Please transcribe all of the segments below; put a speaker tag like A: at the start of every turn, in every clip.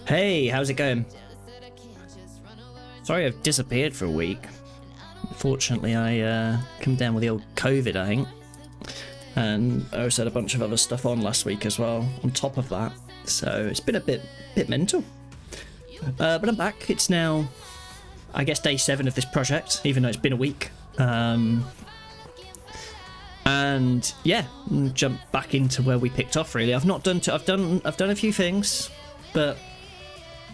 A: Hey, how's it going? Sorry I've disappeared for a week. Fortunately, I came down with the old COVID, I think. And I also had a bunch of other stuff on last week as well, on top of that. So it's been a bit mental. But I'm back. It's now, I guess, day 7 of this project, even though it's been a week. And yeah, jump back into where we picked off. Really, I've done a few things, but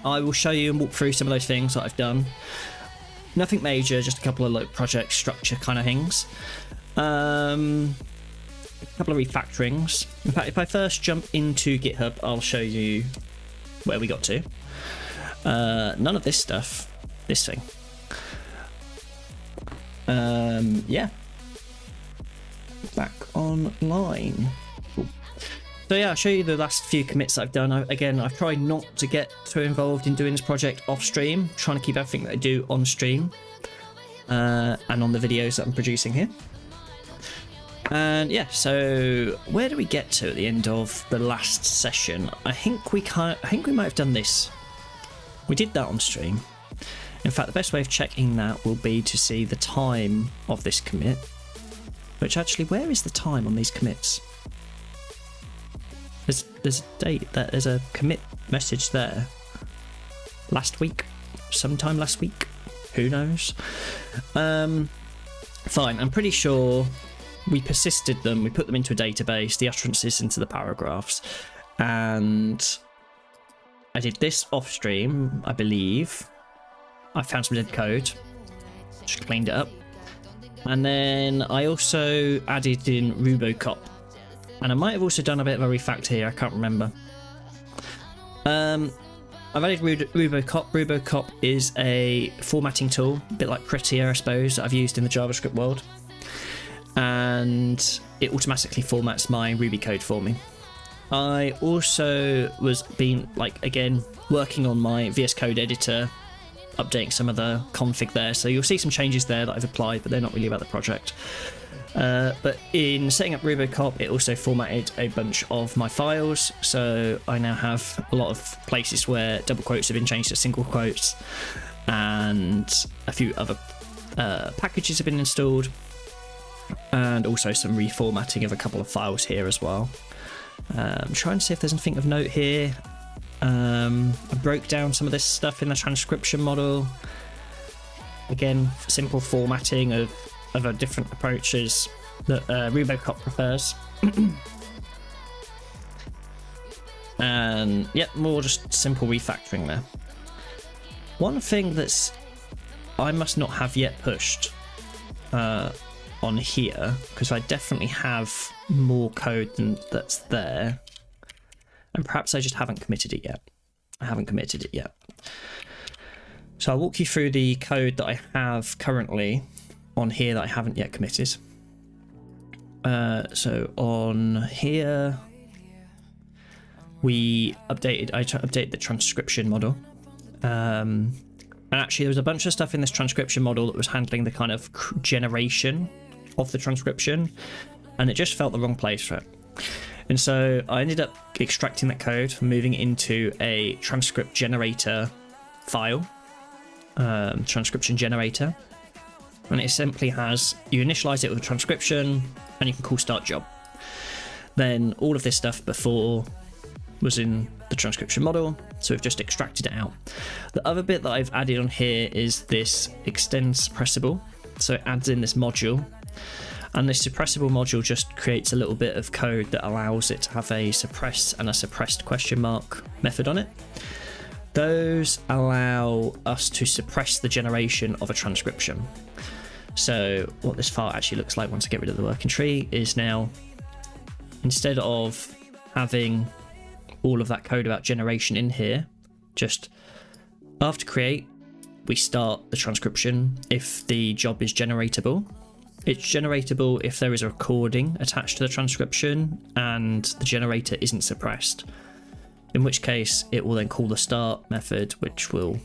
A: I will show you and walk through some of those things that I've done. Nothing major, just a couple of like project structure kind of things. A couple of refactorings. In fact, if I first jump into GitHub, I'll show you where we got to. None of this stuff. This thing. Yeah. Back online. Cool. So yeah, I'll show you the last few commits that I've done. I've tried not to get too involved in doing this project off stream, trying to keep everything that I do on stream and on the videos that I'm producing here. And yeah, so where do we get to at the end of the last session? I think we might have done this. We did that on stream. In fact, the best way of checking that will be to see the time of this commit. Which actually, where is the time on these commits? There's a date there. There's a commit message there. Last week, sometime last week. Who knows? Fine. I'm pretty sure we persisted them. We put them into a database. The utterances into the paragraphs, and I did this off stream. I believe I found some dead code. Just cleaned it up. And then I also added in Rubocop. And I might have also done a bit of a refactor here, I can't remember. I've added Rubocop. Rubocop is a formatting tool, a bit like Prettier, I suppose, that I've used in the JavaScript world. And it automatically formats my Ruby code for me. I also again, working on my VS Code editor, updating some of the config there, so you'll see some changes there that I've applied, but they're not really about the project. But in setting up Rubocop, it also formatted a bunch of my files, so I now have a lot of places where double quotes have been changed to single quotes, and a few other packages have been installed, and also some reformatting of a couple of files here as well. I'm trying to see if there's anything of note here. I broke down some of this stuff in the transcription model. Again, simple formatting of different approaches that Rubocop prefers. And yeah, more just simple refactoring there. One thing that's I must not have yet pushed on here, because I definitely have more code than that's there. And perhaps I just haven't committed it yet. So I'll walk you through the code that I have currently on here that I haven't yet committed. So on here, I updated the transcription model. And actually there was a bunch of stuff in this transcription model that was handling the kind of generation of the transcription, and it just felt the wrong place for it. And so I ended up extracting that code, moving it into a transcript generator file, transcription generator. And it simply has, you initialize it with a transcription and you can call start job. Then all of this stuff before was in the transcription model, so we've just extracted it out. The other bit that I've added on here is this extend suppressible. So it adds in this module. And this suppressible module just creates a little bit of code that allows it to have a suppress and a suppressed question mark method on it. Those allow us to suppress the generation of a transcription. So what this file actually looks like once I get rid of the working tree is now, instead of having all of that code about generation in here, just after create, we start the transcription if the job is generatable. It's generatable if there is a recording attached to the transcription and the generator isn't suppressed, in which case it will then call the start method, which will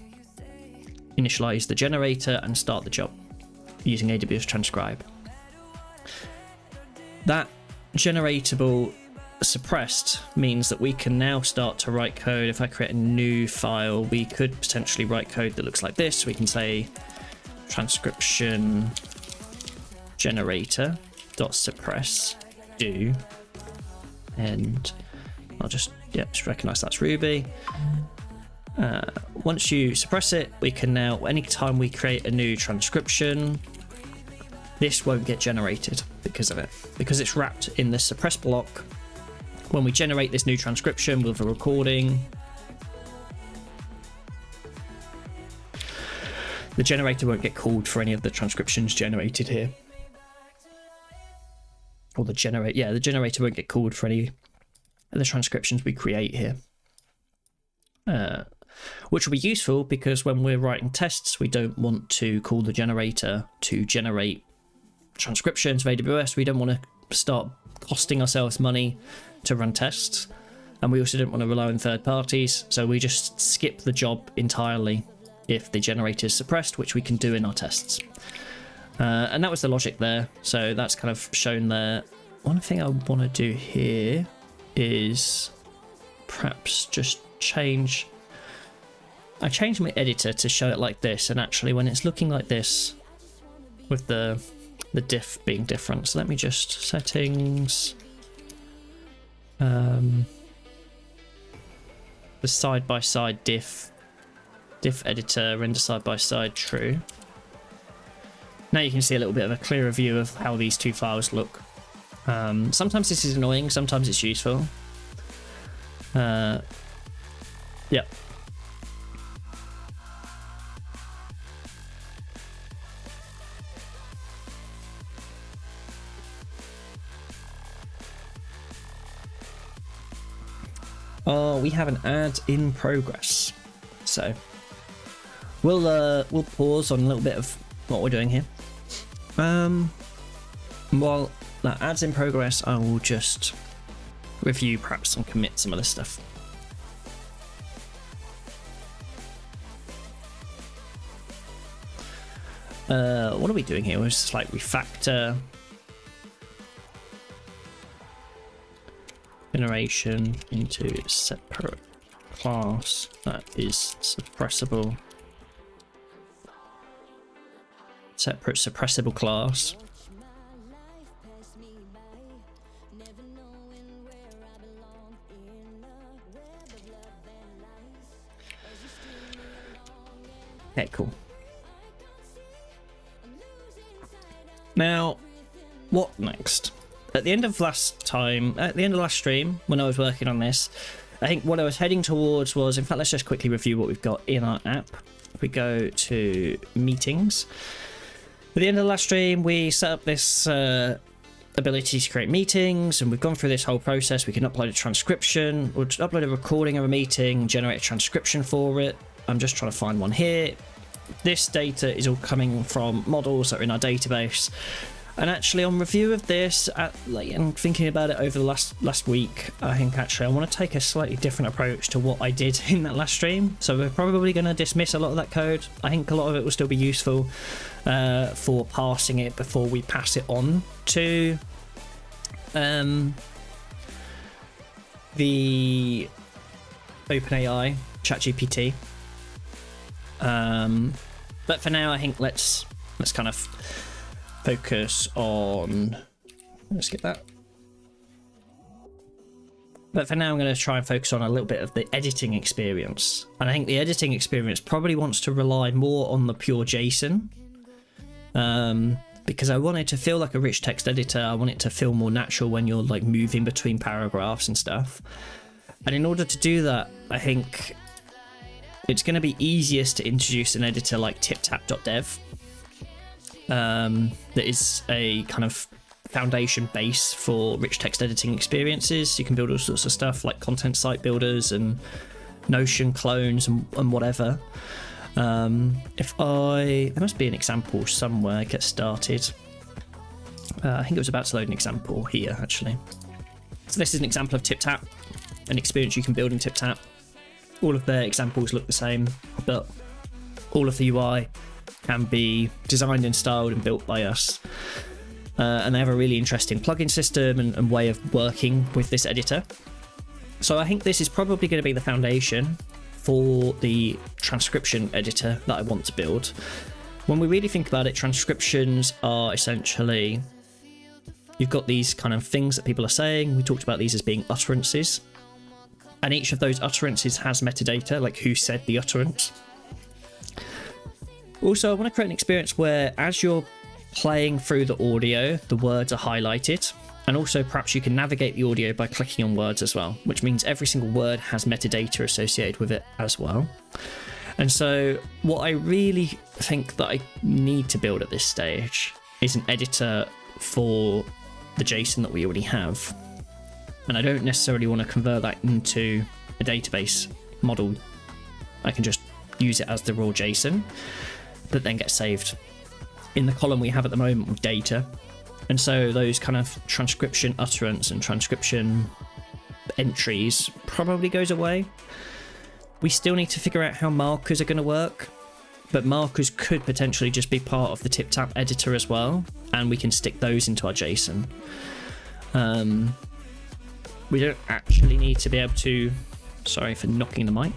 A: initialize the generator and start the job using AWS Transcribe. That generatable suppressed means that we can now start to write code. If I create a new file, we could potentially write code that looks like this. We can say transcription generator dot suppress do, and I'll just recognize that's Ruby. Once you suppress it, we can now, anytime we create a new transcription, this won't get generated because of it, because it's wrapped in the suppress block. When we generate this new transcription with a recording, the generator won't get called for any of the transcriptions generated here. Or the generator won't get called for any of the transcriptions we create here. Which will be useful because when we're writing tests, we don't want to call the generator to generate transcriptions of AWS. We don't want to start costing ourselves money to run tests, and we also don't want to rely on third parties, so we just skip the job entirely if the generator is suppressed, which we can do in our tests. And that was the logic there, so that's kind of shown there. One thing I want to do here is perhaps just change my editor to show it like this, and actually when it's looking like this with the diff being different. So let me just settings, the side-by-side diff editor, render side-by-side true. Now you can see a little bit of a clearer view of how these two files look. Sometimes this is annoying, sometimes it's useful. Yeah. Oh, we have an ad in progress, so we'll pause on a little bit of what we're doing here. While that ad's in progress, I will just review perhaps and commit some of this stuff. What are we doing here? We're just like refactor generation into separate class that is suppressible. Separate suppressible class. Okay, cool. Now, what next? At the end of last stream, when I was working on this, I think what I was heading towards was, in fact, let's just quickly review what we've got in our app. If we go to meetings. At the end of the last stream, we set up this ability to create meetings, and we've gone through this whole process. We can upload a transcription, or upload a recording of a meeting, generate a transcription for it. I'm just trying to find one here. This data is all coming from models that are in our database. And actually, on review of this, and thinking about it over the last week, I think actually I want to take a slightly different approach to what I did in that last stream. So we're probably going to dismiss a lot of that code. I think a lot of it will still be useful for parsing it before we pass it on to the OpenAI ChatGPT. But for now, I think let's kind of focus on, let's get that. But for now, I'm going to try and focus on a little bit of the editing experience. And I think the editing experience probably wants to rely more on the pure JSON. Because I want it to feel like a rich text editor. I want it to feel more natural when you're like moving between paragraphs and stuff. And in order to do that, I think it's going to be easiest to introduce an editor like tiptap.dev. That is a kind of foundation base for rich text editing experiences. You can build all sorts of stuff like content site builders and Notion clones and whatever. There must be an example somewhere. Get started. I think it was about to load an example here actually. So this is an example of TipTap, an experience you can build in TipTap. All of their examples look the same, but all of the UI can be designed and styled and built by us. and they have a really interesting plugin system and way of working with this editor. So I think this is probably going to be the foundation for the transcription editor that I want to build. When we really think about it, transcriptions are essentially, you've got these kind of things that people are saying. We talked about these as being utterances, and each of those utterances has metadata, like who said the utterance. Also, I want to create an experience where as you're playing through the audio, the words are highlighted, and also perhaps you can navigate the audio by clicking on words as well, which means every single word has metadata associated with it as well. And so what I really think that I need to build at this stage is an editor for the JSON that we already have. And I don't necessarily want to convert that into a database model. I can just use it as the raw JSON that then gets saved in the column we have at the moment with data. And so those kind of transcription utterance and transcription entries probably goes away. We still need to figure out how markers are going to work, but markers could potentially just be part of the TipTap editor as well, and we can stick those into our JSON. We don't actually need to be able to, sorry for knocking the mic,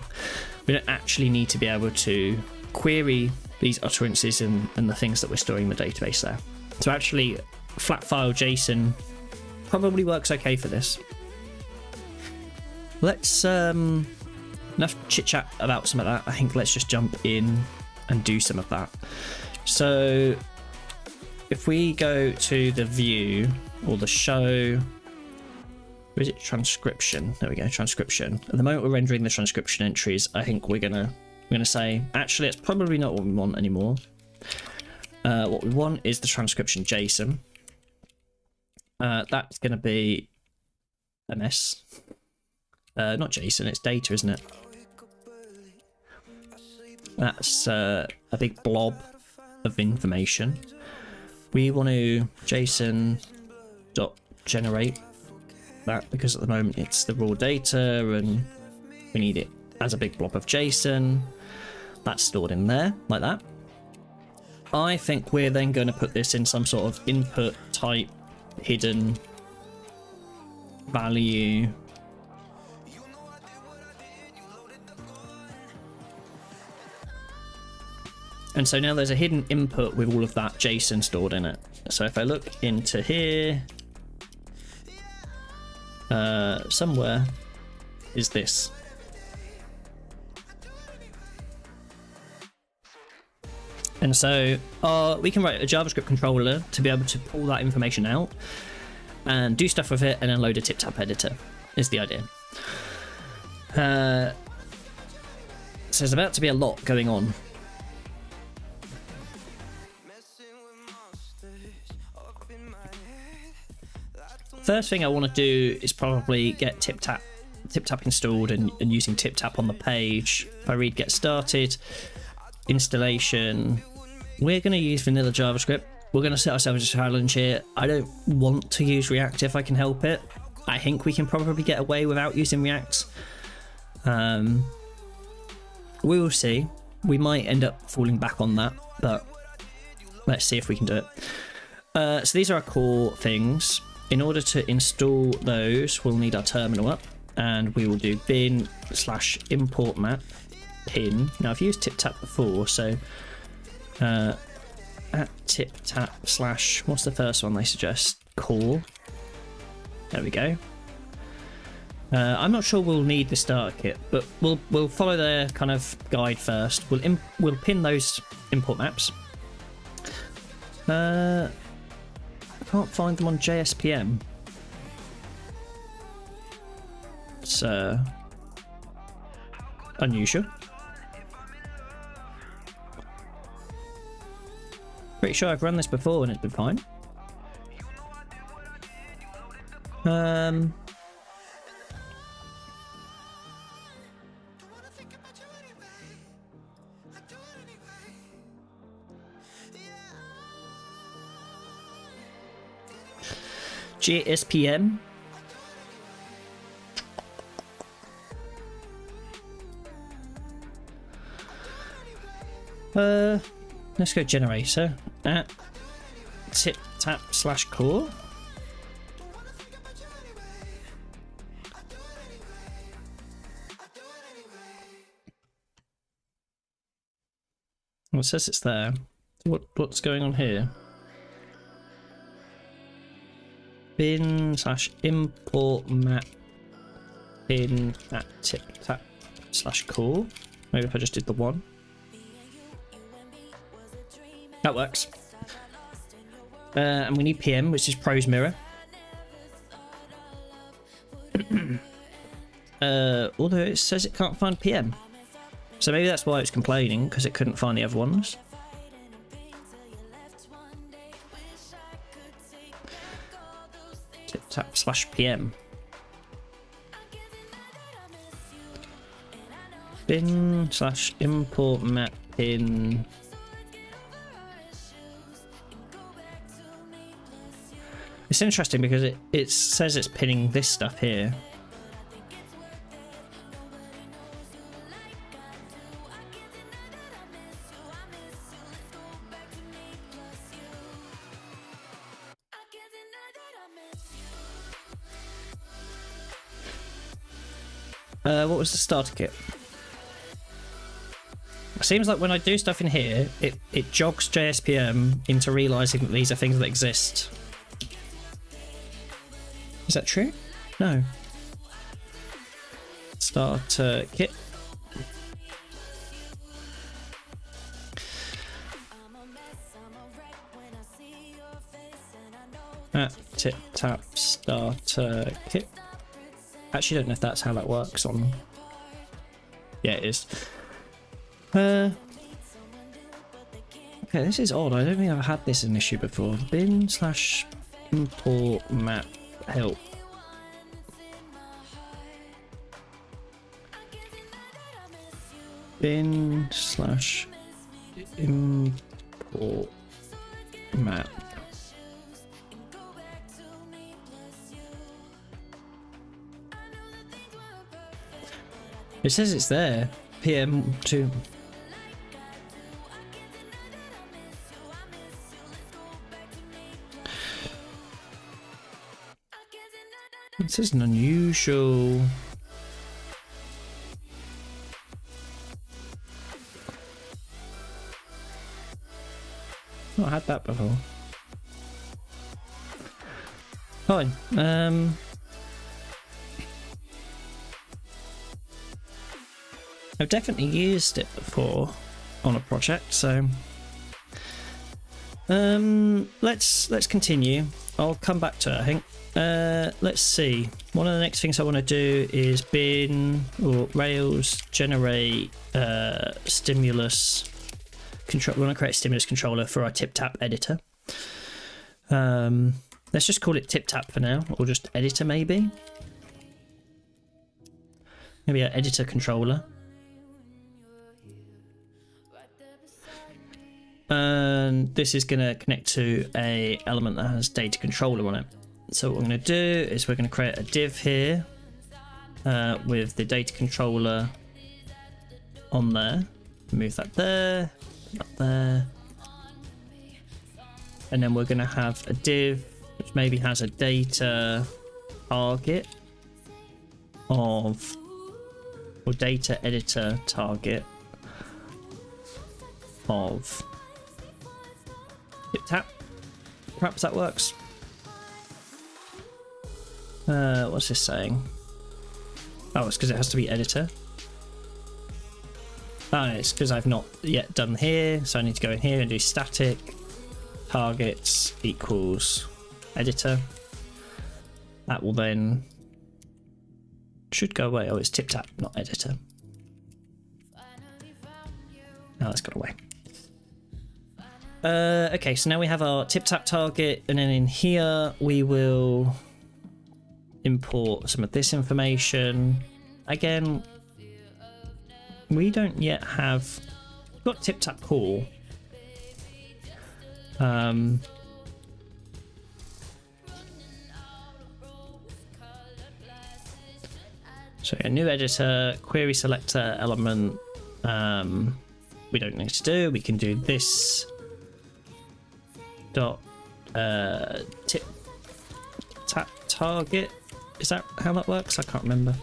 A: we don't actually need to be able to query these utterances and the things that we're storing in the database there. So actually, flat file JSON probably works okay for this. Let's enough chit chat about some of that. I think let's just jump in and do some of that. So if we go to the view or the show, where is it? Transcription. There we go, transcription. At the moment we're rendering the transcription entries. I think we're gonna say actually it's probably not what we want anymore. What we want is the transcription JSON. That's going to be MS. Not JSON, it's data, isn't it? That's a big blob of information. We want to JSON.generate that because at the moment it's the raw data and we need it as a big blob of JSON. That's stored in there like that. I think we're then going to put this in some sort of input type hidden value. And so now there's a hidden input with all of that JSON stored in it. So if I look into here, somewhere is this. And so we can write a JavaScript controller to be able to pull that information out and do stuff with it and then load a TipTap editor is the idea. So there's about to be a lot going on. First thing I want to do is probably get TipTap installed and using TipTap on the page. If I read get started, installation, we're going to use vanilla JavaScript. We're going to set ourselves a challenge here. I don't want to use React if I can help it. I think we can probably get away without using React. We will see. We might end up falling back on that, but let's see if we can do it. So these are our core things. In order to install those, we'll need our terminal up, and we will do bin/import map pin. Now I've used TipTap before, so at TipTap/ what's the first one they suggest? Core. There we go. I'm not sure we'll need the starter kit, but we'll follow their kind of guide first. We'll pin those import maps. I can't find them on JSPM. It's unusual. Pretty sure I've run this before and it's been fine. JSPM. Let's go generator at TipTap tap slash core. Well, it says it's there. What's going on here? Bin slash import map bin at tip tap slash core. Maybe if I just did the one. That works. And we need PM, which is prose mirror. Although it says it can't find PM. So maybe that's why it's complaining, because it couldn't find the other ones. Tip tap slash PM. Bin slash import map in. It's interesting because it says it's pinning this stuff here. What was the starter kit? It seems like when I do stuff in here, it jogs JSPM into realizing that these are things that exist. Is that true? No. Starter kit. Tip tap starter kit. Actually, don't know if that's how that works on. Yeah, it is. Okay, this is odd. I don't think I've had this an issue before. Bin slash import map help. Bin slash import map. It says it's there. PM2. This is an unusual. Not had that before. Fine. I've definitely used it before on a project, so let's continue. I'll come back to it, I think. Let's see. One of the next things I want to do is bin or Rails generate stimulus control. We want to create a stimulus controller for our tip tap editor. Let's just call it tip tap for now, or just editor maybe. Maybe our editor controller. And this is going to connect to a element that has data controller on it. So what we're going to do is we're going to create a div here with the data controller on there. Move that there, up there. And then we're going to have a div which maybe has a data target of, or data editor target of tip tap. Perhaps that works. What's this saying? Oh, it's because it has to be editor. Oh, it's because I've not yet done here, so I need to go in here and do static targets equals editor. That will then should go away. Oh, it's tip tap, not editor. Now that's gone away. Okay, so now we have our tip tap target, and then in here we will import some of this information. Again, we don't yet have. We've got tip tap call. So a new editor, query selector element. We don't need to do. We can do this dot tip tap target. Is that how that works? I can't remember.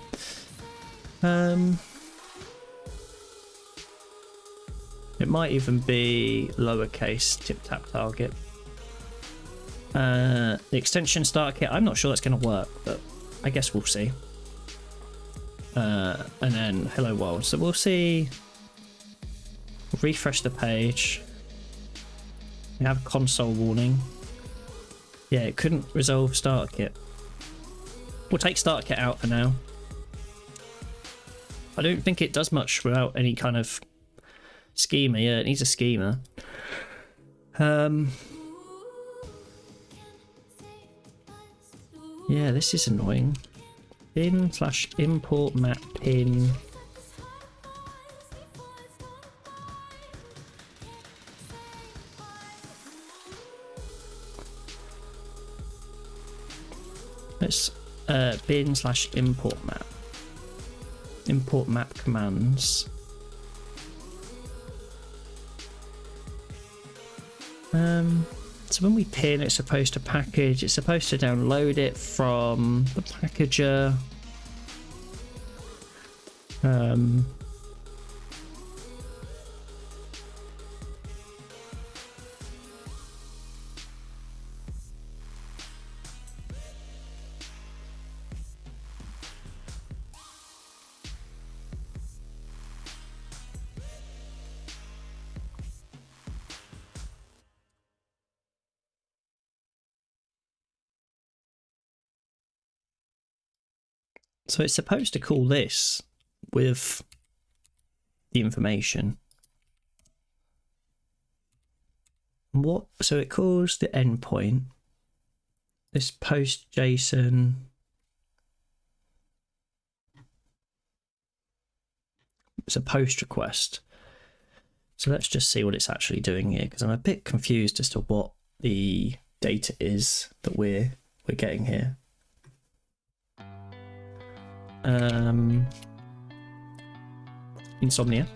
A: It might even be lowercase tip tap target. The extension starter kit, I'm not sure that's going to work, but I guess we'll see. And then hello world. So we'll see. We'll refresh the page. We have a console warning. Yeah, it couldn't resolve starter kit. We'll take starter kit out for now. I don't think it does much without any kind of schema. Yeah, it needs a schema. Yeah, this is annoying. Bin/import map pin. Let's bin/import map. Import map commands. So when we pin, it's supposed to package. It's supposed to download it from the packager. So it's supposed to call this with the information. What? So it calls the endpoint. This post JSON. It's a post request. So let's just see what it's actually doing here, because I'm a bit confused as to what the data is that we're getting here. Insomnia.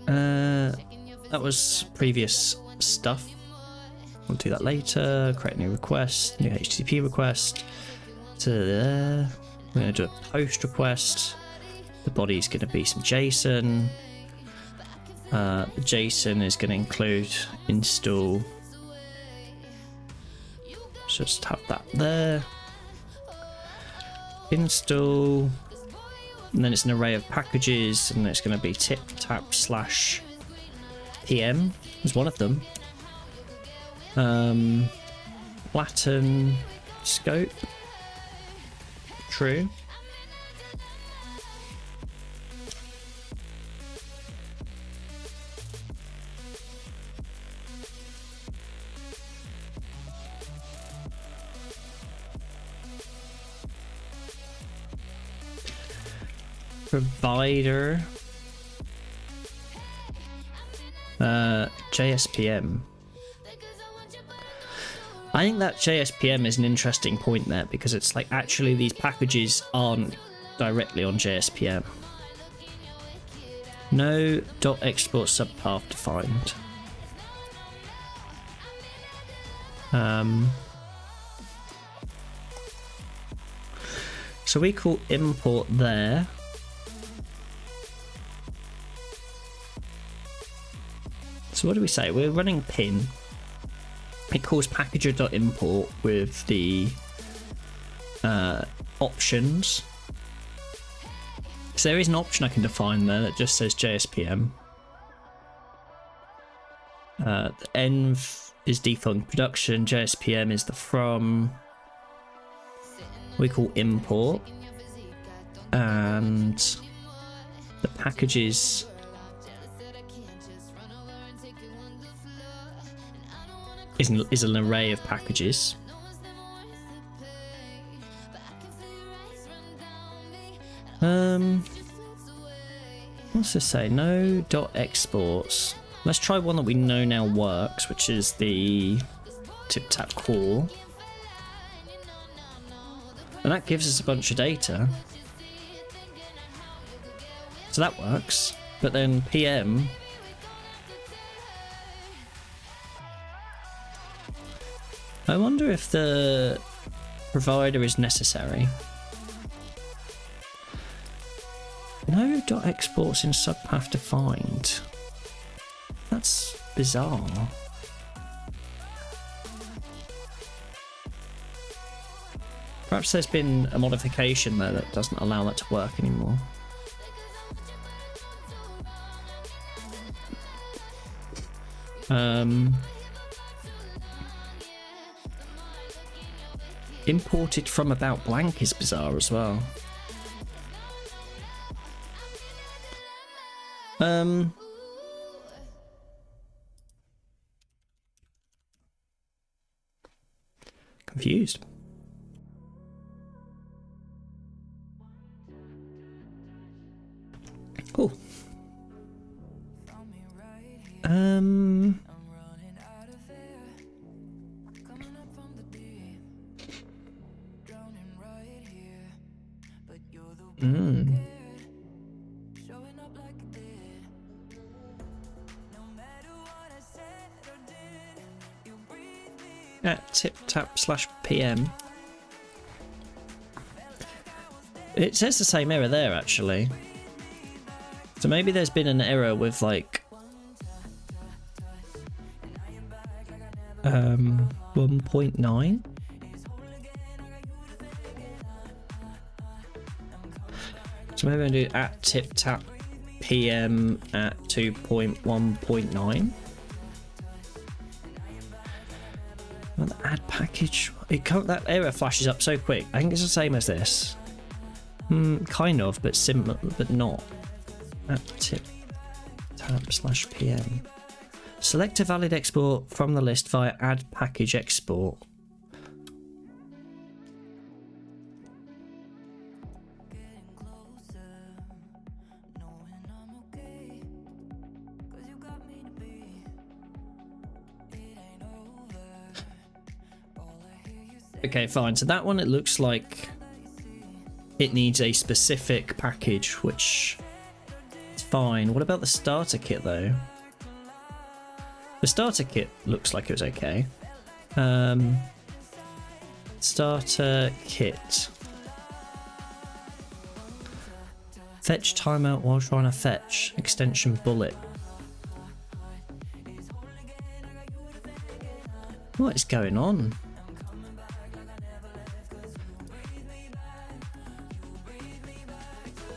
A: That was previous stuff. We'll do that later. Create a new request, new HTTP request. To there. We're going to do a post request. The body's going to be some JSON. The JSON is going to include install. Just have that there. Install. And then it's an array of packages, and it's going to be tip tap /pm is one of them. Flatten scope. True. Provider. JSPM. I think that JSPM is an interesting point there, because it's like actually these packages aren't directly on JSPM. No .export subpath defined. So we call import there. So what do we say? We're running pin. It calls packager.import with the options. So there is an option I can define there that just says JSPM. The env is default production. JSPM is the from. We call import. And the packages. Is an array of packages. What's this say? No .exports. Let's try one that we know now works, which is the tip tap call. And that gives us a bunch of data. So that works. But then PM I wonder if the provider is necessary. No .exports in subpath defined. That's bizarre. Perhaps there's been a modification there that doesn't allow that to work anymore. Imported from about blank is bizarre as well. Confused. Cool. At tip-tap/PM. It says the same error there, actually. So maybe there's been an error with, like, 1.9? So maybe I'm going to do at tip-tap/PM at 2.1.9. Well, the add package. That error flashes up so quick. I think it's the same as this. Kind of, but similar, but not. At tip-tap/PM. Select a valid export from the list via add package export. Okay, fine. So that one, it looks like it needs a specific package, which is fine. What about the starter kit, though? The starter kit looks like it was okay. Starter kit. Fetch timeout while trying to fetch. Extension bullet. What is going on?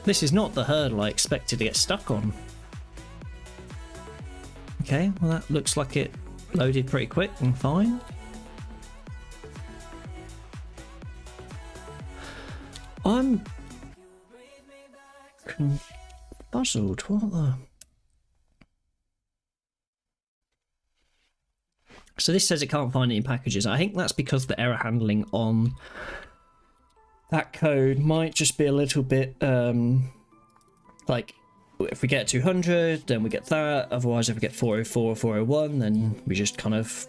A: This is not the hurdle I expected to get stuck on. Okay, well that looks like it loaded pretty quick and fine. I'm puzzled. What the... So this says it can't find any packages. I think that's because the error handling on that code might just be a little bit like, if we get 200 then we get that, otherwise if we get 404 or 401 then we just kind of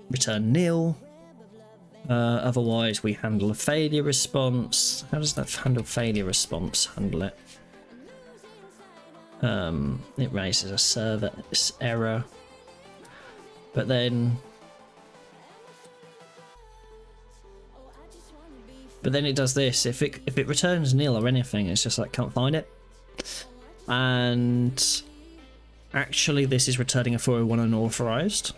A: return nil. Otherwise we handle a failure response. How does that handle failure response? Handle it. It raises a service error, but then it does this. If it returns nil or anything, it's just like can't find it. And actually this is returning a 401 unauthorized,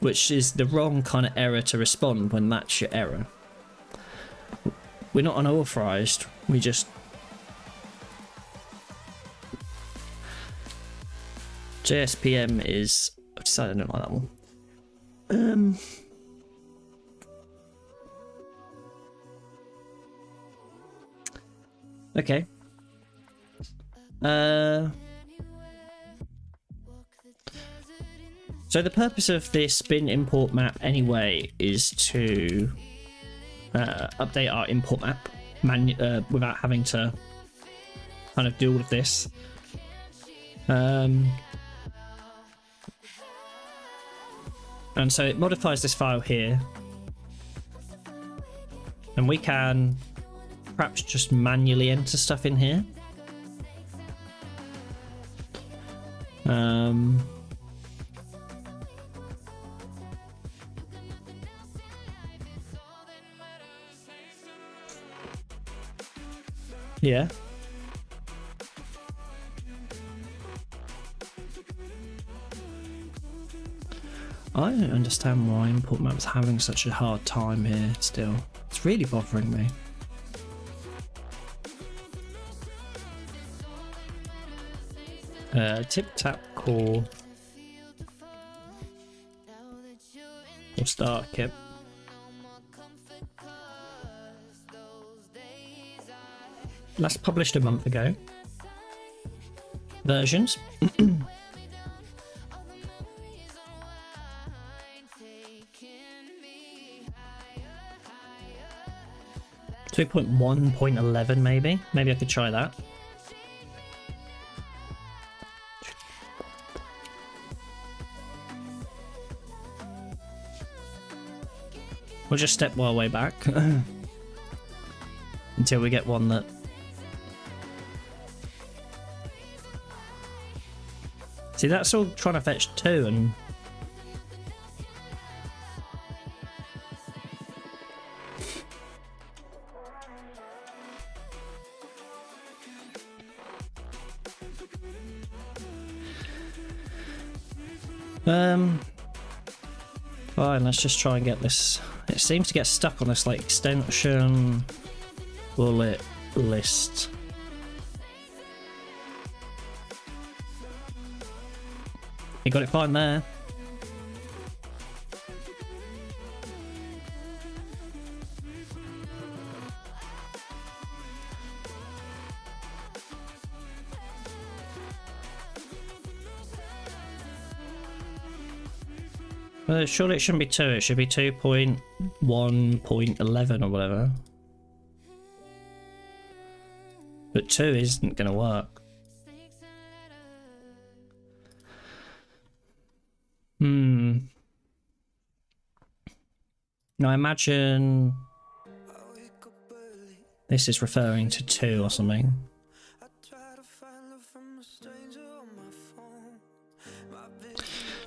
A: which is the wrong kind of error to respond when that's your error. We're not unauthorized, we just... JSPM is... I decided I don't like that one. Okay. So the purpose of this bin import map anyway is to update our import map without having to kind of do all of this. And so it modifies this file here, and we can perhaps just manually enter stuff in here. Yeah. I don't understand why import map's having such a hard time here still. It's really bothering me. Tip tap core. We'll start kip. Last published a month ago. Versions. 2.1.11 maybe. Maybe I could try that. We'll just step our way back until we get one that see, that's all trying to fetch 2 and fine, let's just try and get this. It seems to get stuck on this like extension bullet list. You got it fine there. Surely it shouldn't be 2, it should be 2.1.11 or whatever. But 2 isn't going to work. Now I imagine this is referring to 2 or something.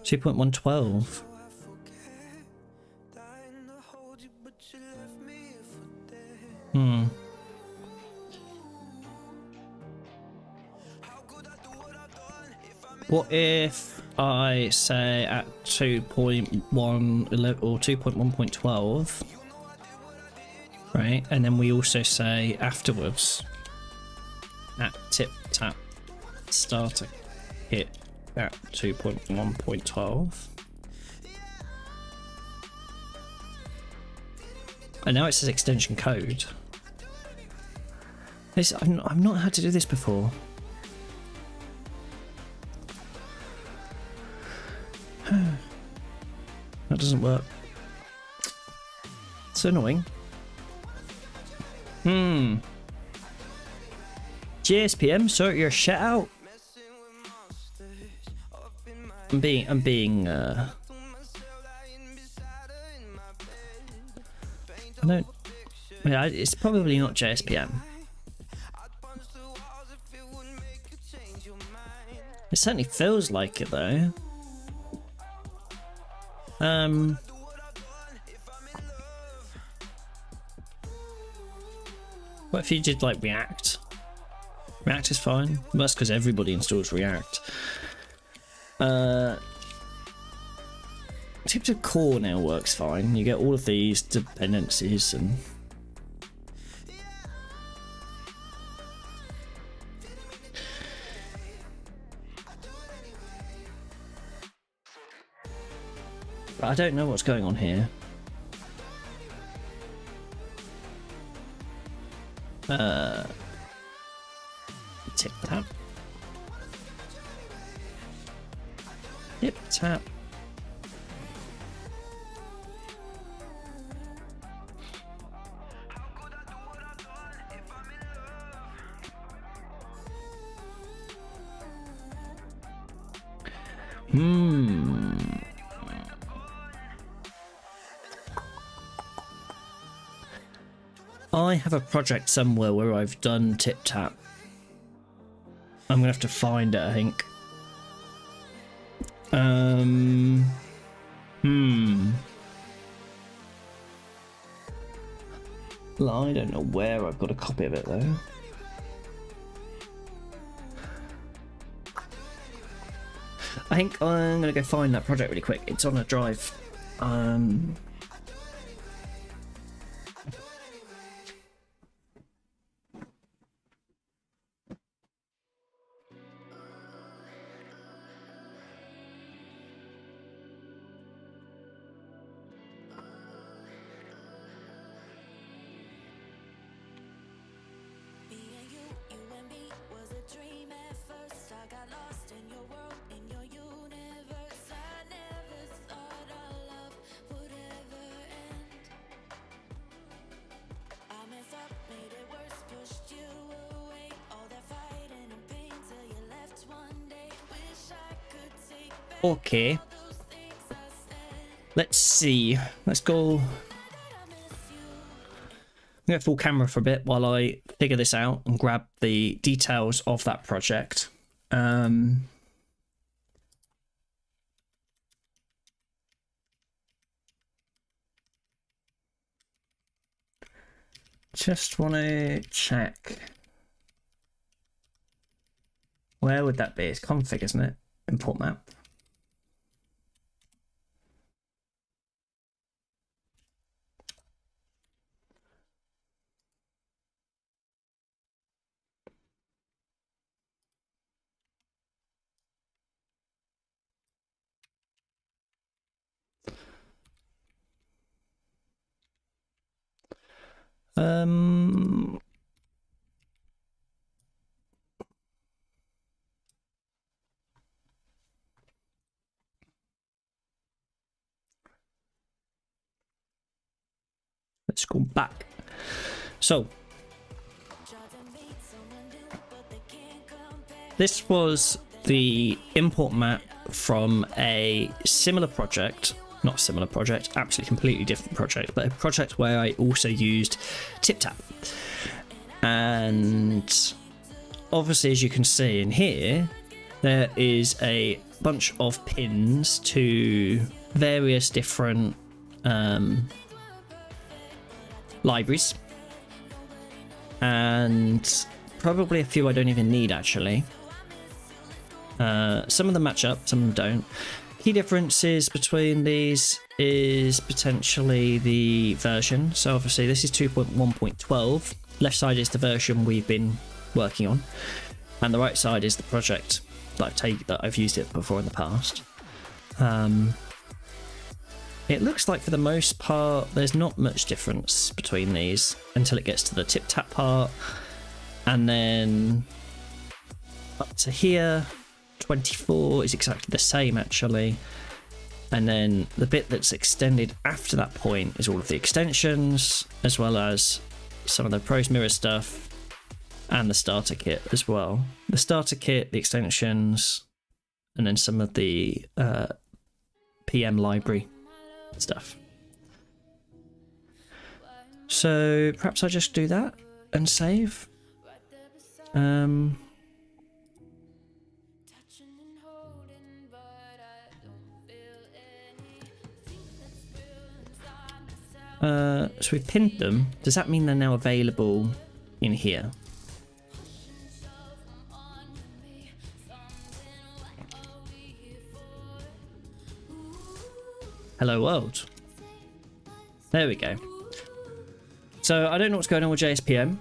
A: 2.112. What if I say at 2.1 or 2.1.12, right? And then we also say afterwards at tip tap starter hit at 2.1.12. And now it says extension code. I've not had to do this before. That doesn't work. It's annoying. JSPM, sort your shit out. I'm being I don't. Yeah, it's probably not JSPM. It certainly feels like it though. What if you did like React? React is fine. Well, that's because everybody installs React. Tip to core now works fine. You get all of these dependencies and but I don't know what's going on here. Tip tap. Tip tap. I have a project somewhere where I've done tip tap. I'm gonna have to find it, I think. Well, I don't know where I've got a copy of it though. I think I'm gonna go find that project really quick. It's on a drive. Okay. Let's see. Let's go. I'm going to full camera for a bit while I figure this out and grab the details of that project. Just want to check. Where would that be? It's config, isn't it? Import map. Let's go back. So this was the import map from a similar project, not similar project, absolutely completely different project, but a project where I also used TipTap. And obviously, as you can see in here, there is a bunch of pins to various different libraries, and probably a few I don't even need actually. Some of them match up, some of them don't. Key differences between these is potentially the version. So obviously this is 2.1.12. Left side is the version we've been working on, and the right side is the project that I've used it before in the past. It looks like for the most part there's not much difference between these until it gets to the TipTap part, and then up to here 24 is exactly the same actually, and then the bit that's extended after that point is all of the extensions, as well as some of the Pros Mirror stuff and the starter kit as well. The starter kit, the extensions, and then some of the PM library stuff. So perhaps I just do that and save. So we've pinned them. Does that mean they're now available in here? Hello world. There we go. So I don't know what's going on with JSPM.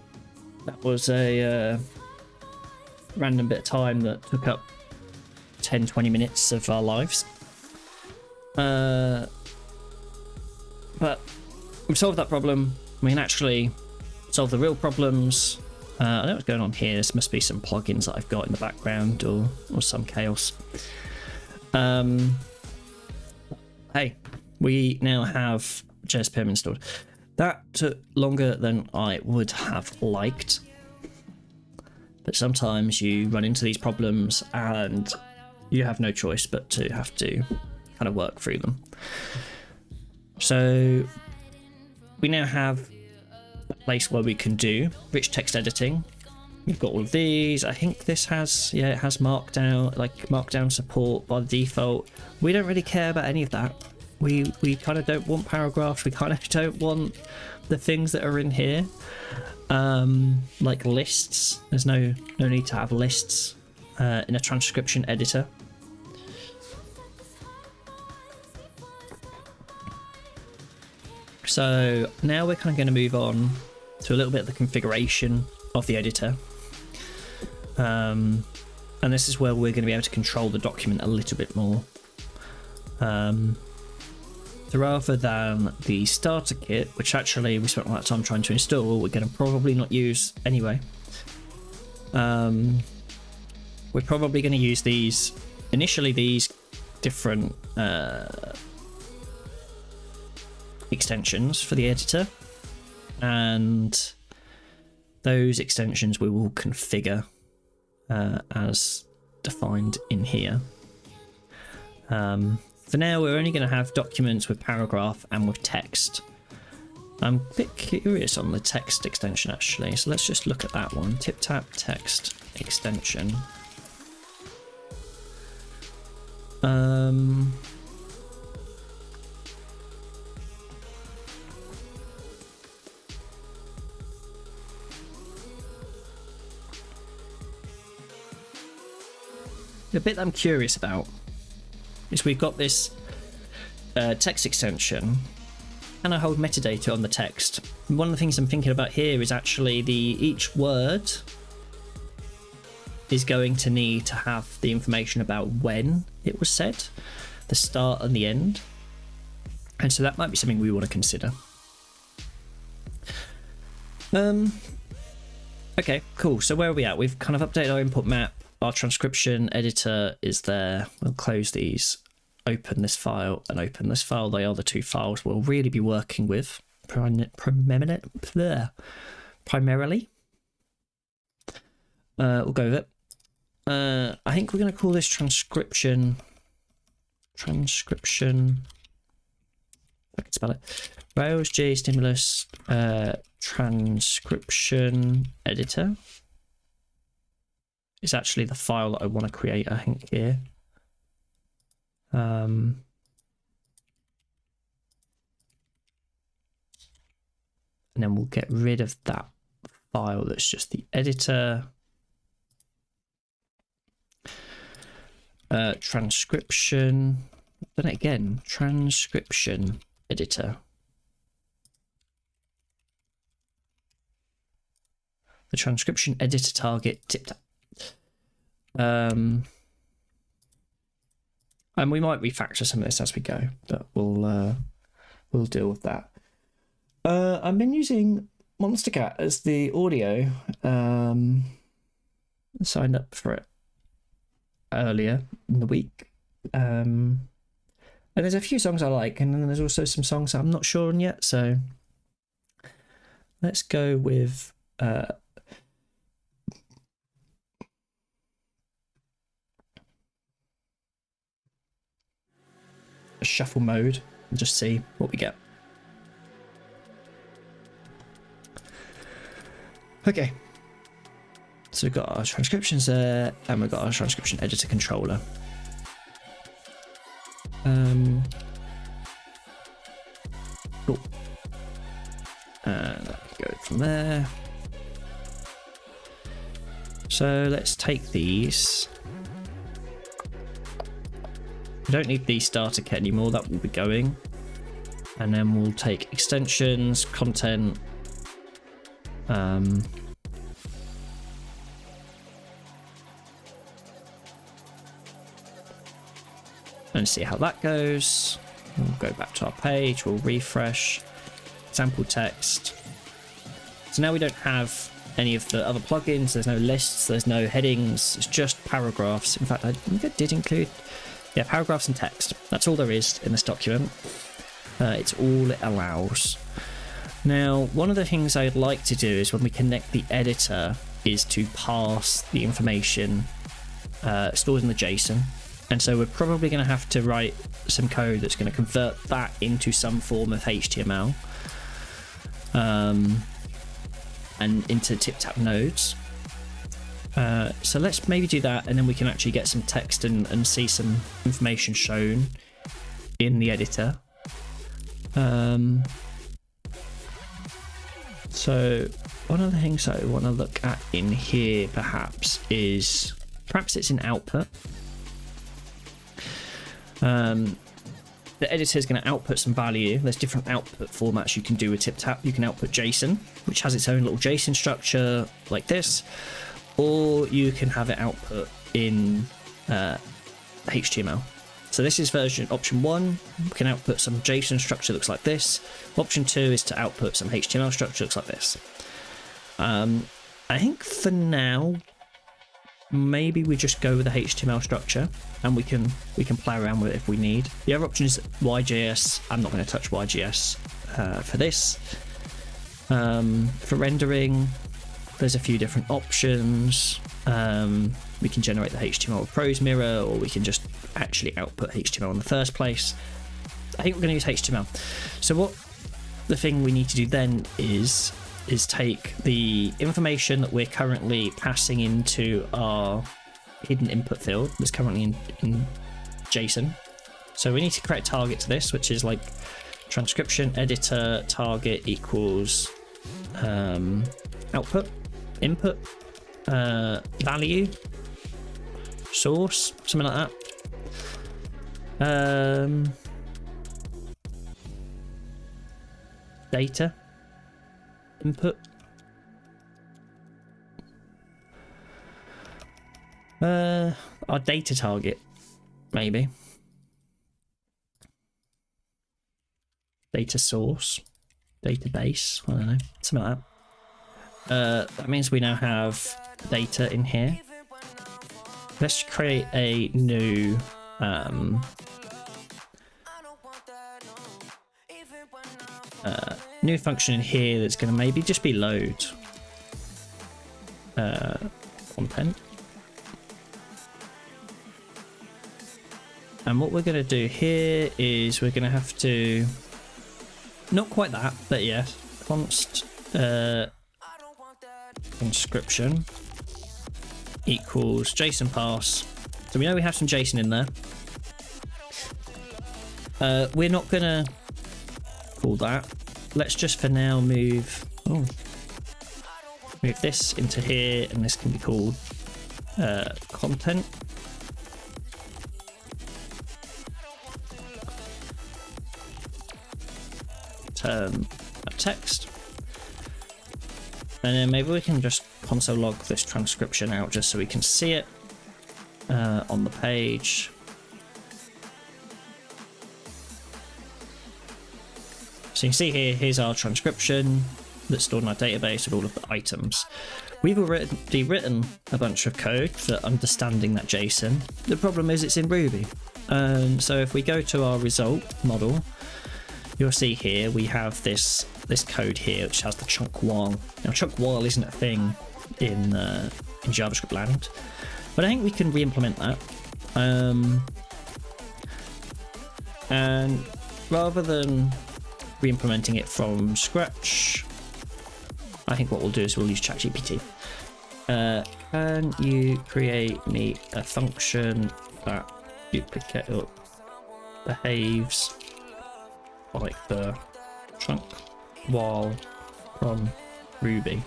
A: That was a random bit of time that took up 10-20 minutes of our lives. But we've solved that problem. We can actually solve the real problems. I don't know what's going on here. This must be some plugins that I've got in the background or some chaos. Hey, we now have JSPM installed. That took longer than I would have liked, but sometimes you run into these problems and you have no choice but to have to kind of work through them. So we now have a place where we can do rich text editing. We've got all of these. I think this has, yeah, it has markdown, like markdown support by default. We don't really care about any of that. We kind of don't want paragraphs. We kind of don't want the things that are in here, like lists. There's no need to have lists in a transcription editor. So now we're kind of going to move on to a little bit of the configuration of the editor. And this is where we're going to be able to control the document a little bit more. So rather than the starter kit, which actually we spent a lot of time trying to install, we're going to probably not use anyway. We're probably going to use these, initially these different extensions for the editor, and those extensions we will configure as defined in here. For now, we're only going to have documents with paragraph and with text. I'm a bit curious on the text extension actually, so let's just look at that one. TipTap text extension. The bit I'm curious about is we've got this text extension and I hold metadata on the text. And one of the things I'm thinking about here is actually each word is going to need to have the information about when it was said, the start and the end. And so that might be something we want to consider. Okay, cool. So where are we at? We've kind of updated our input map. Our transcription editor is there. We'll close these, open this file and open this file. They are the two files we'll really be working with primarily. We'll go with it. I think we're going to call this transcription. I can spell it. Rails G stimulus transcription editor. Is actually the file that I want to create, I think, here. And then we'll get rid of that file that's just the editor. Transcription. Then again, transcription editor. The transcription editor target TipTap. And we might refactor some of this as we go, but we'll deal with that. I've been using Monstercat as the audio. Signed up for it earlier in the week, and there's a few songs I like, and then there's also some songs I'm not sure on yet. So let's go with a shuffle mode and just see what we get. Okay, so we've got our transcriptions there, and we've got our transcription editor controller. Cool. And go from there. So let's take these. We don't need the starter kit anymore, that will be going. And then we'll take extensions, content, and see how that goes. We'll go back to our page, we'll refresh, sample text. So now we don't have any of the other plugins, there's no lists, there's no headings, it's just paragraphs. In fact, I think I did include, yeah, paragraphs and text. That's all there is in this document. It's all it allows. Now, one of the things I'd like to do is when we connect the editor is to pass the information stored in the JSON. And so we're probably going to have to write some code that's going to convert that into some form of HTML and into TipTap nodes. So let's maybe do that, and then we can actually get some text and see some information shown in the editor. So one of the things I want to look at in here perhaps it's in output. the editor is going to output some value. There's different output formats you can do with TipTap. You can output JSON, which has its own little JSON structure like this, or you can have it output in HTML. So this is version option 1. We can output some JSON structure that looks like this. Option 2 is to output some HTML structure that looks like this. I think for now, maybe we just go with the HTML structure, and we can play around with it if we need. The other option is YJS. I'm not going to touch YJS for this. For rendering, there's a few different options. We can generate the HTML with Prose Mirror, or we can just actually output HTML in the first place. I think we're going to use HTML. So what the thing we need to do then is take the information that we're currently passing into our hidden input field that's currently in JSON. So we need to create a target to this, which is like transcription editor target equals output, input, value, source, something like that. Data input. Our data target, maybe. Data source, database, I don't know, something like that. That means we now have data in here. Let's create a new new function in here that's going to maybe just be load content. And what we're going to do here is we're going to have to, not quite that, but yeah, const inscription equals JSON pass. So we know we have some JSON in there. We're not going to call that. Let's just for now move this into here, and this can be called content. Turn a text, and then maybe we can just console log this transcription out just so we can see it on the page. So you can see here, here's our transcription that's stored in our database with all of the items. We've already written a bunch of code for understanding that JSON. The problem is it's in Ruby. So if we go to our result model, you'll see here we have this code here which has the chunk while. Now chunk while isn't a thing in JavaScript land, but I think we can re-implement that. And rather than re-implementing it from scratch, I think what we'll do is we'll use ChatGPT. Can you create me a function that duplicate up behaves like the chunk while from Ruby?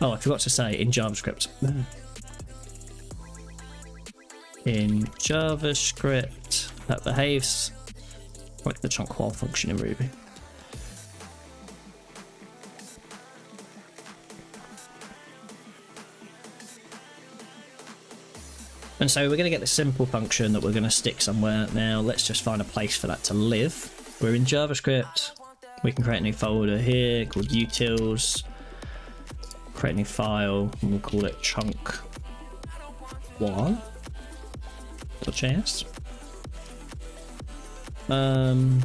A: Oh, I forgot to say in JavaScript. In JavaScript that behaves like the chunk while function in Ruby. And so we're going to get this simple function that we're going to stick somewhere. Now let's just find a place for that to live. We're in JavaScript. We can create a new folder here called utils. Create a new file and we'll call it chunk while. .js. And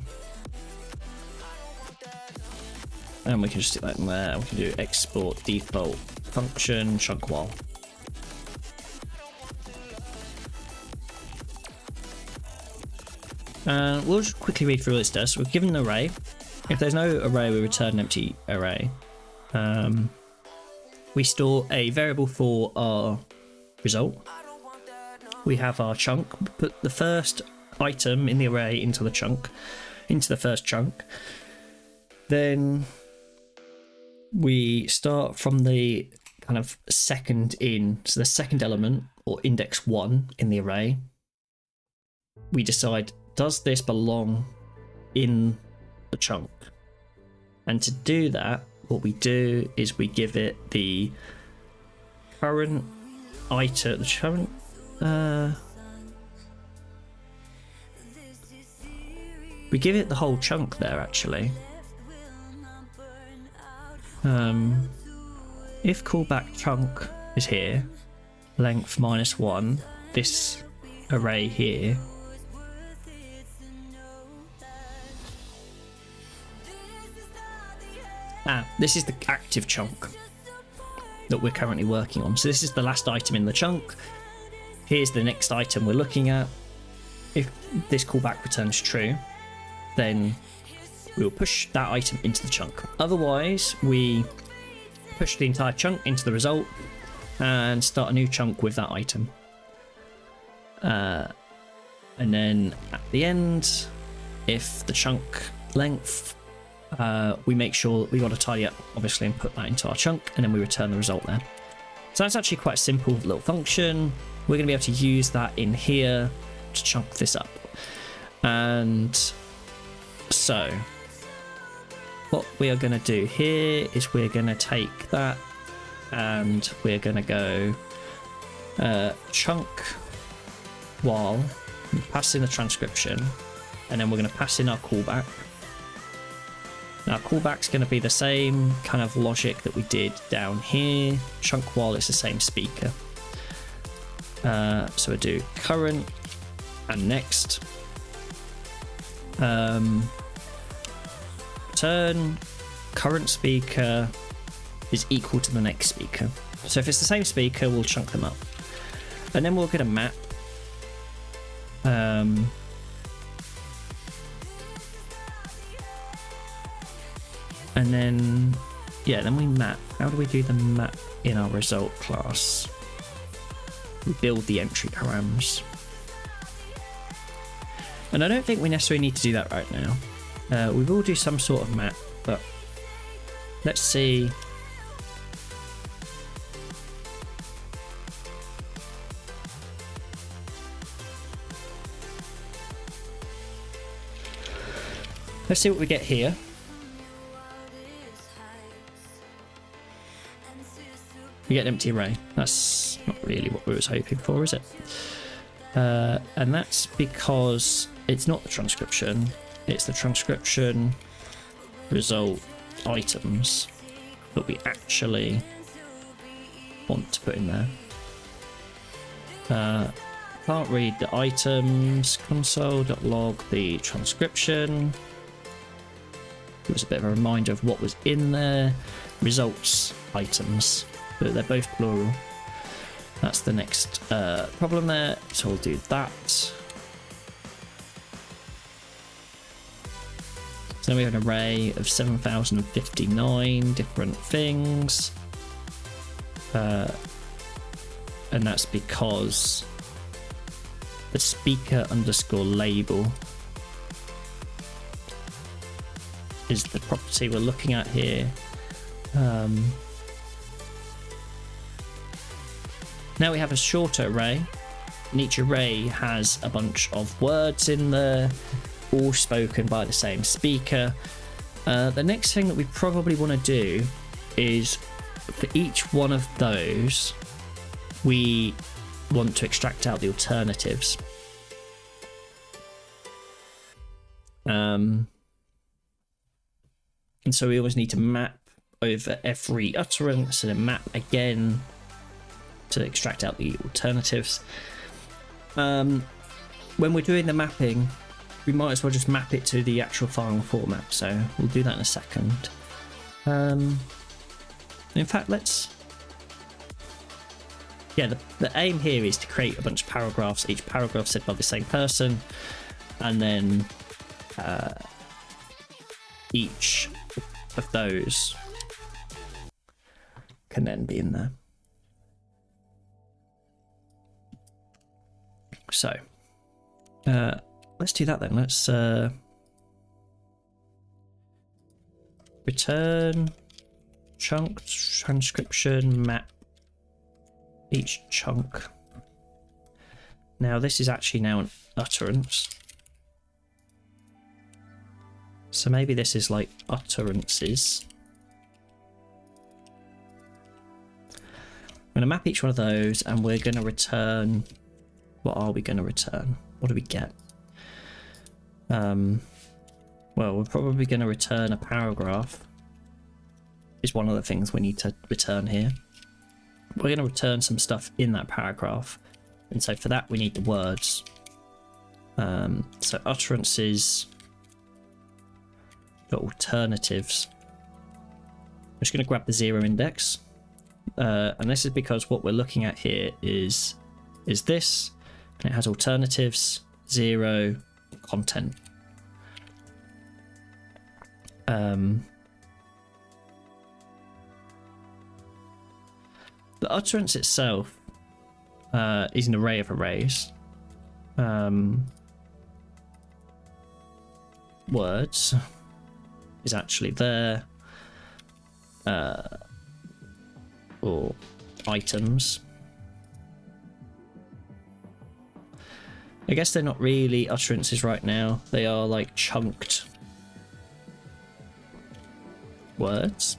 A: we can just stick that in there. We can do export default function chunk while. We'll just quickly read through what this does. So we're given an array. If there's no array, we return an empty array. We store a variable for our result. We have our chunk. Put the first item in the array into the chunk, into the first chunk. Then we start from the kind of second in, so the second element or index 1 in the array, we decide, does this belong in the chunk? And to do that, what we do is we give it the current item, the current we give it the whole chunk there actually. If callback chunk is here, length -1, this array here, this is the active chunk that we're currently working on. So this is the last item in the chunk. Here's the next item we're looking at. If this callback returns true, then we'll push that item into the chunk. Otherwise, we push the entire chunk into the result and start a new chunk with that item. And then at the end, if the chunk length, we make sure we got to tidy up, obviously, and put that into our chunk, and then we return the result there. So that's actually quite a simple little function. We're going to be able to use that in here to chunk this up. And so what we are going to do here is we're going to take that and we're going to go chunk while pass in the transcription, and then we're going to pass in our callback. Now callback's going to be the same kind of logic that we did down here. Chunk while it's the same speaker. So we do current and next. Return current speaker is equal to the next speaker. So if it's the same speaker, we'll chunk them up. And then we'll get a map. And then, yeah, then we map. How do we do the map in our result class? We build the entry params. And I don't think we necessarily need to do that right now. We will do some sort of map, but let's see. Let's see what we get here. We get an empty array. That's not really what we was hoping for, is it? And that's because it's not the transcription, it's the transcription result items that we actually want to put in there. Can't read the items, console.log the transcription. It was a bit of a reminder of what was in there. Results items, but they're both plural. That's the next problem there, so we'll do that. So then we have an array of 7,059 different things. And that's because the speaker underscore label is the property we're looking at here. Now we have a shorter array, and each array has a bunch of words in there, all spoken by the same speaker. The next thing that we probably want to do is for each one of those, we want to extract out the alternatives. And so we always need to map over every utterance and then map again to extract out the alternatives. When we're doing the mapping, we might as well just map it to the actual file format, so we'll do that in a second. In fact, let's... Yeah, the aim here is to create a bunch of paragraphs, each paragraph said by the same person, and then each of those can then be in there. So let's do that then. Let's return chunk transcription map each chunk. Now this is actually now an utterance. So maybe this is like utterances. I'm going to map each one of those and we're going to return... What are we going to return? What do we get? Well, we're probably going to return a paragraph. Is one of the things we need to return here. We're going to return some stuff in that paragraph. And so for that we need the words. So utterances... Got alternatives. I'm just going to grab the 0 index. And this is because what we're looking at here is this. And it has alternatives, 0, content. The utterance itself is an array of arrays. Words is actually there, or items. I guess they're not really utterances right now. They are like chunked words.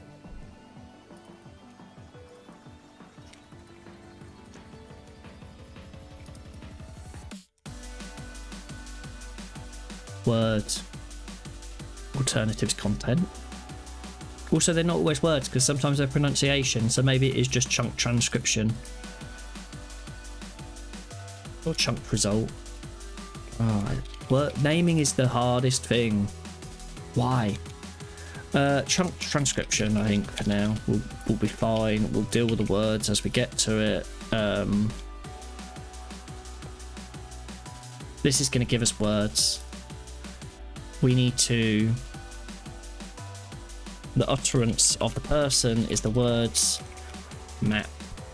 A: Words. Alternatives, content. Also, they're not always words because sometimes they're pronunciation, so maybe it is just chunk transcription or chunked result. Naming is the hardest thing. Why? Chunk transcription, I think for now will be fine. We'll deal with the words as we get to it. This is going to give us words. We need to... The utterance of the person is the words. Map.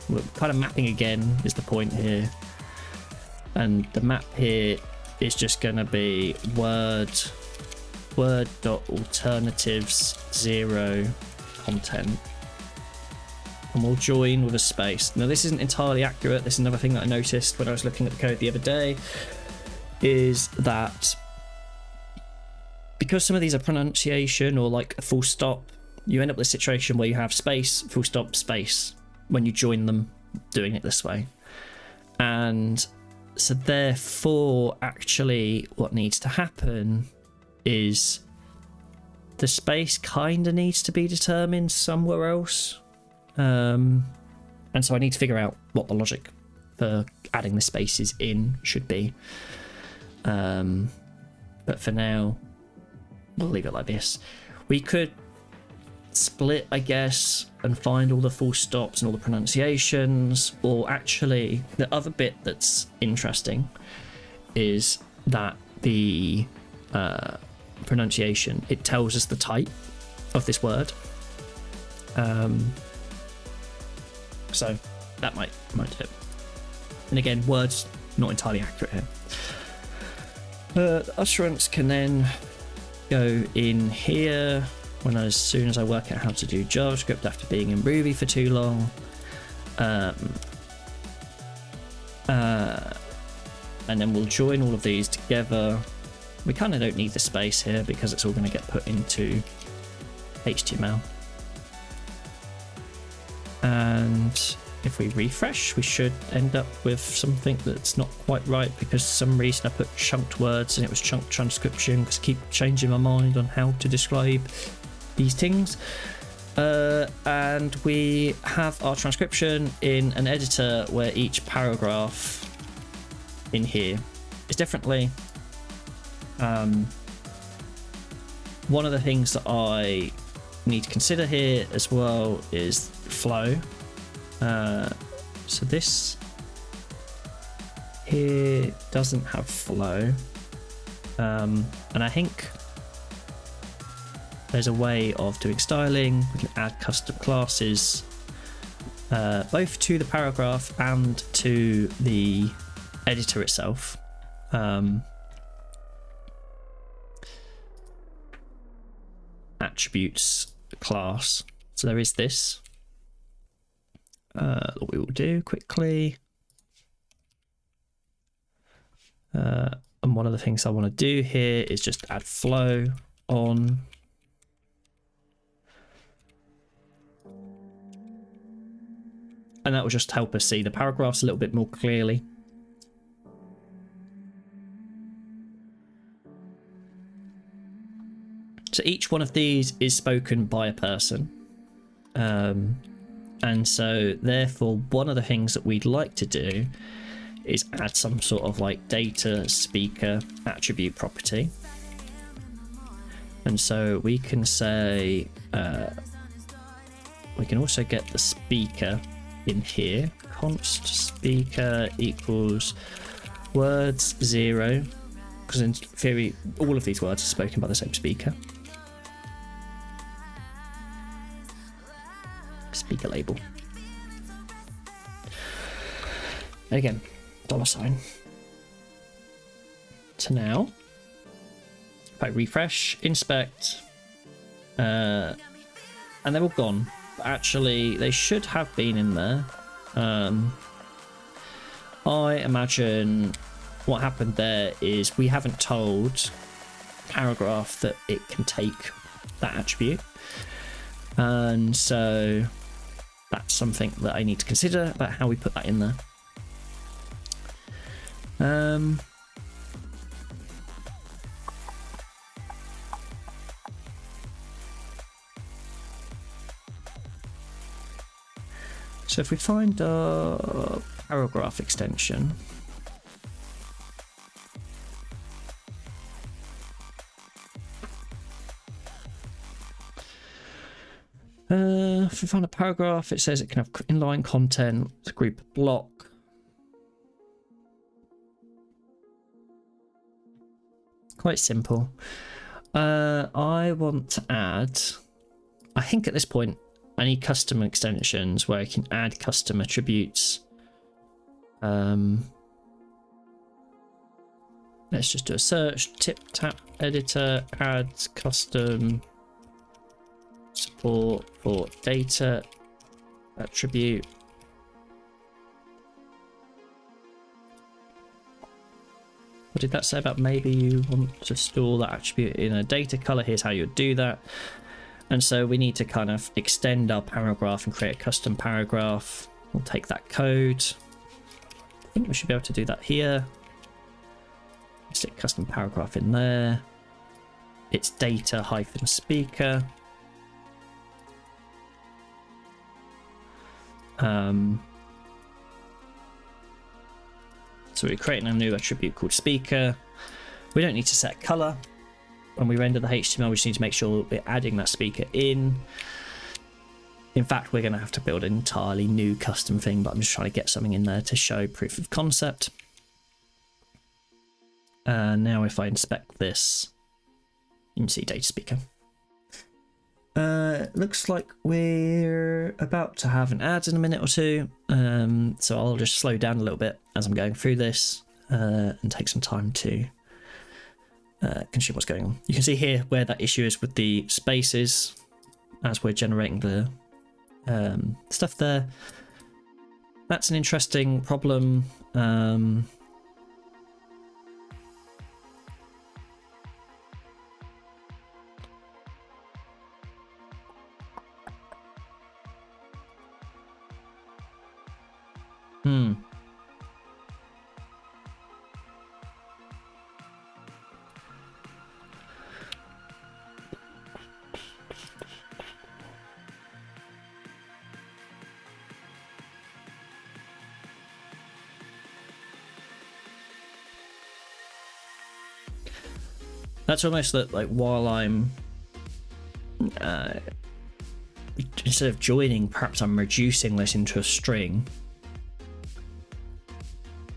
A: We're kind of mapping again is the point here. And the map here is just going to be word.alternatives 0 content. And we'll join with a space. Now this isn't entirely accurate. This is another thing that I noticed when I was looking at the code the other day. Is that because some of these are pronunciation or like a full stop, you end up with a situation where you have space, full stop, space when you join them doing it this way. And so therefore, actually what needs to happen is the space kind of needs to be determined somewhere else. And so I need to figure out what the logic for adding the spaces in should be. But for now, we'll leave it like this. We could split, I guess, and find all the full stops and all the pronunciations, or actually the other bit that's interesting is that the pronunciation, it tells us the type of this word. So that might do it. And again, words not entirely accurate here. The utterance can then go in here as soon as I work out how to do JavaScript after being in Ruby for too long. And then we'll join all of these together. We kind of don't need the space here because it's all going to get put into HTML. And if we refresh, we should end up with something that's not quite right because for some reason I put chunked words and it was chunked transcription because I keep changing my mind on how to describe these things. And we have our transcription in an editor where each paragraph in here is differently. One of the things that I need to consider here as well is flow. So this here doesn't have flow, and I think there's a way of doing styling. We can add custom classes both to the paragraph and to the editor itself. Attributes class. So there is this. what we will do quickly. And one of the things I want to do here is just add flow on. And that will just help us see the paragraphs a little bit more clearly. So each one of these is spoken by a person. And so therefore one of the things that we'd like to do is add some sort of like data speaker attribute property. And so we can say, we can also get the speaker in here. Const speaker equals words 0, because in theory all of these words are spoken by the same speaker. Speaker label. And again, $. So now, if I refresh, inspect, and they're all gone. But actually, they should have been in there. I imagine what happened there is we haven't told Paragraph that it can take that attribute. And so that's something that I need to consider about how we put that in there. So if we find a paragraph extension, if we find a paragraph, it says it can have inline content, group block. Quite simple. I want to add, I think at this point I need custom extensions where I can add custom attributes. Let's just do a search, tip tap editor, add custom support for data attribute. What did that say about maybe you want to store that attribute in a data color? Here's how you would do that. And so we need to kind of extend our paragraph and create a custom paragraph. We'll take that code. I think we should be able to do that here. Stick custom paragraph in there. It's data hyphen speaker. So we're creating a new attribute called speaker. We don't need to set color. When we render the HTML, we just need to make sure we're adding that speaker in. In fact, we're going to have to build an entirely new custom thing, but I'm just trying to get something in there to show proof of concept. Now if I inspect this, you can see data speaker. Looks like we're about to have an ad in a minute or two, so I'll just slow down a little bit as I'm going through this and take some time to consume what's going on. You can see here where that issue is with the spaces as we're generating the stuff there. That's an interesting problem. That's almost like while I'm instead of joining, perhaps I'm reducing this into a string.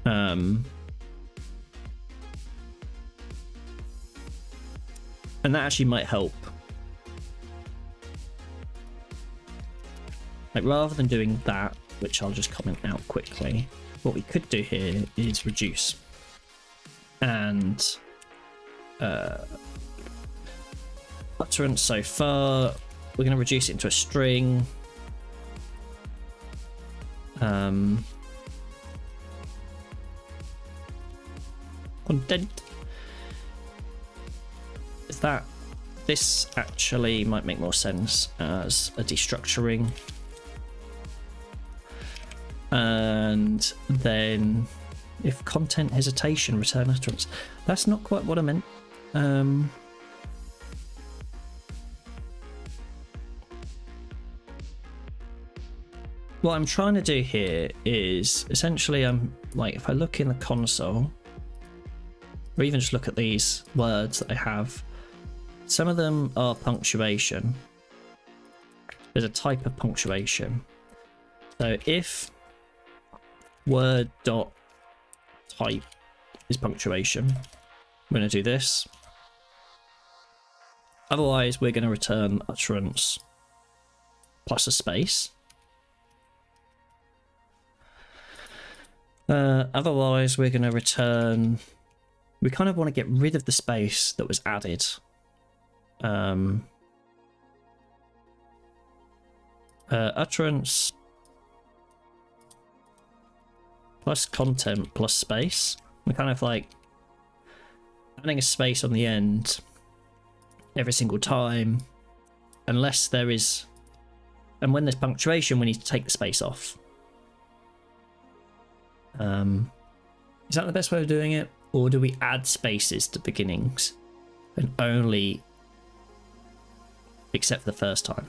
A: And that actually might help. Like rather than doing that, which I'll just comment out quickly, what we could do here is reduce. And utterance so far, we're going to reduce it into a string. Content. Is that this actually might make more sense as a destructuring, and then if content hesitation return utterance. That's not quite what I meant. What I'm trying to do here is essentially I'm like, if I look in the console or even just look at these words that I have, some of them are punctuation. There's a type of punctuation. So if word dot type is punctuation, we're going to do this. Otherwise, we're going to return utterance plus a space. Otherwise, we're going to return... We kind of want to get rid of the space that was added. Utterance plus content plus space. We're kind of like adding a space on the end every single time, unless there is... And when there's punctuation, we need to take the space off. Is that the best way of doing it? Or do we add spaces to beginnings and only except for the first time?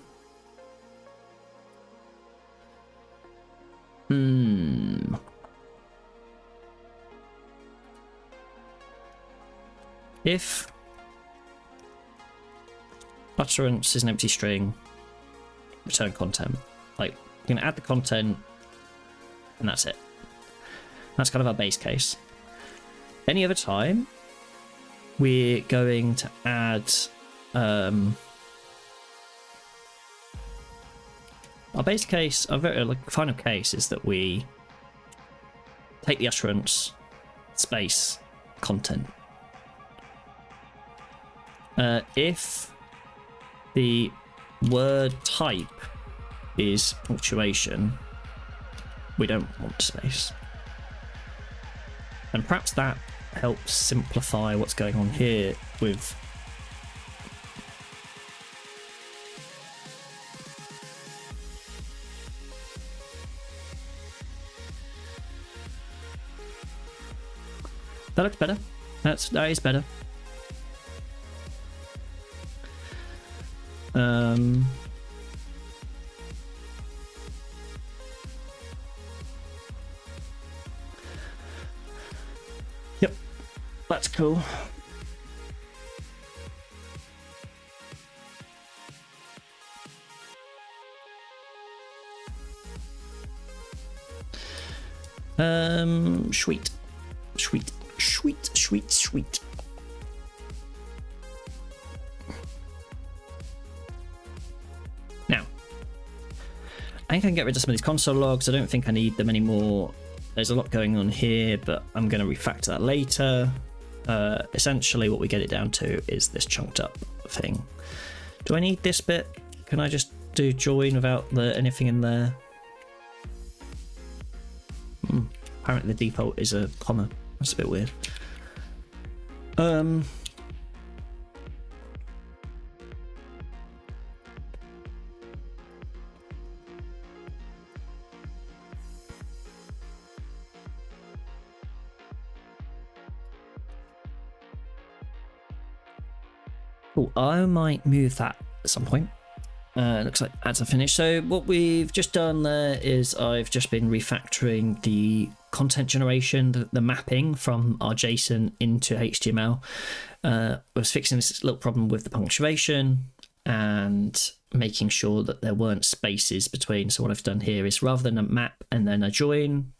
A: If utterance is an empty string, return content. Like, you're going to add the content and that's it. That's kind of our base case. Any other time, we're going to add our base case, our very final case is that we take the utterance, space, content. If the word type is punctuation, we don't want space. And perhaps that helps simplify what's going on here with... That looks better. That is better. Yep, that's cool. Sweet. Sweet. Sweet, sweet, sweet. Now, I think I can get rid of some of these console logs. I don't think I need them anymore. There's a lot going on here, but I'm going to refactor that later. Essentially, what we get it down to is this chunked up thing. Do I need this bit? Can I just do join without anything in there? Apparently the default is a comma. That's a bit weird. Cool. I might move that at some point. Looks like ads are finished. So what we've just done there is I've just been refactoring the content generation, the mapping from our JSON into HTML. I was fixing this little problem with the punctuation and making sure that there weren't spaces between. So what I've done here is rather than a map and then a join,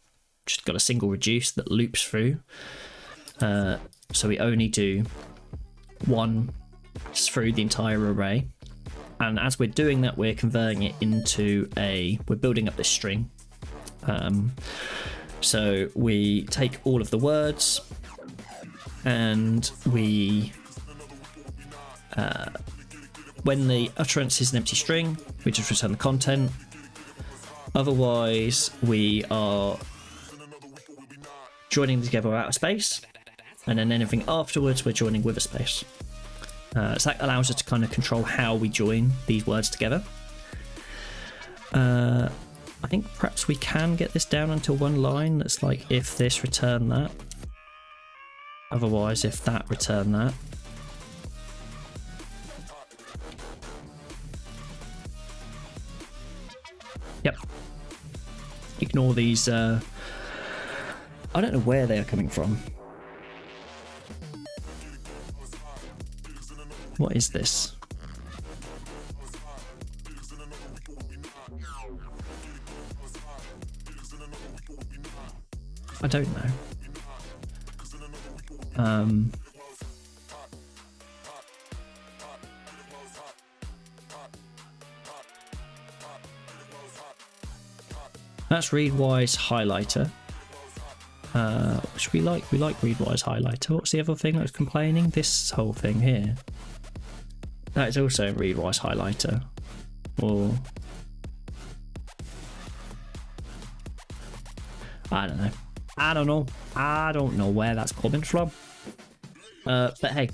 A: just got a single reduce that loops through. So we only do one through the entire array. And as we're doing that, we're converting it into we're building up this string. So we take all of the words and we, when the utterance is an empty string, we just return the content. Otherwise, we are joining together without a space, and then anything afterwards we're joining with a space. So that allows us to kind of control how we join these words together. I think perhaps we can get this down until one line that's like if this, return that. Otherwise, if that, return that. Yep. Ignore these. I don't know where they are coming from. What is this? I don't know. That's Readwise highlighter. Which we like. We like Readwise highlighter. What's the other thing that was complaining? This whole thing here. That is also a Readwise highlighter. Or I don't know. I don't know where that's coming from. But hey.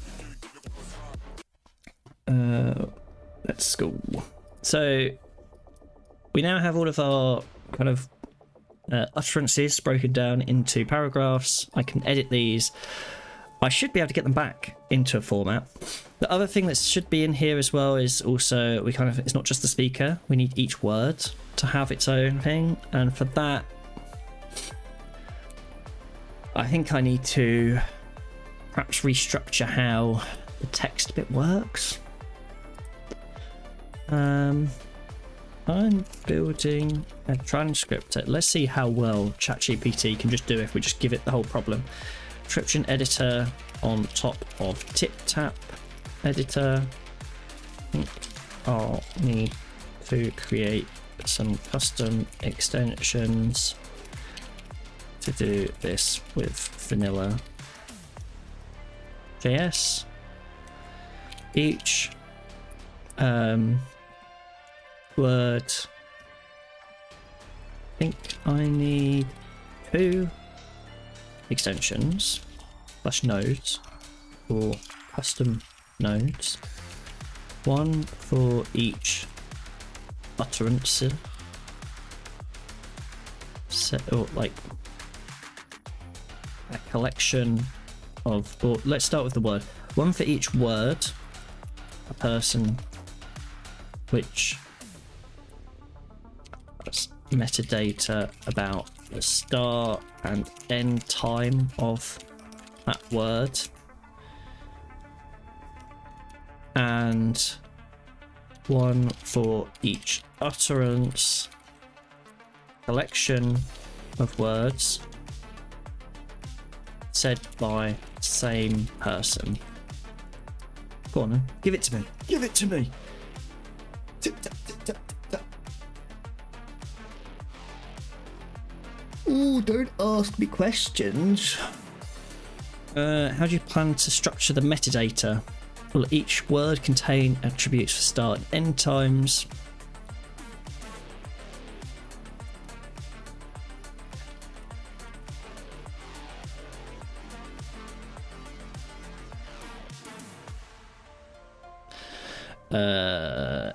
A: Let's go. So we now have all of our kind of utterances broken down into paragraphs. I can edit these. I should be able to get them back into a format. The other thing that should be in here as well is also it's not just the speaker. We need each word to have its own thing, and for that I think I need to perhaps restructure how the text bit works. I'm building a transcriptor. Let's see how well ChatGPT can just do if we just give it the whole problem. Transcription editor on top of TipTap editor. I think I'll need to create some custom extensions to do this with vanilla JS. Each word, I think I need 2 extensions / nodes for custom nodes, 1 for each utterance, or like a collection of, or let's start with the word, 1 for each word, a person, which metadata about the start and end time of that word, and 1 for each utterance, collection of words said by same person. Go on then, give it to me. Give it to me. Tip, tap, tip, tap, tip, tap. Ooh, don't ask me questions. How do you plan to structure the metadata? Will each word contain attributes for start and end times?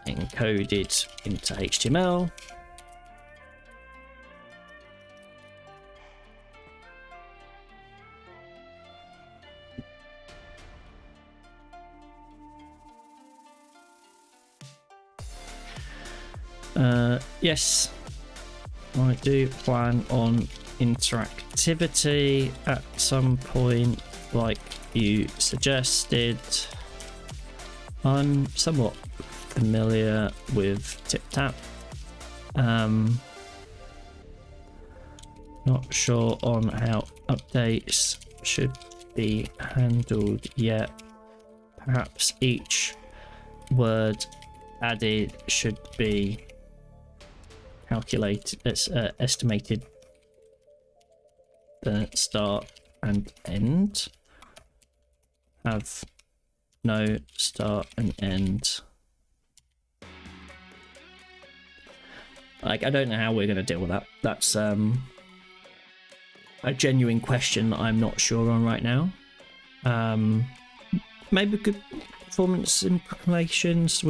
A: Encoded into HTML. Yes, I do plan on interactivity at some point, like you suggested. I'm somewhat familiar with TipTap. Not sure on how updates should be handled yet. Perhaps each word added should be calculated, estimated the start and end. Have no start and end. Like, I don't know how we're going to deal with that. That's a genuine question that I'm not sure on right now. Maybe good performance implications.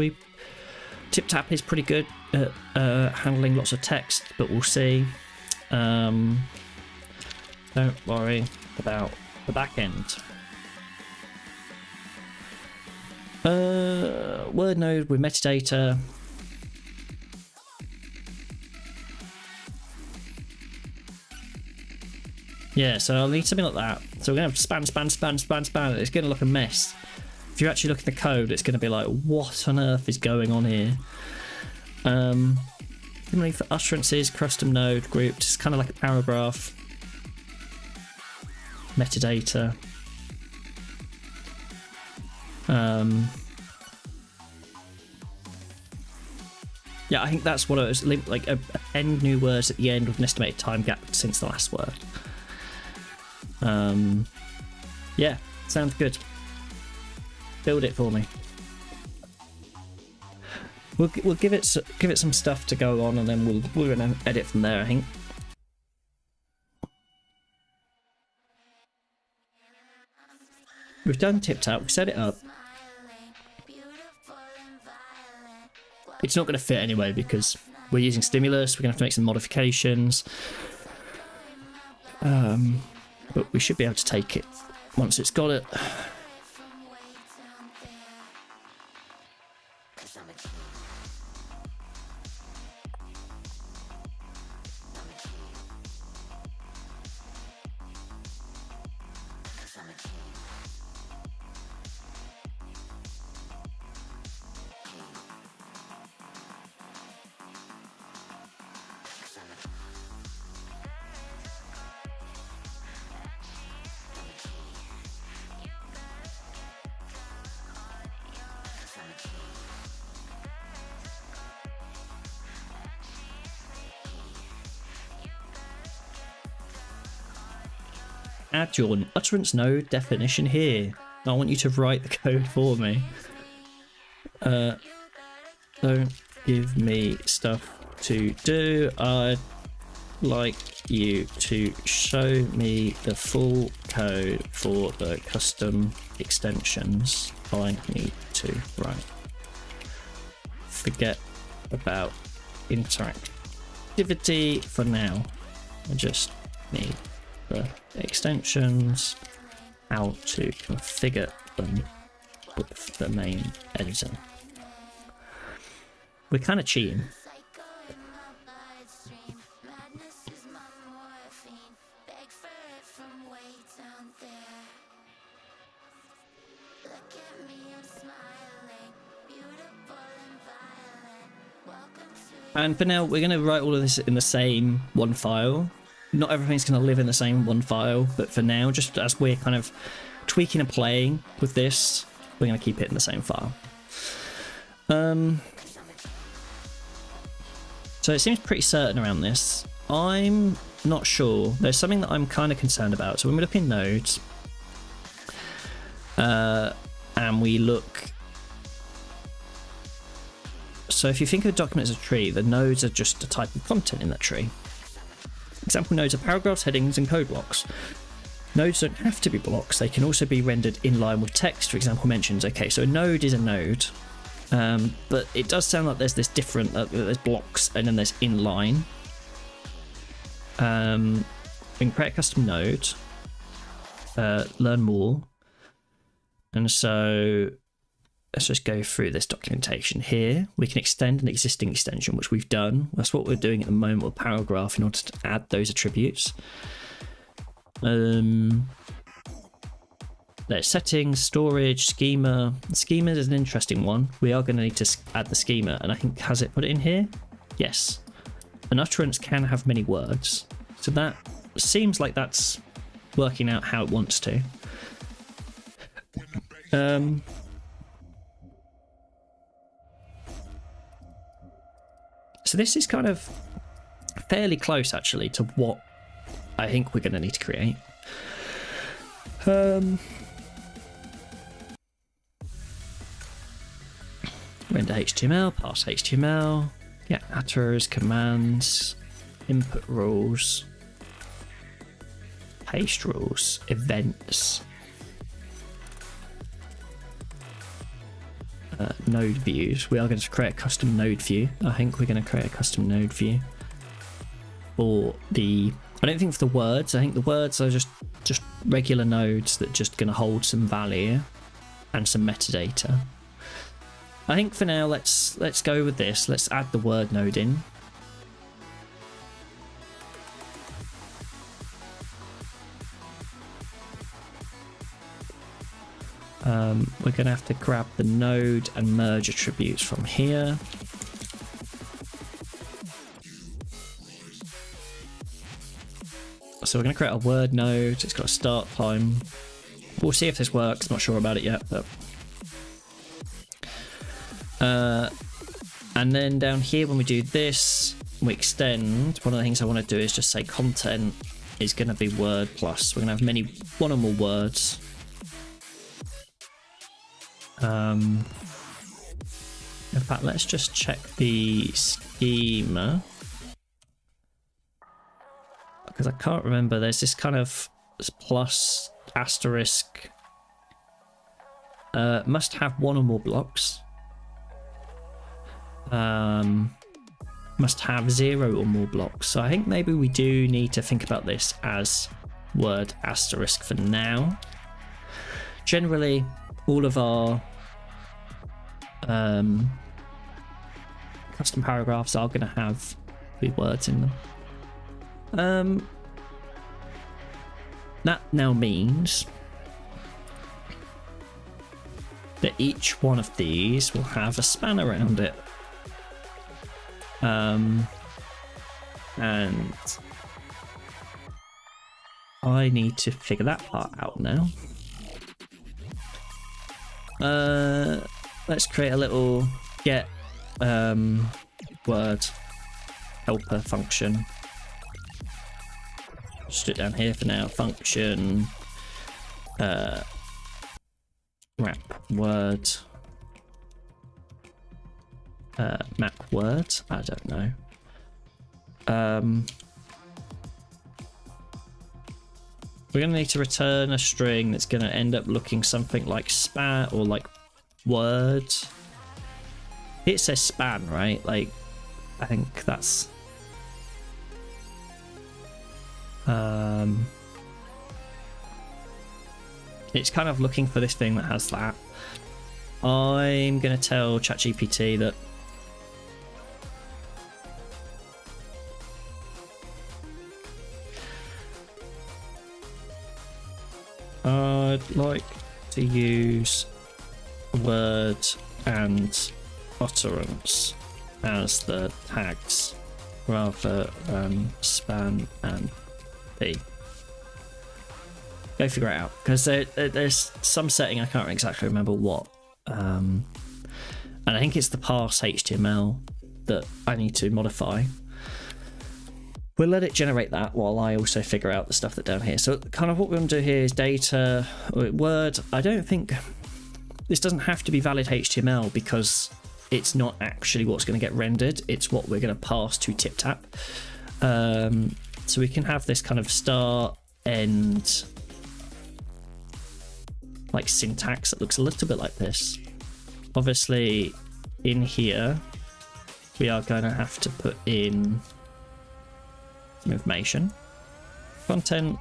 A: TipTap is pretty good at handling lots of text, but we'll see. Don't worry about the back end. Word node with metadata. Yeah, so I'll need something like that. So we're going to have span. It's going to look a mess. If you actually look at the code, it's going to be like, what on earth is going on here? Similarly for utterances, custom node grouped, it's kind of like a paragraph. Metadata. Yeah, I think that's what it was. Like append new words at the end with an estimated time gap since the last word. Yeah, sounds good. Build it for me. We'll give it some stuff to go on, and then we're gonna edit from there, I think. We've done TipTap. We set it up. It's not going to fit anyway because we're using stimulus. We're going to have to make some modifications. But we should be able to take it once it's got it. Add your utterance node definition here. I want you to write the code for me. Don't give me stuff to do. I'd like you to show me the full code for the custom extensions I need to write. Forget about interactivity for now. I just need the extensions, how to configure them with the main editor. We're kind of cheating. And for now, we're going to write all of this in the same one file. Not everything's going to live in the same one file, but for now, just as we're kind of tweaking and playing with this, we're going to keep it in the same file. So it seems pretty certain around this. I'm not sure. There's something that I'm kind of concerned about. So when we look in nodes, and we look... So if you think of a document as a tree, the nodes are just a type of content in that tree. Example nodes are paragraphs, headings, and code blocks. Nodes don't have to be blocks. They can also be rendered in line with text, for example mentions. Okay, so a node is a node, but it does sound like there's this different, there's blocks and then there's inline. We can create a custom node, learn more, and so let's just go through this documentation here. We can extend an existing extension, which we've done. That's what we're doing at the moment with paragraph in order to add those attributes. There's settings, storage, schema. Schema is an interesting one. We are going to need to add the schema, and I think, has it put it in here? Yes. An utterance can have many words. So that seems like that's working out how it wants to. So this is kind of fairly close, actually, to what I think we're going to need to create. Render HTML, parse HTML, Yeah, attrs, commands, input rules, paste rules, events, node views. We are going to create a custom node view. I think we're going to create a custom node view for the, I don't think for the words. I think the words are just regular nodes that just going to hold some value and some metadata. I think for now let's go with this. Let's add the word node in. We're going to have to grab the node and merge attributes from here. So we're going to create a word node. It's got a start time. We'll see if this works. Not sure about it yet, but and then down here when we do this, we extend. One of the things I want to do is just say content is going to be word plus. We're going to have one or more words. In fact, let's just check the schema, because I can't remember. There's this kind of plus asterisk. Must have one or more blocks. Must have 0 or more blocks. So I think maybe we do need to think about this as word asterisk for now. Generally, all of our custom paragraphs are going to have the words in them. That now means that each one of these will have a span around it. And I need to figure that part out now. Let's create a little get word helper function. Just do it down here for now. Function wrap word map word. I don't know. We're going to need to return a string that's going to end up looking something like span or like word. It says span, right? Like, I think that's it's kind of looking for this thing that has that. I'm going to tell ChatGPT that I'd like to use word and utterance as the tags rather than span and p. Go figure it out, because there's some setting, I can't exactly remember what, and I think it's the parse HTML that I need to modify. We'll let it generate that while I also figure out the stuff that's down here. So kind of what we're going to do here is data, word. I don't think this doesn't have to be valid HTML because it's not actually what's going to get rendered. It's what we're going to pass to TipTap. So we can have this kind of start, end, like syntax that looks a little bit like this. Obviously, in here, we are going to have to put in some information. Content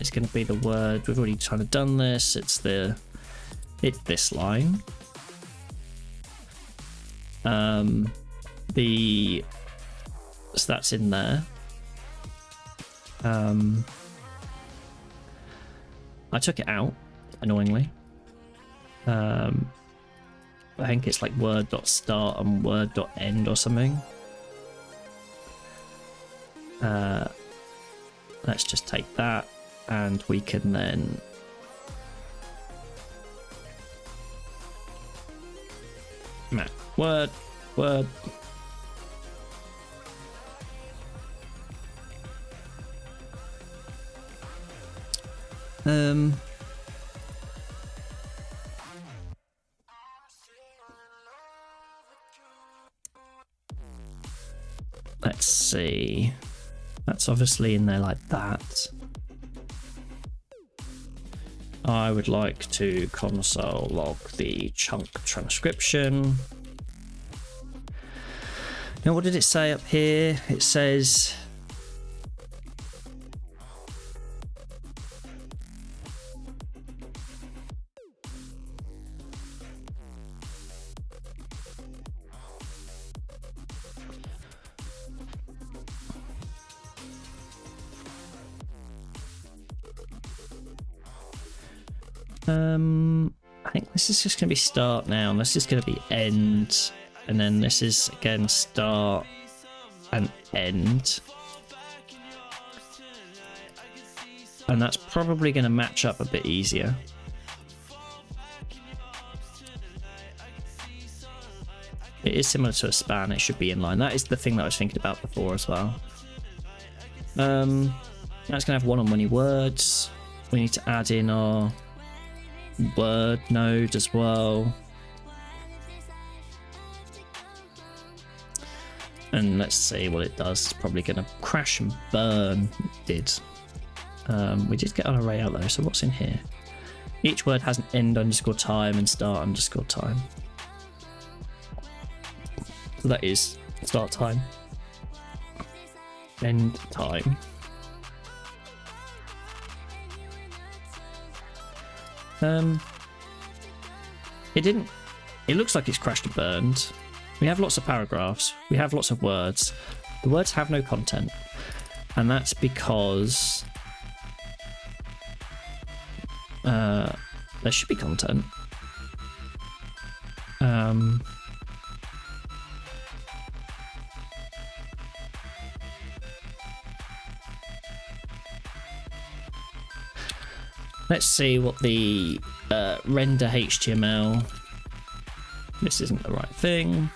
A: is going to be the word. We've already kind of done this. It's this line. So that's in there. I took it out, annoyingly. I think it's like word.start and word.end or something. Let's just take that, and we can then map word. Let's see. That's obviously in there like that. I would like to console log the chunk transcription. Now, what did it say up here? It says I think this is just going to be start now, and this is going to be end, and then this is again start and end. And that's probably going to match up a bit easier. It is similar to a span, it should be inline. That is the thing that I was thinking about before as well. Now it's going to have one-on-one words. We need to add in our word node as well. And let's see what it does. It's probably going to crash and burn. It did. We did get an array out though, so what's in here? Each word has an end underscore time and start underscore time. So that is start time, end time. It looks like it's crashed and burned. We have lots of paragraphs. We have lots of words. The words have no content. And that's because there should be content. Let's see what the render HTML. This isn't the right thing.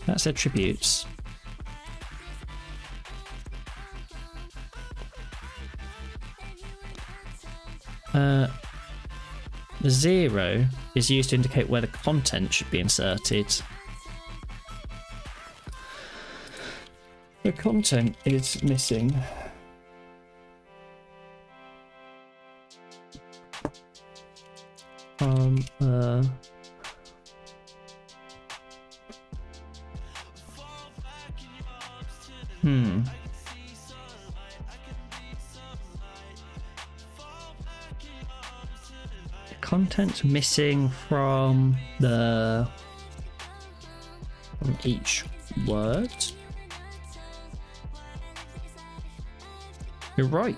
A: That's attributes. The 0 is used to indicate where the content should be inserted. The content is missing. The content's missing from each word. You're right.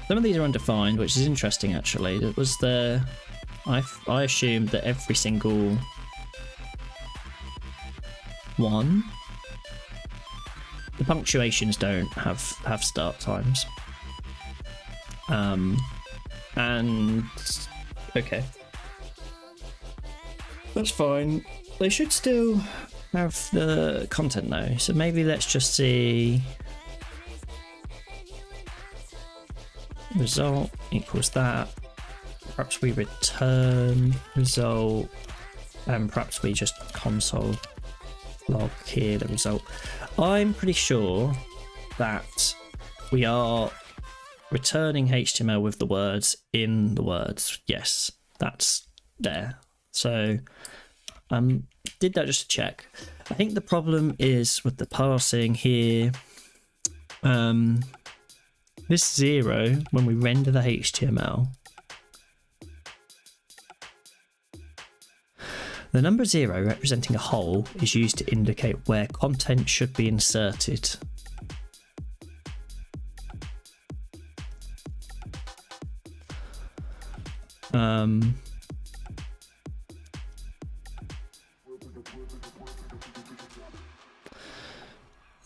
A: Some of these are undefined, which is interesting actually. It was I assumed that every single one. The punctuations don't have start times. And okay. That's fine. They should still have the content though. So maybe let's just see result equals that. Perhaps we return result, and perhaps we just console log here the result. I'm pretty sure that we are returning HTML with the words in the words. Yes, that's there. So did that just to check. I think the problem is with the parsing here. This 0, when we render the HTML, the number 0 representing a hole is used to indicate where content should be inserted.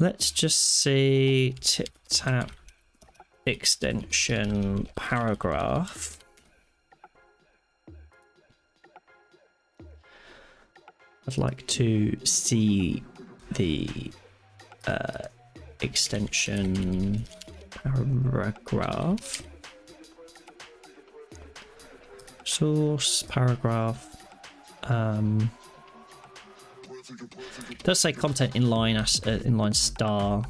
A: Let's just see tip tap extension paragraph. I'd like to see the extension paragraph. Source paragraph. It does say content inline as inline star.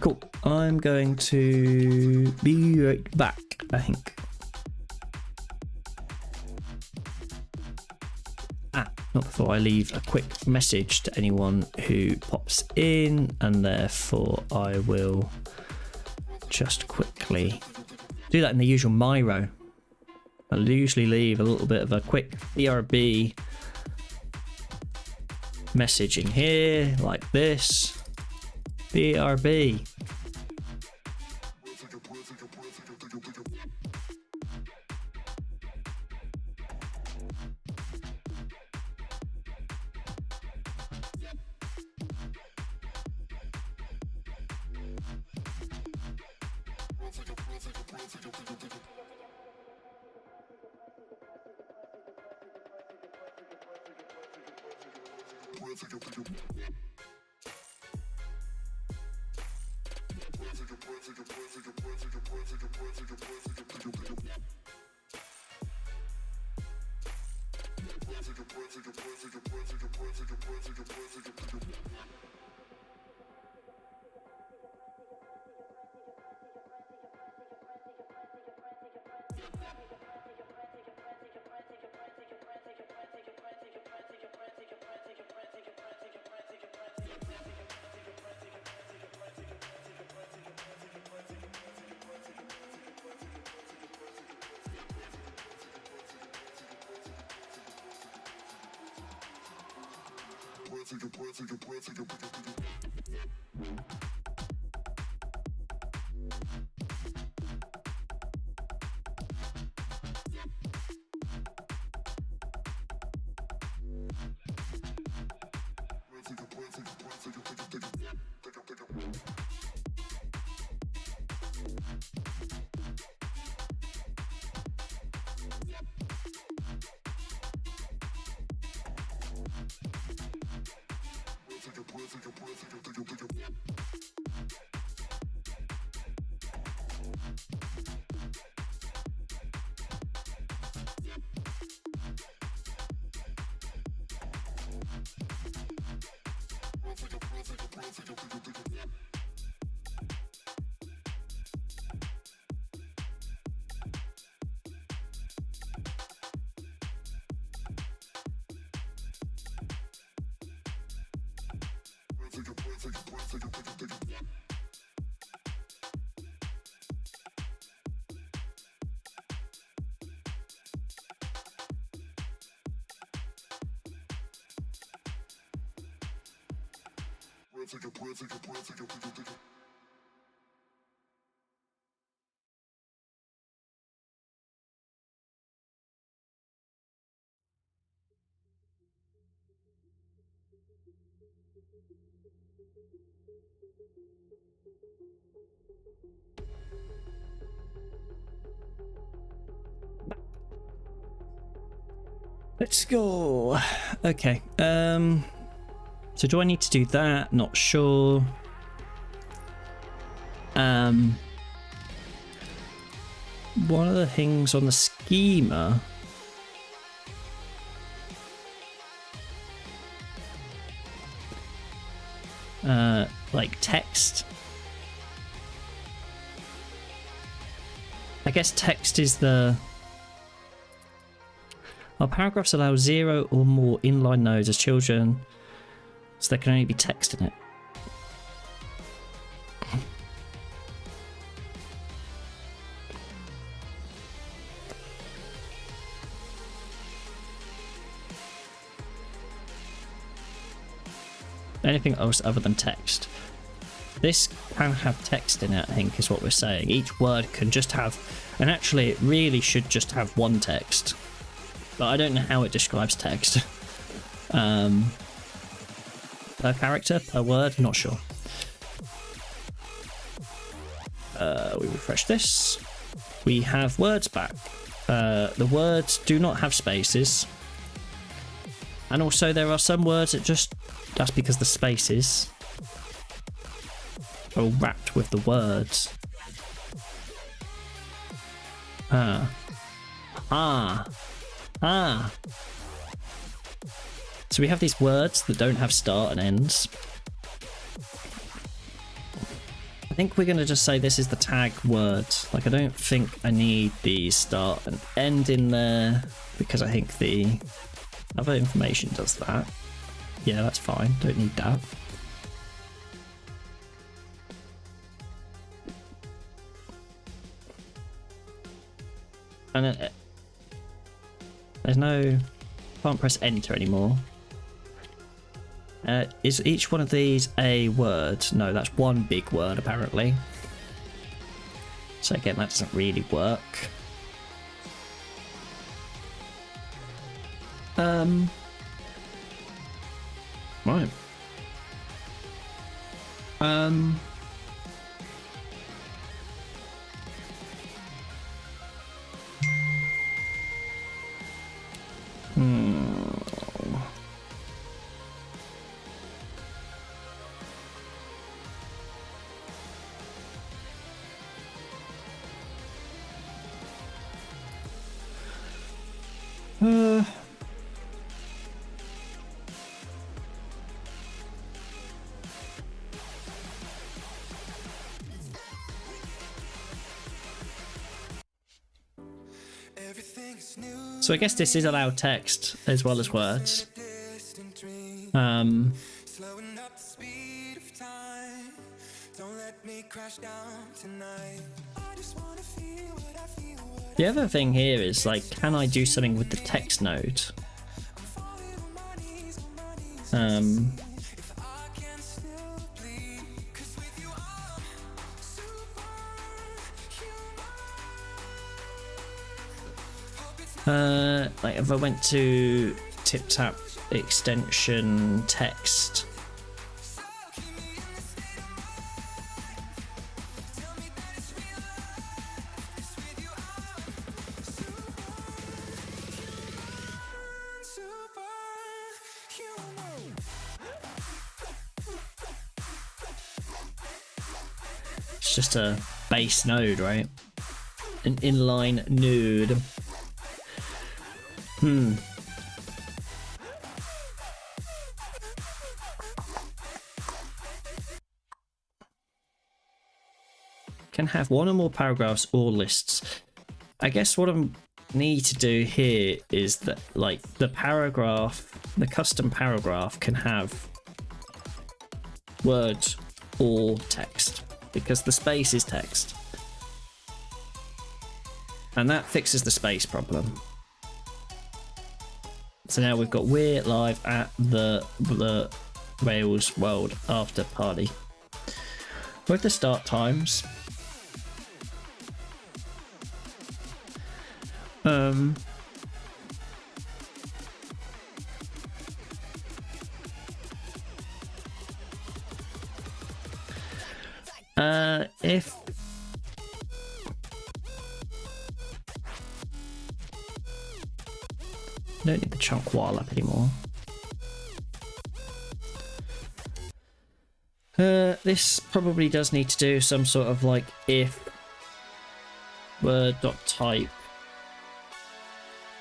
A: Cool. I'm going to be right back, I think. Not before I leave a quick message to anyone who pops in, and therefore I will just quickly do that in the usual Miro. I'll usually leave a little bit of a quick BRB messaging here, like this. BRB. Let's go. Okay. So do I need to do that? Not sure. One of the things on the schema. Like text. I guess text is the... Our paragraphs allow 0 or more inline nodes as children, so there can only be text in it. Anything else other than text. This can have text in it, I think, is what we're saying. Each word can just have, and actually it really should just have one text. But I don't know how it describes text. Per character, per word, not sure. We refresh this. We have words back. The words do not have spaces. And also there are some words that just, that's because the spaces are all wrapped with the words. So we have these words that don't have start and ends. I think we're going to just say this is the tag word. Like, I don't think I need the start and end in there because I think the other information does that. Yeah, that's fine. Don't need that. And there's no, can't press enter anymore. Is each one of these a word? No, that's one big word apparently. So again, that doesn't really work. Right. So I guess this is allowed text as well as words. The other thing here is, like, can I do something with the text node? Like if I went to tip tap extension text, it's just a base node, right? An inline node. Can have one or more paragraphs or lists. I guess what I need to do here is that, like, the paragraph, the custom paragraph can have words or text because the space is text. And that fixes the space problem. So now we've got we're live at the Rails World After Party. With the start times. If I don't need the chunk while up anymore. This probably does need to do some sort of, like, if word.type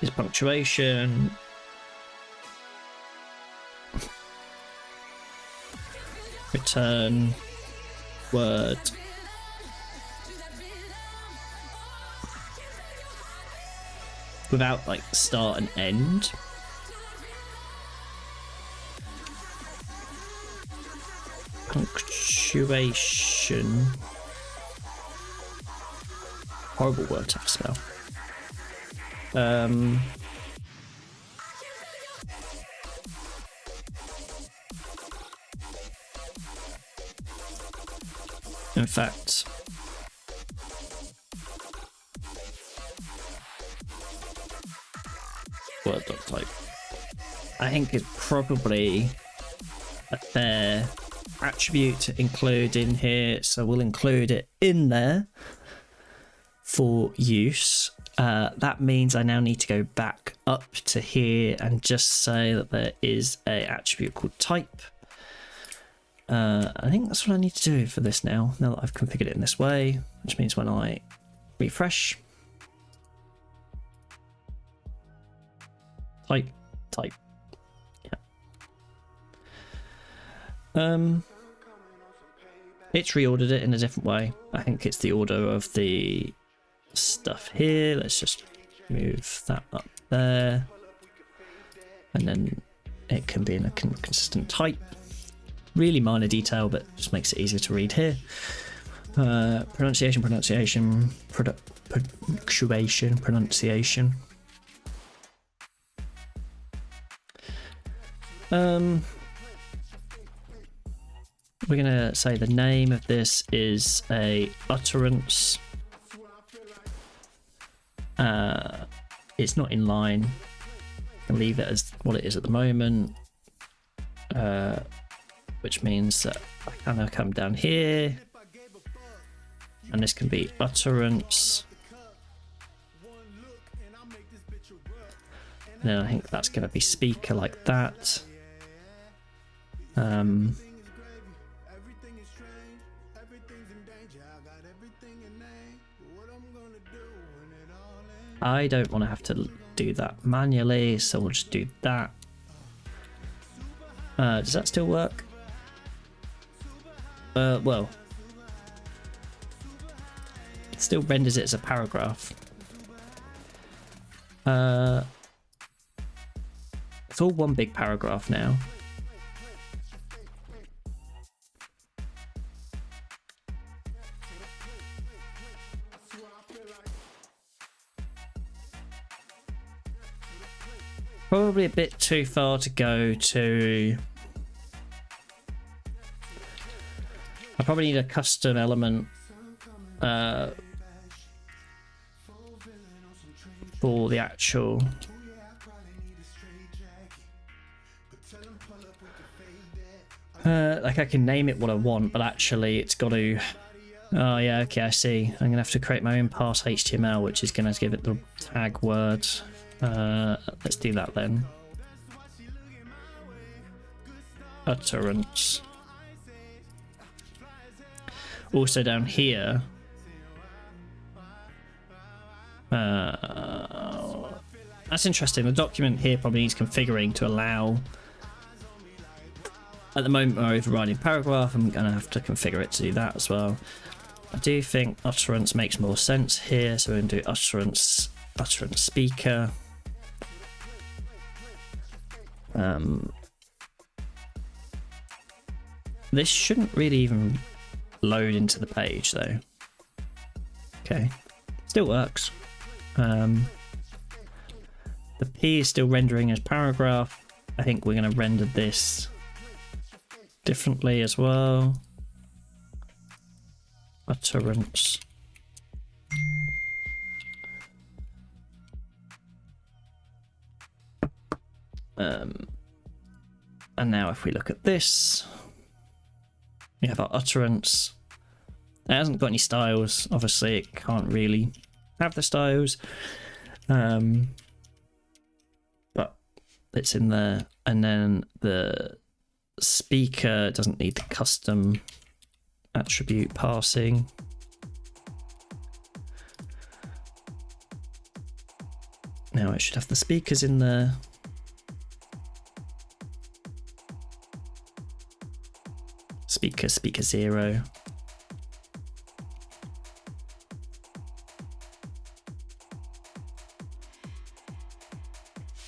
A: is punctuation. Return word. Without, like, start and end. Punctuation. Horrible word to have to spell. In fact, word.type. I think it's probably a fair attribute to include in here, so we'll include it in there for use. That means I now need to go back up to here and just say that there is a attribute called type. I think that's what I need to do for this now that I've configured it in this way, which means when I refresh, type, yeah. It's reordered it in a different way. I think it's the order of the stuff here. Let's just move that up there, and then it can be in a consistent type. Really minor detail, but just makes it easier to read here. Pronunciation, punctuation. We're gonna say the name of this is a utterance. It's not in line. I'll leave it as what it is at the moment, which means that I kind of come down here, and this can be utterance. And then I think that's going to be speaker like that. I don't want to have to do that manually, so we'll just do that. Does that still work? Well, it still renders it as a paragraph. It's all one big paragraph now. Probably a bit too far to go to. I probably need a custom element for the actual. Like I can name it what I want, but actually it's got to. Oh yeah, okay, I see. I'm gonna have to create my own parse HTML, which is gonna give it the tag word. Let's do that then. Utterance. Also down here, that's interesting. The document here probably needs configuring to allow. At the moment we're overriding paragraph. I'm gonna have to configure it to do that as well. I do think utterance makes more sense here, so we're gonna do utterance speaker. This shouldn't really even load into the page though. Okay, still works. The P is still rendering as paragraph. I think we're going to render this differently as well. Utterance. And now if we look at this, we have our utterance. It hasn't got any styles. Obviously it can't really have the styles, but it's in there. And then the speaker doesn't need the custom attribute parsing. Now it should have the speakers in there. Speaker 0.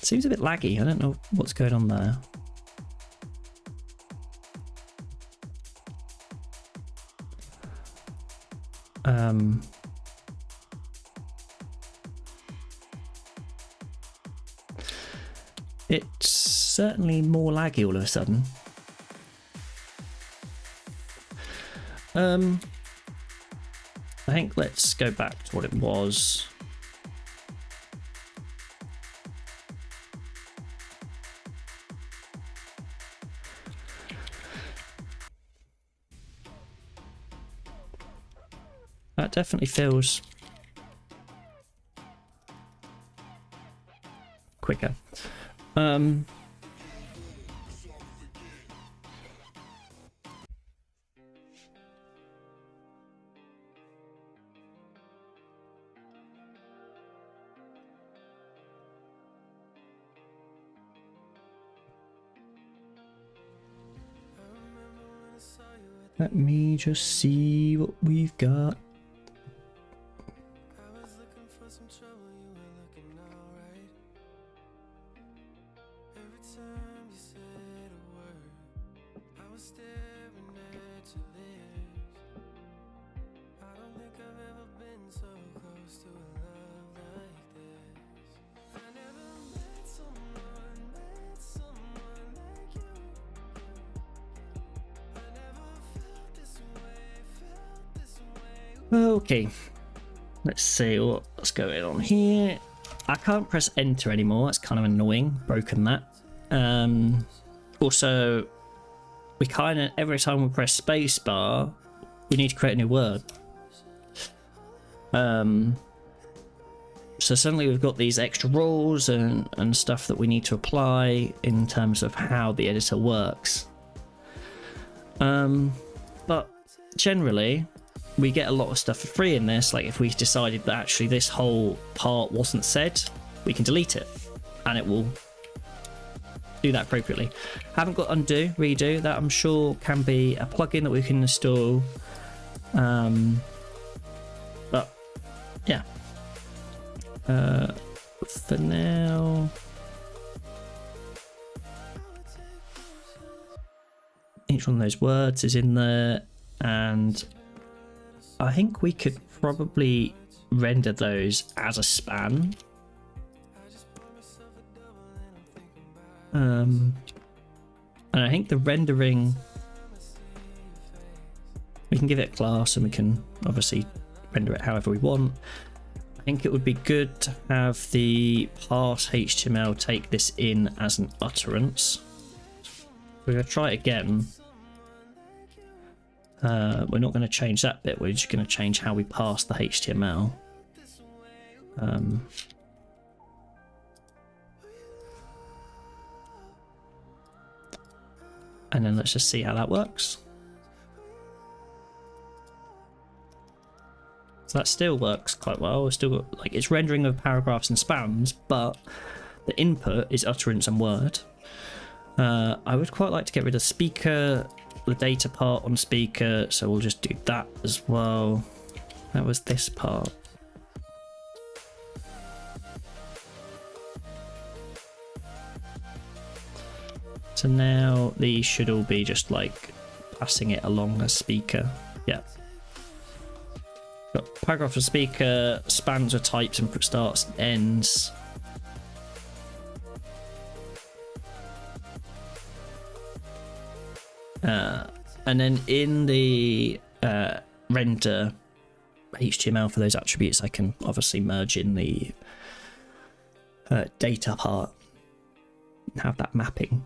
A: Seems a bit laggy. I don't know what's going on there. It's certainly more laggy all of a sudden. I think let's go back to what it was. That definitely feels quicker. Let me just see what we've got. Okay, let's see what's going on here. I can't press enter anymore. That's kind of annoying. Broken that. Also, we kind of, every time we press spacebar, we need to create a new word. So suddenly we've got these extra rules and stuff that we need to apply in terms of how the editor works. But generally, we get a lot of stuff for free in this. Like if we decided that actually this whole part wasn't said, we can delete it and it will do that appropriately. Haven't got undo, redo. That I'm sure can be a plugin that we can install. But yeah. For now, each one of those words is in there, and I think we could probably render those as a span. And I think the rendering, we can give it a class and we can obviously render it however we want. I think it would be good to have the parse HTML take this in as an utterance. We're going to try it again. We're not going to change that bit, we're just going to change how we parse the HTML. And then let's just see how that works. So that still works quite well. It's still got, like, it's rendering of paragraphs and spans, but the input is utterance and word. I would quite like to get rid of speaker, the data part on speaker, so we'll just do that as well. That was this part. So now these should all be just like passing it along as speaker. Yeah. Got paragraph of speaker, spans or types and starts and ends. And then in the render HTML for those attributes, I can obviously merge in the data part and have that mapping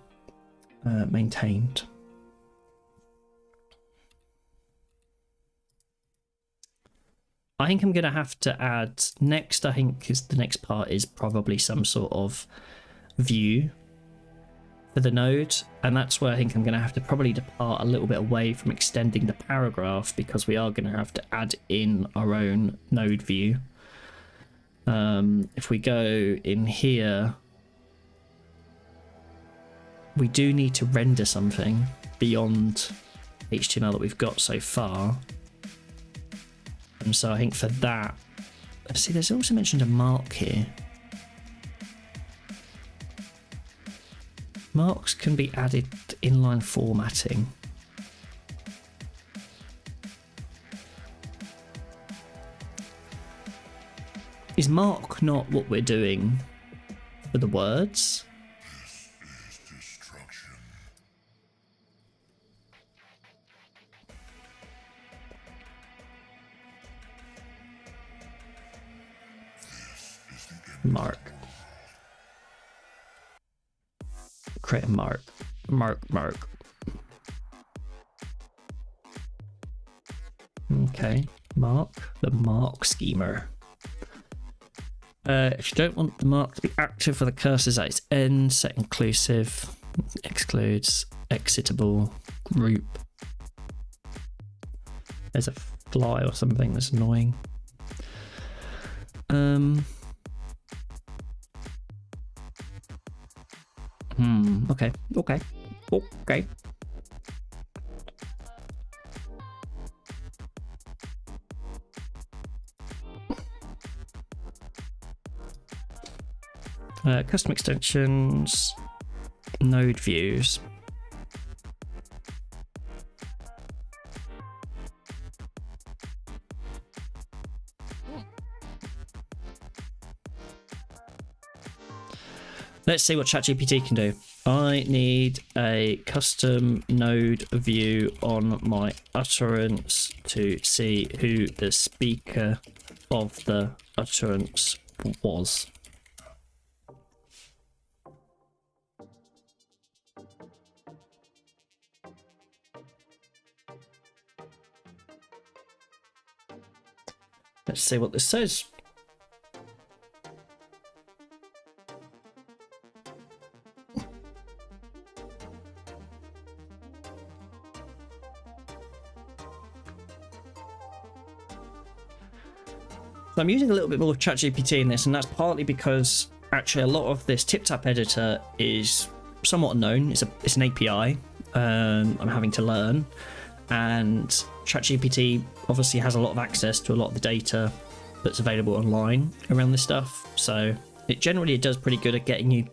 A: maintained. I think I'm going to have to add next. I think is the next part is probably some sort of view for the node, and that's where I think I'm going to have to probably depart a little bit away from extending the paragraph, because we are going to have to add in our own node view. If we go in here, we do need to render something beyond HTML that we've got so far. And so I think for that, see, there's also mentioned a mark here. Marks can be added to inline formatting. Is mark not what we're doing for the words? create a mark. Okay, mark, the mark schemer. If you don't want the mark to be active for the cursors at its end, set inclusive, excludes, exitable, group. There's a fly or something that's annoying. Okay. Custom extensions, node views. Let's see what ChatGPT can do. I need a custom node view on my utterance to see who the speaker of the utterance was. Let's see what this says. So I'm using a little bit more of ChatGPT in this, and that's partly because actually a lot of this TipTap editor is somewhat unknown. It's an API I'm having to learn, and ChatGPT obviously has a lot of access to a lot of the data that's available online around this stuff. So it generally does pretty good at getting you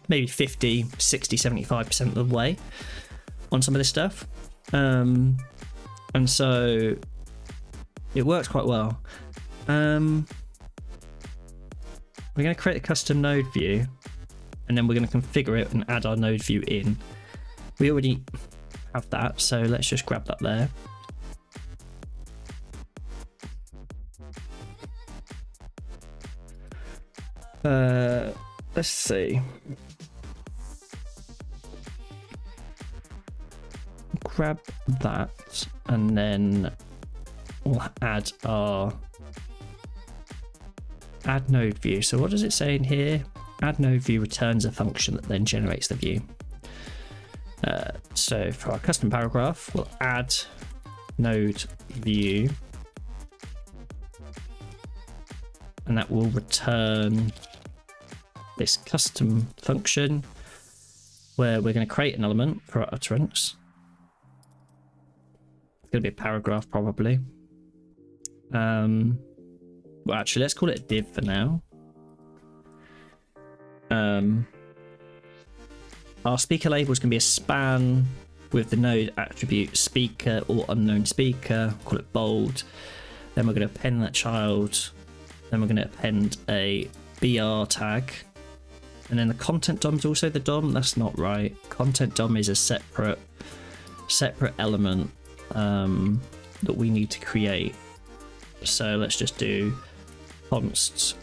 A: maybe 50, 60, 75% of the way on some of this stuff. And so it works quite well. We're going to create a custom node view, and then we're going to configure it and add our node view in. We already have that, so let's just grab that there. Let's see. Grab that, and then we'll add our add node view. So what does it say in here? Add node view returns a function that then generates the view. So for our custom paragraph, we'll add node view, and that will return this custom function where we're going to create an element for our utterance. It's going to be a paragraph probably. Well, actually, let's call it a div for now. Our speaker label is going to be a span with the node attribute speaker or unknown speaker. Call it bold. Then we're going to append that child. Then we're going to append a BR tag. And then the content DOM is also the DOM. That's not right. Content DOM is a separate element that we need to create. So let's just do const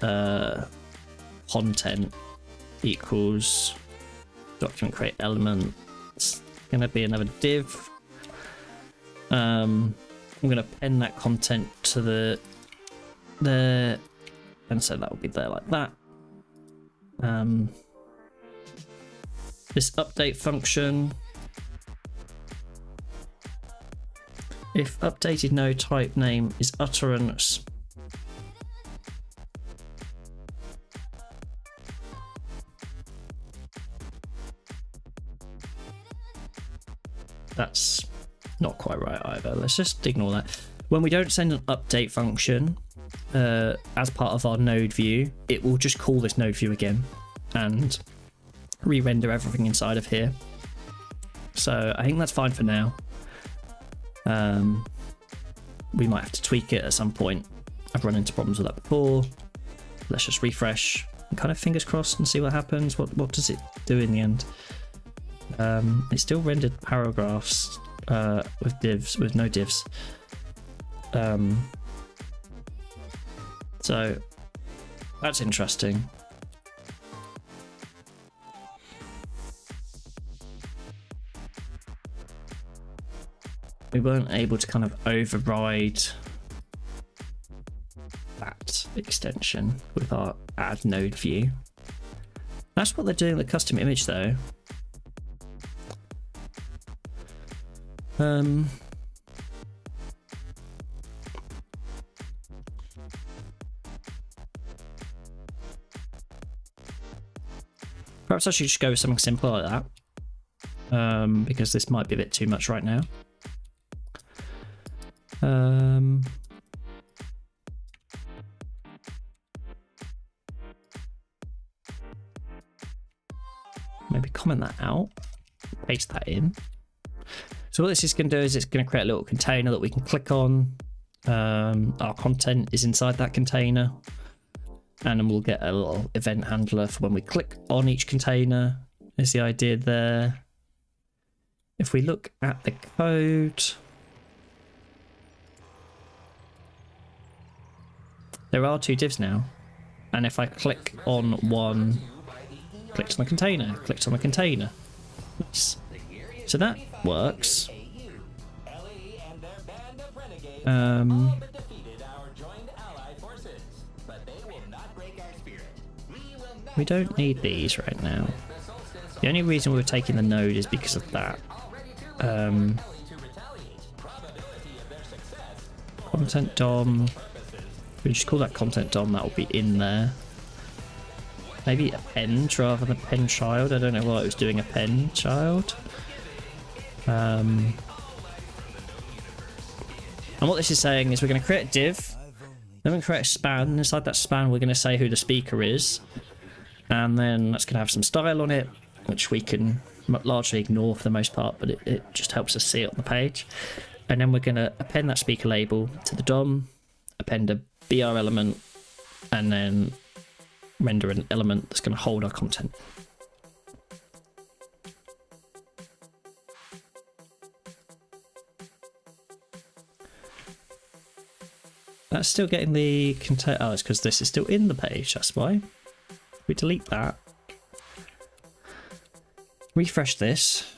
A: content equals document create element. It's going to be another div. I'm going to append that content to there, and so that will be there like that. This update function, if updated node type name is utterance, that's not quite right either. Let's just ignore that. When we don't send an update function as part of our node view, it will just call this node view again and re-render everything inside of here. So I think that's fine for now. We might have to tweak it at some point. I've run into problems with that before. Let's just refresh and kind of fingers crossed and see what happens. What does it do in the end? It still rendered paragraphs with divs, with no divs. So that's interesting. we weren't able to kind of override that extension with our add node view. That's what they're doing with the custom image though. Perhaps I should just go with something simpler like that, because this might be a bit too much right now. Maybe comment that out, paste that in. So what this is going to do is it's going to create a little container that we can click on. Our content is inside that container, and then we'll get a little event handler for when we click on each container. Is the idea there. If we look at the code, there are 2 divs now, and if I click on one, clicked on the container, clicked on the container. Nice. So that works. We don't need these right now. The only reason we're taking the node is because of that. Content DOM. We just call that content DOM, that will be in there. Maybe append rather than append child. I don't know why it was doing append child. And what this is saying is we're going to create a div, then we create a span, and inside that span we're going to say who the speaker is, and then that's going to have some style on it, which we can largely ignore for the most part, but it just helps us see it on the page. And then we're going to append that speaker label to the DOM, append a BR element, and then render an element that's going to hold our content. That's still getting the content. Oh, it's because this is still in the page, that's why. We delete that. Refresh this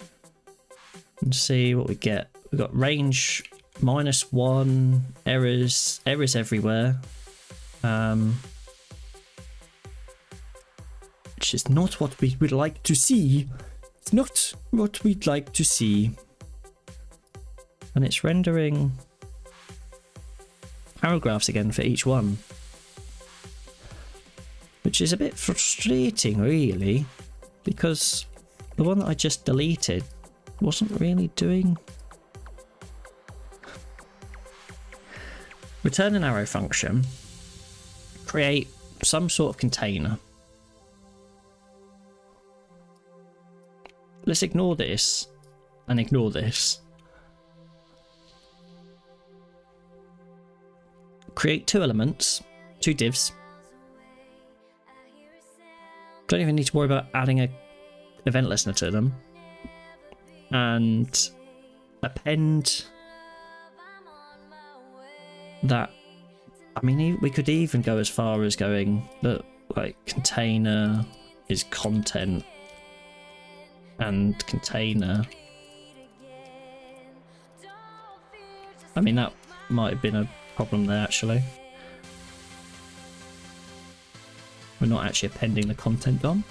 A: and see what we get. We've got range -1, errors everywhere. Which is not what we would like to see. It's not what we'd like to see. And it's rendering paragraphs again for each one, which is a bit frustrating really, because the one that I just deleted wasn't really doing. Return an arrow function, create some sort of container. Let's ignore this and ignore this. Create 2 elements, 2 divs. Don't even need to worry about adding a event listener to them. And append that. I mean, we could even go as far as going that like container is content and container. I mean, that might have been a problem there actually. We're not actually appending the content DOM.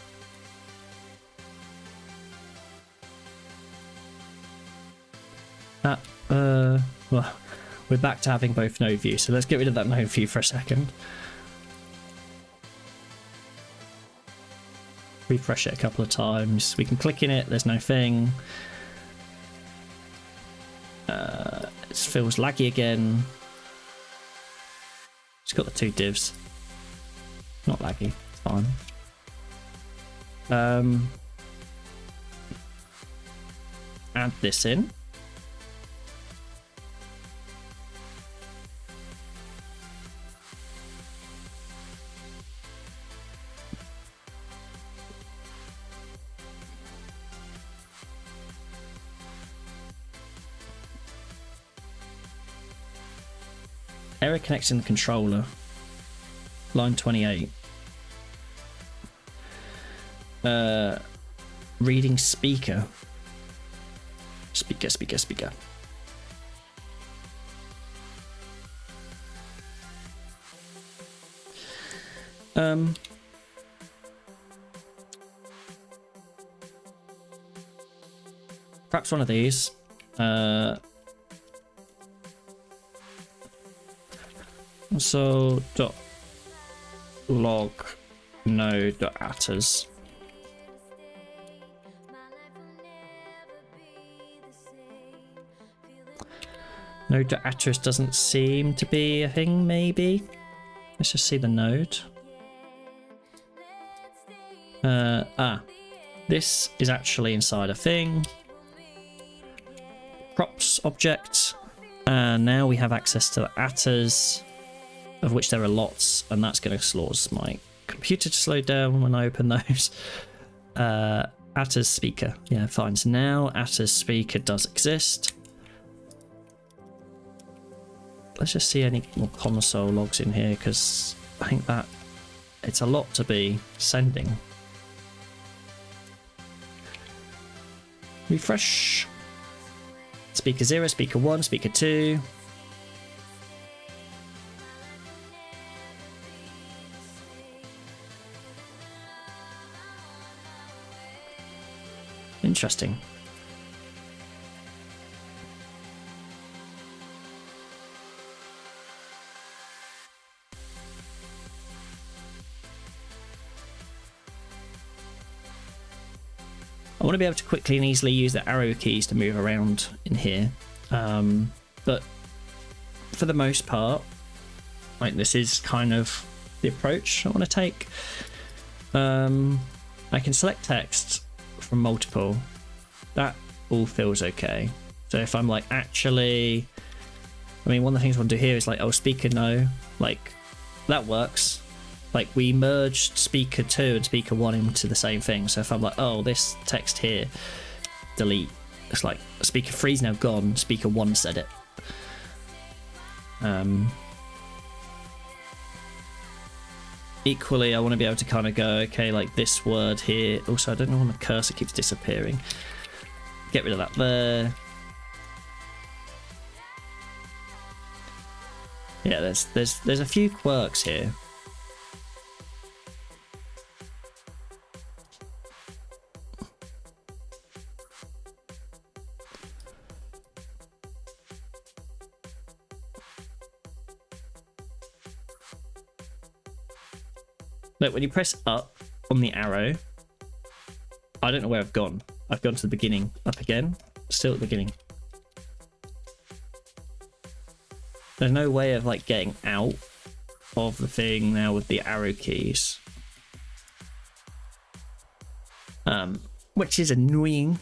A: Well, we're back to having both node view, so let's get rid of that node view for a second. Refresh it a couple of times. We can click in it, there's no thing. It feels laggy again. It's got the 2 divs. Not laggy, it's fine. Add this in. Error connecting the controller. Line 28. Reading speaker. Speaker. Perhaps one of these. So dot log node dot attrs. Node dot attrs doesn't seem to be a thing. Maybe let's just see the node. This is actually inside a thing. Props object, and now we have access to the attrs, of which there are lots, and that's going to cause my computer to slow down when I open those. Attrs speaker, yeah, fine. So now attrs speaker does exist. Let's just see any more console logs in here, because I think that it's a lot to be sending. Refresh. Speaker 0, speaker 1, speaker 2. Interesting. I want to be able to quickly and easily use the arrow keys to move around in here, but for the most part, like, this is kind of the approach I want to take. I can select text from multiple. That all feels okay. So if I'm like, actually, I mean, one of the things I want to do here is like, oh, speaker no, like that works. Like, we merged speaker 2 and speaker 1 into the same thing. So if I'm like, oh, this text here, delete. It's like, speaker 3 is now gone, speaker 1 said it. Equally, I want to be able to kind of go, okay, like this word here. Also, I don't know when the cursor keeps disappearing. Get rid of that there. Yeah, there's a few quirks here. Look, when you press up on the arrow, I don't know where I've gone. I've gone to the beginning. Up again. Still at the beginning. There's no way of like getting out of the thing now with the arrow keys. Which is annoying.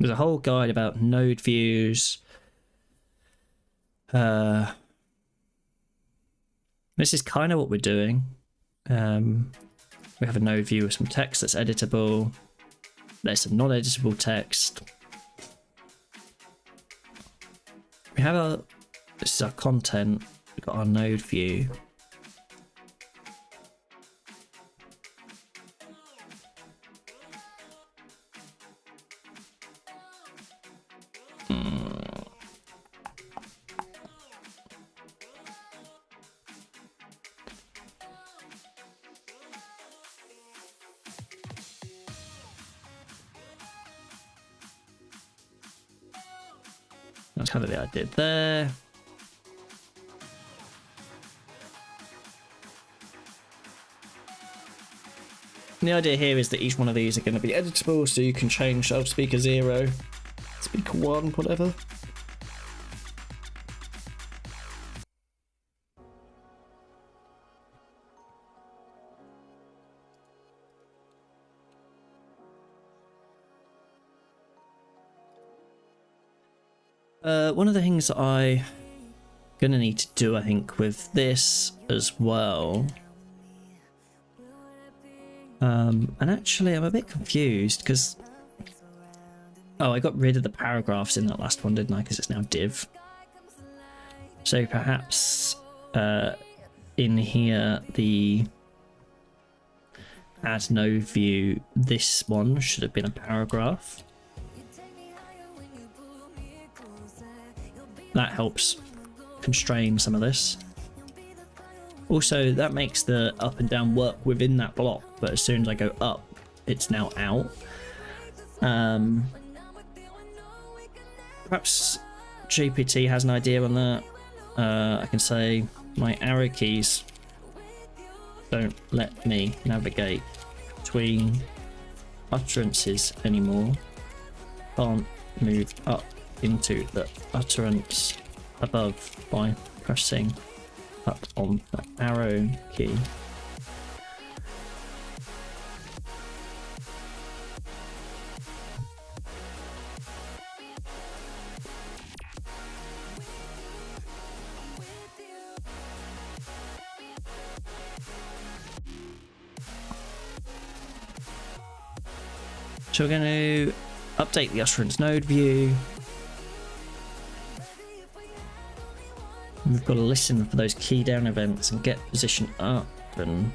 A: There's a whole guide about node views. This is kind of what we're doing. We have a node view with some text that's editable. There's some non-editable text. We have this is our content. We've got our node view. That's kind of the idea there. And the idea here is that each one of these are going to be editable, so you can change speaker 0, speaker 1, whatever. One of the things that I'm gonna need to do, I think, with this as well, and actually I'm a bit confused because, oh, I got rid of the paragraphs in that last one, didn't I? Because it's now div. So perhaps in here the add node view, this one should have been a paragraph. That helps constrain some of this. Also, that makes the up and down work within that block, but as soon as I go up, it's now out. Perhaps GPT has an idea on that. I can say my arrow keys don't let me navigate between utterances anymore. Can't move up into the utterance above by pressing up on the arrow key. So we're going to update the utterance node view. We've got to listen for those key down events and get position up and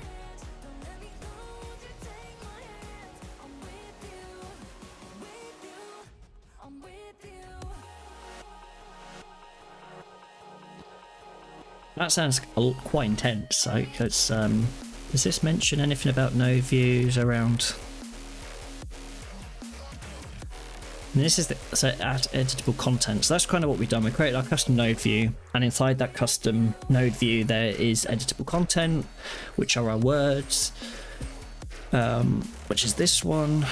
A: that sounds quite intense. Because does this mention anything about node views around? And this is so add editable content. So that's kind of what we've done. We created our custom node view, and inside that custom node view there is editable content, which are our words, which is this one.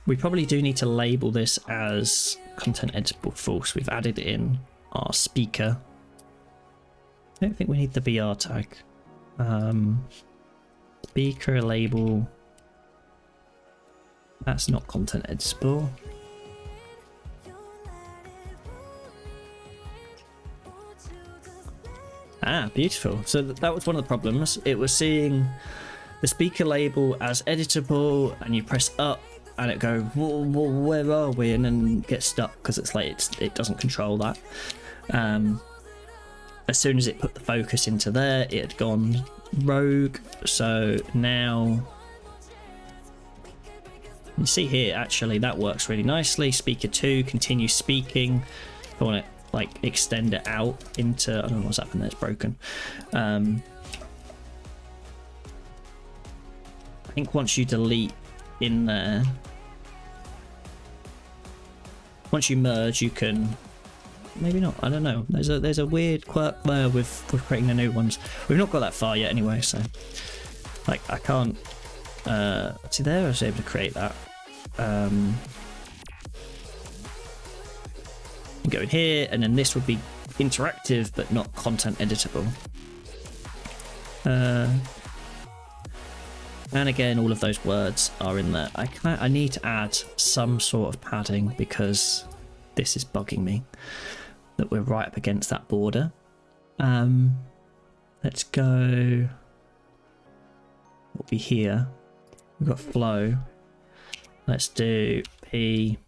A: We probably do need to label this as content editable false. We've added in our speaker. I don't think we need the BR tag. Speaker label. That's not content editable. Ah, beautiful. So that was one of the problems. It was seeing the speaker label as editable, and you press up and it go, where are we? And then get stuck because it's like it doesn't control that. As soon as it put the focus into there, it had gone rogue. So now you see here, actually, that works really nicely. Speaker 2, continue speaking. If I want to like extend it out into, I don't know what's happened there, it's broken. I think once you delete in there, once you merge, you can, maybe not, I don't know. There's a weird quirk there with creating the new ones. We've not got that far yet anyway, so like I can't see there I was able to create that. Go in here, and then this would be interactive but not content editable. And again, all of those words are in there. I need to add some sort of padding because this is bugging me that we're right up against that border. Let's go. We'll be here. We've got flow. Let's do P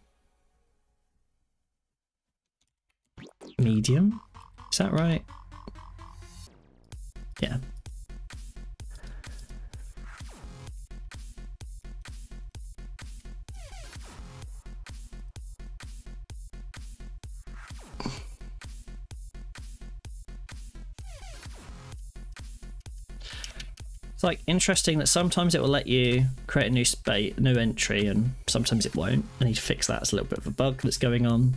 A: medium. Is that right? Yeah. It's like interesting that sometimes it will let you create a new entry, and sometimes it won't. I need to fix that. It's a little bit of a bug that's going on.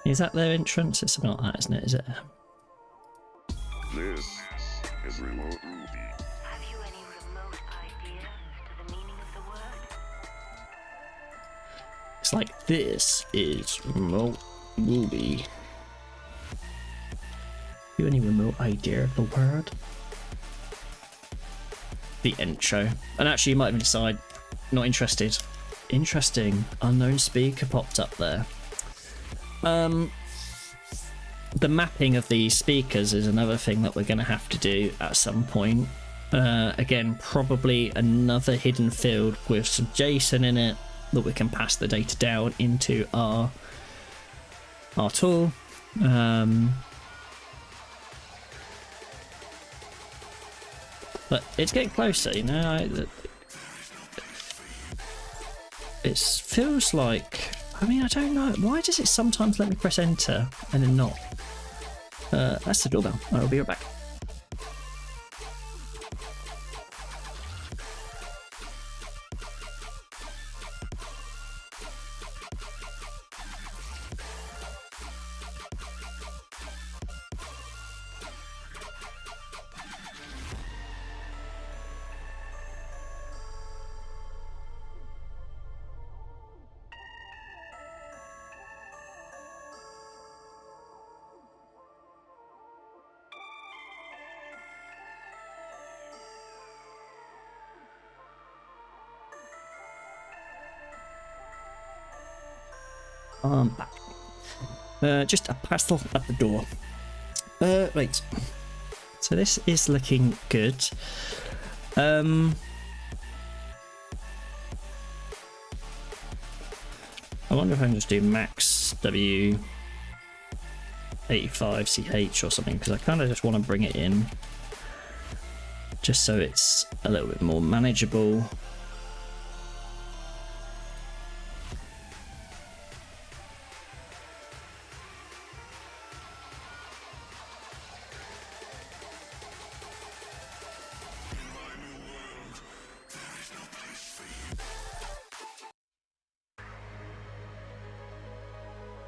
A: Is that their entrance? It's not that, isn't it? Is it?
B: This is remote Ruby.
C: Have you any remote idea to the meaning of the word?
A: It's like, this is remote Ruby. You any remote idea of the word? The intro. And actually you might even decide, not interested. Interesting. Unknown speaker popped up there. the mapping of these speakers is another thing that we're going to have to do at some point. Again, probably another hidden field with some JSON in it that we can pass the data down into our tool. But it's getting closer, you know. It feels like, I mean, I don't know. Why does it sometimes let me press enter and then not? That's the doorbell. I'll be right back. Back. Just a parcel at the door. Right. So this is looking good. I wonder if I can just do max W 85 CH or something, because I kind of just want to bring it in just so it's a little bit more manageable.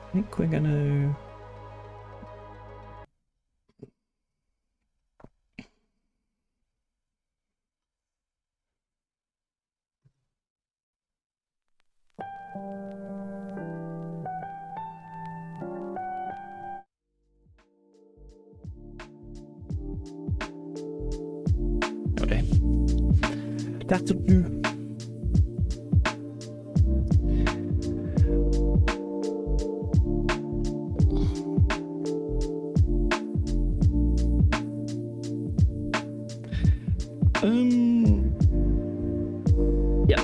A: I think we're gonna okay. That'll do. Yeah.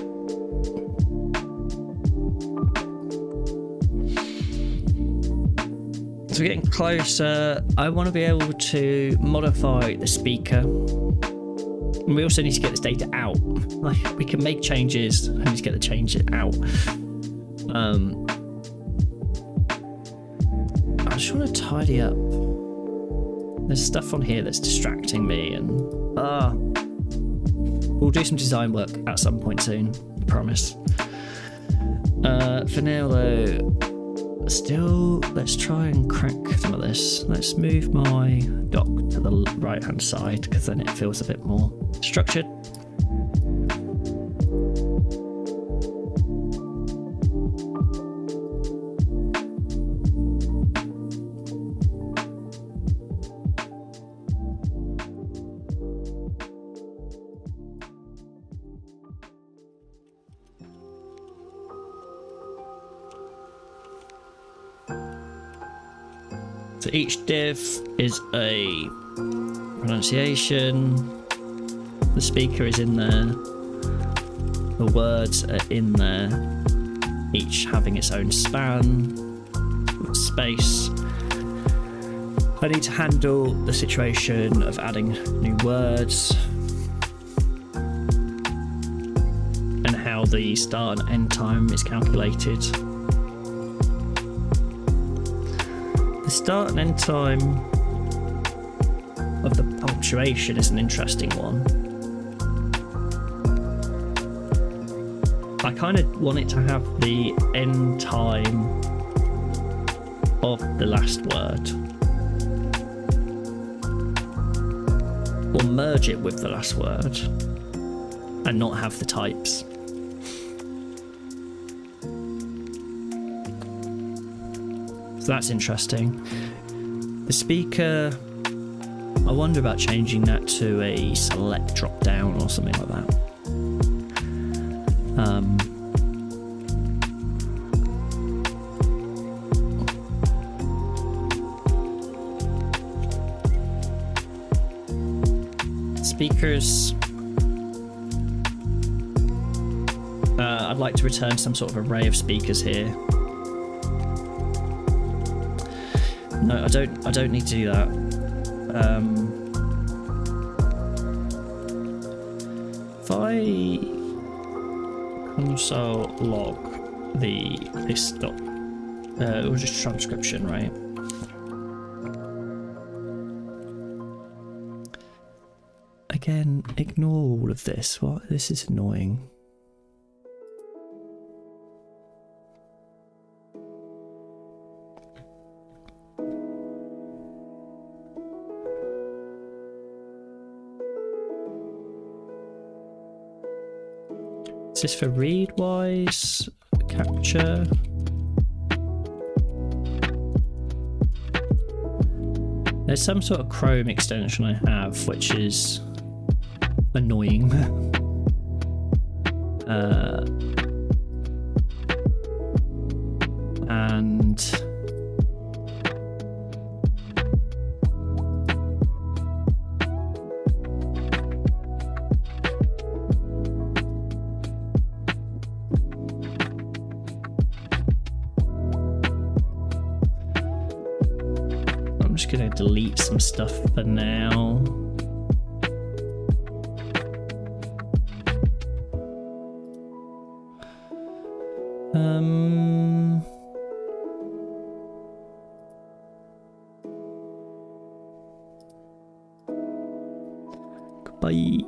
A: So we're getting closer. I want to be able to modify the speaker. And we also need to get this data out. Like, we can make changes. I need to get the changes out. I just want to tidy up. There's stuff on here that's distracting me, and we'll do some design work at some point soon, I promise. For now though, still, let's try and crack some of this. Let's move my dock to the right hand side, because then it feels a bit more structured. So each div is a pronunciation, the speaker is in there, the words are in there, each having its own span, with space. I need to handle the situation of adding new words and how the start and end time is calculated. The start and end time of the punctuation is an interesting one. I kind of want it to have the end time of the last word, or merge it with the last word and not have the types. So that's interesting. The speaker, I wonder about changing that to a select drop down or something like that. speakers. I'd like to return some sort of array of speakers here. No, I don't need to do that. If I console log this dot, it was just transcription, right? Again, ignore all of this. What? This is annoying. Is this for readwise capture? There's some sort of Chrome extension I have which is annoying. And I'm just gonna delete some stuff for now. Goodbye.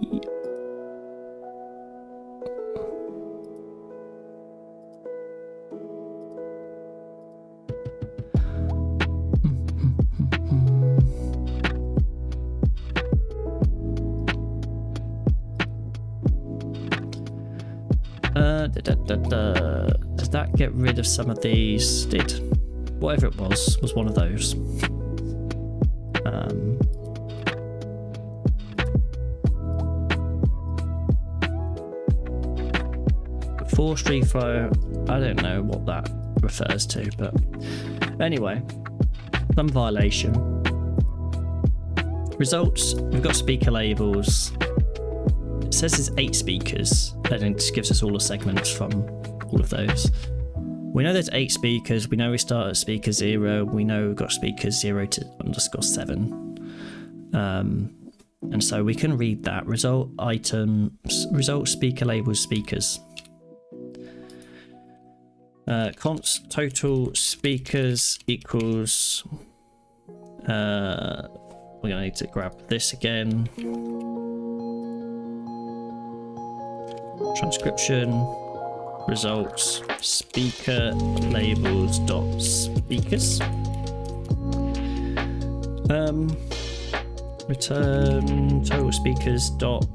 A: Does that get rid of some of these? Did whatever it was one of those. Forced reflow, I don't know what that refers to, but anyway, some violation. Results, we've got speaker labels. It says there's 8 speakers, then it just gives us all the segments from all of those. We know there's 8 speakers, we know we start at speaker 0, we know we've got speakers 0 to _7. And so we can read that. Result items, result speaker labels speakers. Const total speakers equals, we're gonna need to grab this again. Transcription results speaker labels dot speakers. Return total speakers dot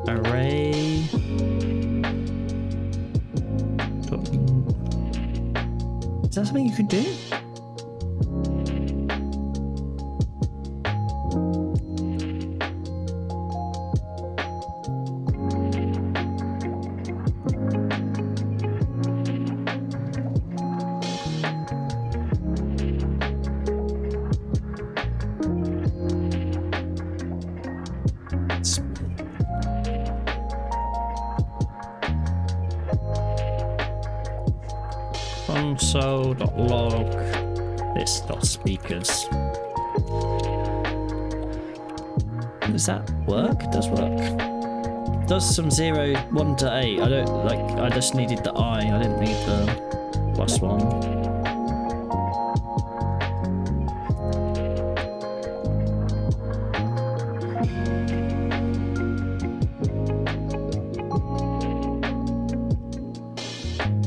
A: array. Is that something you could do? Console.log this.speakers. Does that work? It does work. Does some 0, 1 to 8. I don't like, I just needed the I didn't need the +1.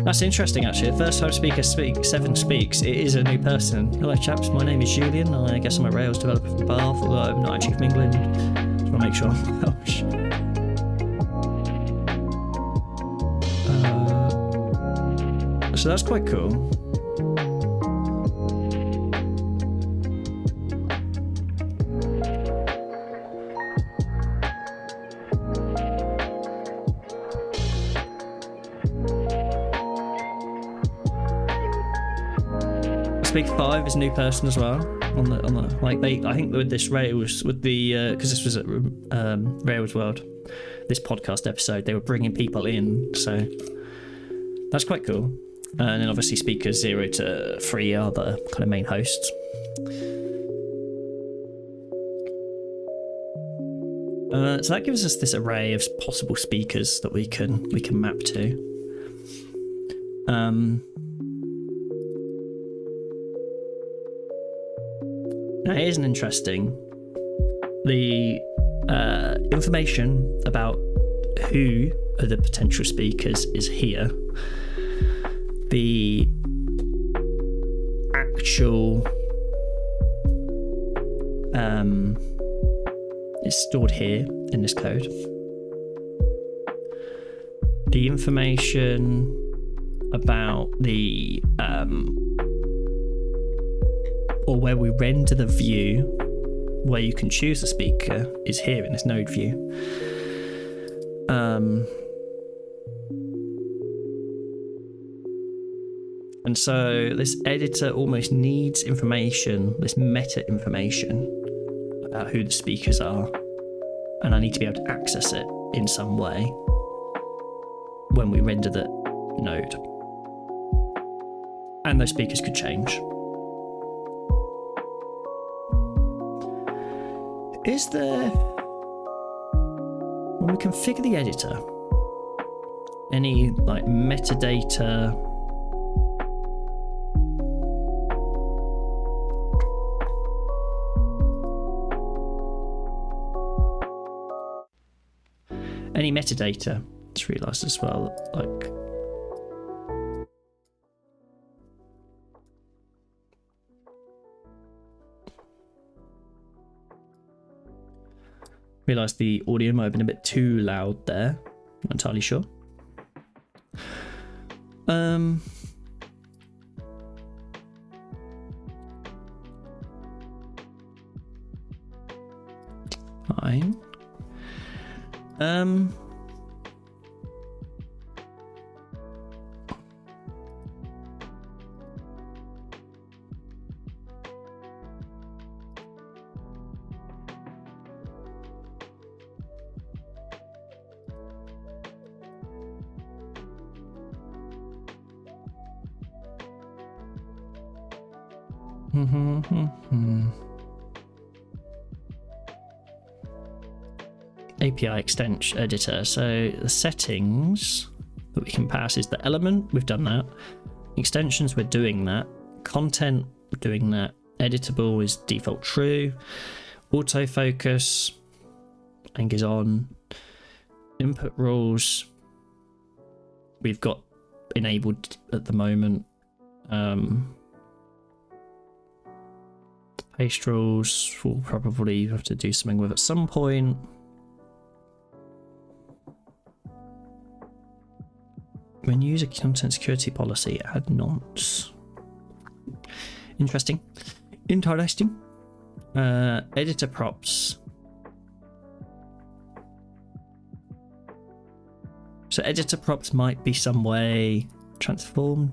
A: That's interesting actually. The first time speaker 7 speaks, it is a new person. Hello chaps, my name is Julian. I guess I'm a Rails developer from Bath, although I'm not actually from England. Just want to make sure. So that's quite cool. Speaker 5 is a new person as well. On the like they, I think with this Rails, with the because this was at Rails World, this podcast episode, they were bringing people in, so that's quite cool. And then obviously speakers 0 to 3 are the kind of main hosts. So that gives us this array of possible speakers that we can map to. Now here's an interesting. The information about who are the potential speakers is here. The actual is stored here in this code. The information about the or where we render the view where you can choose the speaker is here in this node view. And so this editor almost needs information, this meta information about who the speakers are, and I need to be able to access it in some way when we render the node. And those speakers could change. Is there, when we configure the editor, any like metadata just realised as well, like realised the audio might have been a bit too loud there, not entirely sure. Fine. API extension editor. So the settings that we can pass is the element, we've done that. Extensions, we're doing that. Content, we're doing that. Editable is default true. Autofocus, I think is on. Input rules, we've got enabled at the moment. Paste rules, we'll probably have to do something with at some point. When you use a content security policy, add nonce. Interesting. Editor props. So editor props might be some way transform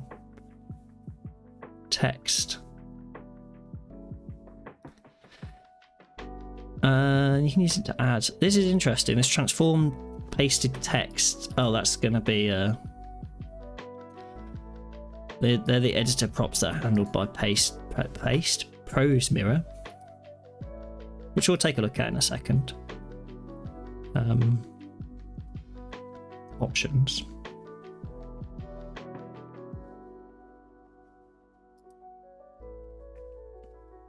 A: text. You can use it to add. This is interesting. This transform pasted text. Oh, that's going to be they're the editor props that are handled by paste prose mirror, which we'll take a look at in a second. Options.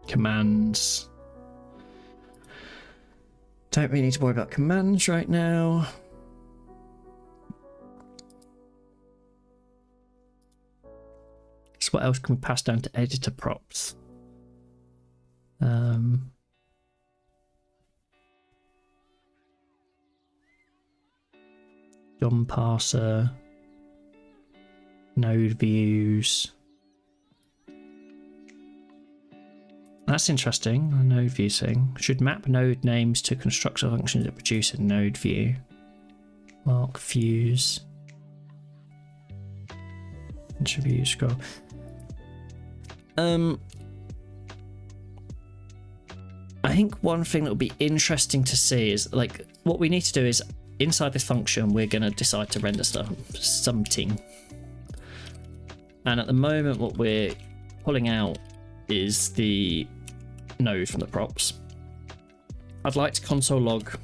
A: Commands. Don't really need to worry about commands right now. So what else can we pass down to editor props? DOM parser, node views. That's interesting. A node view thing should map node names to constructor functions that produce a node view. Mark views. Interview scroll. I think one thing that would be interesting to see is, like, what we need to do is inside this function we're going to decide to render something, and at the moment what we're pulling out is the node from the props. I'd like to console log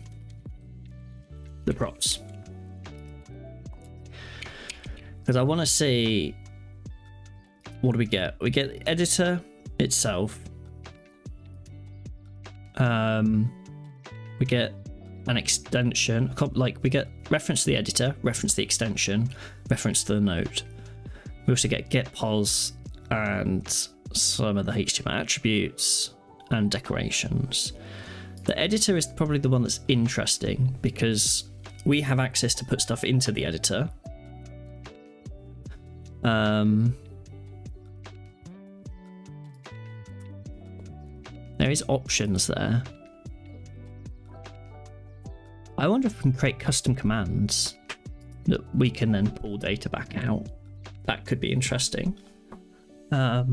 A: the props because I want to see what do we get. We get the editor itself. We get an extension, like we get reference to the editor, reference to the extension, reference to the node. We also get pos and some of the HTML attributes and decorations. The editor is probably the one that's interesting because we have access to put stuff into the editor. There is options there. I wonder if we can create custom commands that we can then pull data back out. That could be interesting. I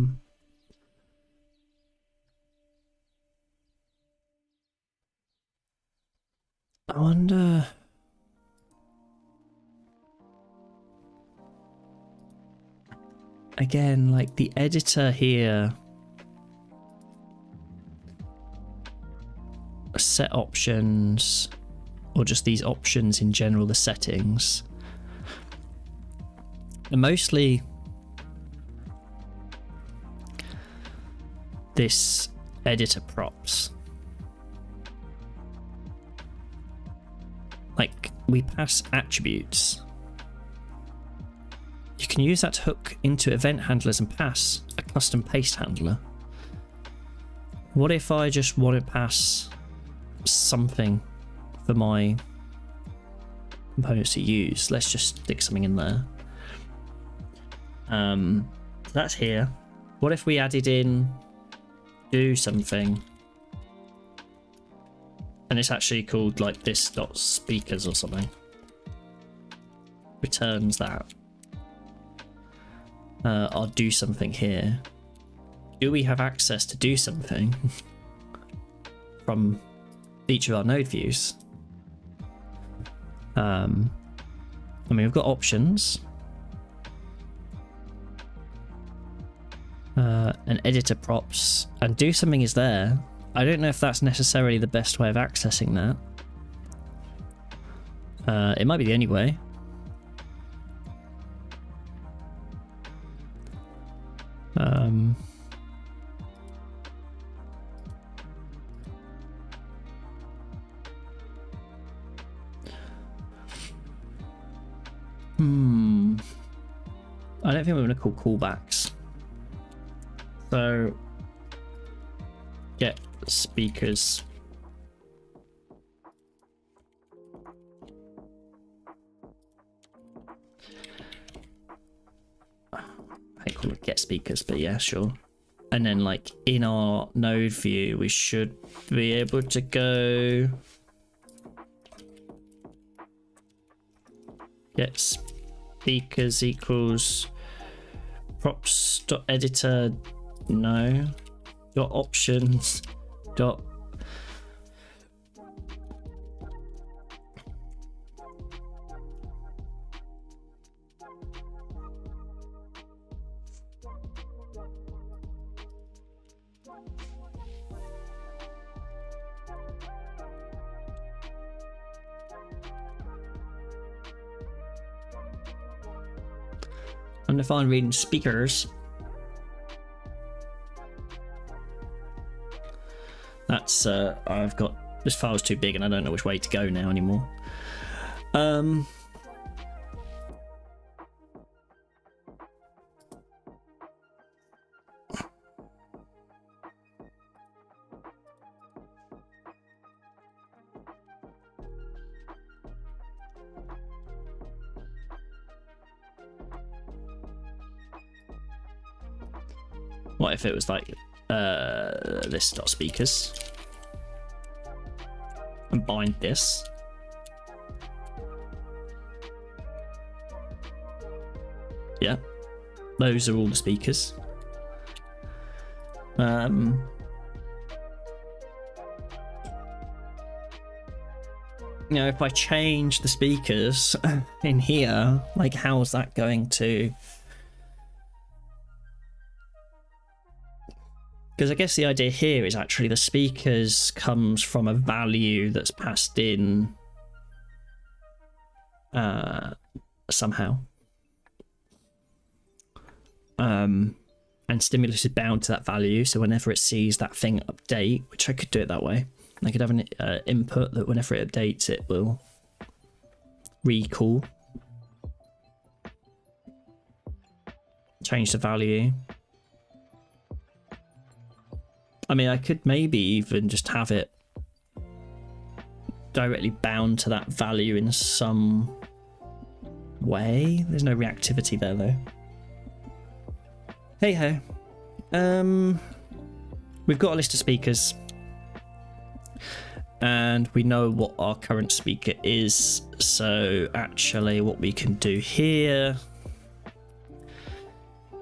A: wonder... Again, like the editor here... set options, or just these options in general, the settings. And mostly this editor props. Like, we pass attributes. You can use that to hook into event handlers and pass a custom paste handler. What if I just want to pass something for my components to use? Let's just stick something in there. So that's here. What if we added in do something, and it's actually called like this dot speakers or something? Returns that. I'll do something here. Do we have access to do something from each of our node views? I mean, we've got options, and editor props, and do something is there. I don't know if that's necessarily the best way of accessing that. It might be the only way. I don't think we're going to call callbacks. So, get speakers. I call it get speakers, but yeah, sure. And then, like, in our node view, we should be able to go get speakers equals props.editor, no, dot options dot undefined reading speakers. That's I've got this file's too big and I don't know which way to go now anymore. What if it was like this dot speakers and bind this? Yeah, those are all the speakers. You know, if I change the speakers in here, like, how's that going to... Because I guess the idea here is actually the speakers comes from a value that's passed in somehow. And stimulus is bound to that value, so whenever it sees that thing update, which I could do it that way, I could have an input that whenever it updates, it will recall, change the value. I mean, I could maybe even just have it directly bound to that value in some way. There's no reactivity there, though. Hey ho. We've got a list of speakers. And we know what our current speaker is. So actually what we can do here...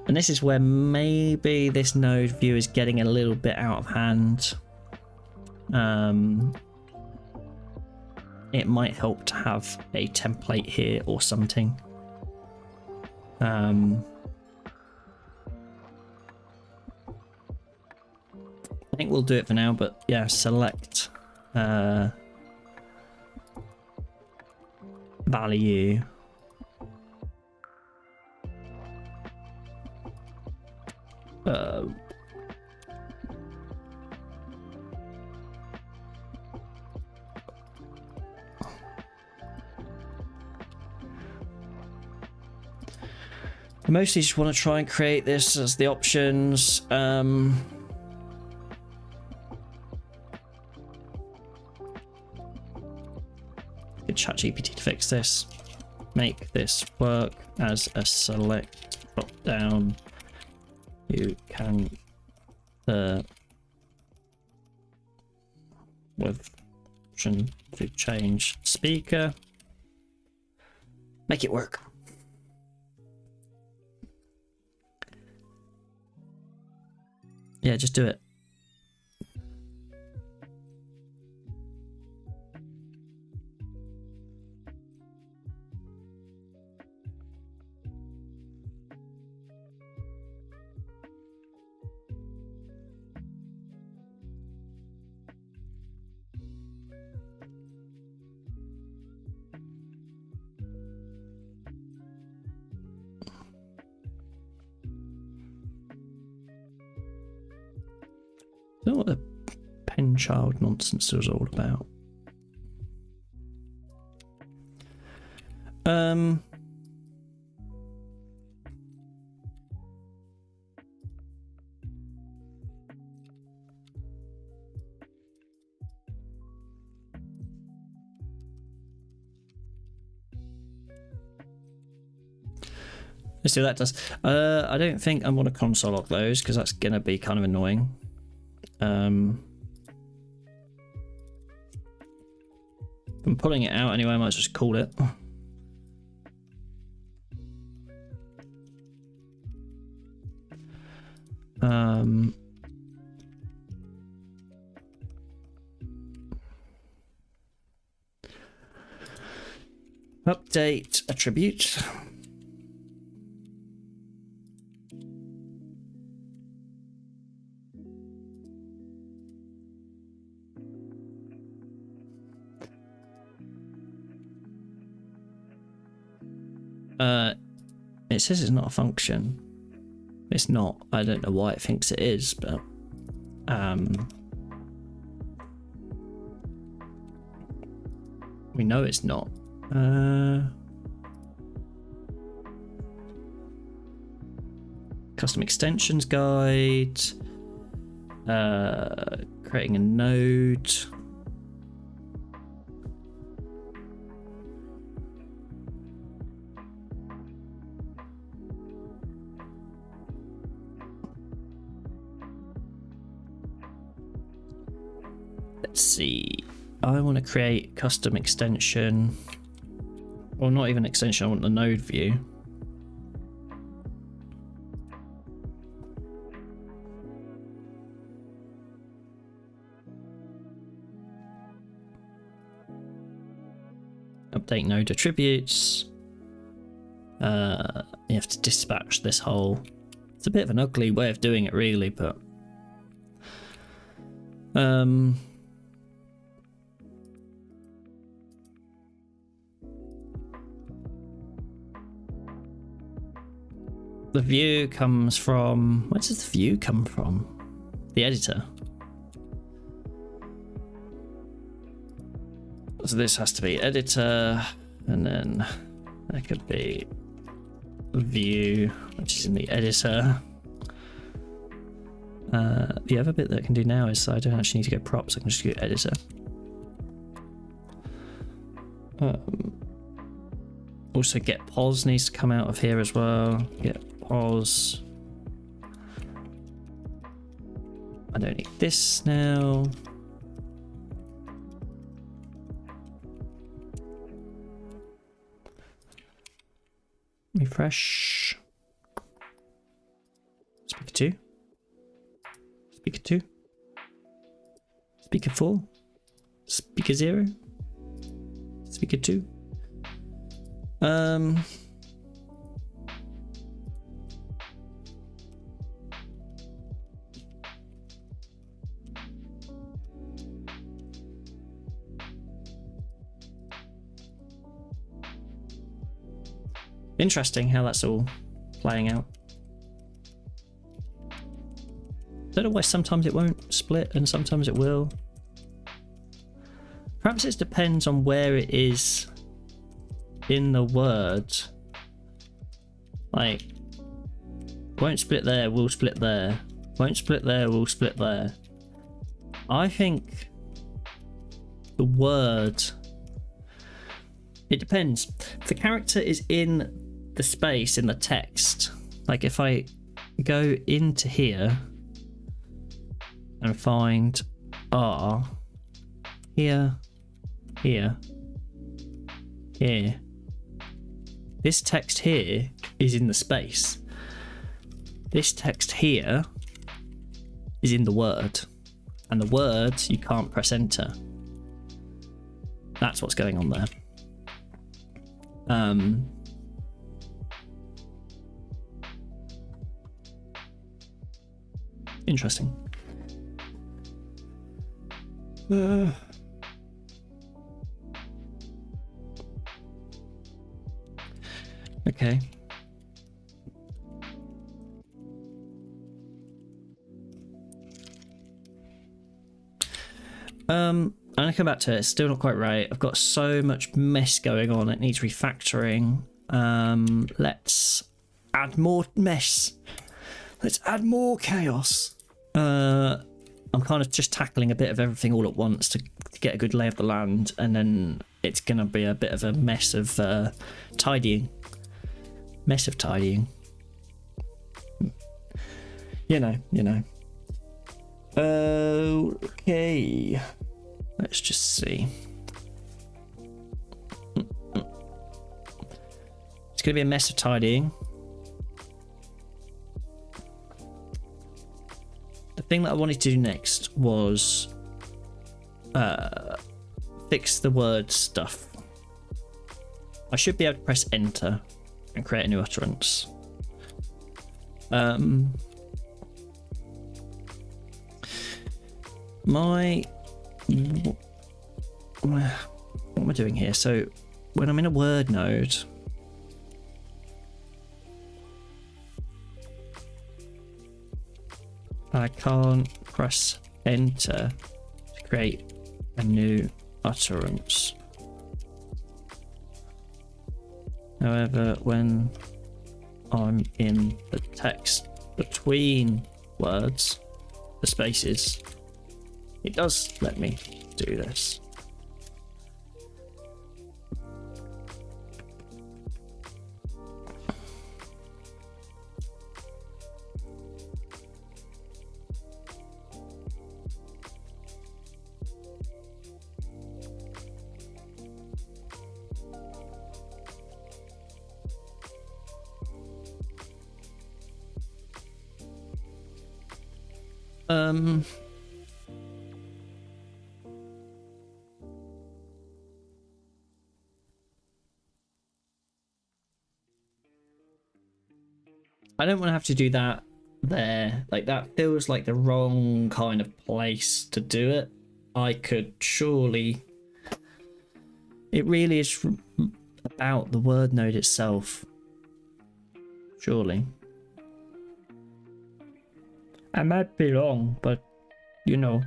A: And this is where maybe this node view is getting a little bit out of hand. It might help to have a template here or something. I think we'll do it for now, but yeah, select value. I mostly just want to try and create this as the options. Get ChatGPT to fix this. Make this work as a select drop down. You can with option to change speaker. Make it work. Yeah, just do it. I don't know what the pen child nonsense was all about. Let's see what that does. I don't think I'm going to console log those because that's going to be kind of annoying. I'm pulling it out anyway, I might just call it. Update attribute. It says it's not a function. It's not. I don't know why it thinks it is, but we know it's not. Custom extensions guide. Creating a node. Let's see. I want to create custom extension. Or not even extension, I want the node view. update node attributes. You have to dispatch this whole. It's a bit of an ugly way of doing it, really, but the view comes from. Where does the view come from? The editor. So this has to be editor, and then there could be view, which is in the editor. The other bit that I can do now is I don't actually need to go props, I can just go editor. Also get pos needs to come out of here as well. Get pos. I don't need this now. Refresh. Speaker 2. Speaker 2. Speaker 4. Speaker 0. Speaker 2. Interesting how that's all playing out. Don't know why sometimes it won't split and sometimes it will. Perhaps it depends on where it is in the word. Like, won't split there, will split there. Won't split there, will split there. I think the word, it depends. If the character is in the space in the text, like if I go into here and find R here, here, here, this text here is in the space. This text here is in the word, and the word you can't press enter. That's what's going on there. Interesting. Okay. I'm gonna come back to it. It's still not quite right. I've got so much mess going on. It needs refactoring. Let's add more mess. Let's add more chaos. I'm kind of just tackling a bit of everything all at once to get a good lay of the land, and then it's gonna be a bit of a mess of tidying. Mess of tidying. You know. Okay. Let's just see. It's gonna be a mess of tidying. The thing that I wanted to do next was fix the word stuff. I should be able to press enter and create a new utterance. What am I doing here? So when I'm in a word node, I can't press enter to create a new utterance. However, when I'm in the text between words, the spaces, it does let me do this. I don't want to have to do that there. Like, that feels like the wrong kind of place to do it. I could surely... It really is about the word node itself. Surely. I might be wrong, but, you know.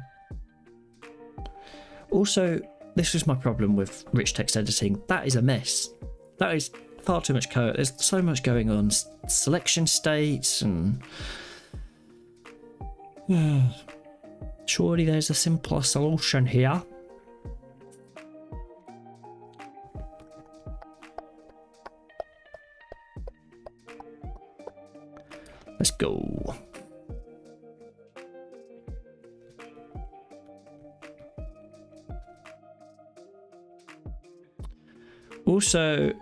A: Also, this is my problem with rich text editing. That is a mess. That is far too much code. There's so much going on. Selection states and... Surely there's a simpler solution here. Let's go. Also,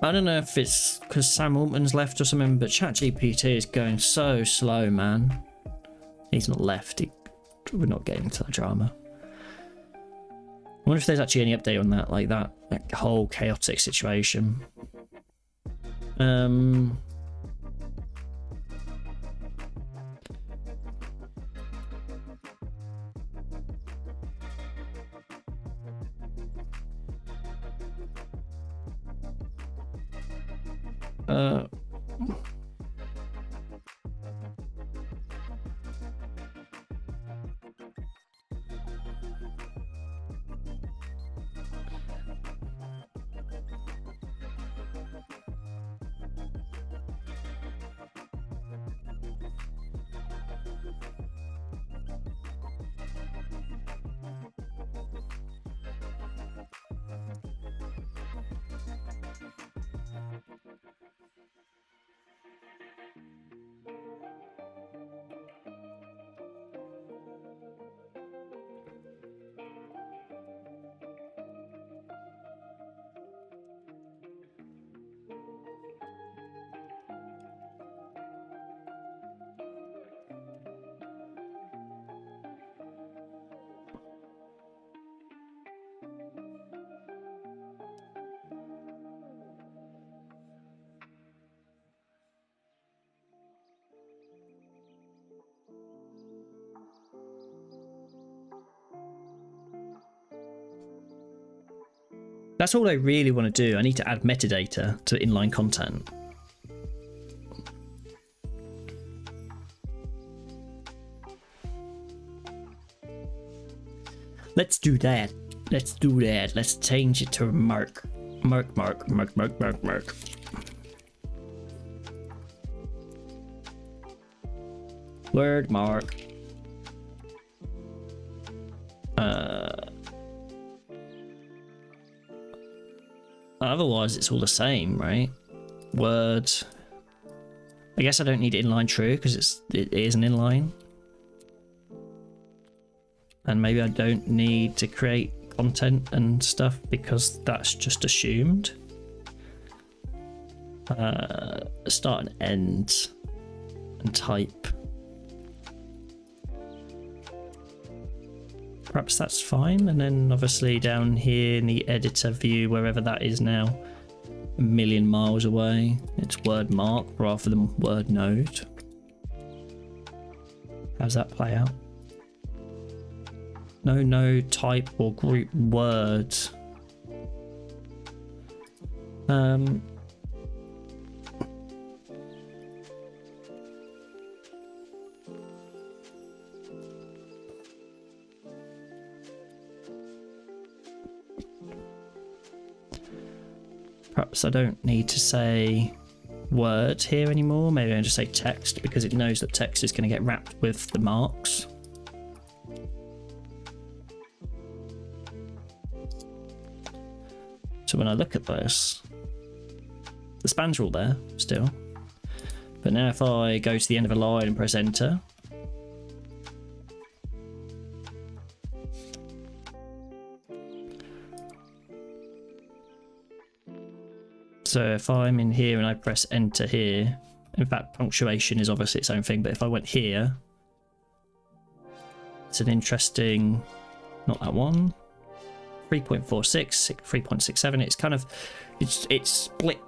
A: I don't know if it's because Sam Altman's left or something, but ChatGPT is going so slow, man. He's not left. We're not getting to that drama. I wonder if there's actually any update on that, like that whole chaotic situation. That's all I really want to do. I need to add metadata to inline content. Let's do that. Let's do that. Let's change it to mark. Mark. Word mark. Otherwise, it's all the same, right? Word. I guess I don't need inline true because it is an inline. And maybe I don't need to create content and stuff because that's just assumed. Start and end and type. Perhaps that's fine. And then obviously down here in the editor view, wherever that is now, a million miles away, it's word mark rather than word node. How's that play out? No node type or group word. Perhaps I don't need to say word here anymore. Maybe I just say text because it knows that text is going to get wrapped with the marks. So when I look at this, the spans are all there still. But now if I go to the end of a line and press enter, so if I'm in here and I press enter here, in fact punctuation is obviously its own thing, but if I went here, it's an interesting, not that one, 3.46, 3.67, it's kind of, it's split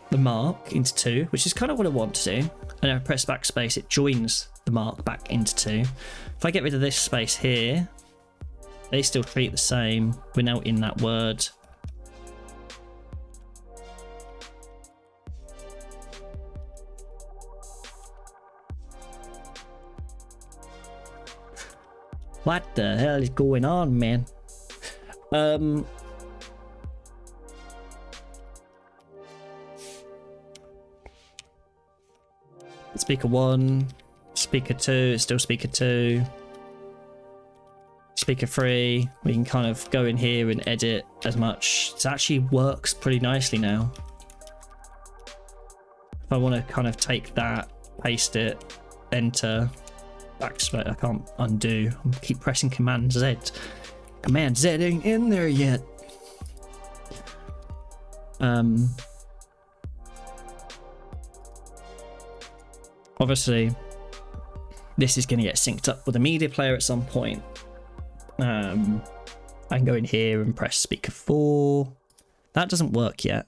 A: the mark into 2, which is kind of what I want to do. And if I press backspace, it joins the mark back into 2. If I get rid of this space here, they still treat the same. We're now in that word. What the hell is going on, man? Speaker 1, speaker 2, it's still speaker 2. Speaker 3, we can kind of go in here and edit as much. It actually works pretty nicely now. If I want to kind of take that, paste it, enter, backspace, I can't undo. I keep pressing Command Z. Command Z ain't in there yet. Obviously, this is going to get synced up with a media player at some point. I can go in here and press speaker 4. That doesn't work yet.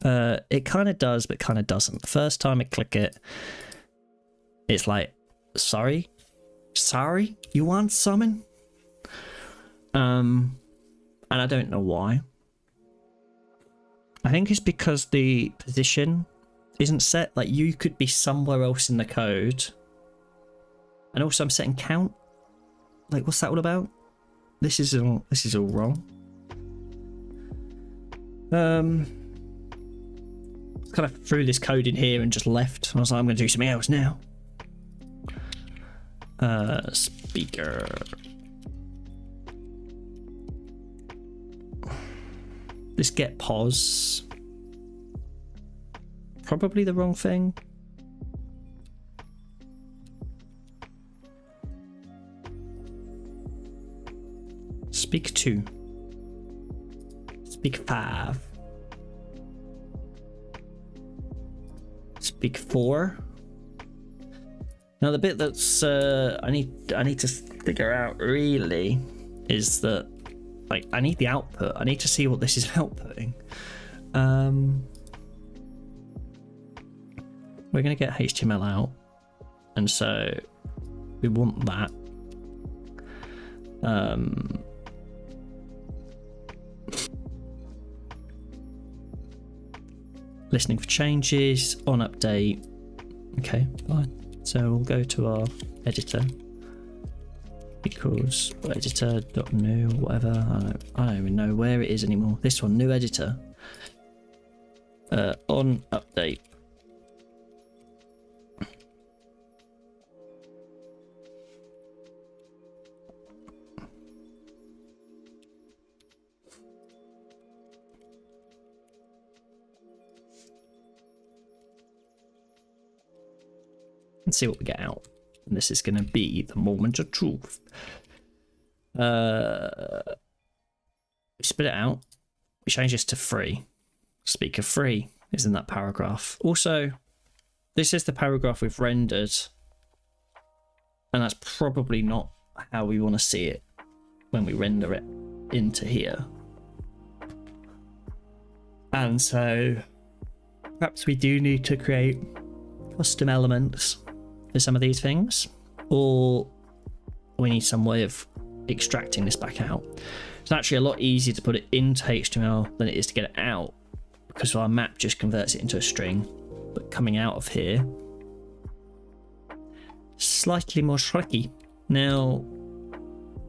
A: It kind of does, but kind of doesn't. The first time I click it, it's like, sorry, you want summon? And I don't know why. I think it's because the position isn't set. Like, you could be somewhere else in the code. And also I'm setting count. Like, what's that all about? This is all wrong. Kind of threw this code in here and just left. I was like, I'm going to do something else now. Speaker. This get pause. Probably the wrong thing. Speak 2. Speak 5. Speak 4. Now the bit that's I need to figure out really is that, like, I need the output. I need to see what this is outputting. We're going to get HTML out, and so we want that. Listening for changes, on update. Okay, fine. So we'll go to our editor. Equals editor.new, whatever. I don't even know where it is anymore. This one, new editor. On update. And see what we get out. And this is going to be the moment of truth. We spit it out. We change this to 3. Speaker 3 is in that paragraph. Also, this is the paragraph we've rendered. And that's probably not how we want to see it when we render it into here. And so perhaps we do need to create custom elements for some of these things, or we need some way of extracting this back out. It's actually a lot easier to put it into HTML than it is to get it out, because our map just converts it into a string. But coming out of here, slightly more tricky. Now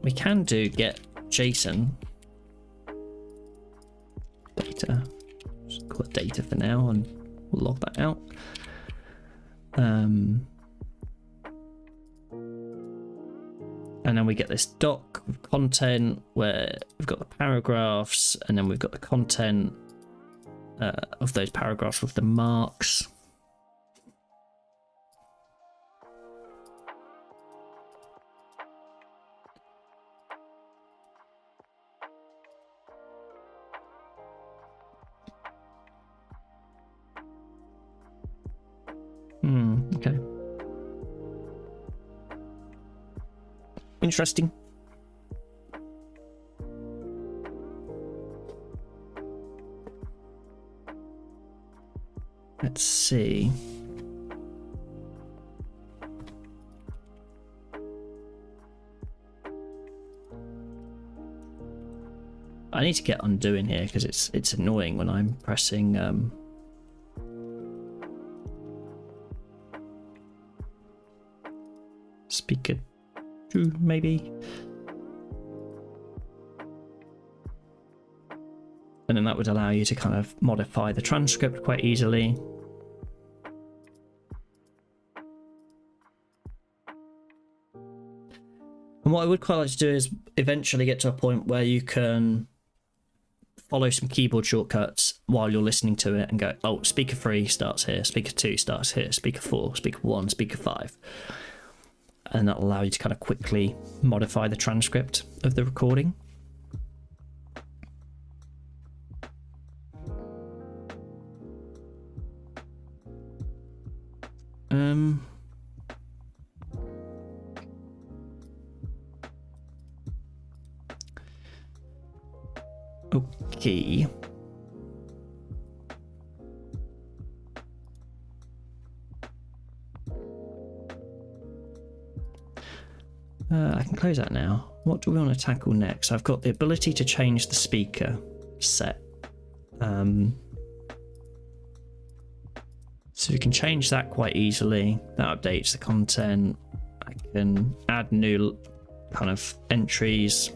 A: we can do get JSON data. Just call it data for now, and we'll log that out. And then we get this doc with content where we've got the paragraphs, and then we've got the content of those paragraphs with the marks. Okay. Interesting. Let's see. I need to get undoing here because it's annoying when I'm pressing speaker 2 maybe, and then that would allow you to kind of modify the transcript quite easily. And what I would quite like to do is eventually get to a point where you can follow some keyboard shortcuts while you're listening to it and go, oh, speaker 3 starts here, speaker 2 starts here, speaker 4, speaker 1, speaker 5. And that'll allow you to kind of quickly modify the transcript of the recording. Okay. I can close that now. What do we want to tackle next? I've got the ability to change the speaker set. So we can change that quite easily. That updates the content. I can add new kind of entries.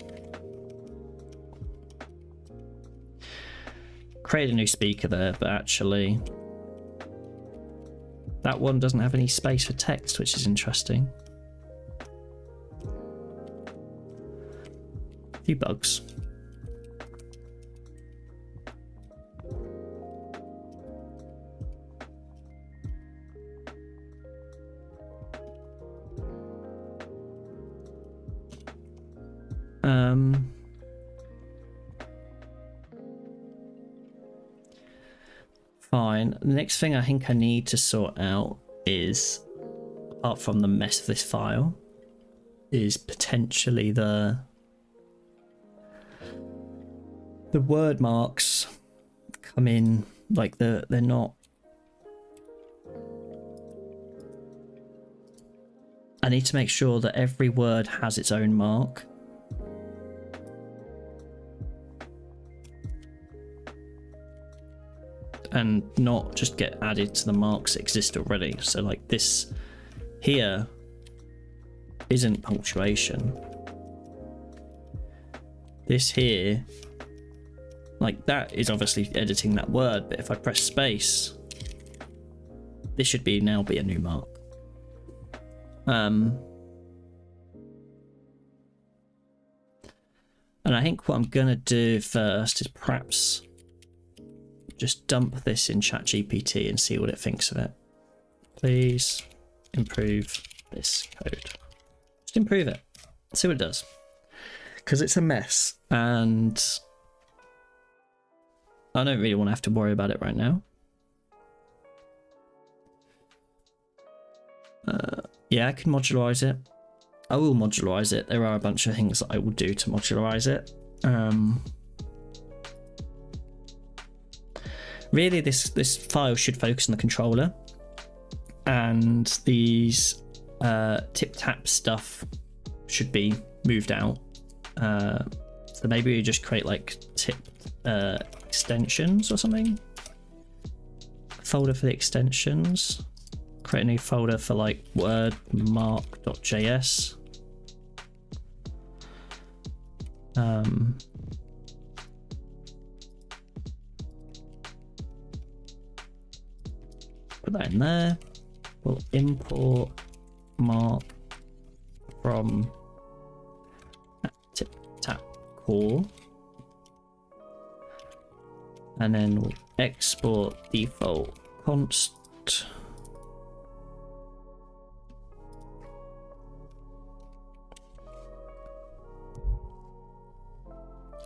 A: Create a new speaker there, but actually that one doesn't have any space for text, which is interesting. A few bugs. Fine. The next thing I think I need to sort out is, apart from the mess of this file, is potentially the word marks come in like they're not. I need to make sure that every word has its own mark. And not just get added to the marks that exist already. So like this here isn't punctuation. This here, like that is obviously editing that word, but if I press space, this should now be a new mark. And I think what I'm gonna do first is perhaps just dump this in ChatGPT and see what it thinks of it. Please improve this code. Just improve it. See what it does. Because it's a mess and I don't really want to have to worry about it right now. Yeah, I can modularize it. I will modularize it. There are a bunch of things that I will do to modularize it. Really, this file should focus on the controller, and these tip-tap stuff should be moved out. So maybe we just create like tip extensions or something. A folder for the extensions. Create a new folder for like word mark.js. Put that in there. We'll import mark from tip tap core, and then we'll export default const.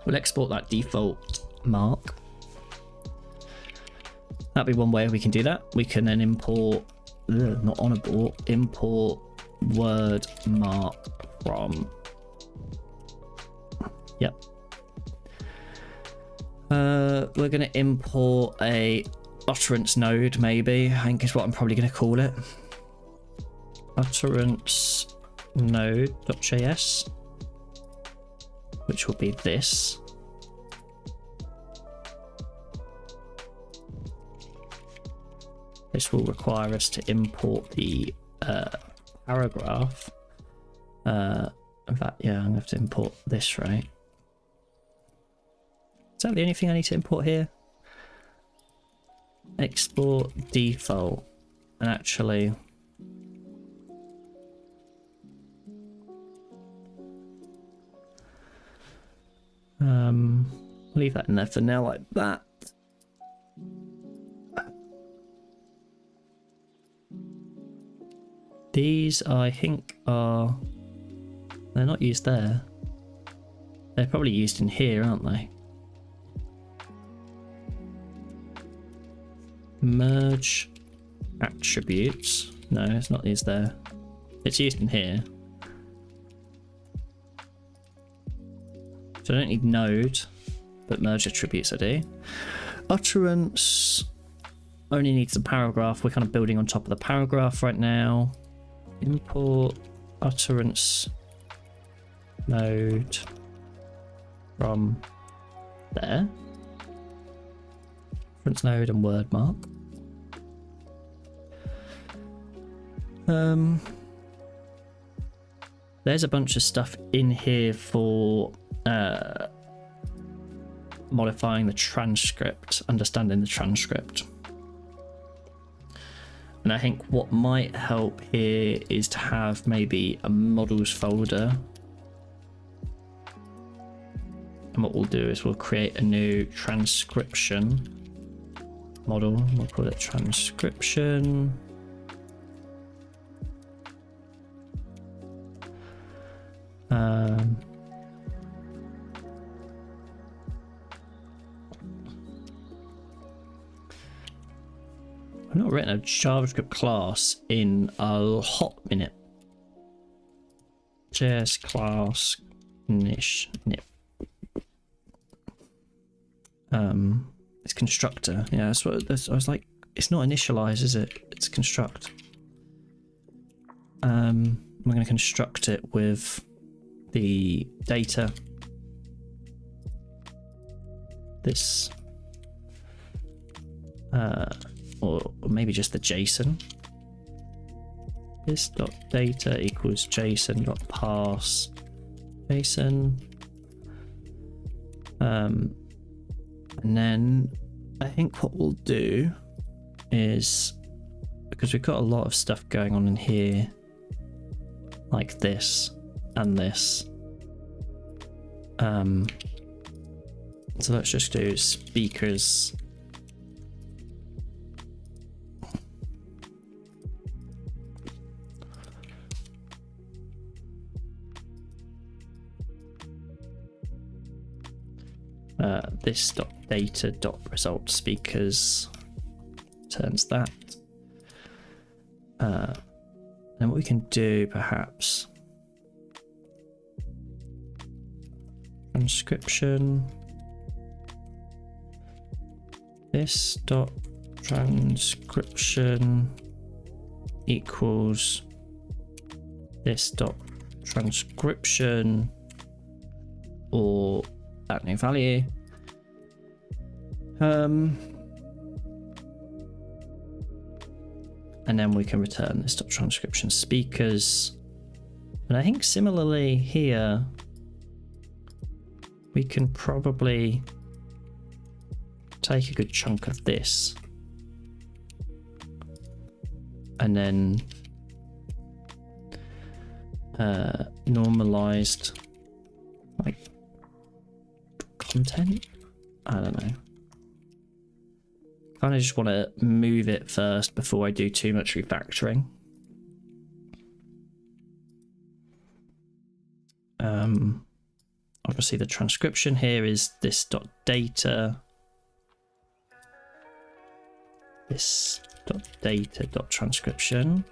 A: We'll export that default mark. That'd be one way we can do that. We can then import, not on abort, import word mark from. Yep. We're going to import a utterance node, maybe, I think is what I'm probably going to call it. Utterance node.js, which will be this. This will require us to import the paragraph. In fact, yeah, I'm going to have to import this, right? Is that the only thing I need to import here? Export default. And actually... leave that in there for now like that. These, I think, are... they're not used there. They're probably used in here, aren't they? Merge attributes. No, it's not used there. It's used in here. So I don't need node, but merge attributes I do. Utterance only needs a paragraph. We're kind of building on top of the paragraph right now. Import utterance node from there. Reference node and word mark. There's a bunch of stuff in here for modifying the transcript, understanding the transcript. And I think what might help here is to have maybe a models folder. And what we'll do is we'll create a new transcription model. We'll call it transcription. I've not written a JavaScript class in a hot minute. JS class niche nip. It's constructor. Yeah, that's what I was like. It's not initialize, is it? It's construct. I'm going to construct it with the data. This. Or maybe just the JSON. This dot data equals JSON dot parse JSON. And then I think what we'll do is, because we've got a lot of stuff going on in here, like this and this. So let's just do speakers. This dot data dot result speakers turns that. And what we can do perhaps transcription. This dot transcription equals this dot transcription or that new value. And then we can return this dot transcription speakers. And I think similarly here we can probably take a good chunk of this and then normalized like content. I don't know. Kind of just want to move it first before I do too much refactoring. Obviously the transcription here is this dot data. This dot data dot transcription.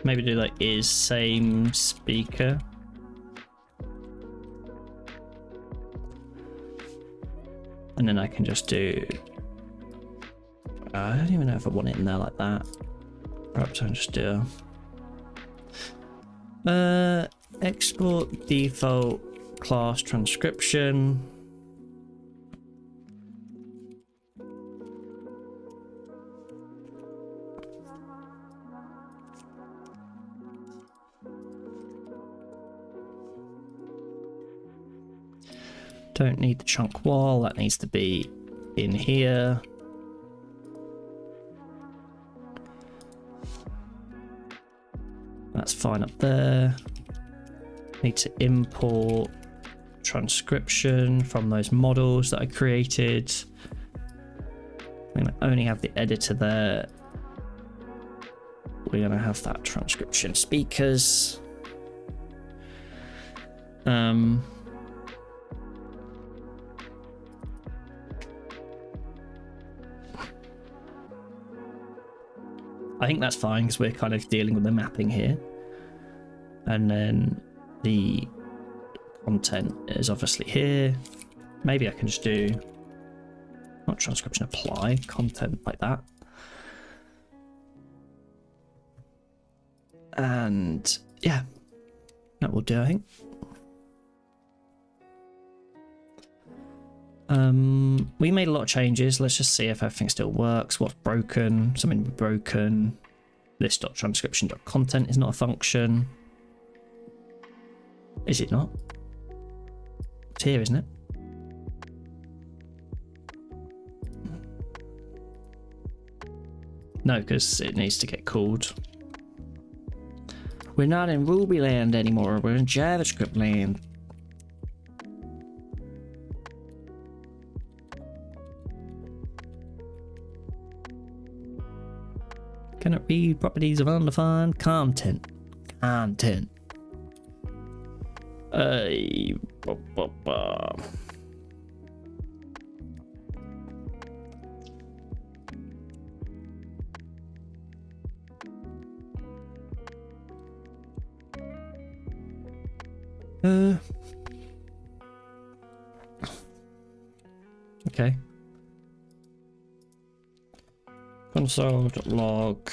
A: Maybe do like is same speaker. And then I can just do, I don't even know if I want it in there like that. Perhaps I'll just do export default class transcription. Don't need the chunk wall, that needs to be in here. That's fine up there. Need to import transcription from those models that I created. I'm gonna only have the editor there. We're gonna have that transcription speakers. I think that's fine because we're kind of dealing with the mapping here. And then the content is obviously here. Maybe I can just do, not transcription, apply content like that. And yeah, that will do, I think. We made a lot of changes. Let's just see if everything still works. What's broken? Something broken. This.transcription.content is not a function. Is it not? It's here, isn't it? No, because it needs to get called. We're not in Ruby land anymore. We're in JavaScript land. Cannot read properties of undefined content. Content. Okay. Console.log.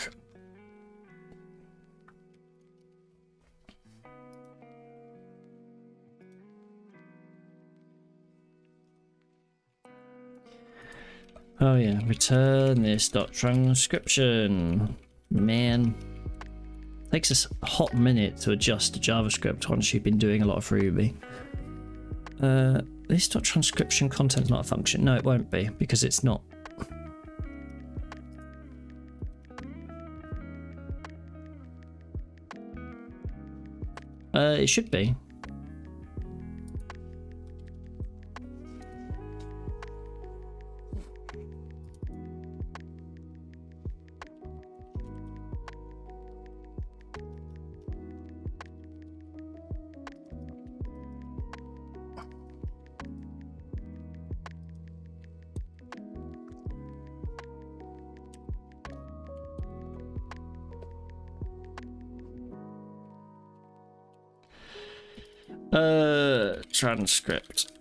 A: Oh yeah, return this .transcription. Man, takes us a hot minute to adjust to JavaScript once you've been doing a lot of Ruby. This .transcription content's not a function. No, it won't be because it's not. It should be. Transcript.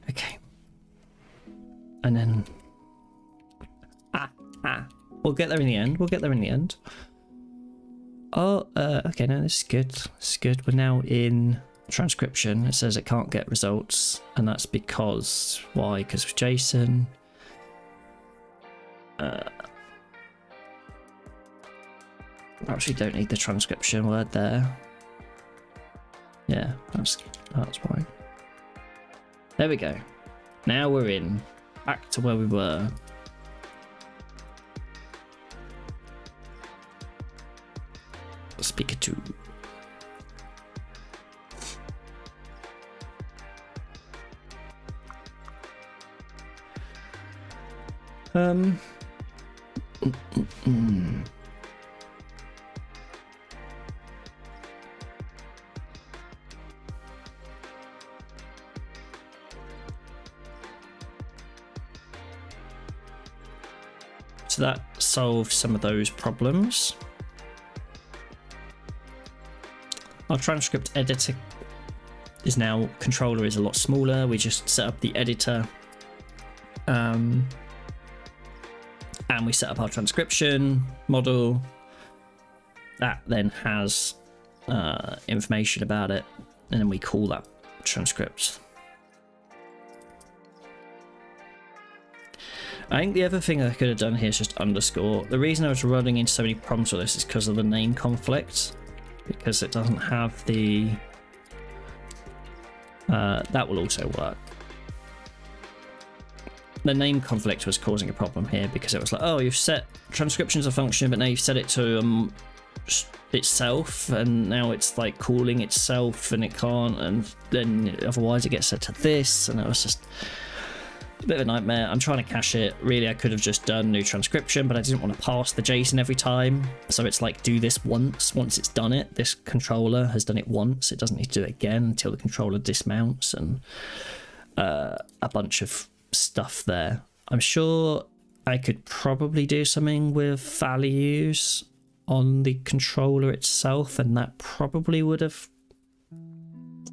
A: Okay. And then we'll get there in the end. We'll get there in the end. Oh, okay, no, this is good. This is good. We're now in transcription. It says it can't get results, and that's because why? Because of JSON. Actually don't need the transcription word there. Yeah, that's why. There we go. Now we're in. Back to where we were. Speaker 2. So that solves some of those problems. Our transcript editor is now, controller is a lot smaller. We just set up the editor. And we set up our transcription model. That then has information about it. And then we call that transcript. I think the other thing I could have done here is just underscore. The reason I was running into so many problems with this is because of the name conflict. Because it doesn't have the... that will also work. The name conflict was causing a problem here because it was like, oh, you've set transcription as a function, but now you've set it to itself, and now it's like calling itself and it can't, and then otherwise it gets set to this, and it was just a bit of a nightmare. I'm trying to cache it. Really, I could have just done new transcription, but I didn't want to pass the JSON every time. So it's like, do this once. Once it's done it, this controller has done it once. It doesn't need to do it again until the controller dismounts, and a bunch of stuff there. I'm sure I could probably do something with values on the controller itself, and that probably would have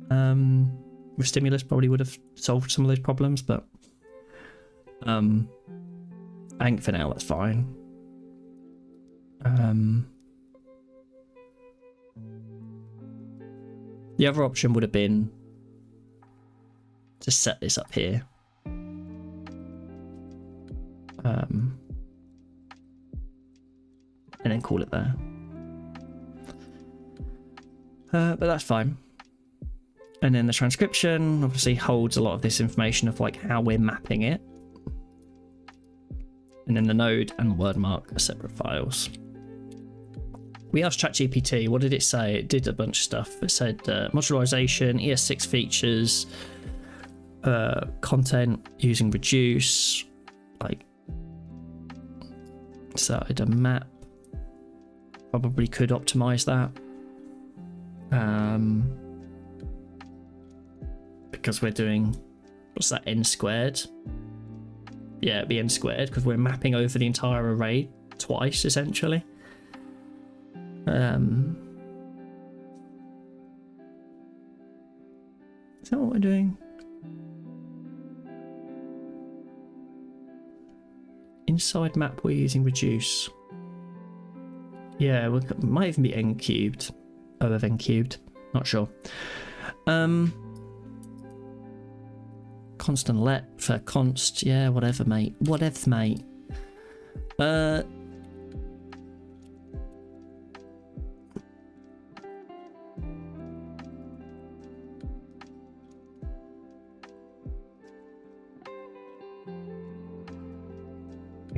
A: with stimulus probably would have solved some of those problems, but I think for now that's fine. The other option would have been to set this up here. And then call it there. But that's fine. And then the transcription obviously holds a lot of this information of like how we're mapping it. And then the node and the word mark are separate files. We asked ChatGPT, what did it say? It did a bunch of stuff. It said modularization, ES6 features, content using reduce, like started a map. Probably could optimize that. Because we're doing, what's that, n squared? Yeah, it'd be n squared because we're mapping over the entire array twice, essentially. Is that what we're doing? Inside map we're using reduce. Yeah, we might even be n cubed. O of n cubed. Not sure. Constant let for const. Yeah, whatever, mate. Whatever, mate.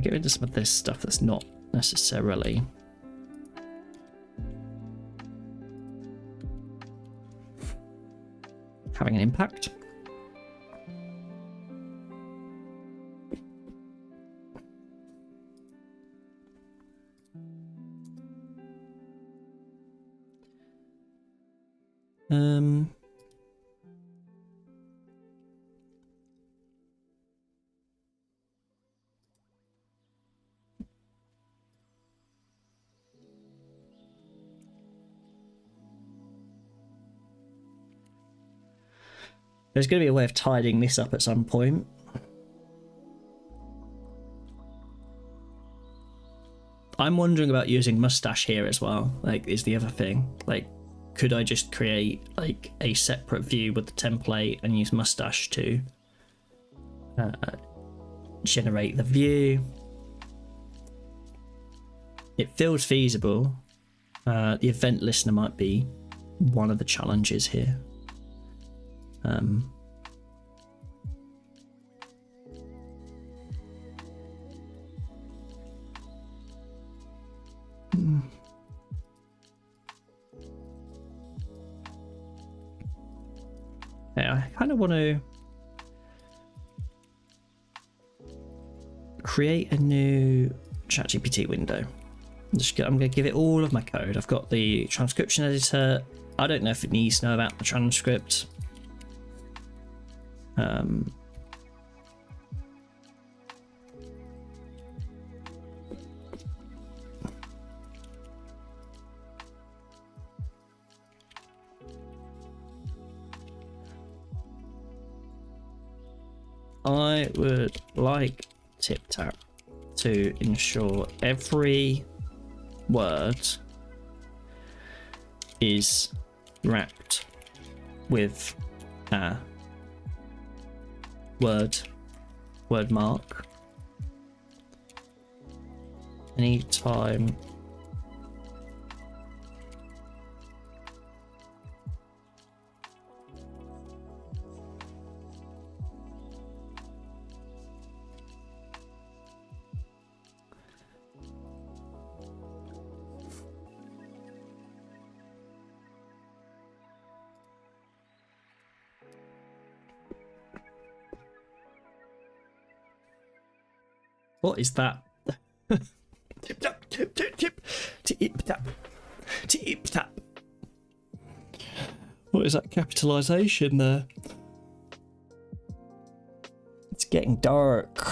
A: Get rid of some of this stuff that's not necessarily having an impact. There's going to be a way of tidying this up at some point. I'm wondering about using mustache here as well, like, is the other thing. Like, could I just create like a separate view with the template and use mustache to generate the view? It feels feasible. The event listener might be one of the challenges here. Yeah, I kind of want to create a new ChatGPT window. I'm going to give it all of my code. I've got the transcription editor. I don't know if it needs to know about the transcript. I would like TipTap to ensure every word is wrapped with a word mark. Anytime what is that? Tip tap, tip tip tip, tip tap, tip tap. What is that capitalisation there? It's getting dark.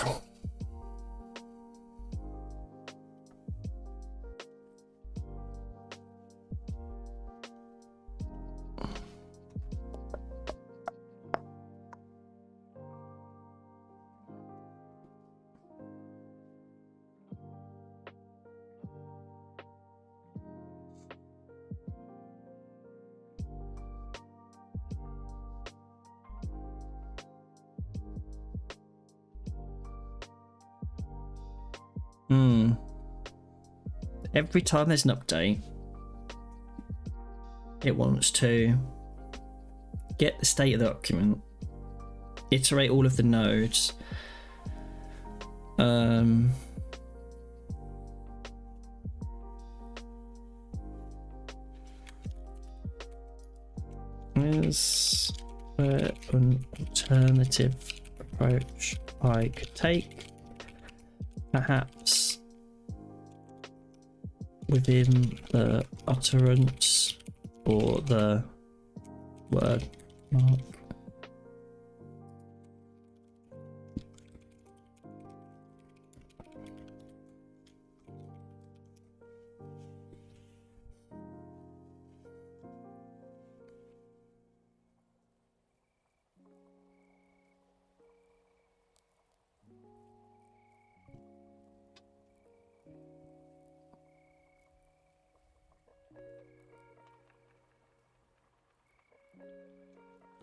A: Every time there's an update, it wants to get the state of the document, iterate all of the nodes, is there an alternative approach I could take? Perhaps within the utterance or the word mark.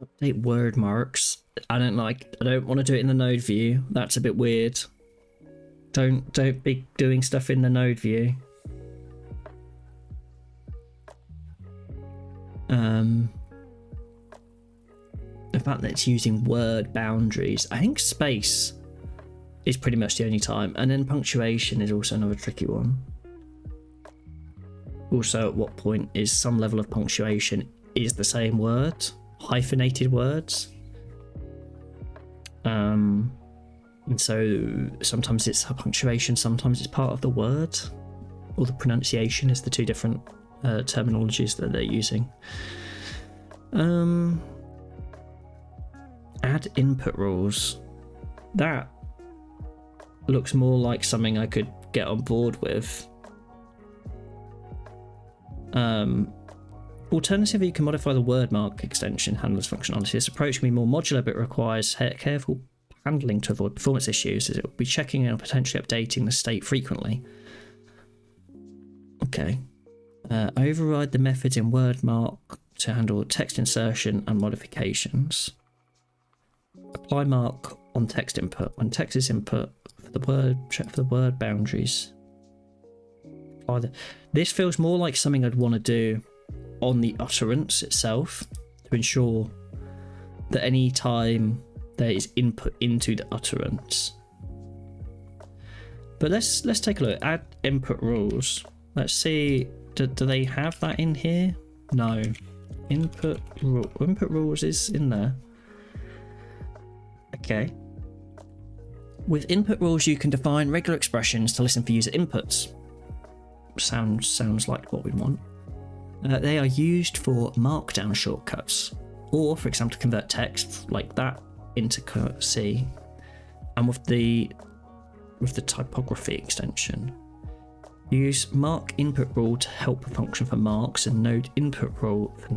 A: Update word marks. I don't want to do it in the node view. That's a bit weird. Don't be doing stuff in the node view. The fact that it's using word boundaries. I think space is pretty much the only time, and then punctuation is also another tricky one. Also, at what point is some level of punctuation is the same word? Hyphenated words, and so sometimes it's a punctuation, sometimes it's part of the word, or the pronunciation is the two different terminologies that they're using. Add input rules. That looks more like something I could get on board with. Alternatively, you can modify the word mark extension handler's functionality. This approach can be more modular, but requires careful handling to avoid performance issues, as it will be checking and potentially updating the state frequently. Okay. Override the methods in word mark to handle text insertion and modifications. Apply mark on text input. When text is input for the word, check for the word boundaries. This feels more like something I'd want to do on the utterance itself to ensure that any time there is input into the utterance. But let's take a look. Add input rules. Let's see. Do they have that in here? No. Input rules is in there. Okay. With input rules, you can define regular expressions to listen for user inputs. Sounds like what we want. They are used for markdown shortcuts, or for example to convert text like that into C, and with the typography extension. Use mark input rule to help a function for marks and node input rule for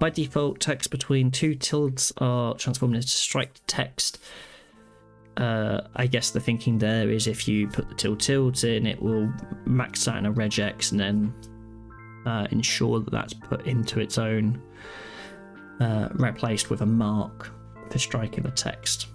A: By default, text between two tildes are transformed into striped text. I guess the thinking there is if you put the tildes in, it will max out in a regex and then ensure that that's put into its own, replaced with a mark for striking the text.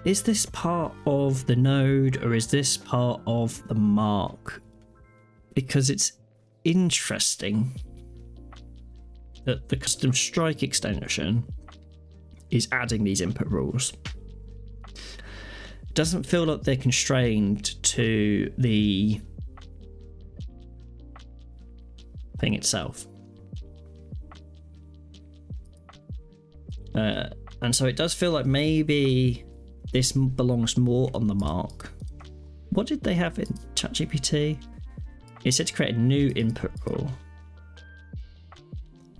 A: Is this part of the node or is this part of the mark? Because it's interesting that the custom strike extension is adding these input rules. It doesn't feel like they're constrained to the thing itself. And so it does feel like maybe this belongs more on the mark. What did they have in ChatGPT? It said to create a new input rule.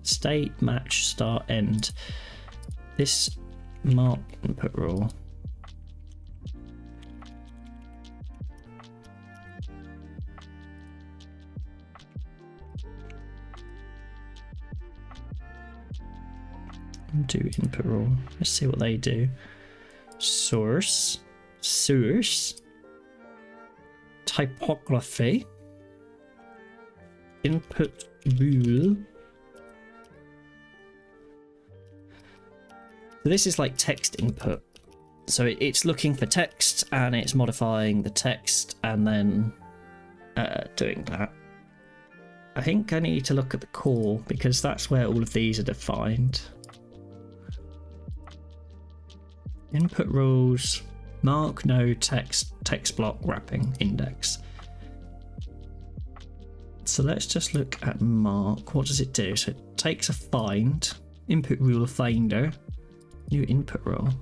A: State, match, start, end. This mark input rule. Do input rule. Let's see what they do. Source, typography, input rule. So this is like text input. So it's looking for text and it's modifying the text and then doing that. I think I need to look at the core because that's where all of these are defined. Input rules, mark, node, text block, wrapping, index. So let's just look at mark. What does it do? So it takes a find, input rule finder, new input rule.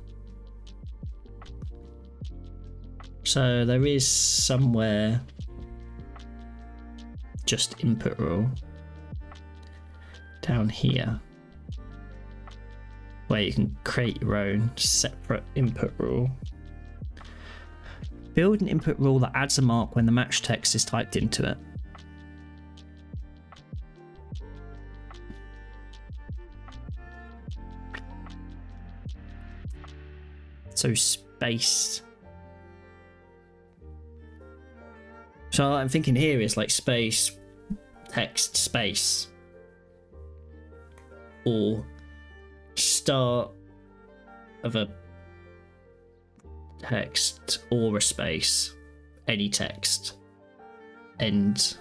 A: So there is somewhere just input rule down here, where you can create your own separate input rule. Build an input rule that adds a mark when the match text is typed into it. So space. So what I'm thinking here is like space, text, space, or start of a text or a space, any text, end.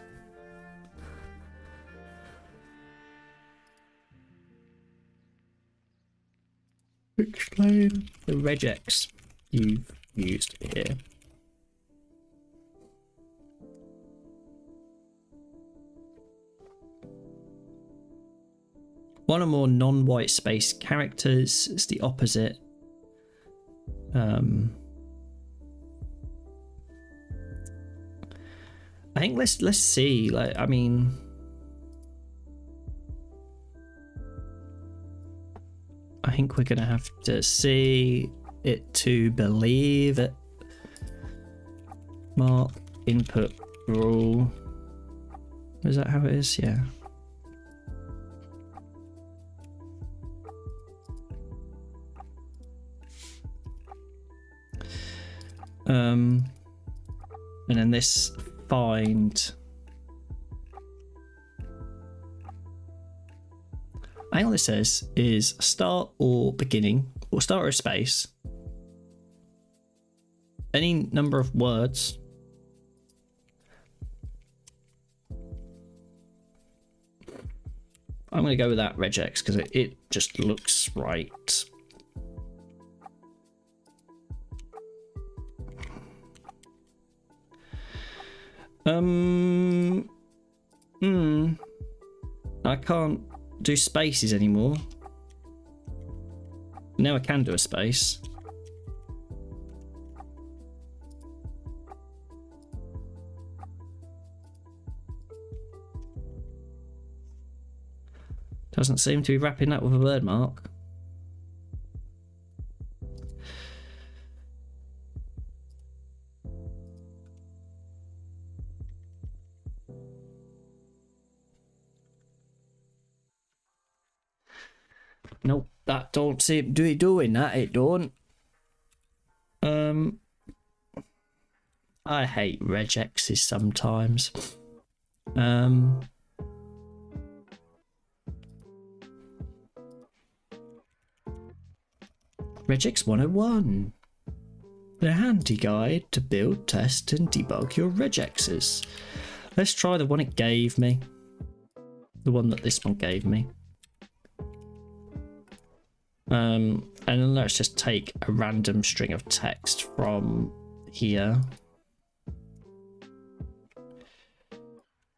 A: Explain the regex you've used here. One or more non-white space characters is the opposite. I think let's see. Like, I mean, I think we're gonna have to see it to believe it. Mark input rule. Is that how it is? Yeah. And then this find. I think what this says is start or beginning, or start or a space. Any number of words. I'm going to go with that regex because it just looks right. I can't do spaces anymore. Now I can do a space. Doesn't seem to be wrapping that with a word mark. Nope, that don't seem to be doing that, it don't. I hate regexes sometimes. Regex 101. The handy guide to build, test and debug your regexes. Let's try the one it gave me. The one that this one gave me. And then let's just take a random string of text from here.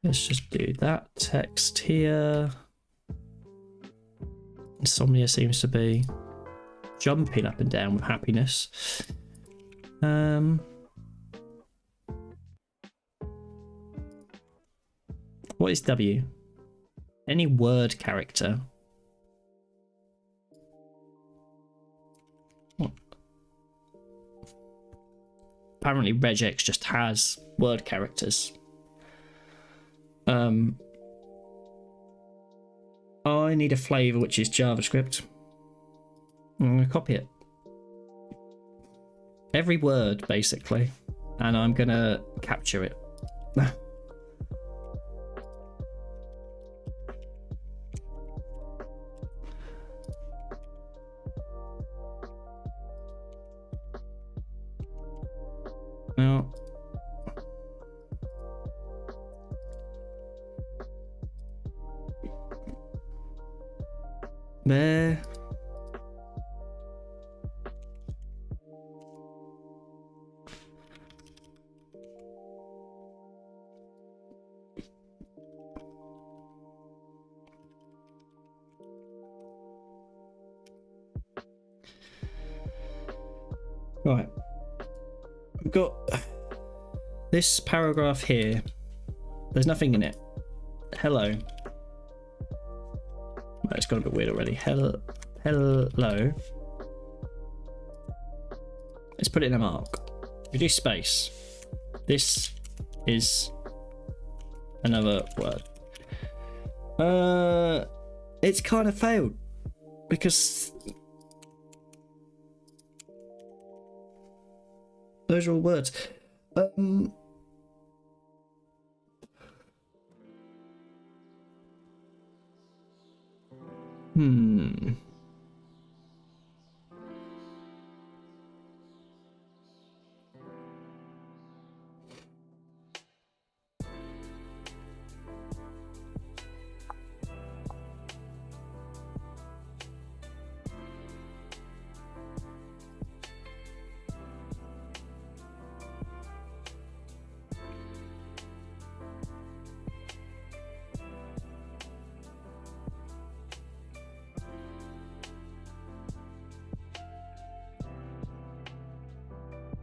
A: Let's just do that text here. Insomnia seems to be jumping up and down with happiness. What is W? Any word character. What? Apparently regex just has word characters. I need a flavor which is JavaScript. I'm going to copy it. Every word, basically. And I'm going to capture it. Now, there. Right. We've got this paragraph here. There's nothing in it. Hello. Well, it's got a bit weird already. Hello. Let's put it in a mark. We do space. This is another word. It's kind of failed because those are all words.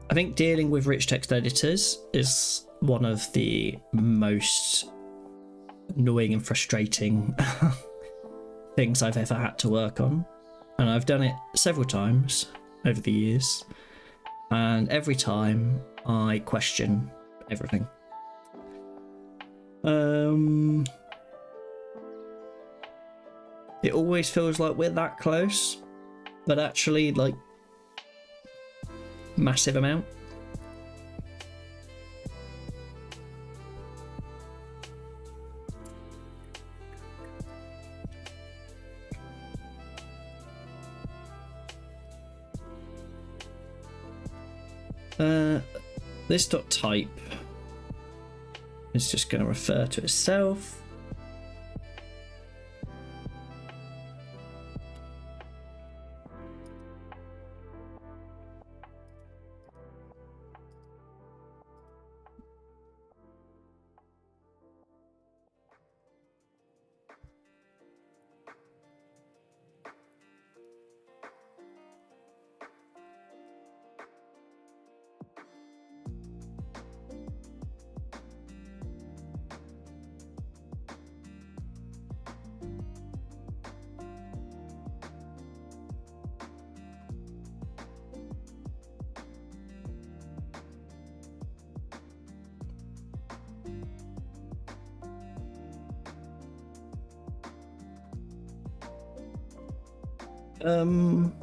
A: I think dealing with rich text editors is one of the most annoying and frustrating things I've ever had to work on. And I've done it several times over the years. And every time I question everything. It always feels like we're that close, but actually like massive amount. This dot type is just going to refer to itself. Um.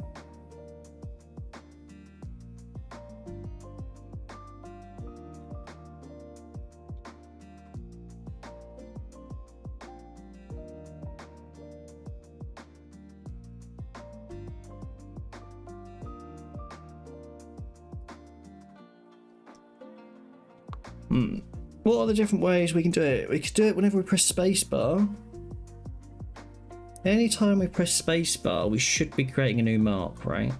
A: What are the different ways we can do it? We could do it whenever we press spacebar. Anytime we press spacebar, we should be creating a new mark, right?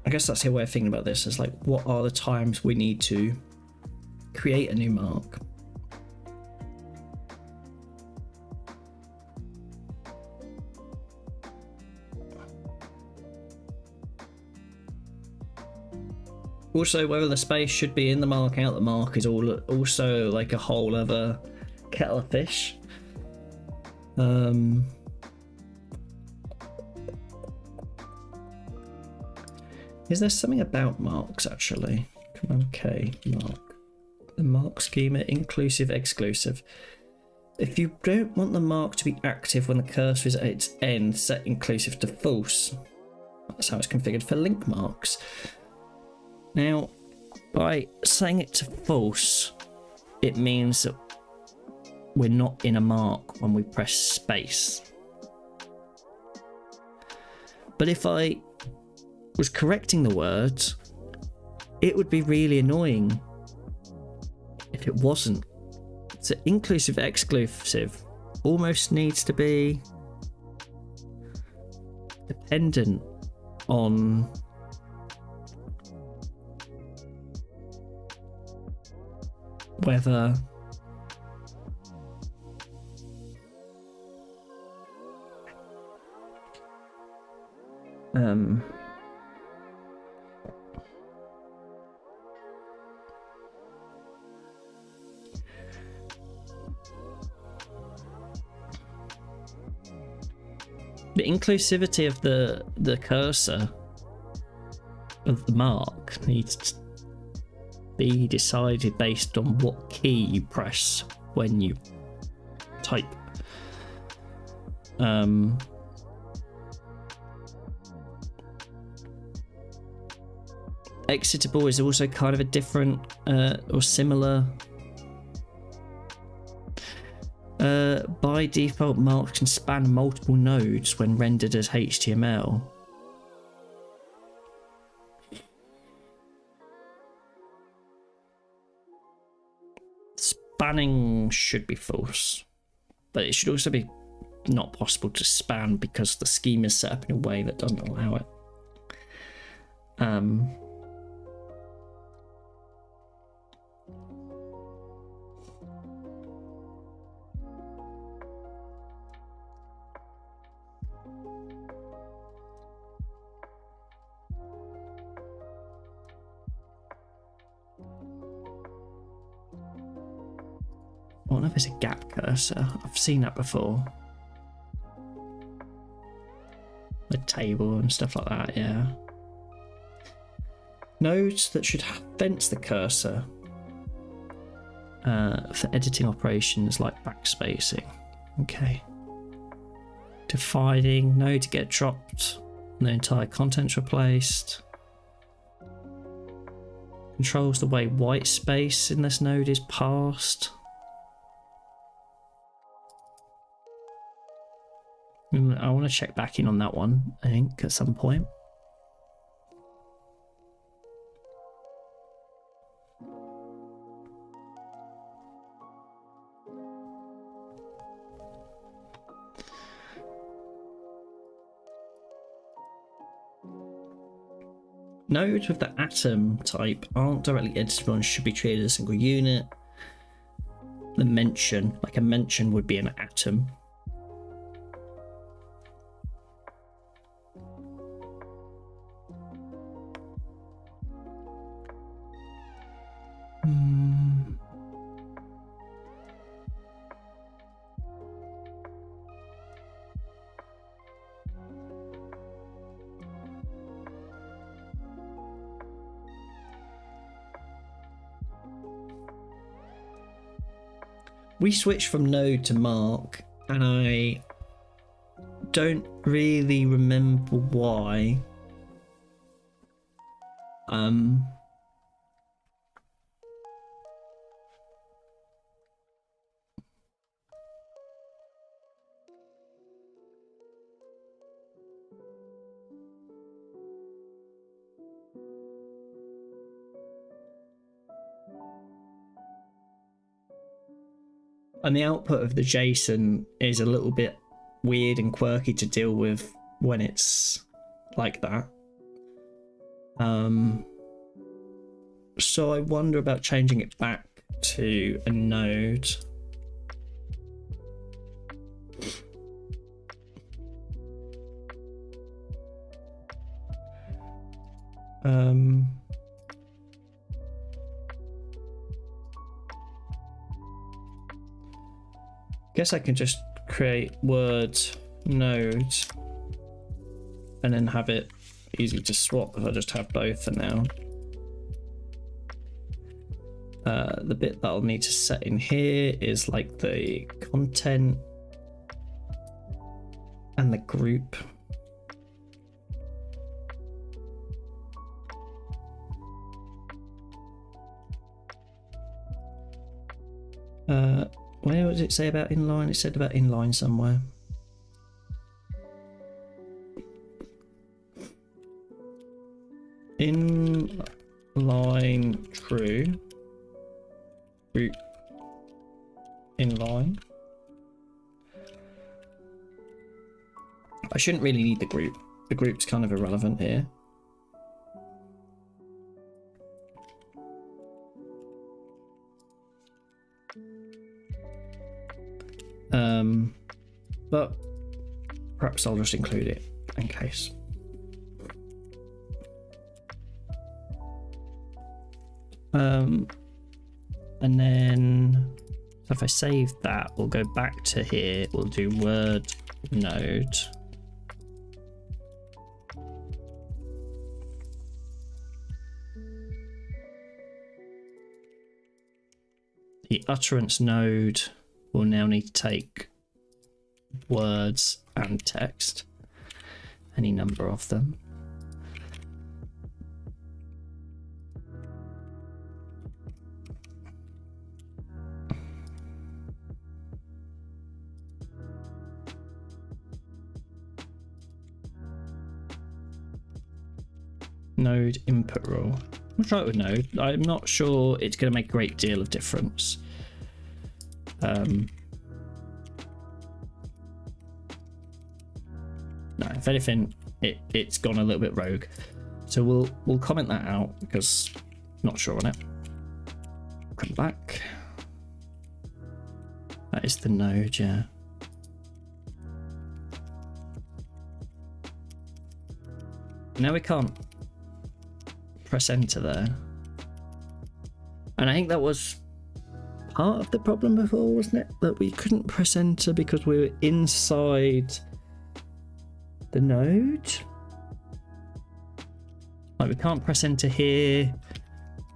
A: I guess that's the way of thinking about this. Is like, what are the times we need to create a new mark? Also, whether the space should be in the mark, out the mark, is also like a whole other kettle of fish. Is there something about marks actually? Command K, mark. The mark schema, inclusive, exclusive. If you don't want the mark to be active when the cursor is at its end, set inclusive to false. That's how it's configured for link marks. Now, by saying it to false, it means that we're not in a mark when we press space. But if I was correcting the words, it would be really annoying if it wasn't. So inclusive, exclusive almost needs to be dependent on whether the inclusivity of the cursor of the mark needs to be decided based on what key you press when you type. Exitable is also kind of a different or similar. By default, marks can span multiple nodes when rendered as HTML. Spanning should be false, but it should also be not possible to span because the scheme is set up in a way that doesn't allow it. I don't know if it's a gap cursor. I've seen that before. The table and stuff like that, yeah. Nodes that should fence the cursor for editing operations like backspacing. Okay. Defining node to get dropped, the entire content's replaced. Controls the way white space in this node is passed. I want to check back in on that one, I think, at some point. Nodes with the atom type aren't directly editable and should be treated as a single unit. The mention, like a mention, would be an atom. We switched from node to mark, and I don't really remember why. And the output of the JSON is a little bit weird and quirky to deal with when it's like that. So I wonder about changing it back to a node. Guess I can just create word node and then have it easy to swap if I just have both for now. The bit that I'll need to set in here is like the content and the group. Where does it say about inline? It said about inline somewhere. Inline true. Group inline. I shouldn't really need the group. The group's kind of irrelevant here. But perhaps I'll just include it in case. And then so if I save that, we'll go back to here. We'll do word node. The utterance node will now need to take words and text, any number of them. Node input rule. I'll try it with node. I'm not sure it's going to make a great deal of difference. No, if anything, it's gone a little bit rogue. So we'll comment that out because I'm not sure on it. Come back. That is the node, yeah. Now we can't press enter there. And I think that was part of the problem before, wasn't it? That we couldn't press enter because we were inside the node. Like we can't press enter here,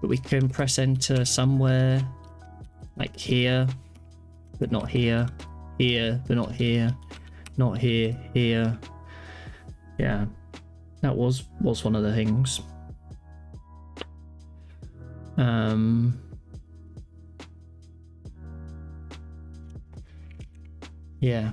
A: but we can press enter somewhere. Like here, but not here. Here, but not here. Not here, here. Yeah. That was one of the things. Yeah.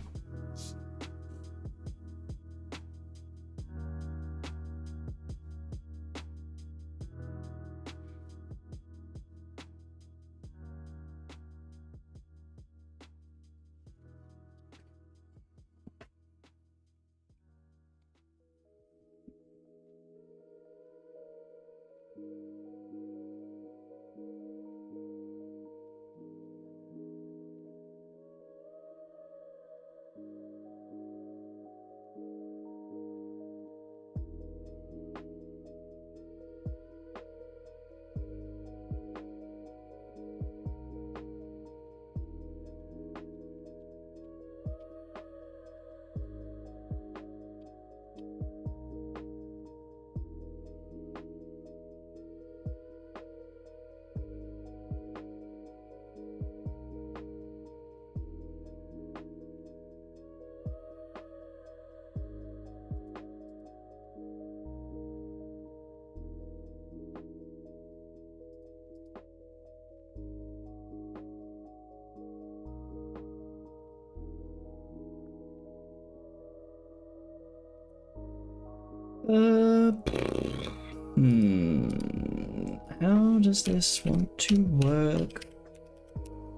A: How does this want to work?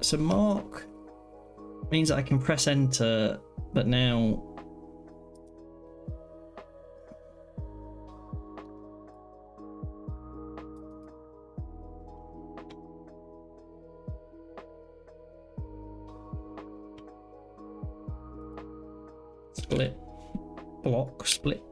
A: So mark means that I can press enter, but now split, block, split.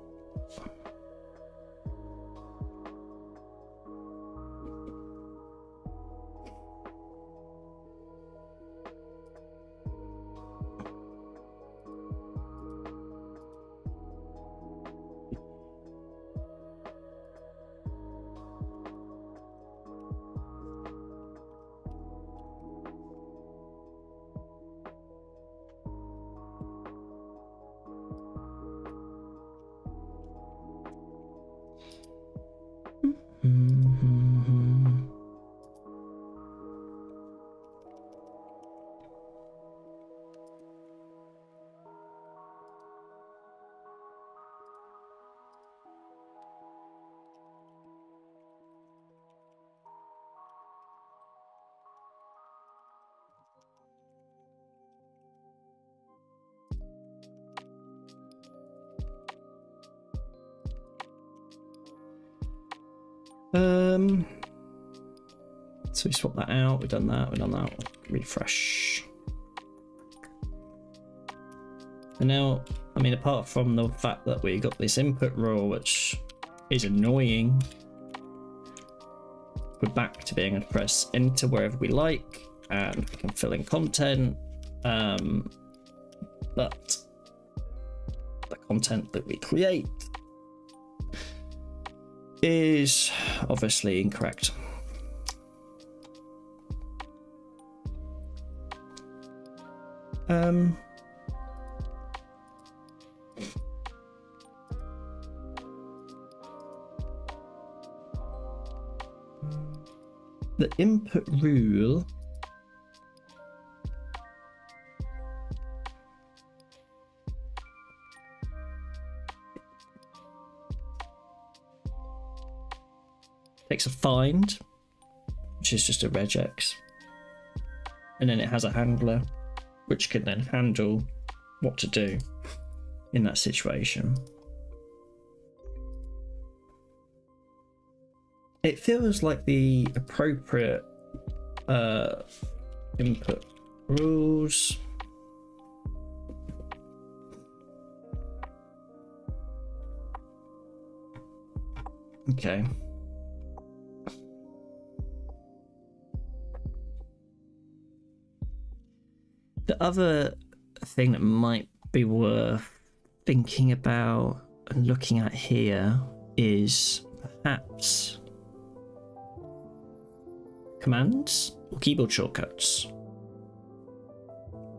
A: So we swap that out, we've done that, refresh. And now, I mean, apart from the fact that we got this input rule, which is annoying, we're back to being able to press enter wherever we like, and we can fill in content, but the content that we create is obviously incorrect. The input rule takes a find, which is just a regex, and then it has a handler which can then handle what to do in that situation. It feels like the appropriate input rules. Okay. The other thing that might be worth thinking about and looking at here is perhaps commands or keyboard shortcuts.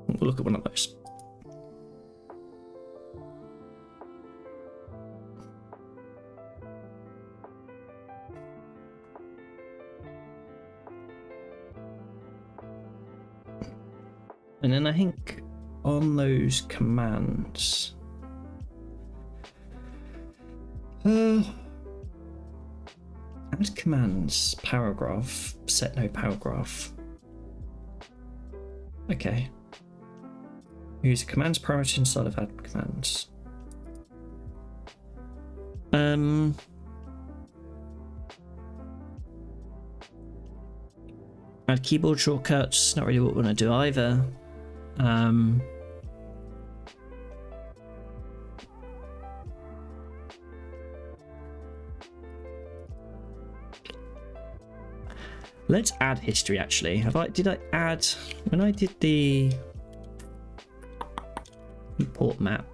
A: We'll look at one of those. And then I think on those commands, add commands, paragraph, set no paragraph. Okay. Use commands parameter inside of add commands. Add keyboard shortcuts, not really what we want to do either. Let's add history actually. Did I add when I did the import map?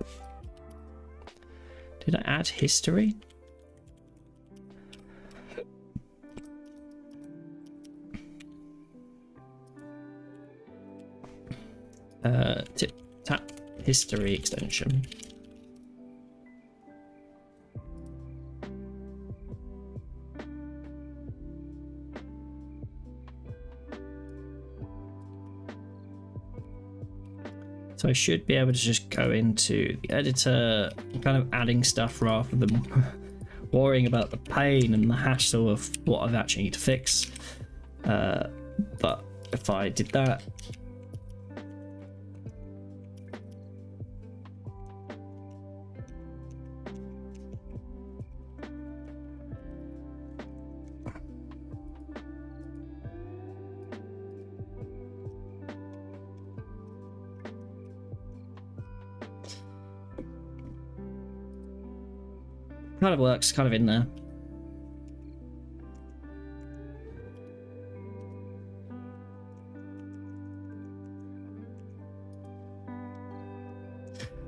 A: Did I add history? Tap history extension. So I should be able to just go into the editor, kind of adding stuff rather than worrying about the pain and the hassle of what I've actually need to fix. But if I did that, kind of works, kind of in there.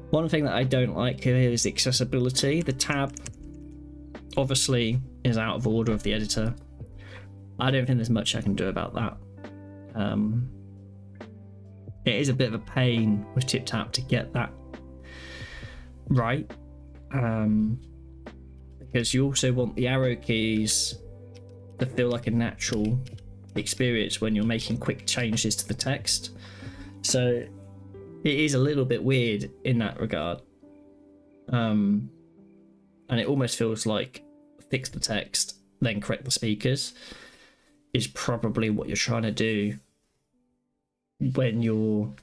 A: One thing that I don't like here is the accessibility. The tab obviously is out of order of the editor. I don't think there's much I can do about that. It is a bit of a pain with TipTap to get that right. Because you also want the arrow keys to feel like a natural experience when you're making quick changes to the text. So it is a little bit weird in that regard. And it almost feels like fix the text, then correct the speakers is probably what you're trying to do when you're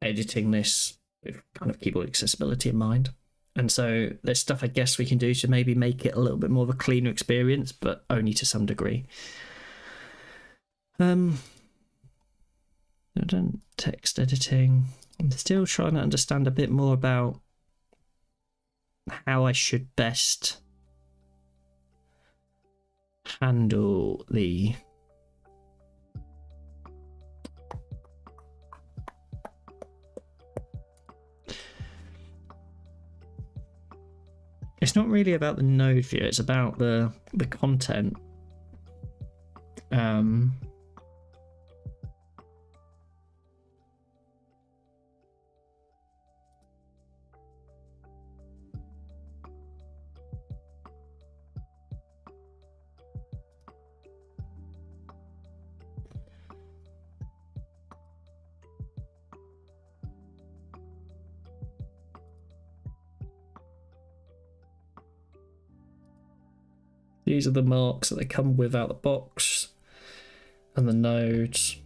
A: editing this with kind of keyboard accessibility in mind. And so there's stuff I guess we can do to maybe make it a little bit more of a cleaner experience, but only to some degree. I've done text editing. I'm still trying to understand a bit more about how I should best handle the it's not really about the node view, it's about the content. These are the marks that they come with out the box and the nodes.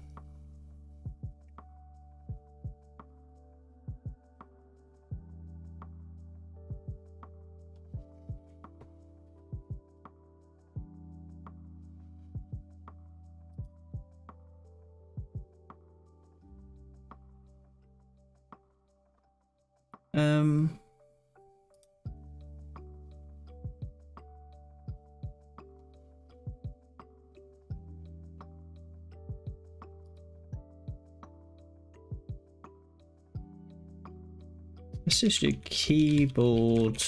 A: Let's just do keyboard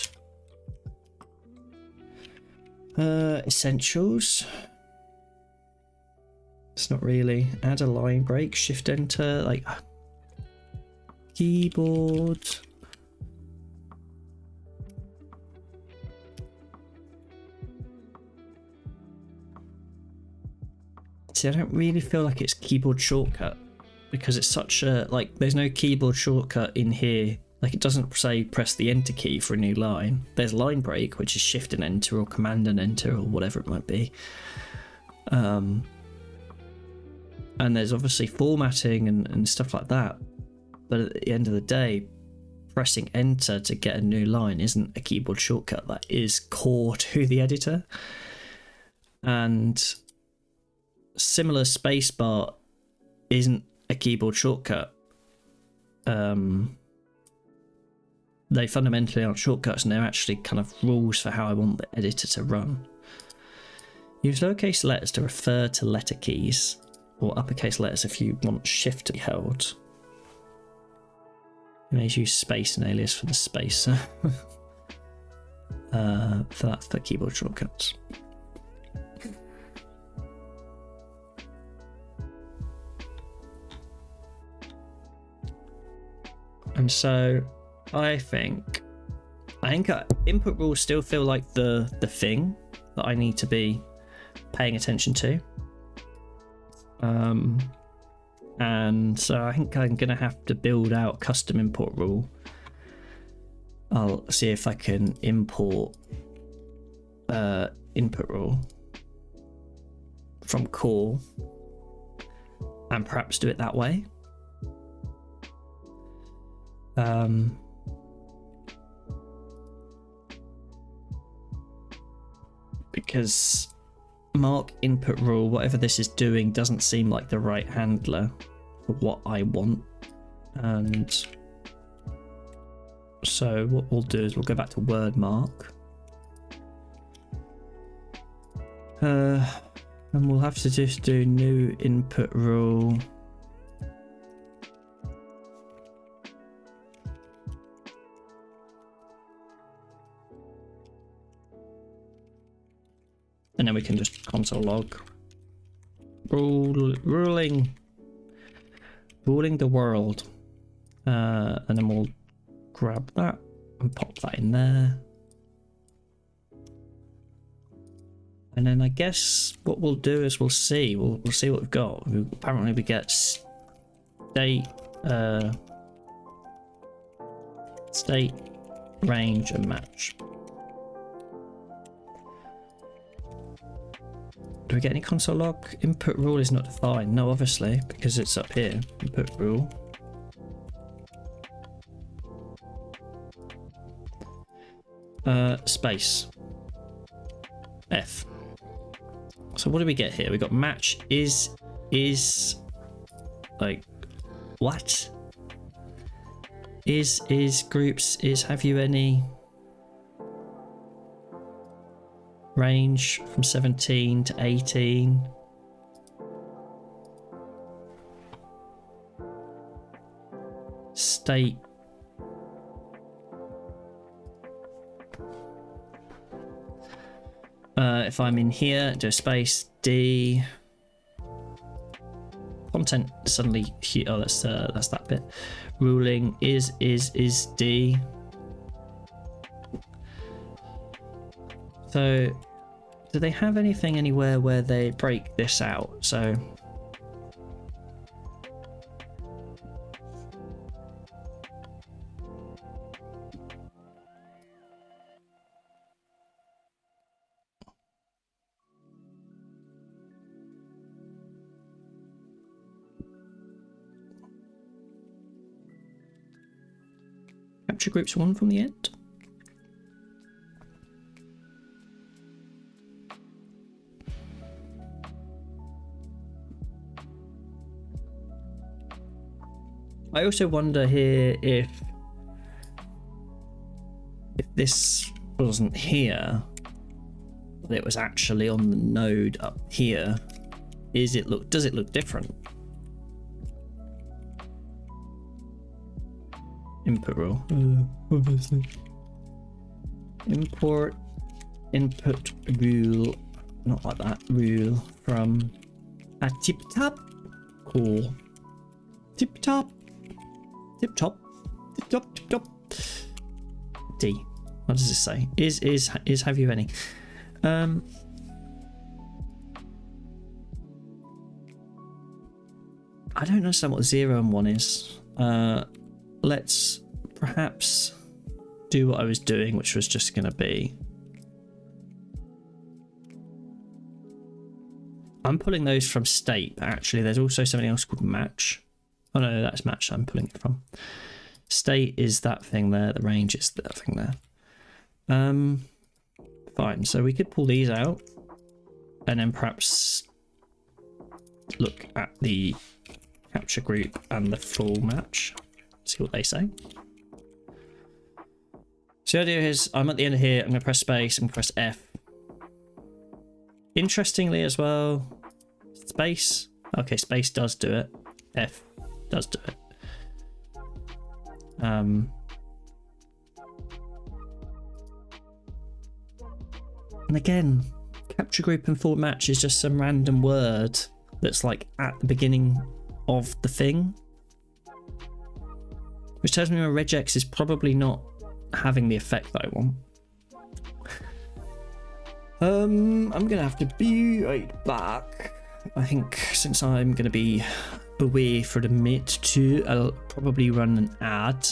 A: essentials. It's not really. Add a line break, shift enter, like keyboard. See, I don't really feel like it's keyboard shortcut because it's such a, like, there's no keyboard shortcut in here. Like, it doesn't say press the enter key for a new line. There's line break, which is shift and enter or command and enter or whatever it might be. And there's obviously formatting and stuff like that. But at the end of the day, pressing enter to get a new line isn't a keyboard shortcut. That is core to the editor. And similar spacebar isn't a keyboard shortcut. They fundamentally aren't shortcuts, and they're actually kind of rules for how I want the editor to run. Use lowercase letters to refer to letter keys, or uppercase letters if you want shift to be held. You may use space and alias for the spacer. That's the keyboard shortcuts. And so I think input rules still feel like the thing that I need to be paying attention to. And so I think I'm gonna have to build out custom import rule. I'll see if I can import input rule from call and perhaps do it that way. Because mark input rule, whatever this is doing, doesn't seem like the right handler for what I want. And so what we'll do is we'll go back to word mark. And we'll have to just do new input rule. And then we can just console log ruling the world, and then we'll grab that and pop that in there. And then I guess what we'll do is we'll see what we've got. Apparently we get state, range, and match. Do we get any console log? Input rule is not defined. No, obviously, because it's up here. Input rule. Space. F. So what do we get here? We got match is like what? Is groups is have you any? Range from 17 to 18. State. If I'm in here, do a space D. Content suddenly here. Oh, that's that bit. Ruling is D. So, do they have anything anywhere where they break this out? So, capture groups 1 from the end. I also wonder here if this wasn't here, but it was actually on the node up here. Does it look different? Input rule. Obviously. Import input rule, not like that, rule from a tip top. Cool. Tip top. Tip top, tip top, tip top. D. What does this say? Is have you any? I don't understand what 0 and 1 is. Let's perhaps do what I was doing, which was just going to be. I'm pulling those from state, but actually there's also something else called match. Oh no, that's match I'm pulling it from. State is that thing there, the range is that thing there. Fine, so we could pull these out and then perhaps look at the capture group and the full match, see what they say. So the idea is I'm at the end of here, I'm going to press space, I'm going to press F. Interestingly as well, space, okay, space does do it, F does do it. And again, capture group and full match is just some random word that's like at the beginning of the thing, which tells me my regex is probably not having the effect that I want. I'm gonna have to be right back. I think since I'm gonna be away for a minute too, I'll probably run an ad.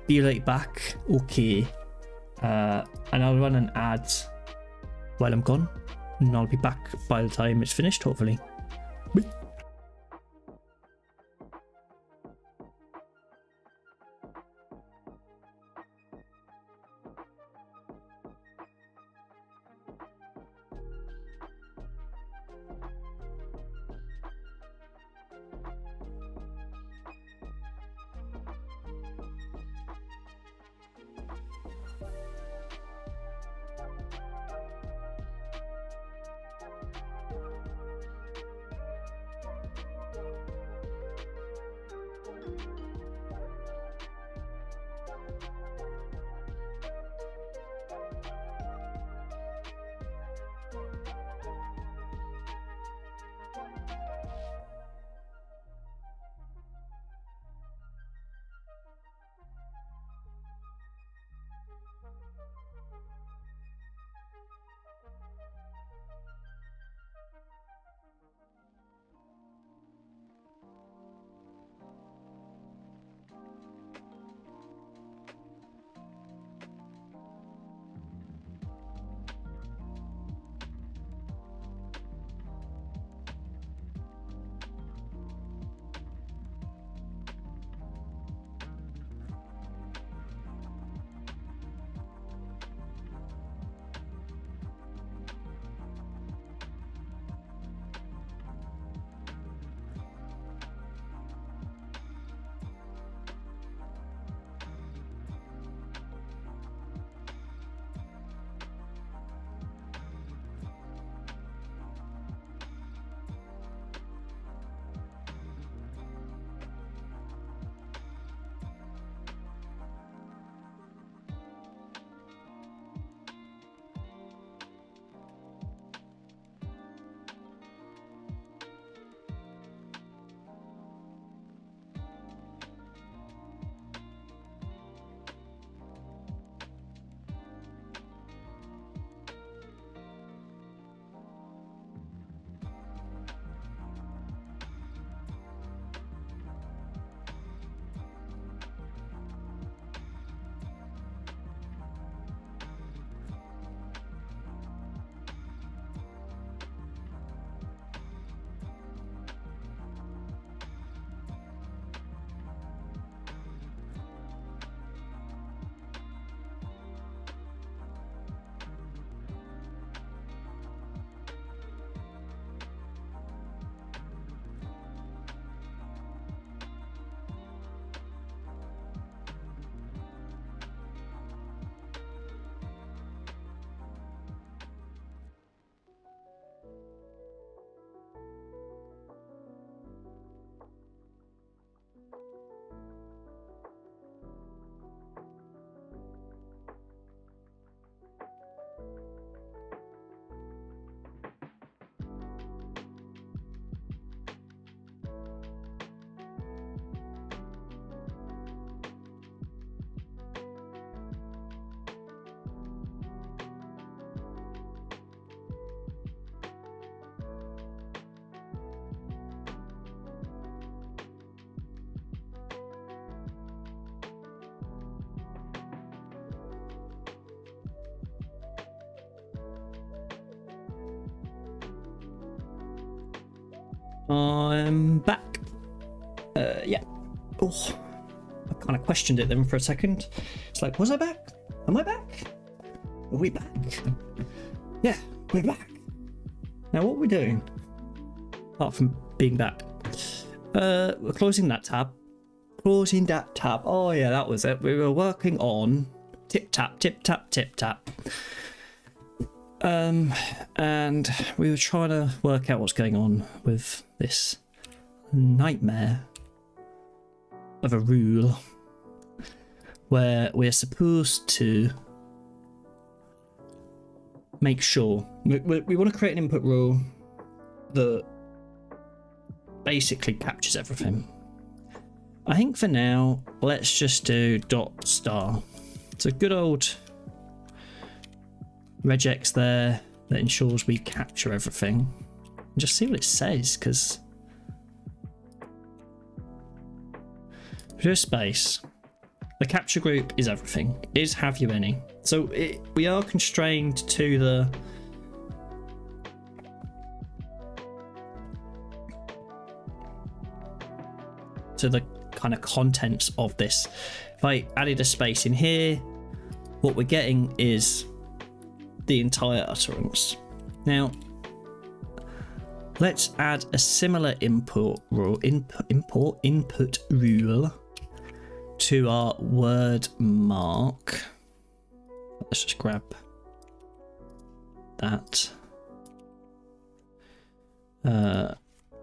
A: Be right back. Okay. and I'll run an ad while I'm gone, and I'll be back by the time it's finished, hopefully. I'm back. Yeah. Oh, I kind of questioned it then for a second. It's like, was I back? Am I back? Are we back? Yeah, we're back. Now, what are we doing? Apart from being back. We're closing that tab. Closing that tab. Oh, yeah, that was it. We were working on tip tap, tip tap, tip tap. And we were trying to work out what's going on with this nightmare of a rule where we're supposed to make sure we want to create an input rule that basically captures everything. I think for now, let's just do dot star. It's a good old regex there that ensures we capture everything. And just see what it says, because pure space The capture group is everything. Is have you any? So we are constrained to the kind of contents of this. If I added a space in here, what we're getting is the entire utterance. Now, let's add a similar input rule to our word mark. Let's just grab that.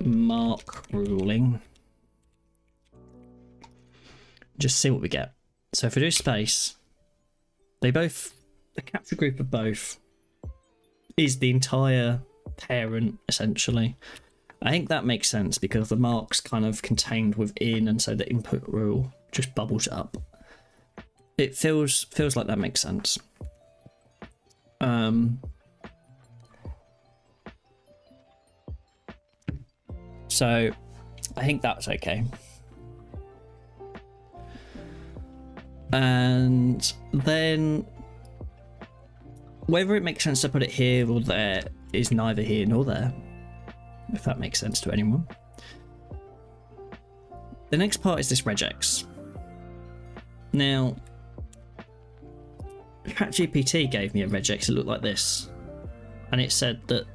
A: Mark ruling. Just see what we get. So if we do space, the capture group of both is the entire parent essentially. I think that makes sense because the mark's kind of contained within, and so the input rule just bubbles up. It feels like that makes sense. So I think that's okay. And then whether it makes sense to put it here or there is neither here nor there, if that makes sense to anyone. The next part is this regex. Now, ChatGPT gave me a regex. It looked like this, and it said that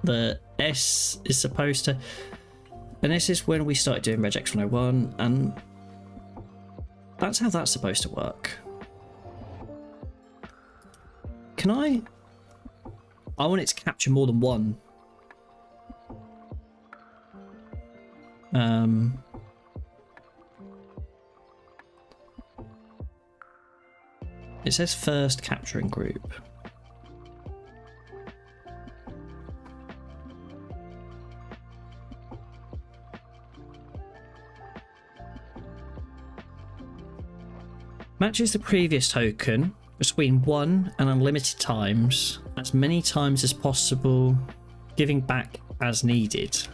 A: the S is supposed to, and this is when we started doing regex 101, and that's how that's supposed to work. Can I want it to capture more than one. It says first capturing group. Matches the previous token between 1 and unlimited times, as many times as possible, giving back as needed.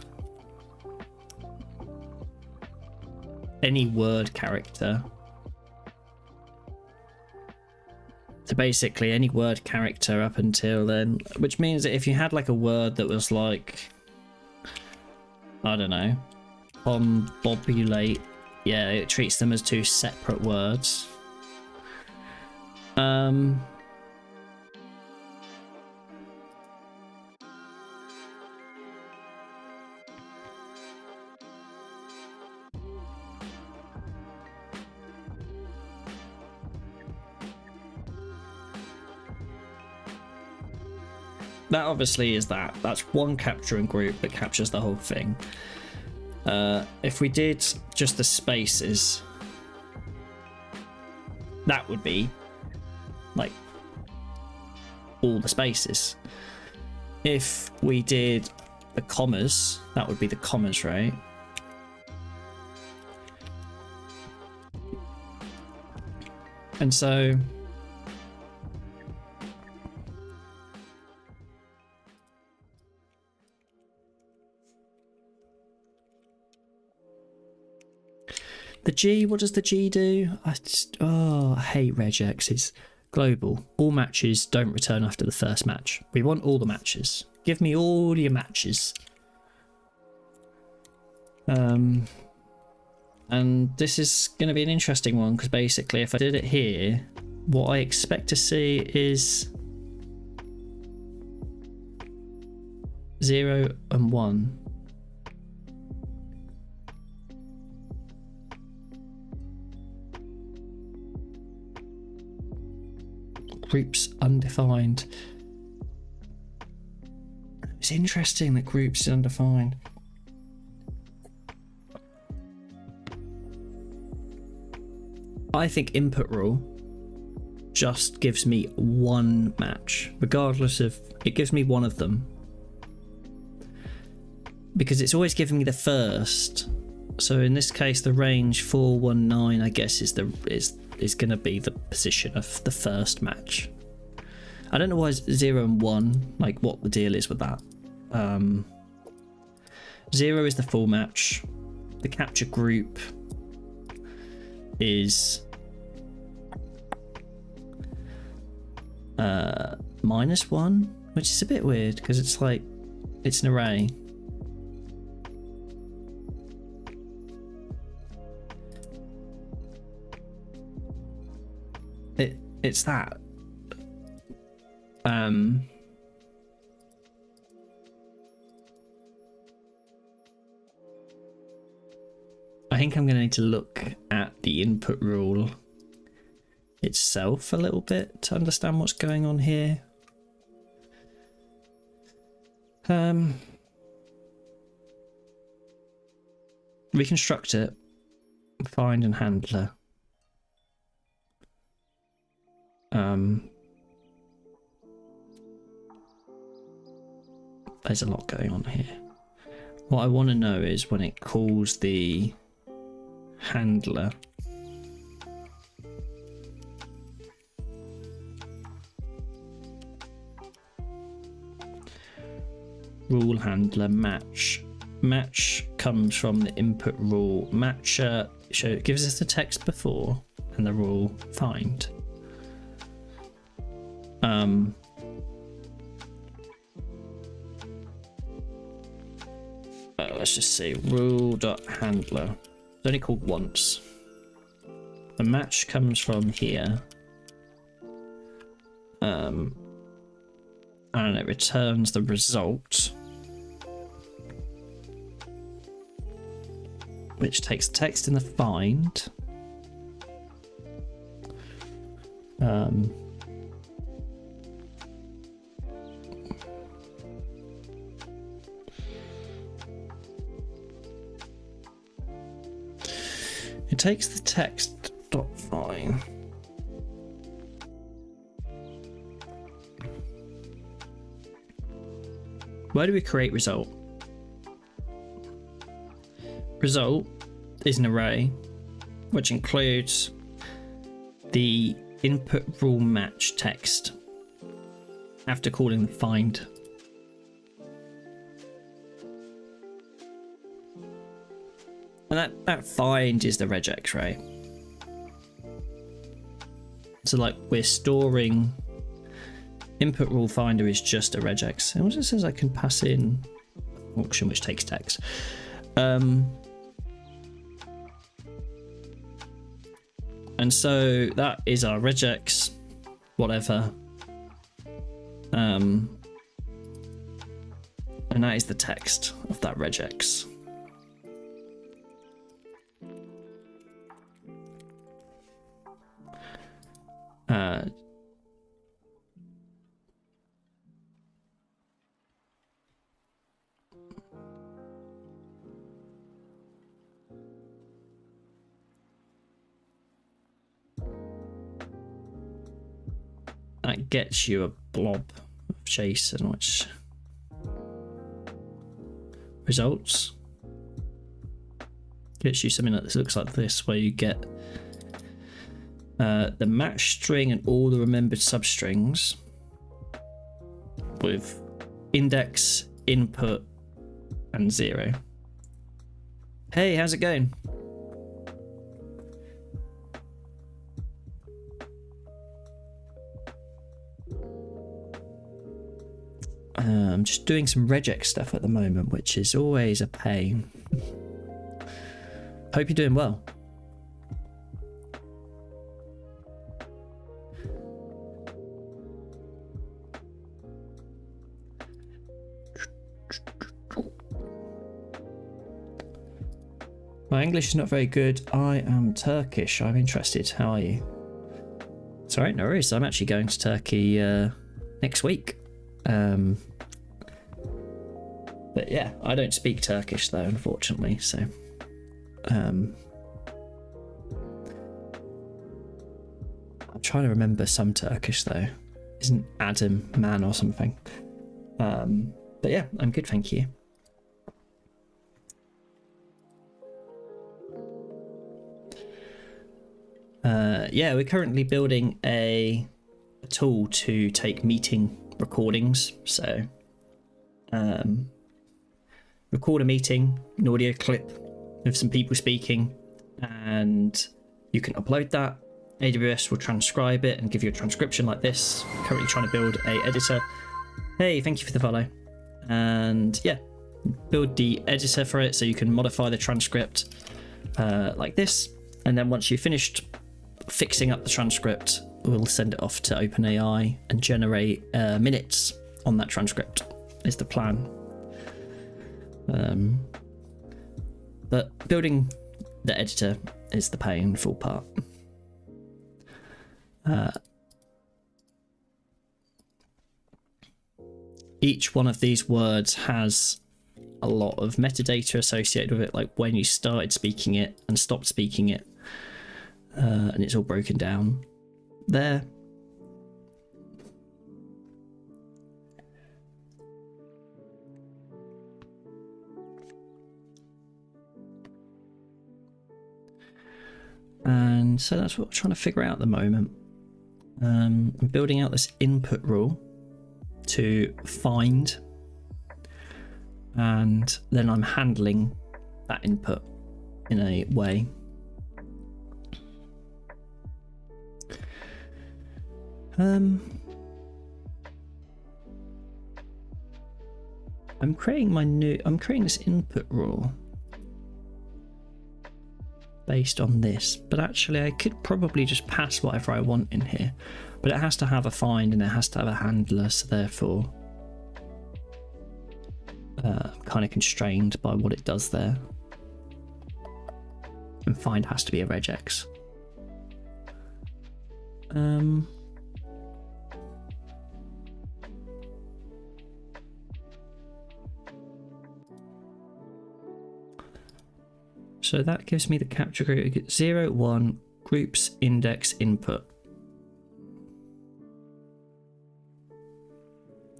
A: Any word character. So basically any word character up until then, which means that if you had like a word that was like, I don't know, combobulate, yeah, it treats them as two separate words. That obviously is that. That's one capturing group that captures the whole thing. If we did just the spaces, that would be like all the spaces. If we did the commas, that would be the commas, right? And so the G, what does the G do? I hate regex. It's global. All matches don't return after the first match. We want all the matches. Give me all your matches. And this is going to be an interesting one because basically if I did it here, what I expect to see is 0 and 1. Groups undefined. It's interesting that groups is undefined. I think input rule just gives me one match, regardless of, it gives me one of them. Because it's always giving me the first. So in this case, the range 419, I guess, is going to be the position of the first match. I don't know why it's 0 and 1, like what the deal is with that. 0 is the full match. The capture group is -1, which is a bit weird because it's like it's an array. It's that. I think I'm going to need to look at the input rule itself a little bit to understand what's going on here. Reconstruct it, find and handler. There's a lot going on here. What I want to know is when it calls the handler, rule handler match. Match comes from the input rule match. So it gives us the text before and the rule find. Let's just see, rule.handler. It's only called once. The match comes from here. And it returns the result, which takes the text in the find. It takes the text dot find. Where do we create result? Result is an array which includes the input rule match text after calling the find. And that find is the regex, right? So like we're storing input rule finder is just a regex. It also says I can pass in function which takes text. And so that is our regex, whatever. And that is the text of that regex. That gets you a blob of JSON, which results gets you something that looks like this, where you get the match string and all the remembered substrings with index, input, and 0. Hey, how's it going? I'm just doing some regex stuff at the moment, which is always a pain. Hope you're doing well. My English is not very good. I am Turkish. I'm interested. How are you? It's alright, no worries. I'm actually going to Turkey next week. But yeah, I don't speak Turkish though, unfortunately, so I'm trying to remember some Turkish though. Isn't Adam man or something? But yeah, I'm good, thank you. Yeah, we're currently building a tool to take meeting recordings. So record a meeting, an audio clip of some people speaking, and you can upload that AWS will transcribe it and give you a transcription like this. Currently trying to build a editor. Hey, thank you for the follow. And yeah, build the editor for it so you can modify the transcript like this. And then once you've finished fixing up the transcript, we'll send it off to OpenAI and generate minutes on that transcript is the plan. But building the editor is the painful part. Each one of these words has a lot of metadata associated with it, like when you started speaking it and stopped speaking it, and it's all broken down there. And so that's what we're trying to figure out at the moment. I'm building out this input rule to find, and then I'm handling that input in a way. I'm creating this input rule based on this, but actually I could probably just pass whatever I want in here, but it has to have a find and it has to have a handler, so therefore I'm kind of constrained by what it does there, and find has to be a regex. So that gives me the capture group 0, 1, groups, index, input.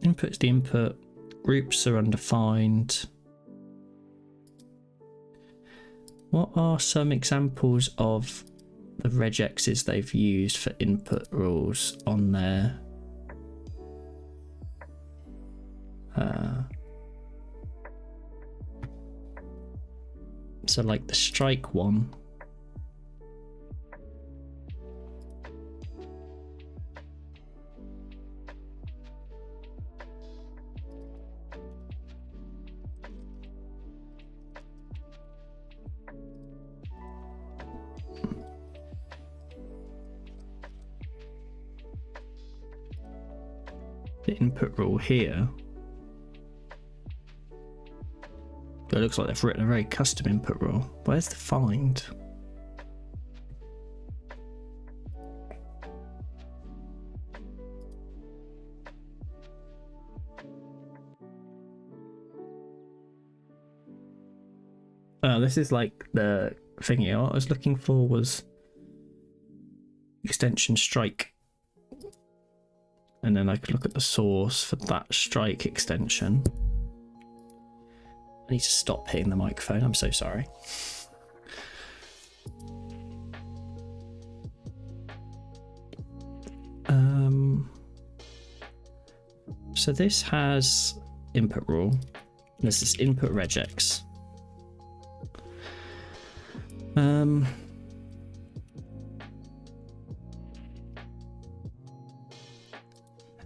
A: Input's the input, groups are undefined. What are some examples of the regexes they've used for input rules on there? So like the strike one. The input rule here. It looks like they've written a very custom input rule. Where's the find? Oh, this is like the thingy. What I was looking for was extension strike. And then I could look at the source for that strike extension. I need to stop hitting the microphone, I'm so sorry. So this has input rule. There's this input regex.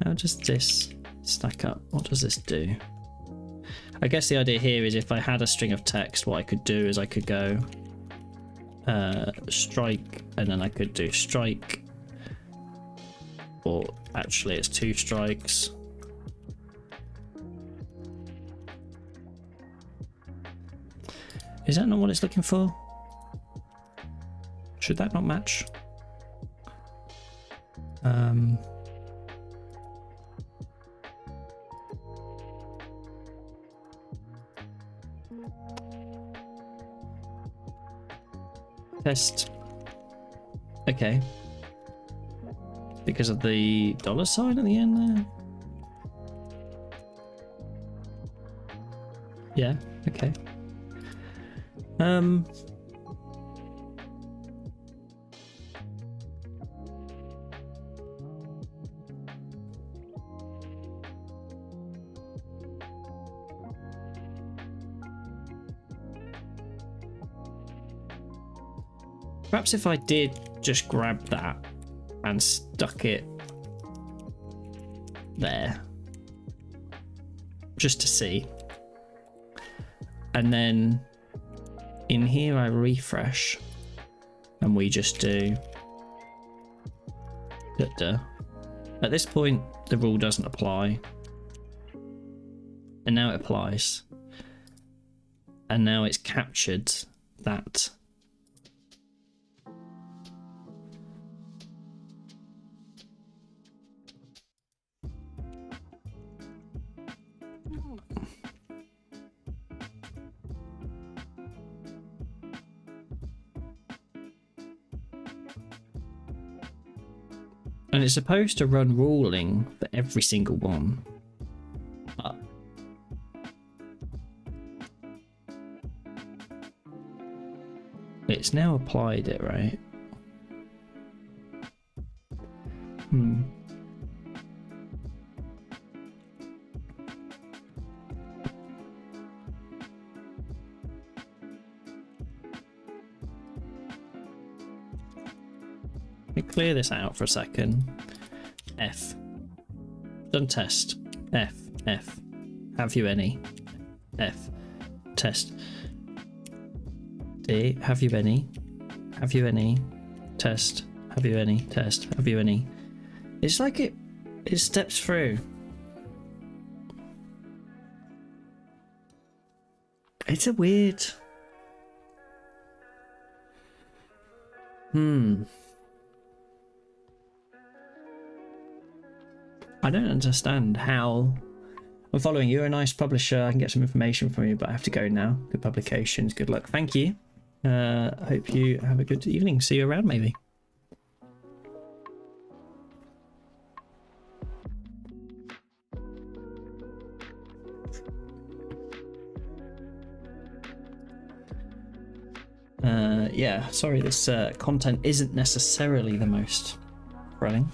A: How does this stack up? What does this do? I guess the idea here is if I had a string of text, what I could do is I could go strike, and then I could do strike, or actually it's 2 strikes. Is that not what it's looking for? Should that not match? Test. Okay. Because of the $sign at the end there? Yeah, okay. Perhaps if I did just grabbed that and stuck it there just to see. And then in here I refresh and we just do duh. At this point the rule doesn't apply, and now it applies, and now it's captured that. And it's supposed to run ruling for every single one. But it's now applied it, right? Clear this out for a second. F. Done test. F. Have you any? F. Test. D. Have you any? Have you any? Test. Have you any? Test. Have you any? It's like it steps through. It's a weird. I don't understand how. I'm following you. You're a nice publisher. I can get some information from you, but I have to go now. Good publications. Good luck. Thank you. Hope you have a good evening. See you around, maybe. Yeah, sorry, this content isn't necessarily the most thrilling.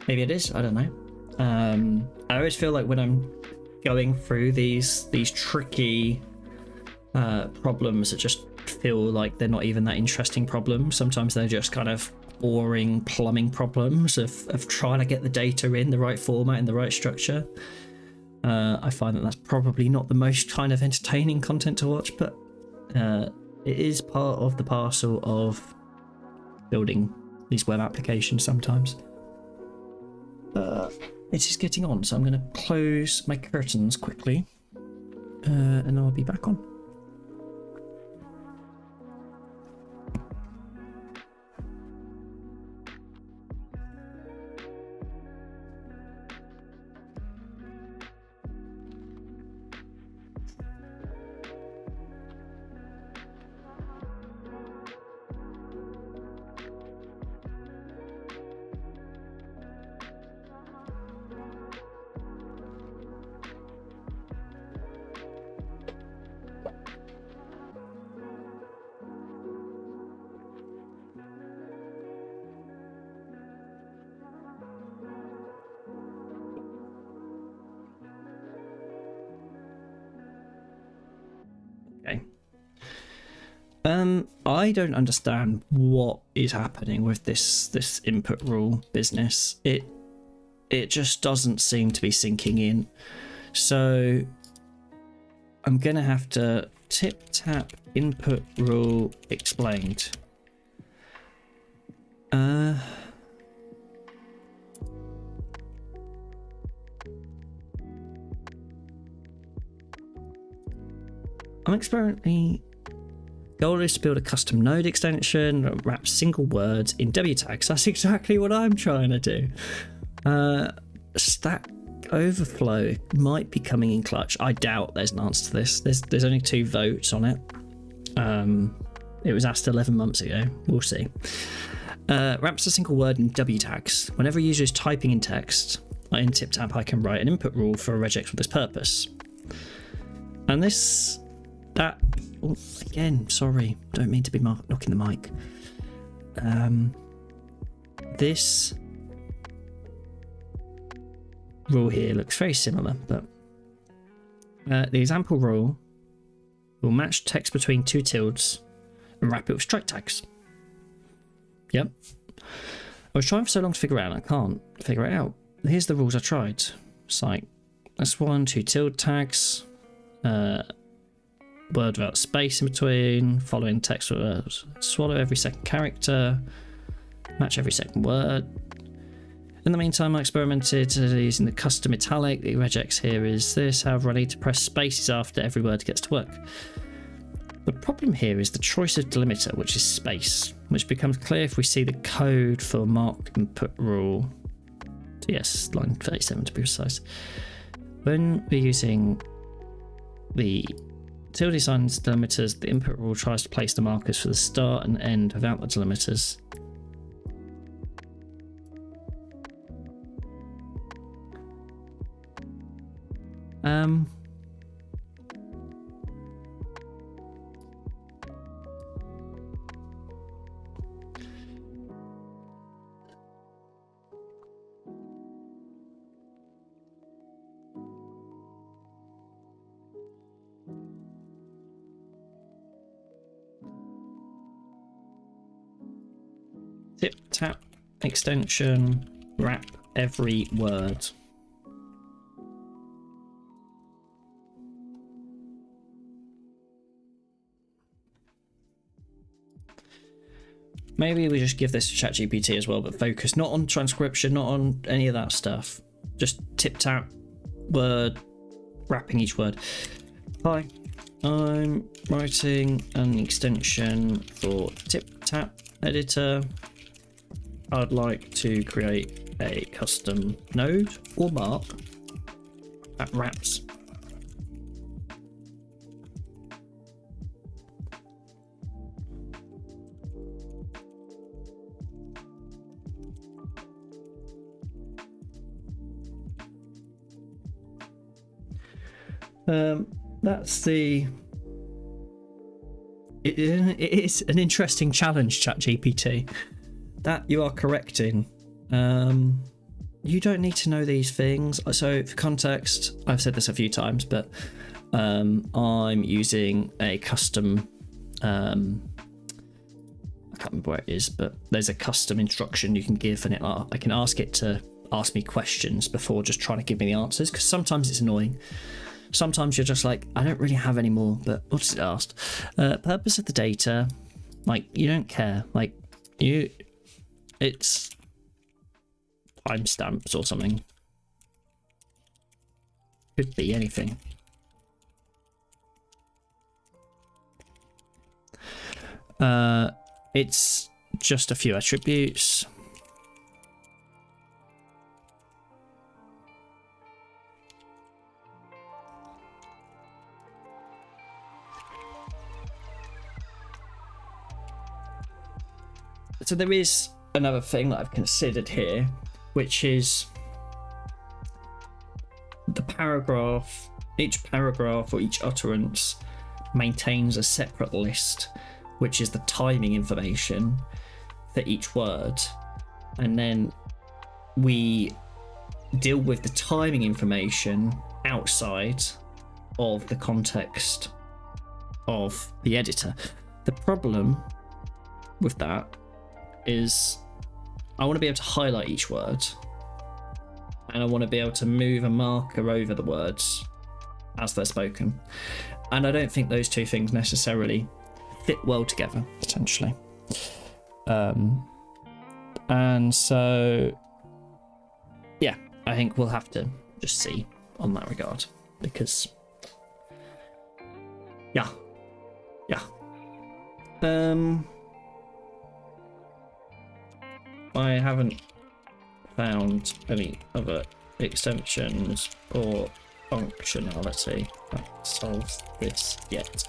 A: Maybe it is, I don't know. I always feel like when I'm going through these tricky problems that just feel like they're not even that interesting problems. Sometimes they're just kind of boring plumbing problems of trying to get the data in the right format, in the right structure. I find that that's probably not the most kind of entertaining content to watch, but it is part of the parcel of building these web applications sometimes. It is getting on, so I'm going to close my curtains quickly and I'll be back on. I don't understand what is happening with this input rule business. It just doesn't seem to be sinking in. So I'm gonna have to tip tap input rule explained. I'm experimentally. Goal is to build a custom node extension that wraps single words in W tags. That's exactly what I'm trying to do. Stack Overflow might be coming in clutch. I doubt there's an answer to this. There's only 2 votes on it. It was asked 11 months ago. We'll see. Wraps a single word in W tags. Whenever a user is typing in text, in TipTap I can write an input rule for a regex for this purpose. And again, sorry, don't mean to be knocking the mic. This rule here looks very similar, but the example rule will match text between 2 tildes and wrap it with strike tags. Yep. I was trying for so long to figure it out, I can't figure it out. Here's the rules I tried. It's like, that's 1, 2 tilde tags, word without space in between, following text with swallow every second character, match every second word. In the meantime, I experimented using the custom italic. The regex here is this, however I need to press spaces after every word gets to work. The problem here is the choice of delimiter, which is space, which becomes clear if we see the code for mark input rule. So yes, line 37 to be precise. When we're using the tilde signs delimiters, the input rule tries to place the markers for the start and end without the delimiters. Tip, tap, extension, wrap every word. Maybe we just give this to ChatGPT as well, but focus not on transcription, not on any of that stuff. Just tip, tap, word, wrapping each word. Hi, I'm writing an extension for tip, tap editor. I'd like to create a custom node or mark that wraps that's the it is an interesting challenge, ChatGPT. That you are correct in. You don't need to know these things. So for context, I've said this a few times, but I'm using a custom I can't remember where it is, but there's a custom instruction you can give, and I can ask it to ask me questions before just trying to give me the answers, because sometimes it's annoying. Sometimes you're just like, I don't really have any more, but what does it ask? Purpose of the data, like, you don't care. Like, it's timestamps or something. Could be anything. It's just a few attributes. So there is another thing that I've considered here, which is the paragraph. Each paragraph or each utterance maintains a separate list, which is the timing information for each word, and then we deal with the timing information outside of the context of the editor. The problem with that is I want to be able to highlight each word, and I want to be able to move a marker over the words as they're spoken, and I don't think those two things necessarily fit well together, potentially. And so yeah, I think we'll have to just see on that regard, because yeah. I haven't found any other extensions or functionality that solves this yet.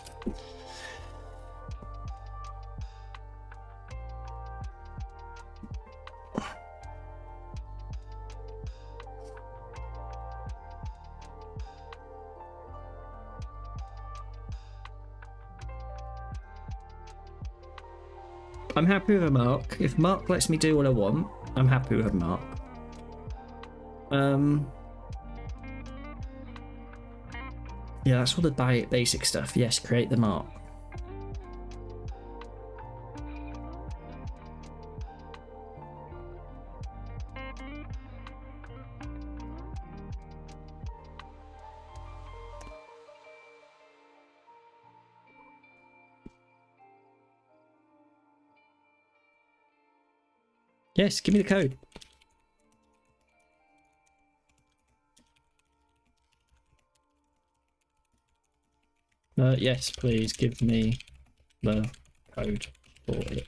A: I'm happy with a mark. If mark lets me do what I want, I'm happy with a mark. Yeah, that's all the basic stuff. Yes, create the mark. Yes, give me the code. Yes, please give me the code for it.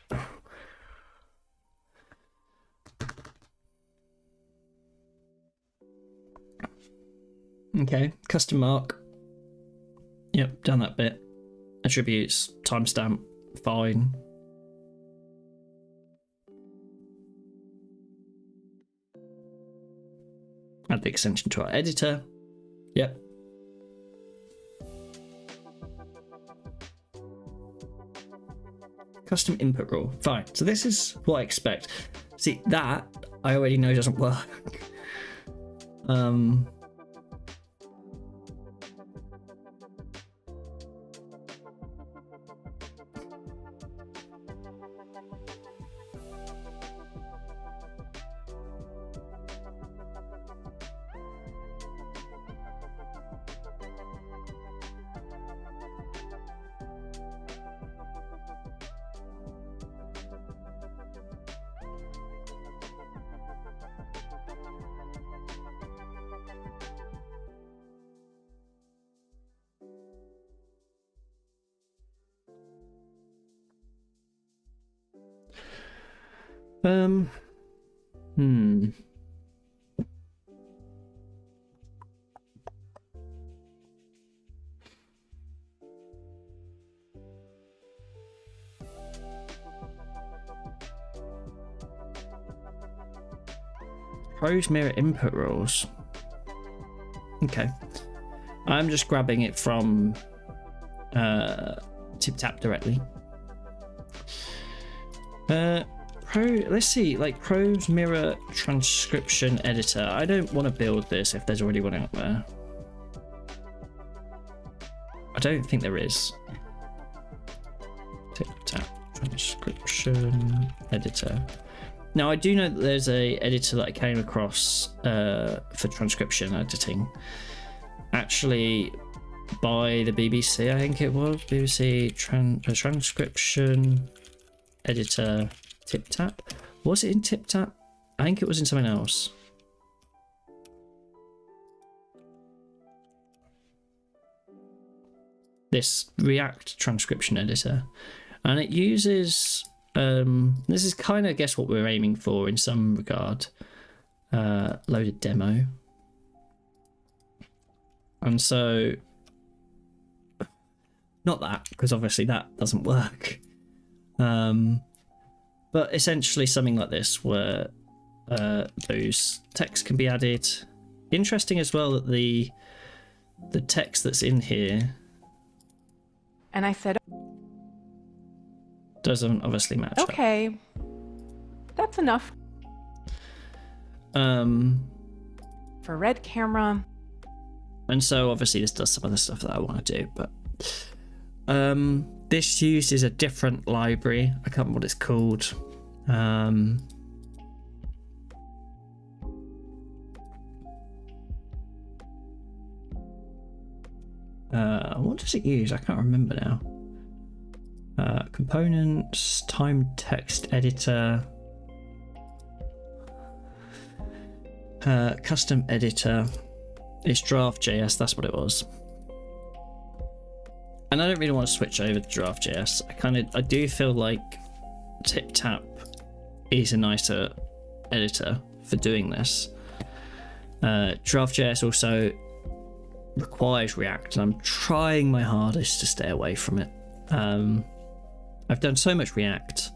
A: Okay, custom mark. Yep, done that bit. Attributes, timestamp, fine. Add the extension to our editor. Yep. Custom input rule. Fine. So this is what I expect. See, that I already know doesn't work. Prose mirror input rules. Okay. I'm just grabbing it from TipTap directly. Let's see, like Prose mirror transcription editor. I don't want to build this if there's already one out there. I don't think there is. TipTap transcription editor. Now I do know that there's a editor that I came across for transcription editing, actually by the BBC, I think it was BBC transcription editor TipTap. Was it in TipTap? I think it was in something else. This React transcription editor, and it uses this is kind of, I guess, what we're aiming for in some regard. Loaded demo. And so, not that, because obviously that doesn't work. But essentially something like this, where those text can be added. Interesting as well that the text that's in here,
D: and I said,
A: doesn't obviously match up.
D: okay, that's enough. For red camera.
A: And so obviously this does some of the stuff that I want to do, but this uses a different library. I can't remember what it's called. What does it use? I can't remember now. Components, time text editor, custom editor. It's draft.js, that's what it was. And I don't really want to switch over to draft.js. I do feel like TipTap is a nicer editor for doing this. Draft.js also requires React, and I'm trying my hardest to stay away from it. I've done so much React.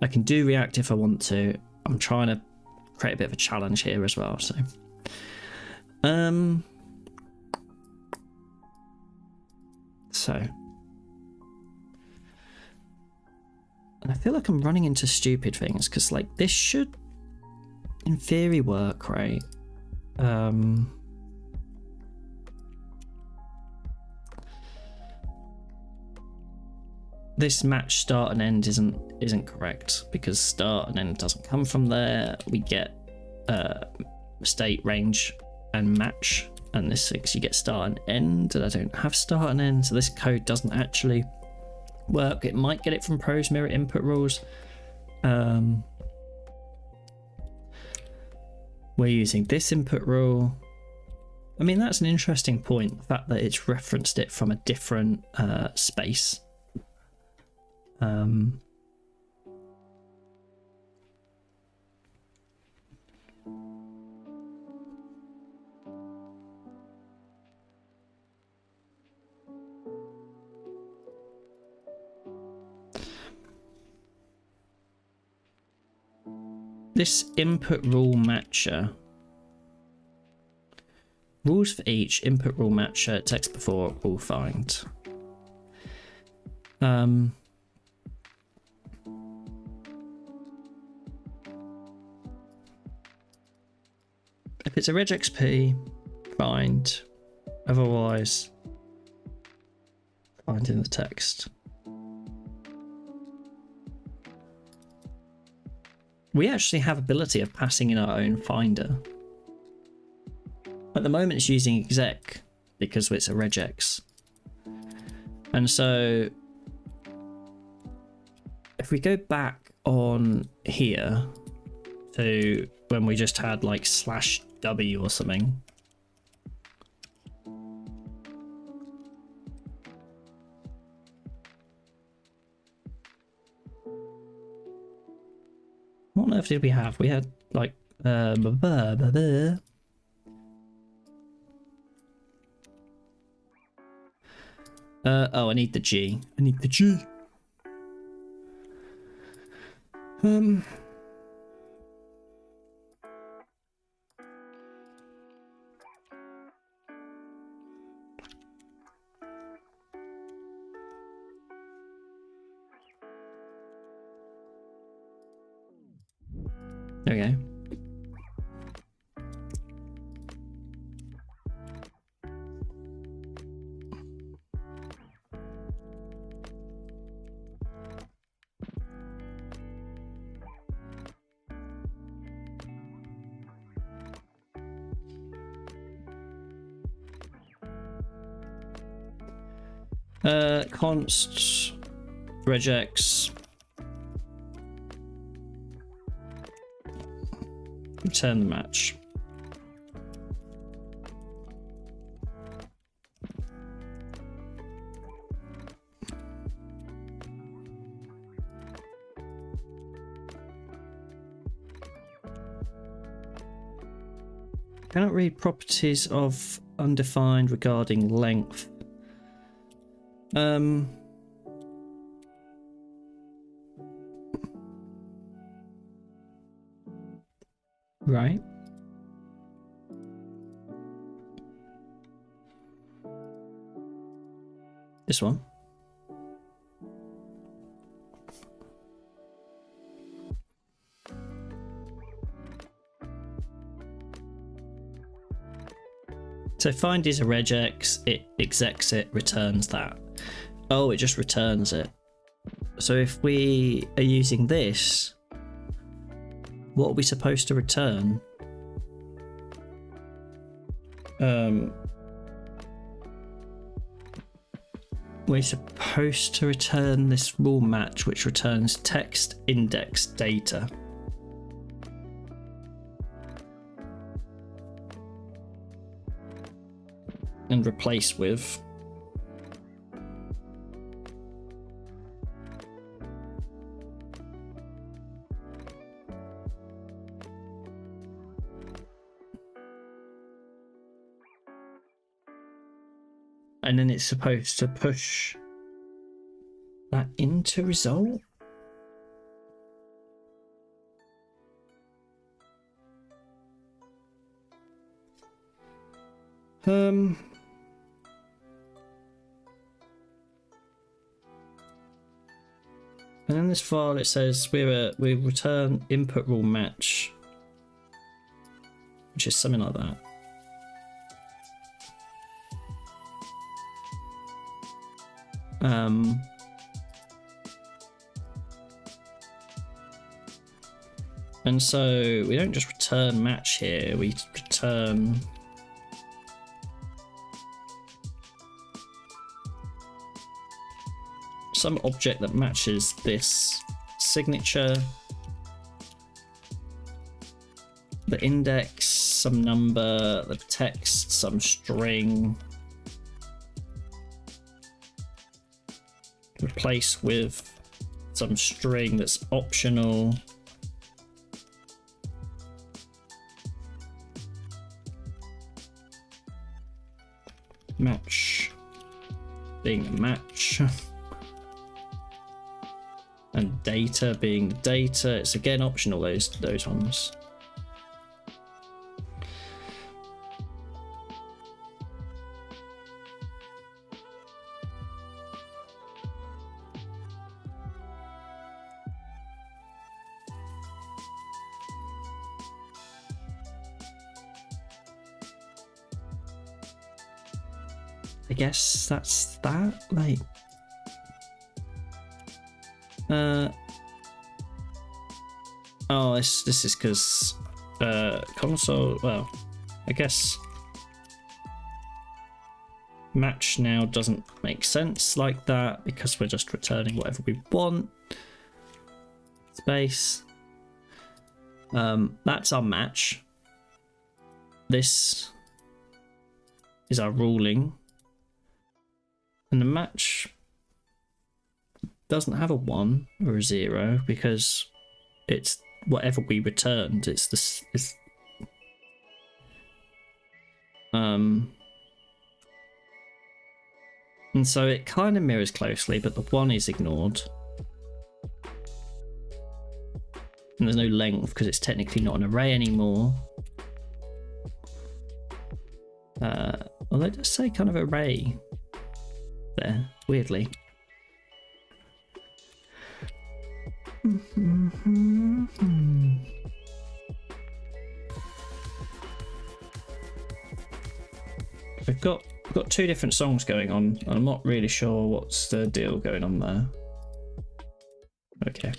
A: I can do React if I want to. I'm trying to create a bit of a challenge here as well. So, and I feel like I'm running into stupid things because, like, this should, in theory, work, right? This match start and end isn't correct because start and end doesn't come from there. We get state, range, and match, and this thinks you get start and end, and I don't have start and end, so this code doesn't actually work. It might get it from Prose mirror input rules, We're using this input rule. I mean, that's an interesting point, the fact that it's referenced it from a different space. This input rule matcher. Rules for each input rule matcher, text before, rule find. If it's a regexp, find. Otherwise, find in the text. We actually have ability of passing in our own finder. At the moment it's using exec because it's a regex. And so if we go back on here to when we just had like /w or something. What on earth did we have? We had like oh, I need the G. I need the G. There we go. Const regex return the match. Cannot read properties of undefined regarding length. Right. This one. So find is a regex, it execs it, returns that. Oh, it just returns it. So if we are using this, what are we supposed to return? We're supposed to return this rule match, which returns text index data. And replace with. And then it's supposed to push that into result. And in this file it says we return input rule match, which is something like that. And so we don't just return match here, we return some object that matches this signature the index, some number, the text, some string. Replace with some string that's optional. Match being a match. And data being data. It's again optional, those ones. I guess that's that. Like, oh, this is because console. Well, I guess match now doesn't make sense like that because we're just returning whatever we want. Space. That's our match. This is our ruling. And the match doesn't have a 1 or a 0 because it's whatever we returned. It's this. And so it kind of mirrors closely, but the 1 is ignored. And there's no length because it's technically not an array anymore. Although it does say kind of array there, weirdly. We've got two different songs going on. I'm not really sure what's the deal going on there. Okay.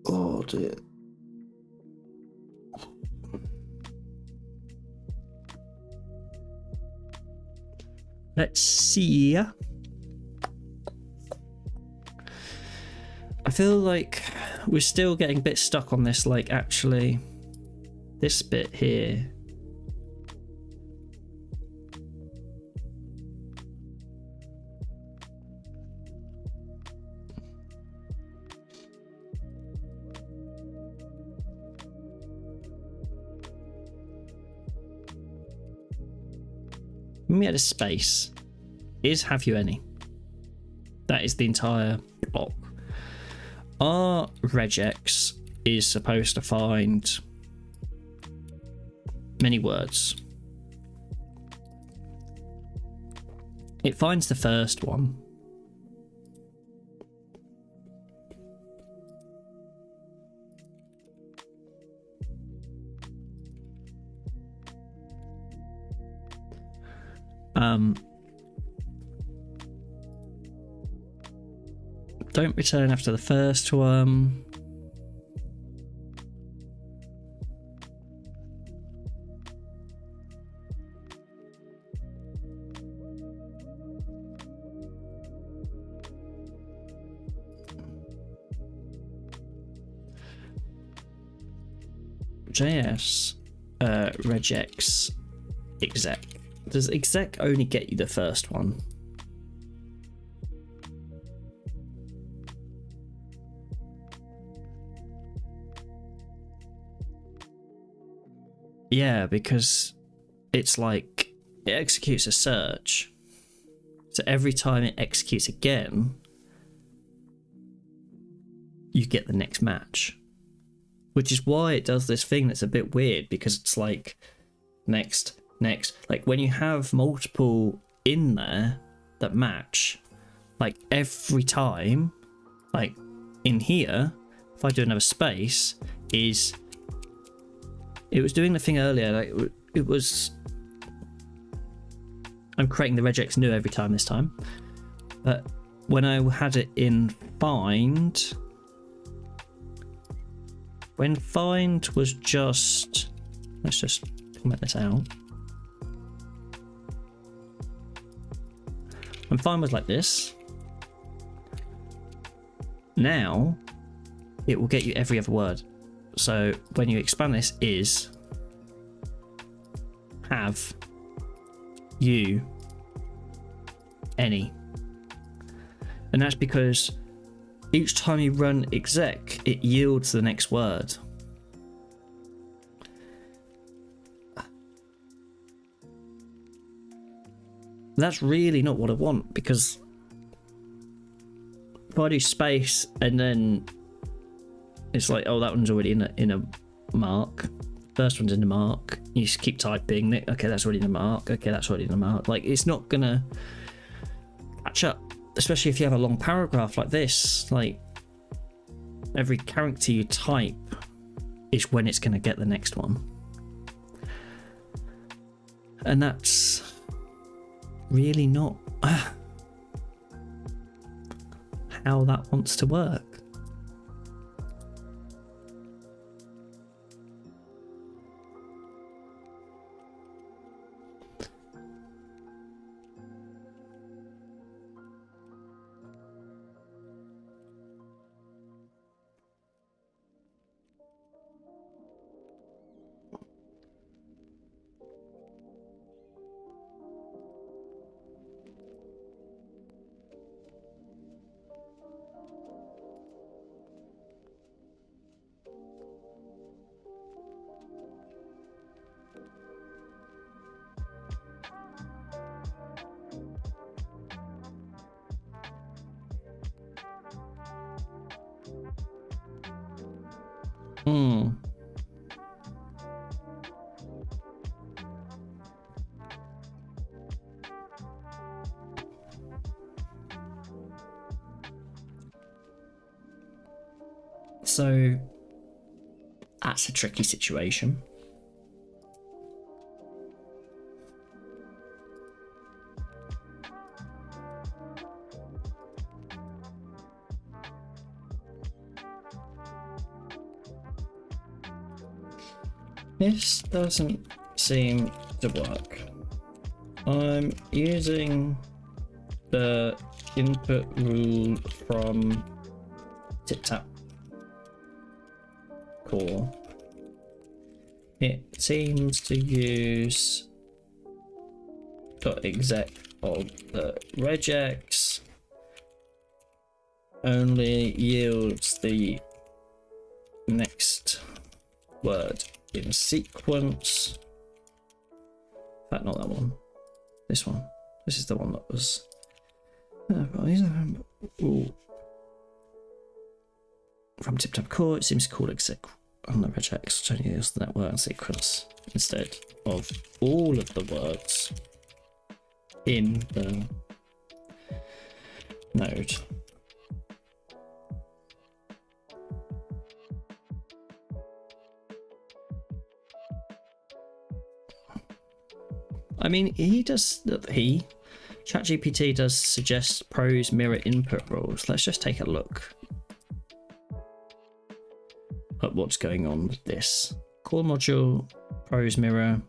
A: Oh dear. Let's see. I feel like we're still getting a bit stuck on this, like actually this bit here. When we had a space, is have you any? That is the entire block. Our regex is supposed to find many words. It finds the first one. Don't return after the first one. JS regex exec. Does exec only get you the first one? Yeah, because it's like it executes a search. So every time it executes again, you get the next match. Which is why it does this thing that's a bit weird, because it's like next. Like when you have multiple in there that match, like every time, like in here, if I do another space, it was doing the thing earlier, like it was, I'm creating the regex new every time this time, but when I had it in find, when find was just, let's just comment this out. I'm fine with like this. Now it will get you every other word. So when you expand this, is, have, you, any. And that's because each time you run exec, it yields the next word. That's really not what I want, because if I do space and then it's like, oh, that one's already in a mark. First one's in the mark. You just keep typing. Okay, that's already in the mark. Okay, that's already in the mark. Like, it's not gonna catch up, especially if you have a long paragraph like this. Like, every character you type is when it's gonna get the next one, and that's really not how that wants to work. So that's a tricky situation. This doesn't seem to work. I'm using the input rule from TipTap core. It seems to use .exec of the regex, only yields the next word in sequence. In fact, not that one. This one. This is the one that was. From TipTap core, it seems to call exec on the regex, which only uses the network sequence instead of all of the words in the node. I mean, ChatGPT does suggest prose mirror input rules. Let's just take a look at what's going on with this. Core module, prose mirror.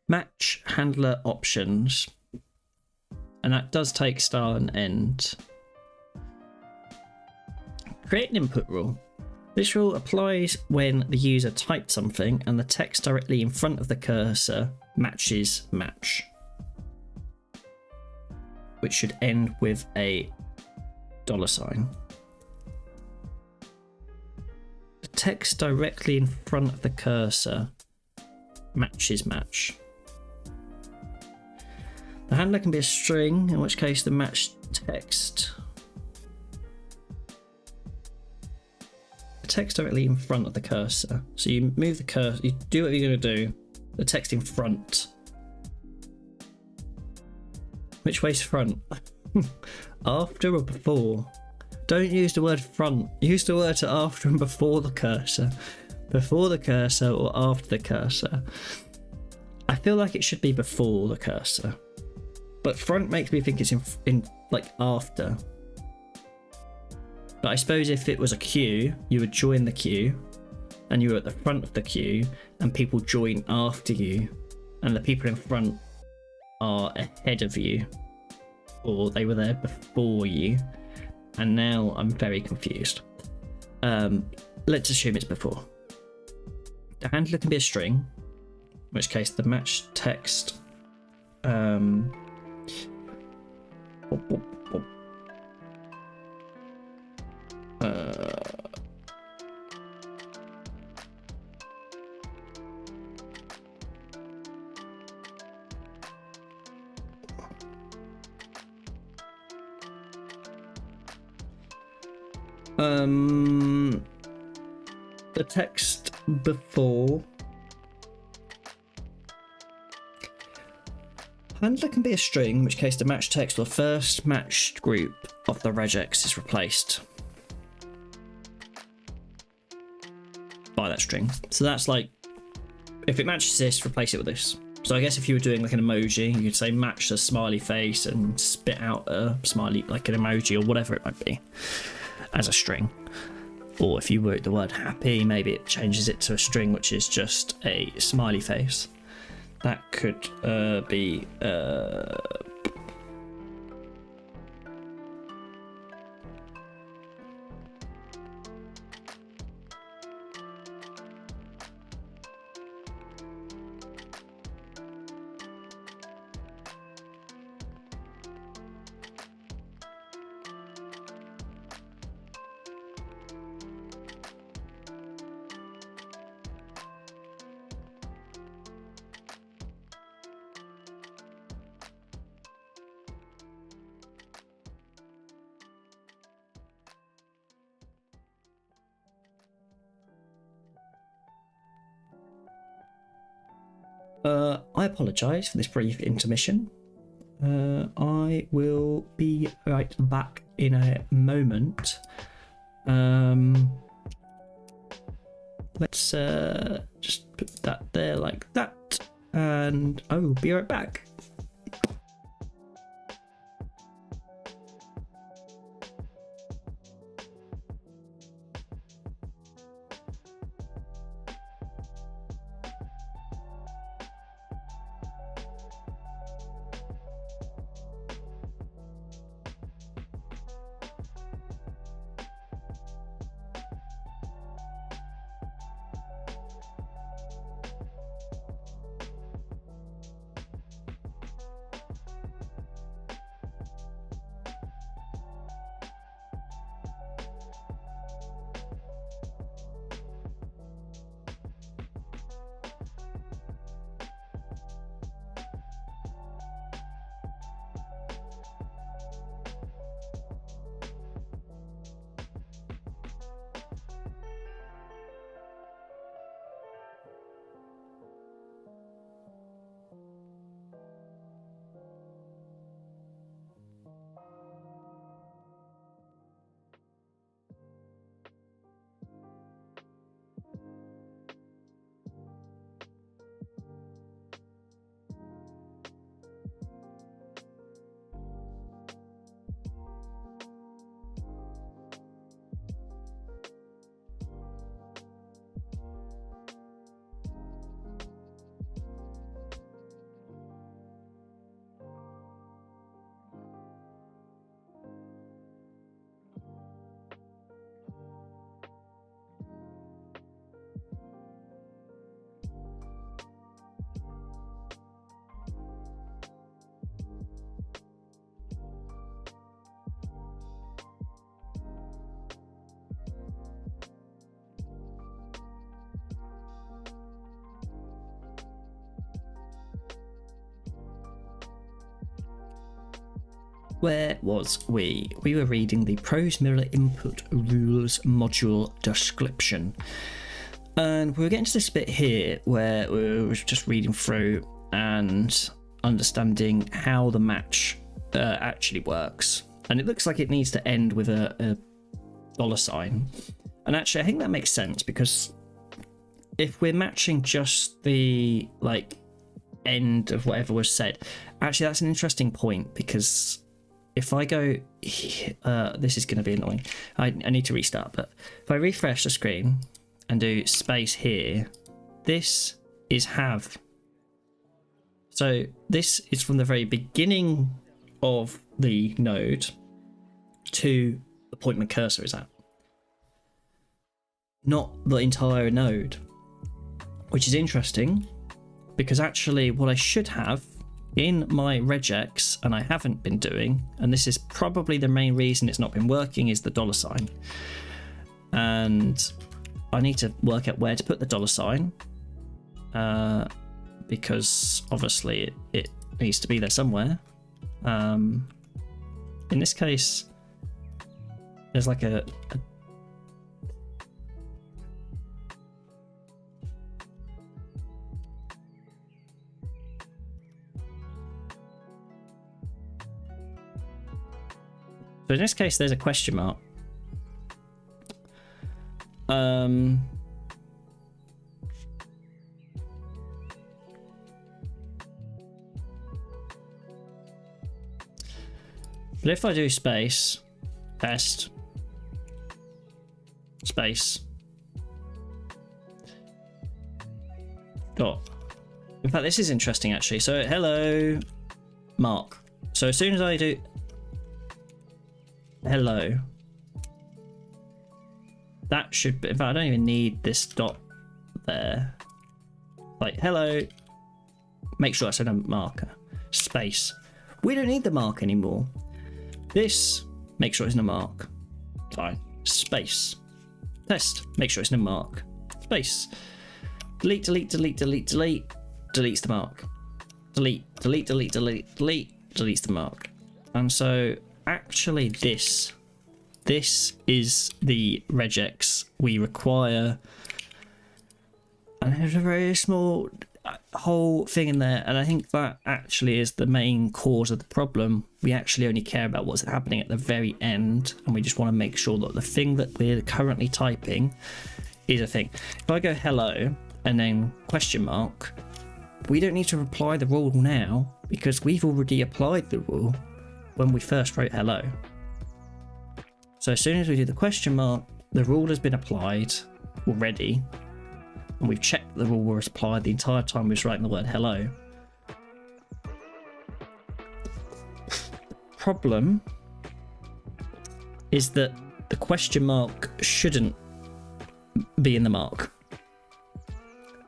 A: Match handler options, and that does take start and end. Create an input rule. This rule applies when the user typed something and the text directly in front of the cursor matches match, which should end with a $sign. The text directly in front of the cursor matches match. The handler can be a string, in which case the matched text. The text directly in front of the cursor. So you move the cursor, you do what you're going to do, the text in front. Which way's front? After or before? Don't use the word front, use the word to after and before the cursor. before the cursor or after the cursor. I feel like it should be before the cursor, but front makes me think it's in like after. But I suppose if it was a queue, you would join the queue, and you were at the front of the queue, and people join after you, and the people in front are ahead of you, or they were there before you, and now I'm very confused. Let's assume it's before. The handler can be a string, in which case the match text the text before handler can be a string, in which case the match text or first matched group of the regex is replaced by that string. So that's like, if it matches this, replace it with this. So I guess if you were doing like an emoji, you could say match the smiley face and spit out a smiley, like an emoji or whatever it might be, as a string. Or if you wrote the word happy, maybe it changes it to a string which is just a smiley face. That could be I apologise for this brief intermission. I will be right back in a moment. Let's just put that there like that, and I will be right back. Where was we? We were reading the Prose Mirror Input Rules module description. And we were getting to this bit here where we were just reading through and understanding how the match actually works. And it looks like it needs to end with a $. And actually, I think that makes sense because if we're matching just the like end of whatever was said, actually that's an interesting point, because if I go this is going to be annoying. I need to restart, but if I refresh the screen and do space here, this is have. So this is from the very beginning of the node to the point my cursor is at, not the entire node, which is interesting, because actually what I should have in my regex, and I haven't been doing, and this is probably the main reason it's not been working, is the $sign. And I need to work out where to put the $sign, because obviously it needs to be there somewhere. In this case, there's like a so in this case there's a question mark. But if I do space test space dot, in fact this is interesting actually. So hello mark. So as soon as I do hello, that should be, in fact I don't even need this dot there, like hello, make sure I said a marker, space, we don't need the mark anymore. This, make sure it's in a mark, fine, space test, make sure it's in a mark, space, delete delete delete delete delete, deletes the mark, delete delete delete delete delete, deletes the mark. And so actually this is the regex we require, and there's a very small whole thing in there, and I think that actually is the main cause of the problem. We actually only care about what's happening at the very end, and we just want to make sure that the thing that we're currently typing is a thing. If I go hello and then question mark, we don't need to apply the rule now, because we've already applied the rule when we first wrote hello. So as soon as we do the question mark, the rule has been applied already, and we've checked the rule was applied the entire time we was writing the word hello. The problem is that the question mark shouldn't be in the mark,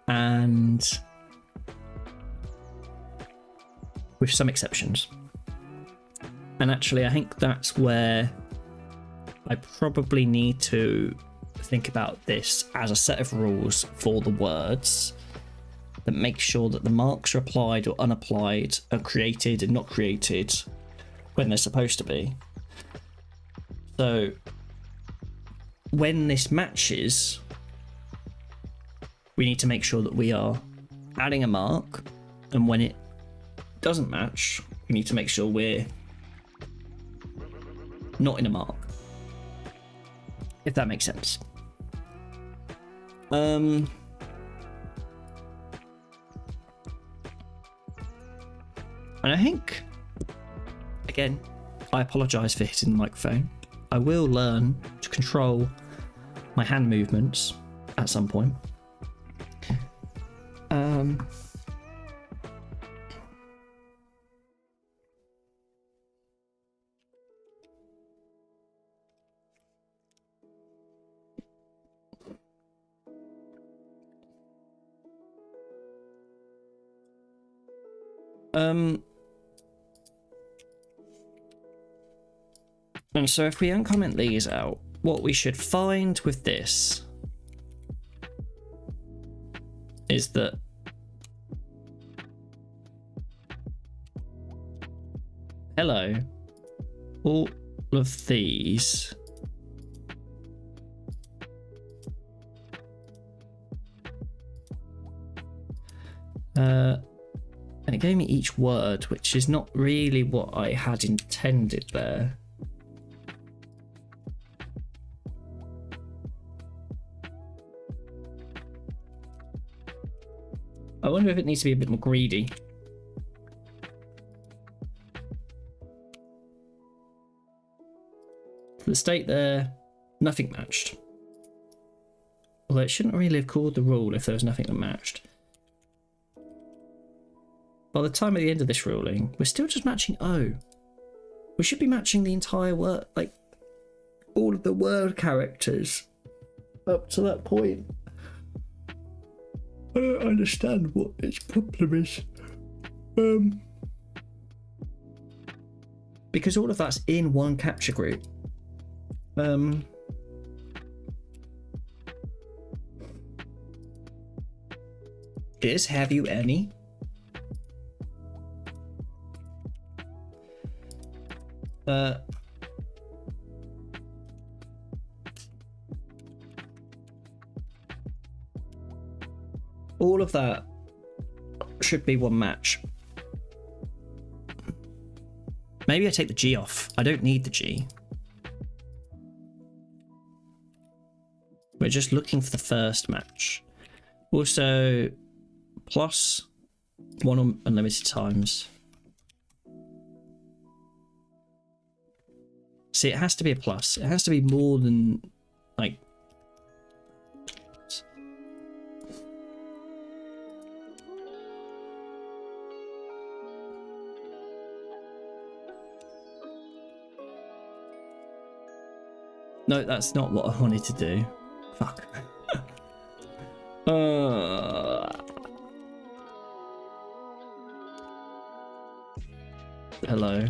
A: and with some exceptions. And actually I think that's where I probably need to think about this as a set of rules for the words that make sure that the marks are applied or unapplied, are created and not created when they're supposed to be. So when this matches, we need to make sure that we are adding a mark, and when it doesn't match, we need to make sure we're not in a mark, if that makes sense. And I think, again, I apologise for hitting the microphone. I will learn to control my hand movements at some point. And so if we uncomment these out, what we should find with this is that hello, all of these and it gave me each word, which is not really what I had intended there. I wonder if it needs to be a bit more greedy. For the state there, nothing matched. Although it shouldn't really have called the rule if there was nothing that matched. By the time at the end of this ruling, we're still just matching O. We should be matching the entire word, like all of the word characters up to that point. I don't understand what its problem is. Because all of that's in one capture group. Have you any? All of that should be one match. Maybe I take the G off. I don't need the G. We're just looking for the first match. Also, plus 1 unlimited times. See, it has to be a plus. It has to be more than, like... No, that's not what I wanted to do. Fuck. Hello.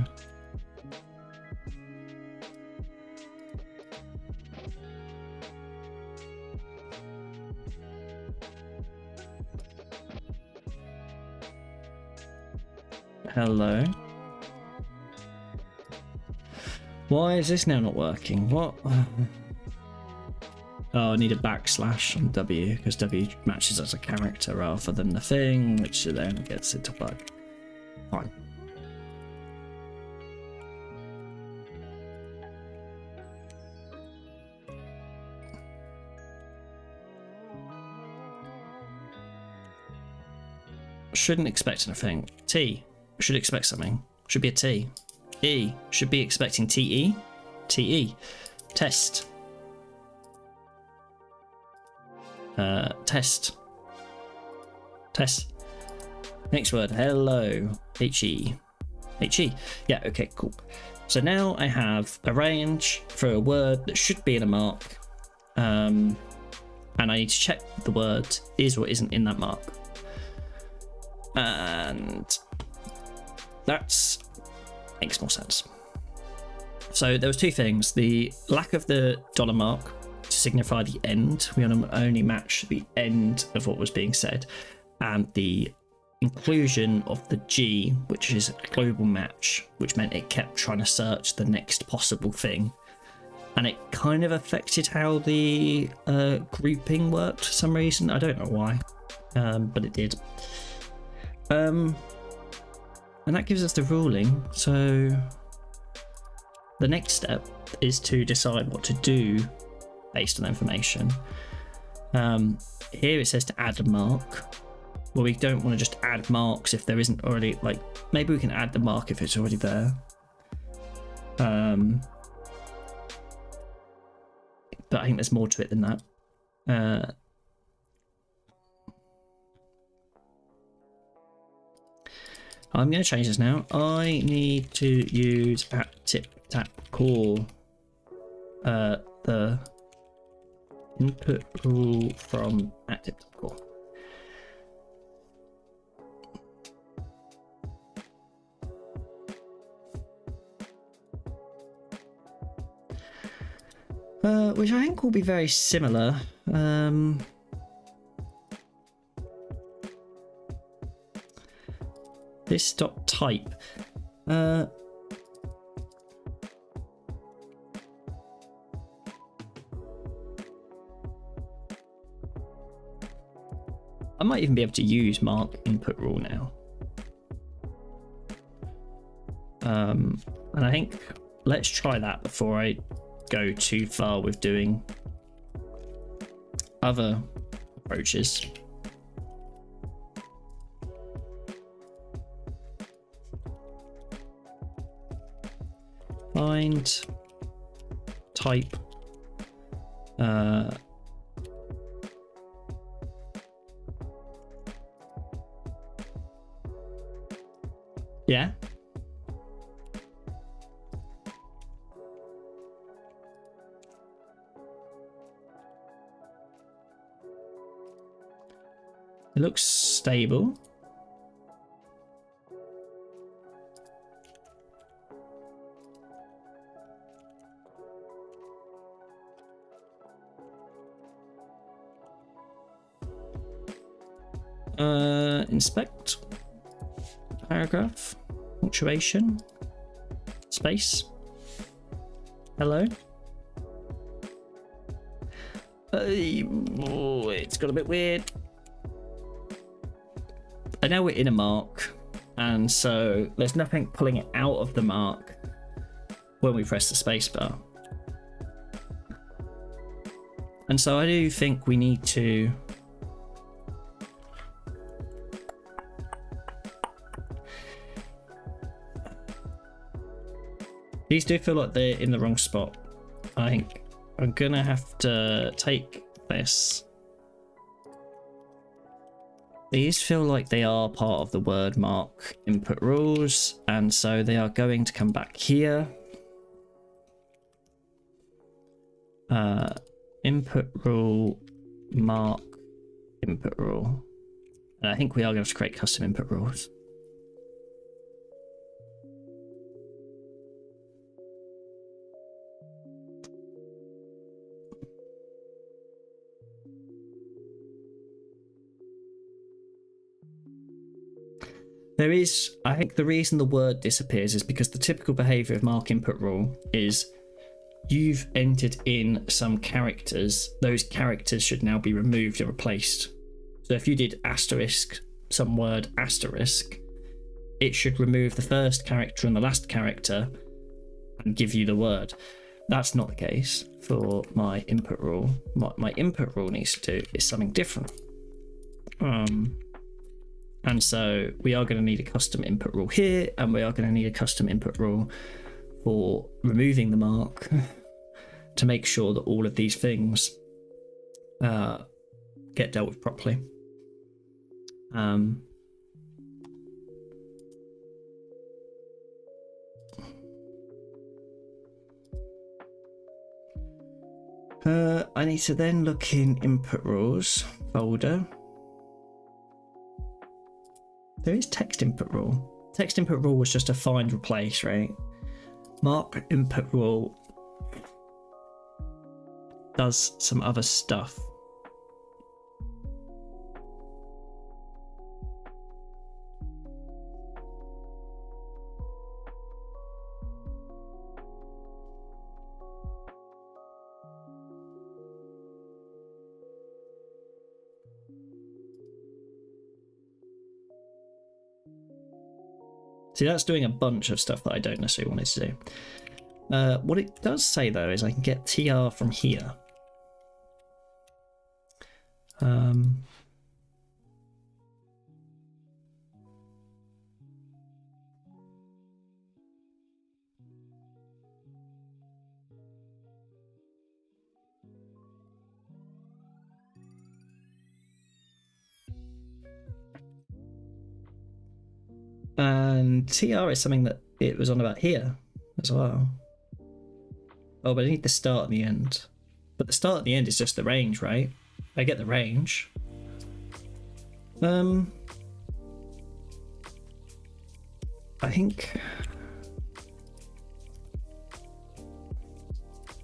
A: Hello. Why is this now not working? What? Oh, I need a backslash on W because W matches as a character rather than the thing, which then gets it to work. Fine. Shouldn't expect anything. T should expect something. Should be a T. E should be expecting TE. TE. Test. Test. Test. Next word. Hello. HE. HE. Yeah, okay, cool. So now I have a range for a word that should be in a mark. And I need to check the word is or isn't in that mark. And that's makes more sense. So there was two things: the lack of the dollar mark to signify the end, we only match the end of what was being said, and the inclusion of the G, which is a global match, which meant it kept trying to search the next possible thing, and it kind of affected how the grouping worked for some reason. I don't know why, but it did. And that gives us the ruling. So the next step is to decide what to do based on information. Here it says to add a mark. Well, we don't want to just add marks if there isn't already, like, maybe we can add the mark if it's already there. But I think there's more to it than that. I'm going to change this now. I need to use at tip tap call the input rule from at tip tap call. Which I think will be very similar. This dot type. I might even be able to use mark input rule now. And I think let's try that before I go too far with doing other approaches. find type yeah. It looks stable. Inspect. Paragraph. Punctuation. Space. Hello. Oh, it's got a bit weird. I know we're in a mark, and so there's nothing pulling it out of the mark when we press the spacebar. And so I do think we need to these do feel like they're in the wrong spot. I think I'm gonna have to take this. These feel like they are part of the word mark input rules, and so they are going to come back here. Input rule, mark, input rule. And I think we are going to create custom input rules. There is, I think the reason the word disappears is because the typical behavior of mark input rule is you've entered in some characters, those characters should now be removed and replaced. So if you did asterisk, some word asterisk, it should remove the first character and the last character and give you the word. That's not the case for my input rule. What my input rule needs to do is something different. And so we are going to need a custom input rule here, and we are going to need a custom input rule for removing the mark to make sure that all of these things get dealt with properly. I need to then look in input rules folder. There is text input rule. Text input rule was just a find replace, right? Mark input rule does some other stuff. See, that's doing a bunch of stuff that I don't necessarily want it to do. What it does say, though, is I can get TR from here. And TR is something that it was on about here as well. Oh, but I need the start and the end. But the start and the end is just the range, right? I get the range. I think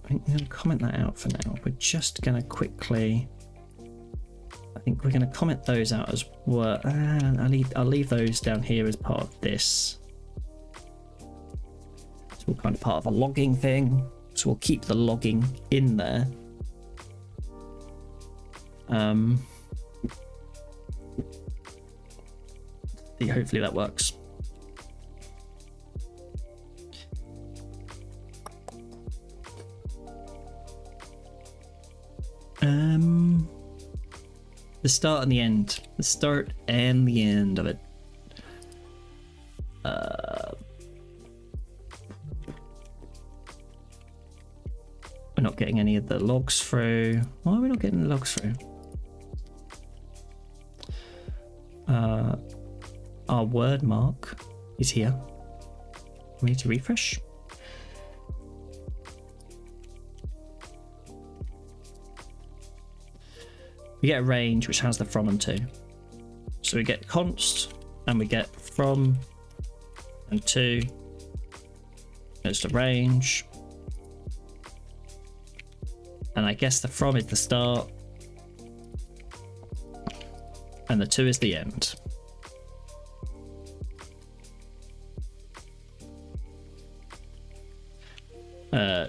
A: I'm going to comment that out for now. We're just going to quickly... I think we're going to comment those out as well. I'll leave those down here as part of this. It's all kind of part of a logging thing. So we'll keep the logging in there. Hopefully that works. The start and the end. The start and the end of it. not getting any of the logs through. Why are we not getting the logs through? Our word mark is here. We need to refresh. We get a range which has the from and to. So we get const and we get from and to. It's the range. And I guess the from is the start. And the to is the end.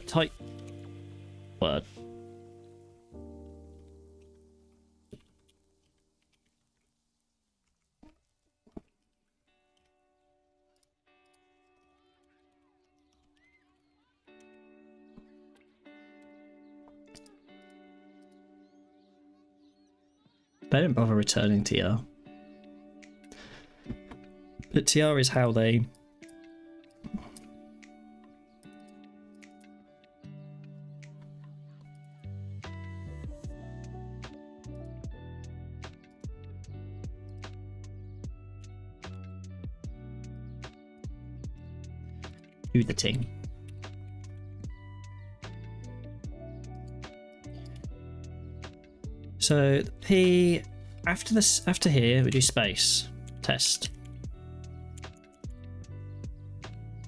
A: Type word. They didn't bother returning TR. But TR is how they do the thing. So P after here we do space test.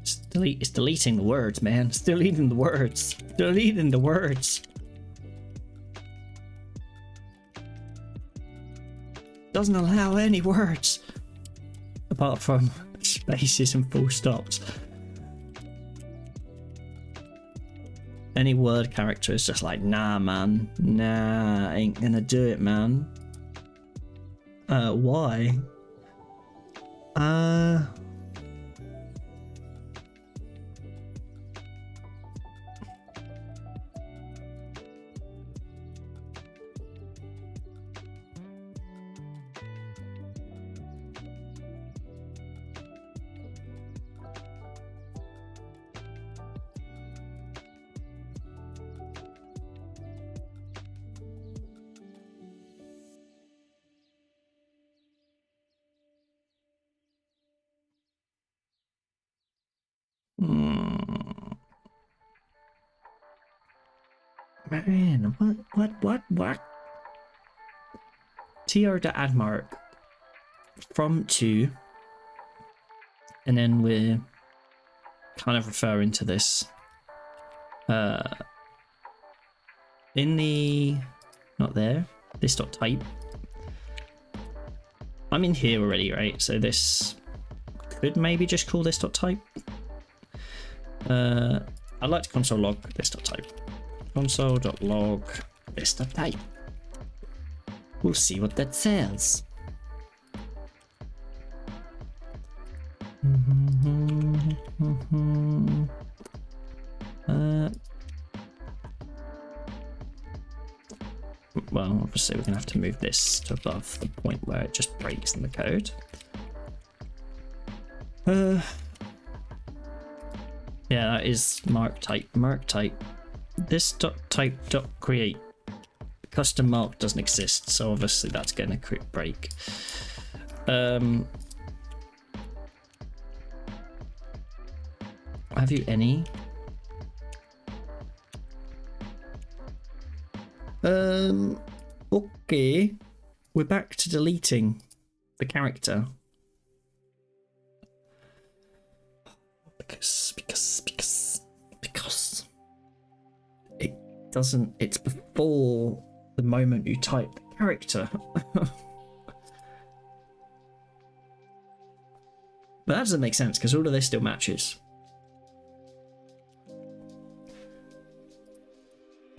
A: It's deleting the words, man. It's deleting the words. Deleting the words. Doesn't allow any words apart from spaces and full stops. Any word character is just like, nah, man. Nah, ain't gonna do it, man. Why? Man, what? TR to add mark from to, and then we're kind of referring to this in the not there this dot type. I'm in here already, right? So this could maybe just call this dot type. I'd like to console log this dot type. Console.log this dot type. We'll see what that says. Well, obviously we're gonna have to move this to above the point where it just breaks in the code. Yeah, that is mark type. Mark type. This dot type dot create. Custom mark doesn't exist, so obviously that's gonna break. Have you any? Okay. We're back to deleting the character. Because it doesn't, it's before the moment you type the character. But that doesn't make sense because all of this still matches.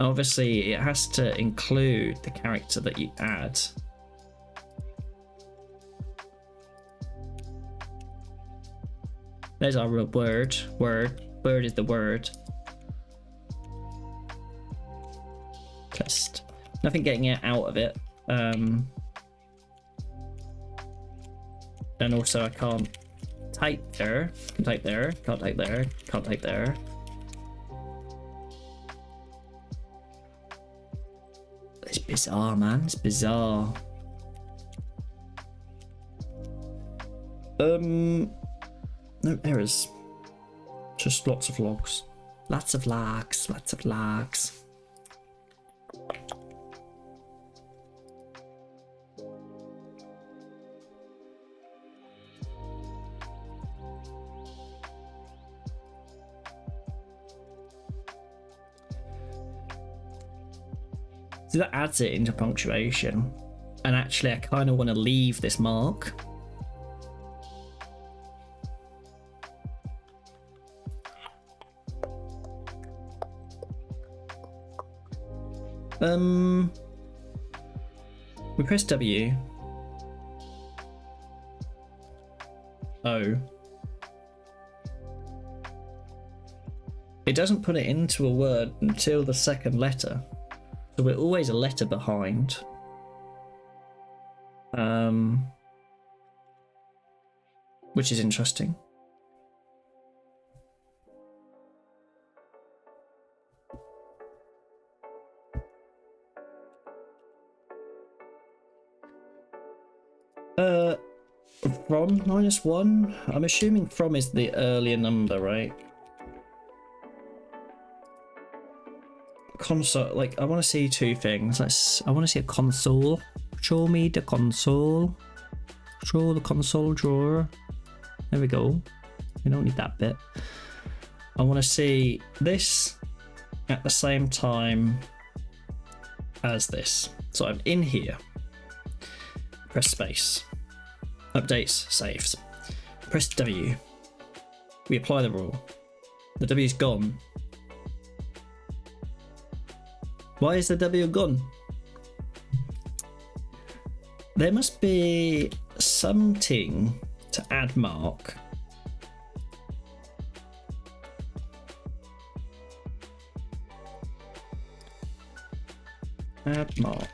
A: Obviously, it has to include the character that you add. There's our real word. Word is the word. Test. Nothing getting it out of it. And also I can't type there. Can type there. Can't type there. Can't type there. bizarre, man. It's bizarre. No errors. Just lots of logs. Lots of logs. Lots of logs. So that adds it into punctuation. And actually, I kind of want to leave this mark. We press W. O. It doesn't put it into a word until the second letter. So we're always a letter behind. Which is interesting. From -1? I'm assuming from is the earlier number, right? Console, like, I want to see two things. I want to see a console. Show me the console. Show the console drawer. There we go. We don't need that bit. I want to see this at the same time as this. So I'm in here. Press space. Updates, saves. Press W. We apply the rule. The W's gone. Why is the W gone? There must be something to add mark. Add mark.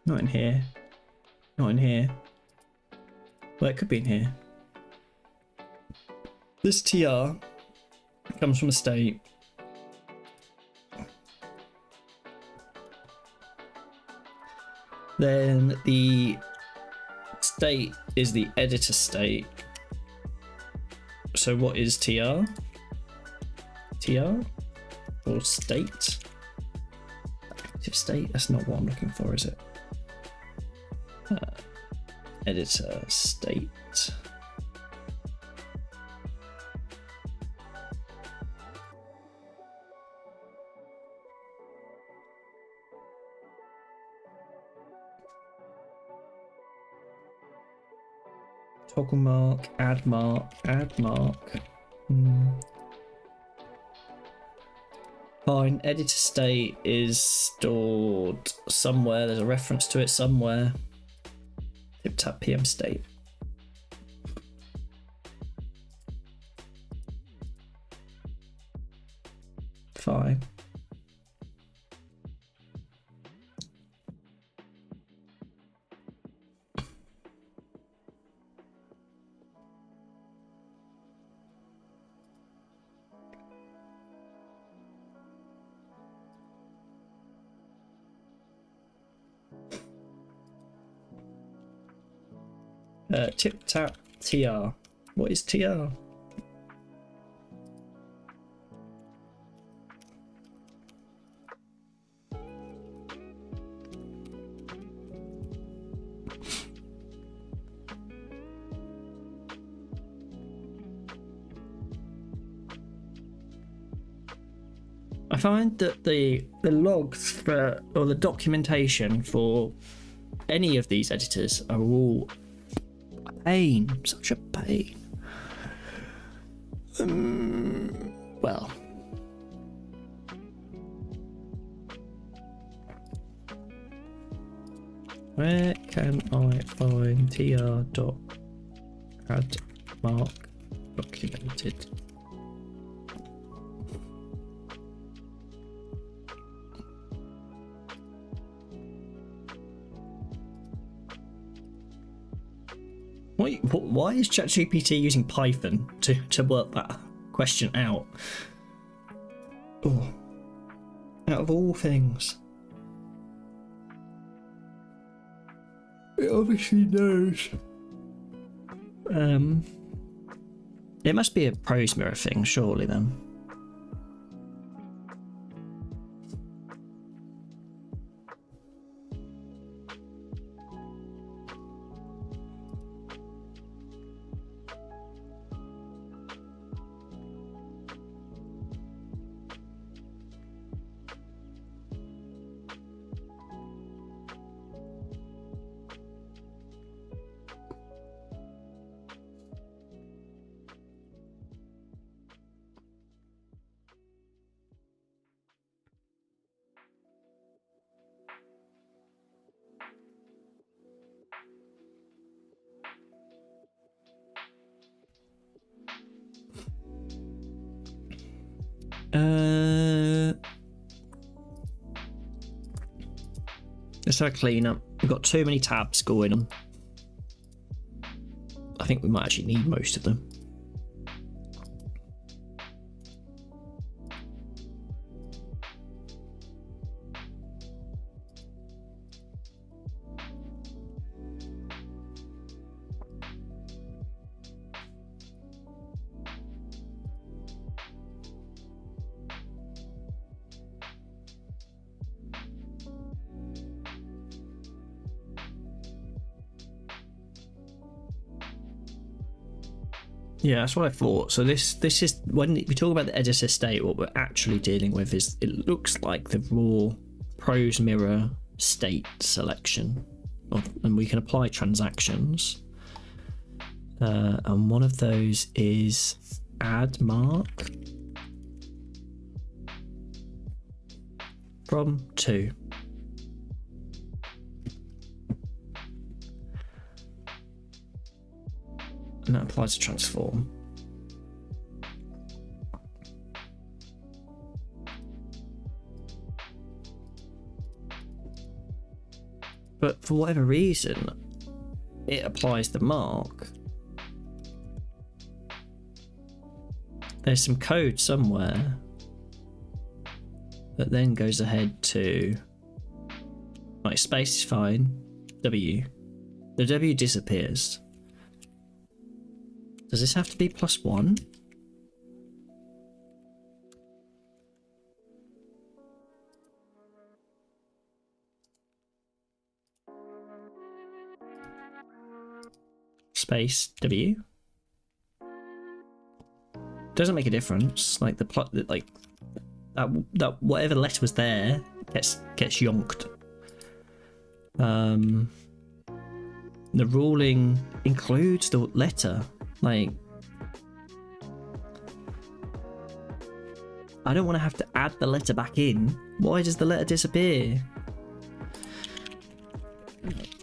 A: Not in here. Not in here. Well, it could be in here. This TR comes from a state. Then the state is the editor state. So what is TR? TR? Or state? Active state? That's not what I'm looking for, is it? Editor state. Toggle mark, add mark, add mark. Fine, editor state is stored somewhere. There's a reference to it somewhere. Tip tap PM state. Fine. Tip tap TR. What is TR? I find that the logs for, or the documentation for any of these editors are all a pain, such a pain. Well, where can I find tr.add mark documented. Why is ChatGPT using Python to work that question out? Oh, out of all things. It obviously knows. It must be a prose mirror thing, surely then. Let's have a clean up. We've got too many tabs going on. I think we might actually need most of them. Yeah, that's what I thought. So this is, when we talk about the editor state, what we're actually dealing with is, it looks like the raw prose mirror state selection, and we can apply transactions. And one of those is add mark from 2. And that applies to transform. But for whatever reason, it applies the mark. There's some code somewhere that then goes ahead to, like, space is fine, W. The W disappears. Does this have to be +1? Space W. Doesn't make a difference. Like the plot, like that whatever letter was there gets yonked. The ruling includes the letter. Like, I don't want to have to add the letter back in. Why does the letter disappear?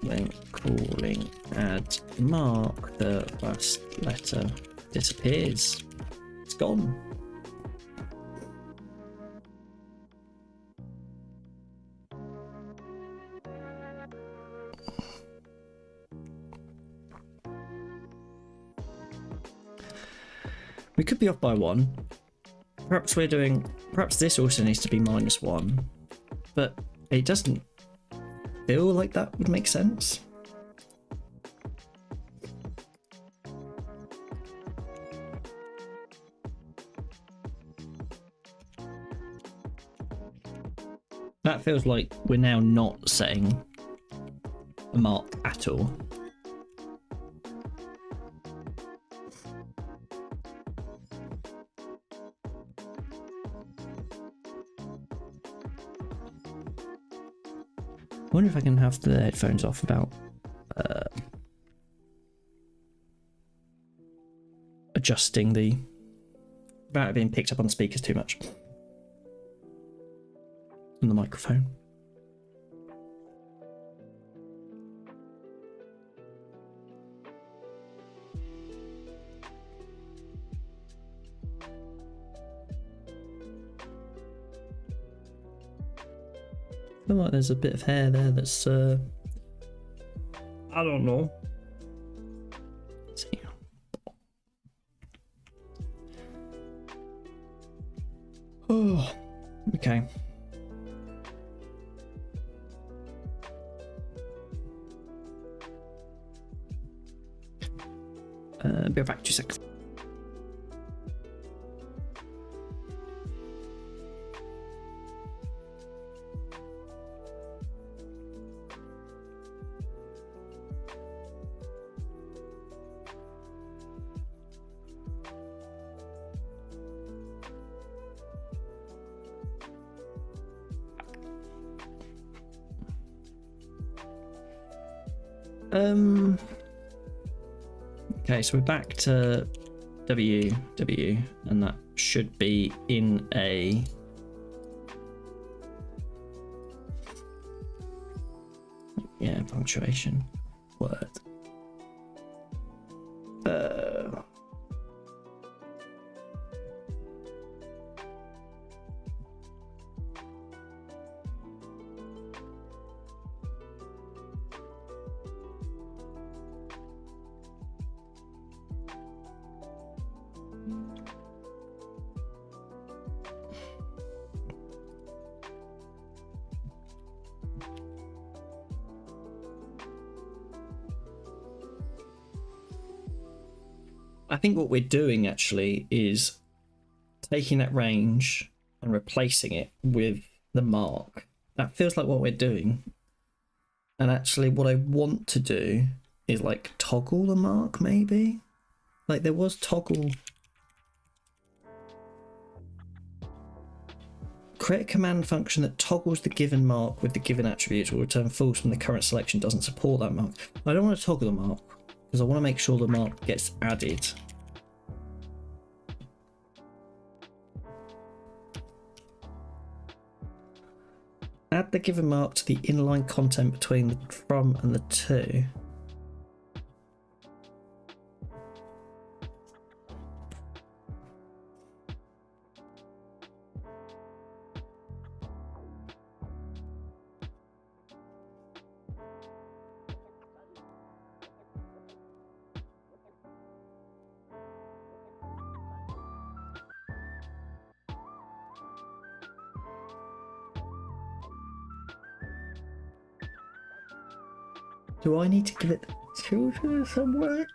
A: When calling add mark, the last letter disappears. It's gone. We could be off by 1. Perhaps this also needs to be -1, but it doesn't feel like that would make sense. That feels like we're now not setting a mark at all. I wonder if I can have the headphones off without adjusting without it being picked up on the speakers too much on the microphone. feel like there's a bit of hair there that's I don't know. Let's see. Oh, okay. Be back 2 seconds. Okay, so we're back to W, and that should be in a punctuation word. I think what we're doing actually is taking that range and replacing it with the mark. That feels like what we're doing. And actually what I want to do is like toggle the mark, maybe? Like there was toggle. Create a command function that toggles the given mark with the given attributes will return false when the current selection doesn't support that mark. I don't want to toggle the mark because I want to make sure the mark gets added. Add the given mark to the inline content between the from and the to. Do I need to give it children somewhere?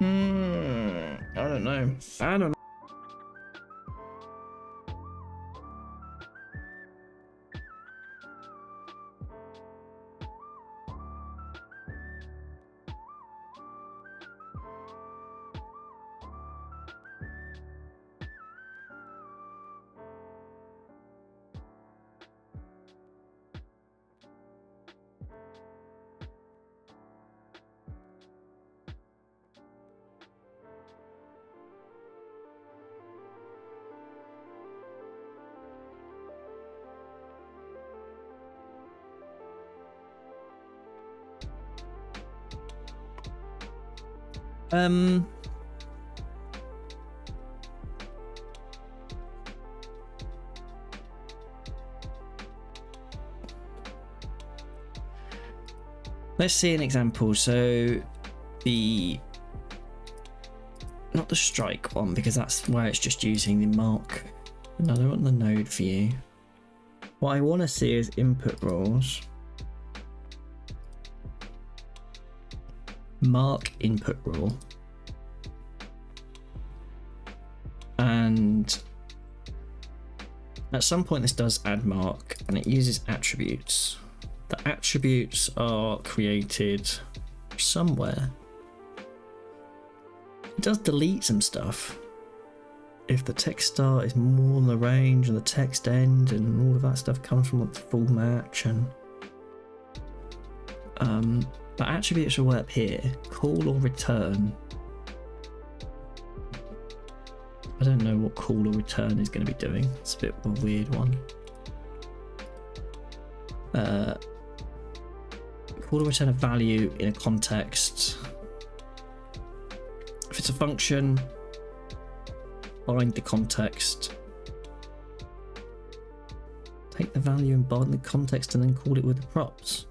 A: I don't know. I don't know. Let's see an example. So not the strike one, because that's where it's just using the mark. No, I want the node view. What I want to see is input rules. Mark input rule. And at some point this does add mark and it uses attributes. The attributes are created somewhere. It does delete some stuff. If the text start is more than the range and the text end and all of that stuff comes from the full match, and but attributes are way up here. Call or return. I don't know what call or return is going to be doing. It's a bit of a weird one. Call or return a value in a context. If it's a function, bind the context. Take the value and bind the context and then call it with the props.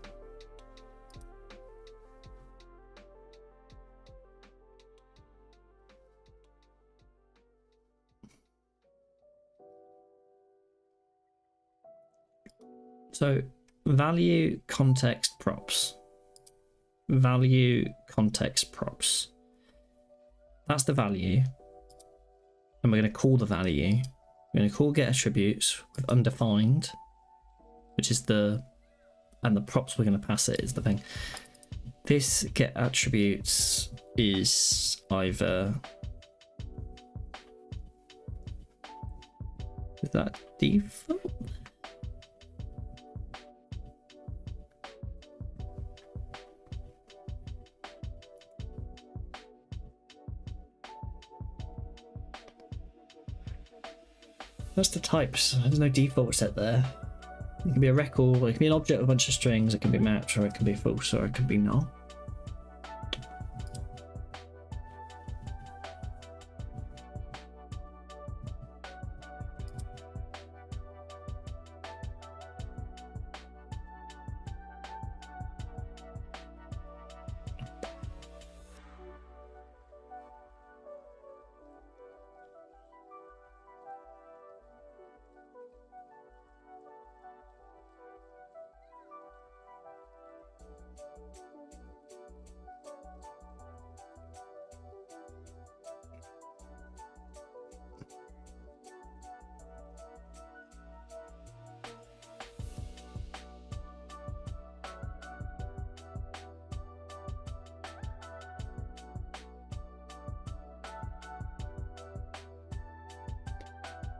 A: So value, context, props. Value, context, props. That's the value. And we're going to call the value. We're going to call get attributes with undefined, which is the, and the props we're going to pass it is the thing. This get attributes is either, is that default? That's the types. There's no default set there. It can be a record, or it can be an object with a bunch of strings, it can be match, or it can be false, or it can be null.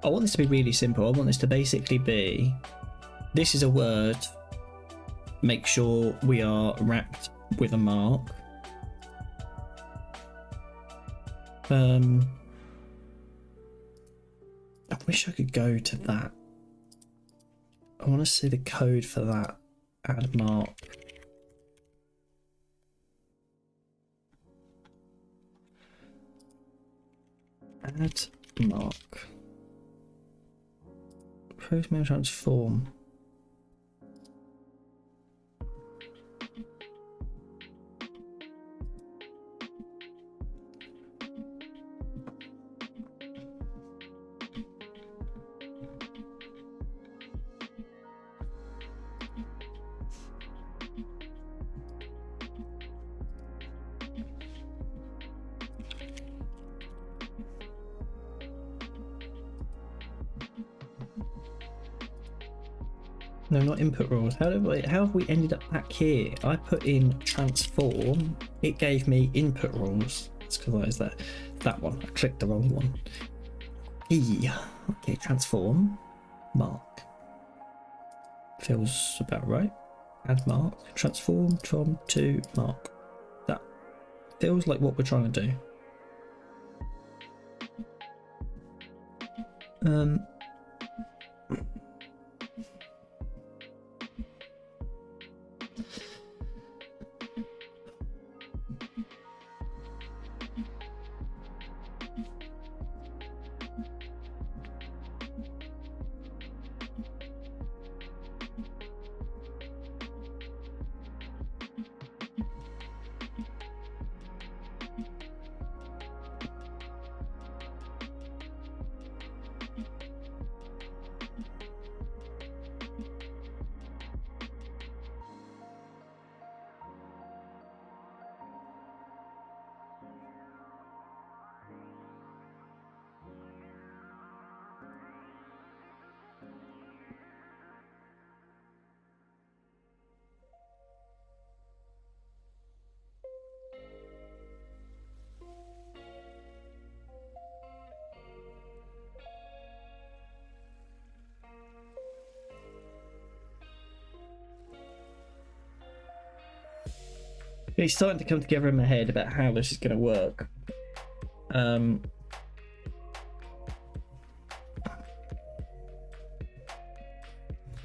A: I want this to be really simple. I want this to basically be, this is a word, make sure we are wrapped with a mark. I wish I could go to that. I want to see the code for that. Add mark. Add mark. Postmail transform. No, not input rules. How have we ended up back here? I put in transform. It gave me input rules. It's because that is that one. I clicked the wrong one. Okay, transform. Mark. Feels about right. Add mark. Transform from to mark. That feels like what we're trying to do. It's starting to come together in my head about how this is going to work.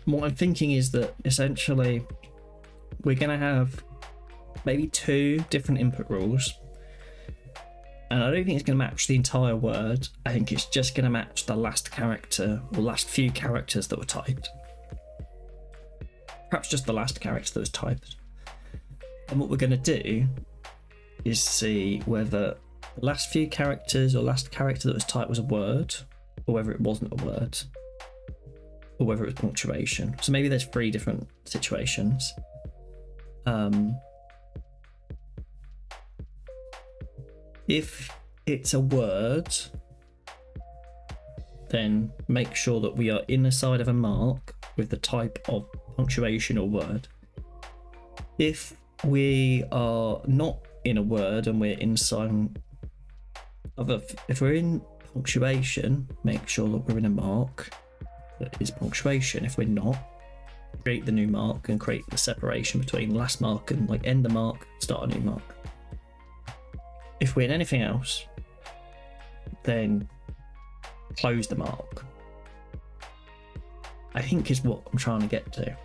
A: What I'm thinking is that essentially we're going to have maybe two different input rules. And I don't think it's going to match the entire word. I think it's just going to match the last character or last few characters that were typed. Perhaps just the last character that was typed. And what we're going to do is see whether the last few characters or last character that was typed was a word, or whether it wasn't a word, or whether it was punctuation. So maybe there's 3 different situations. If it's a word, then make sure that we are in the side of a mark with the type of punctuation or word. If we are not in a word and we're in some other, if we're in punctuation, make sure that we're in a mark that is punctuation. If we're not, create the new mark and create the separation between the last mark and like end the mark, start a new mark. If we're in anything else, then close the mark, I think is what I'm trying to get to.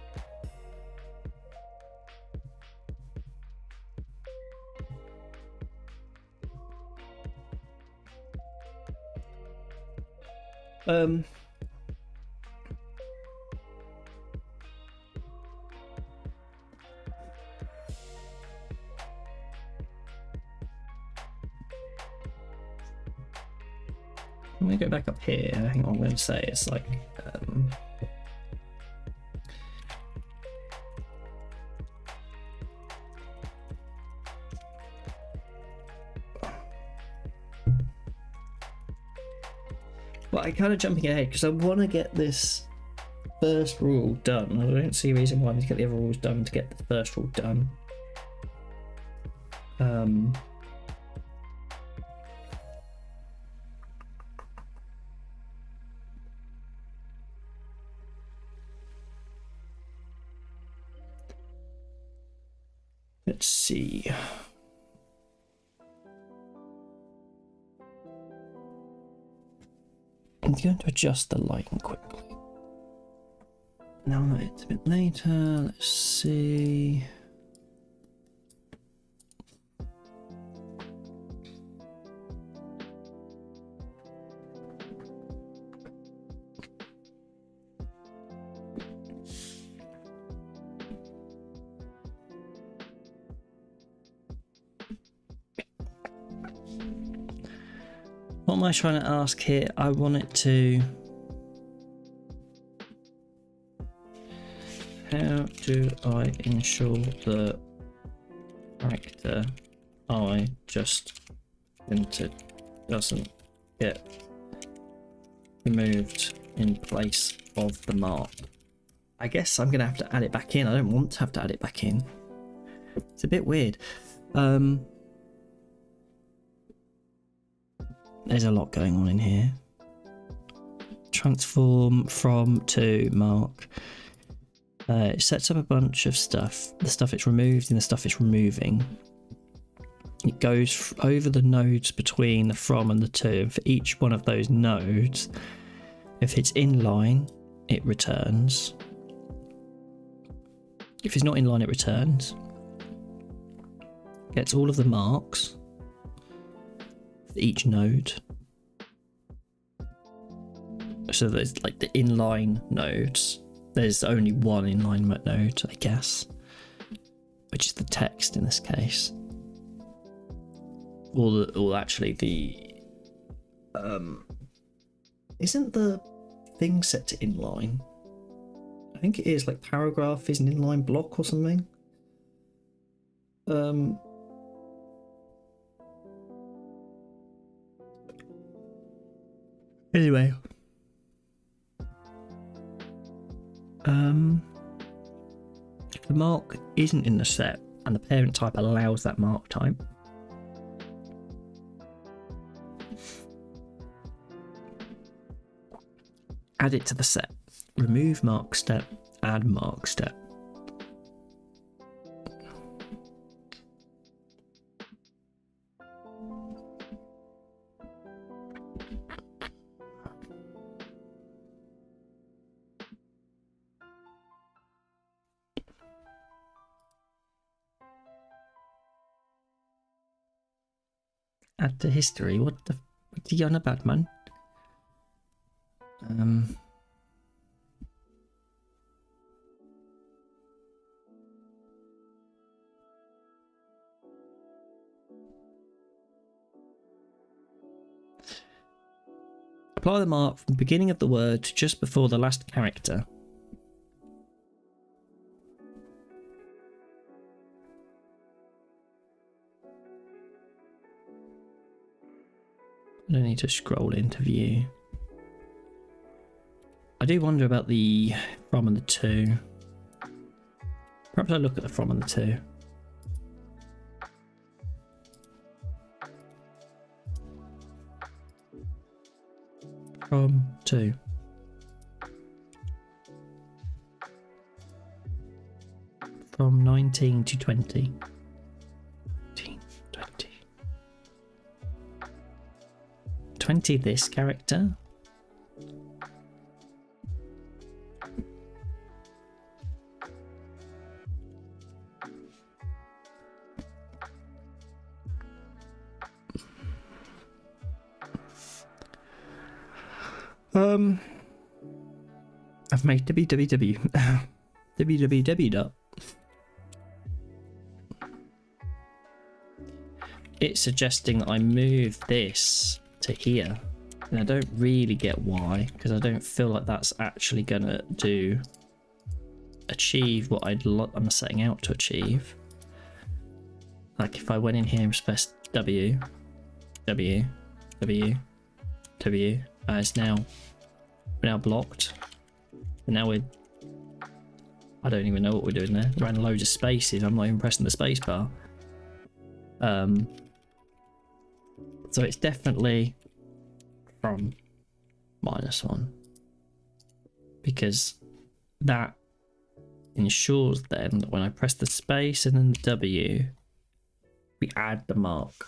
A: When we go back up here, I think what I'm going to say is like, well, I'm kind of jumping ahead because I want to get this first rule done. I don't see a reason why I need to get the other rules done to get the first rule done. Let's see. I'm going to adjust the lighting quickly. Now that it's a bit later, let's see. What am I trying to ask here? I want it to... How do I ensure the character I just entered doesn't get removed in place of the mark? I guess I'm going to have to add it back in. I don't want to have to add it back in. It's a bit weird. There's a lot going on in here. Transform from to mark. It sets up a bunch of stuff. The stuff it's removed and the stuff it's removing. It goes over the nodes between the from and the to. And for each one of those nodes, if it's in line, it returns. If it's not in line, it returns. Gets all of the marks for each node. So there's like the inline nodes. There's only one inline node, I guess, which is the text in this case. Or actually the isn't the thing set to inline? I think it is, like paragraph is an inline block or something. Anyway. If the mark isn't in the set and the parent type allows that mark type, add it to the set. Remove mark step, add mark step. Add to history. What are you on about, man? Apply the mark from the beginning of the word to just before the last character. I don't need to scroll into view. I do wonder about the from and the to. Perhaps I look at the from and the to. From to. From 19 to 20. 19, 20. 20 this character. I've made www www. It's suggesting I move this to here, and I don't really get why, because I don't feel like that's actually gonna achieve what I'm setting out to achieve. Like if I went in here and pressed W, W, W, W, it's now blocked. And now I don't even know what we're doing there. We're in loads of spaces. I'm not even pressing the space bar. So it's definitely from -1, because that ensures then that when I press the space and then the W, we add the mark.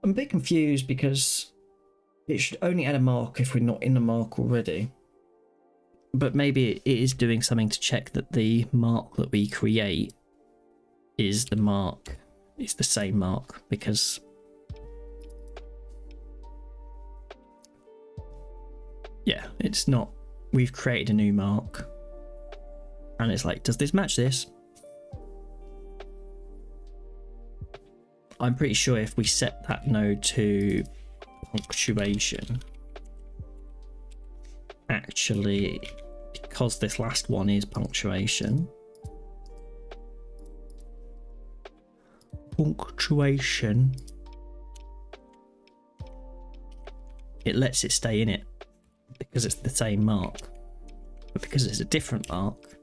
A: I'm a bit confused because it should only add a mark if we're not in the mark already. But maybe it is doing something to check that the mark that we create is the mark, is the same mark, because yeah, it's not, we've created a new mark and it's like, does this match this? I'm pretty sure if we set that node to punctuation, actually, because this last one is punctuation, it lets it stay in it because it's the same mark. But because it's a different mark,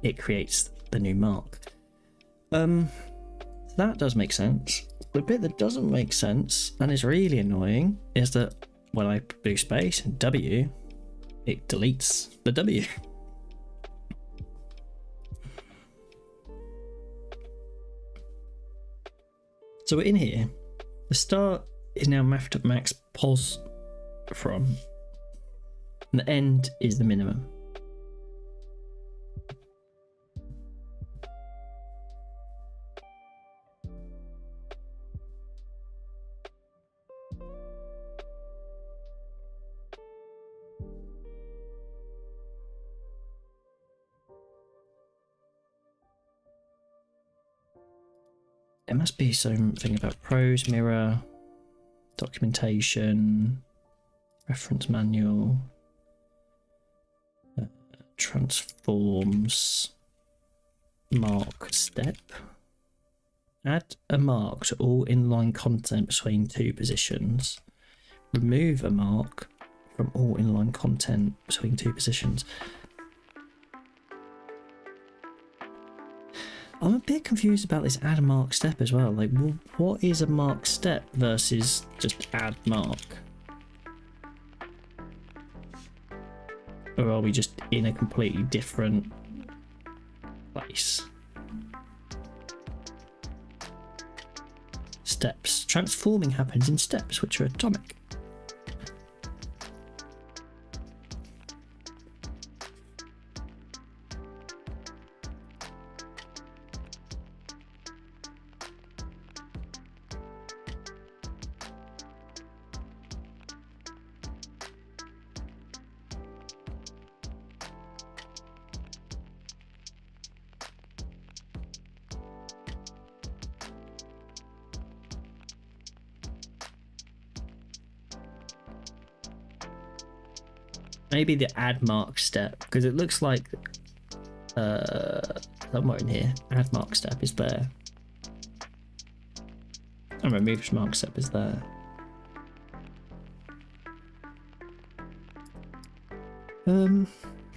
A: it creates the new mark. That does make sense. The bit that doesn't make sense and is really annoying is that when I do space and W, it deletes the W. So we're in here. The start is now mapped at max pos from, and the end is the minimum. There must be something about prose mirror, documentation, reference manual, transforms, mark step. Add a mark to all inline content between two positions. Remove a mark from all inline content between two positions. I'm a bit confused about this add a mark step as well. Like, what is a mark step versus just add mark? Or are we just in a completely different place? Steps. Transforming happens in steps, which are atomic. maybe the add mark step, because it looks like somewhere in here add mark step is there and remove mark step is there. I'm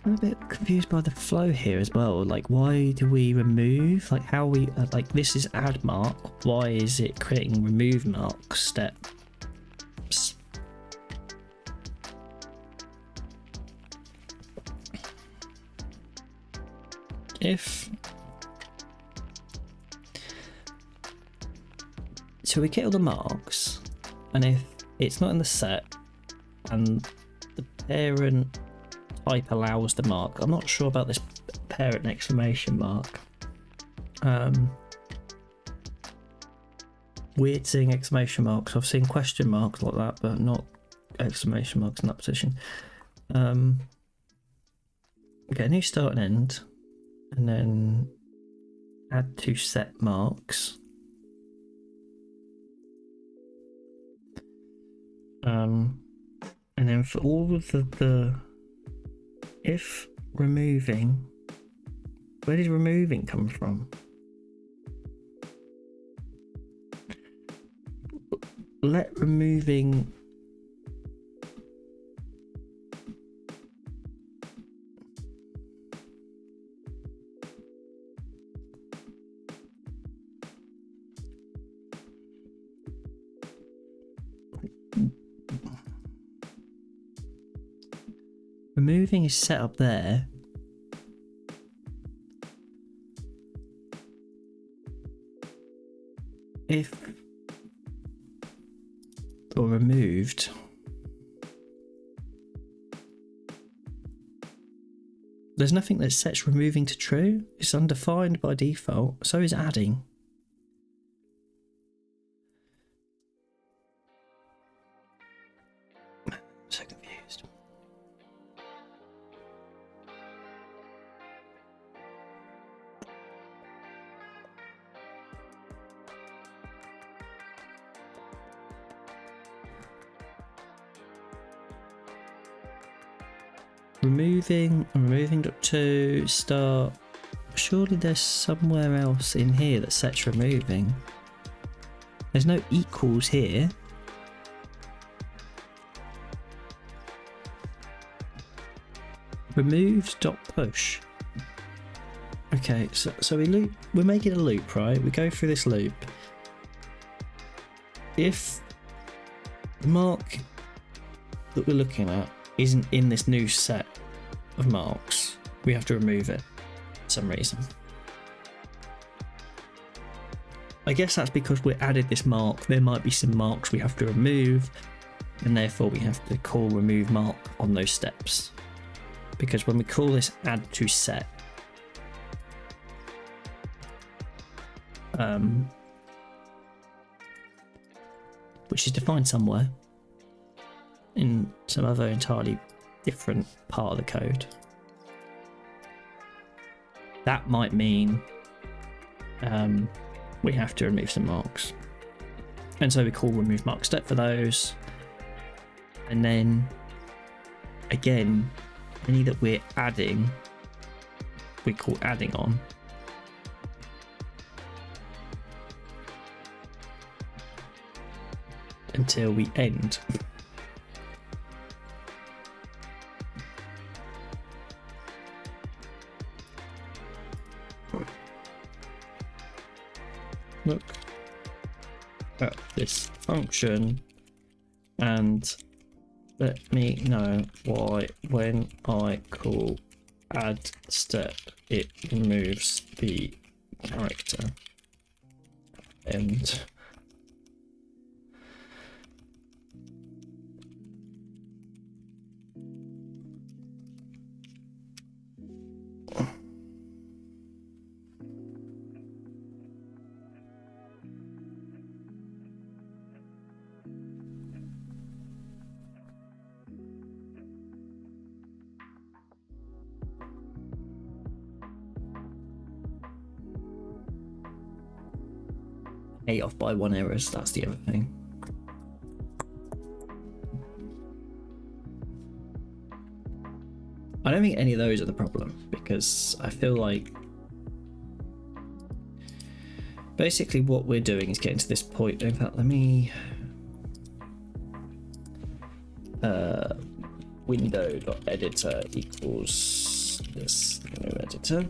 A: a bit confused by the flow here as well. Like, why do we remove? Like, how we like this is add mark. Why is it creating remove mark steps? If so, we get all the marks, and if it's not in the set, and the parent type allows the mark. I'm not sure about this parent exclamation mark. Weird seeing exclamation marks. I've seen question marks like that, but not exclamation marks in that position. Okay, new start and end, and then add to set marks. And then for all of the if removing, where did removing come from? Let removing removing is set up there. If or removed, there's nothing that sets removing to true. It's undefined by default. So is adding. So confused. Removing to start. Surely there's somewhere else in here that sets removing. There's no equals here. Removed.push. Okay, so we're making a loop, right? We go through this loop. If the mark that we're looking at isn't in this new set of marks, we have to remove it for some reason. I guess that's because we added this mark. There might be some marks we have to remove, and therefore we have to call remove mark on those steps. Because when we call this add to set, which is defined somewhere in some other entirely different part of the code, that might mean we have to remove some marks, and so we call remove mark step for those. And then again, any that we're adding, we call adding on. Until we end. Look at this function and let me know why when I call add step it removes the character end. Off by 1 errors, that's the other thing. I don't think any of those are the problem, because I feel like basically what we're doing is getting to this point. In fact, let me window.editor equals this new editor.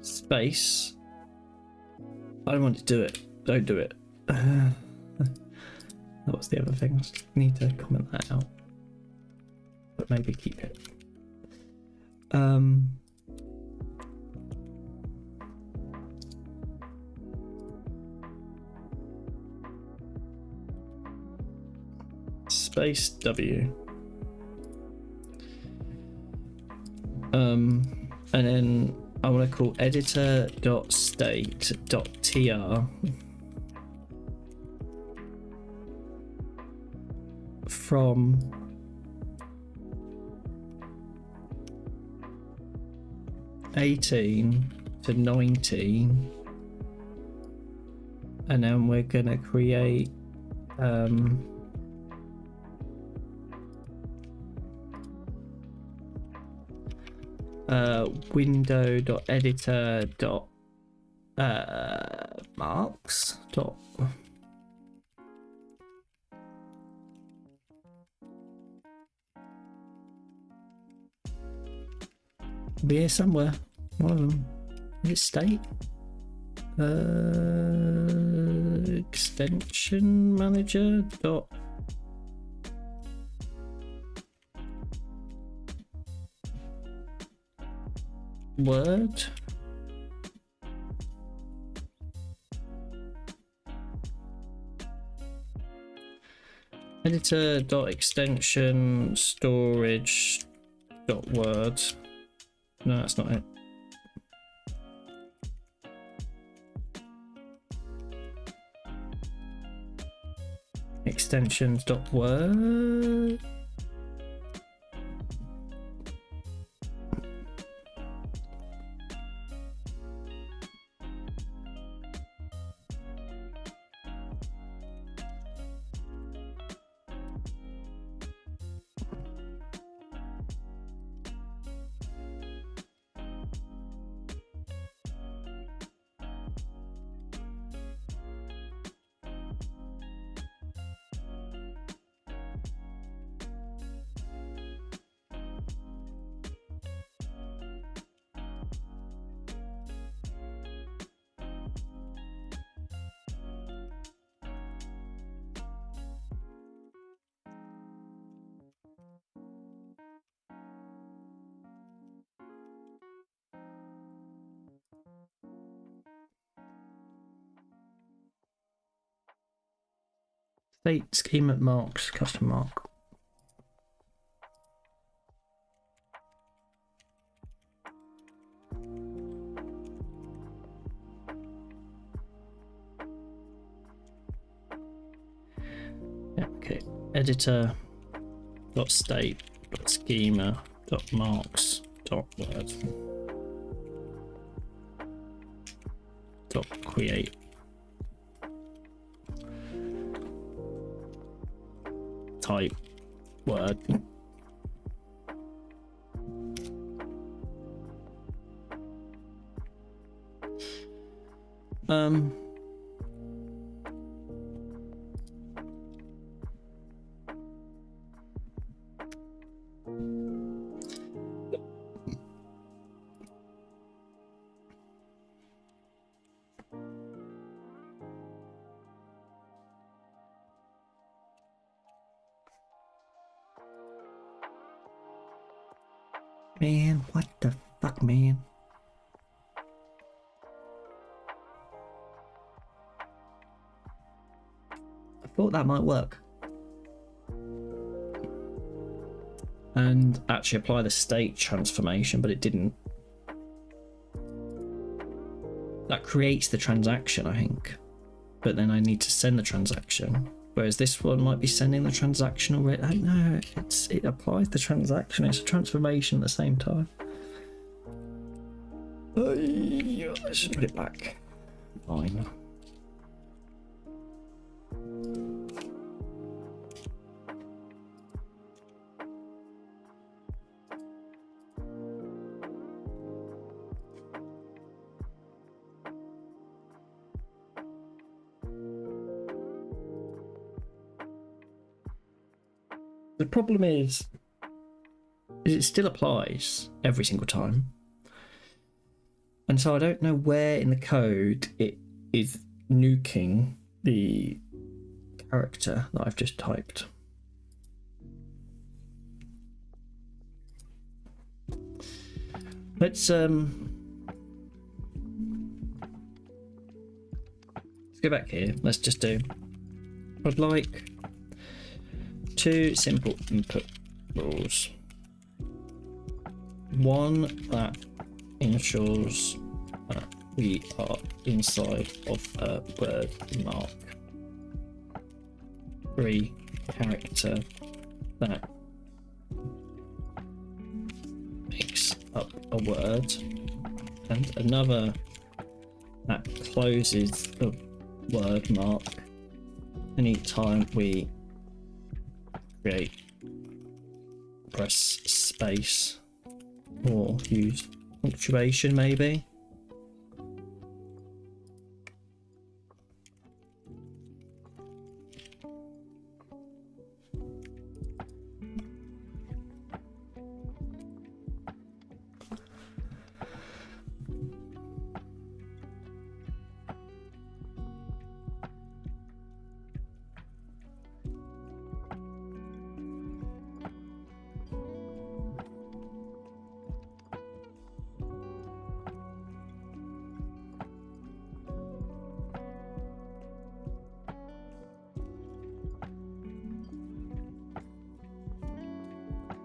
A: Space. I don't want to do it. Don't do it. That was the other thing. I need to comment that out. But maybe keep it. Space W. And then I want to call editor.state.tr from '18 to 19, and then we're gonna create window.editor.marks. Be here somewhere. One of them. Is it state? Extension manager dot word. Editor dot extension storage dot word. No, that's not it. Extensions dot word. State scheme at marks, custom mark. Yeah, okay. Editor dot state dot schema dot marks dot word dot create. Type word. Man, what the fuck, man? I thought that might work. And actually apply the state transformation, but it didn't. That creates the transaction, I think. but then I need to send the transaction. Whereas this one might be sending the transaction already. I don't know. It applies the transaction. It's a transformation at the same time. Let's just put it back. Fine. The problem is it still applies every single time. And so I don't know where in the code it is nuking the character that I've just typed. Let's go back here. Let's just do, I'd like 2 simple input rules. One that ensures that we are inside of a word mark. 3 character that makes up a word, and another that closes the word mark anytime we press space or use punctuation maybe.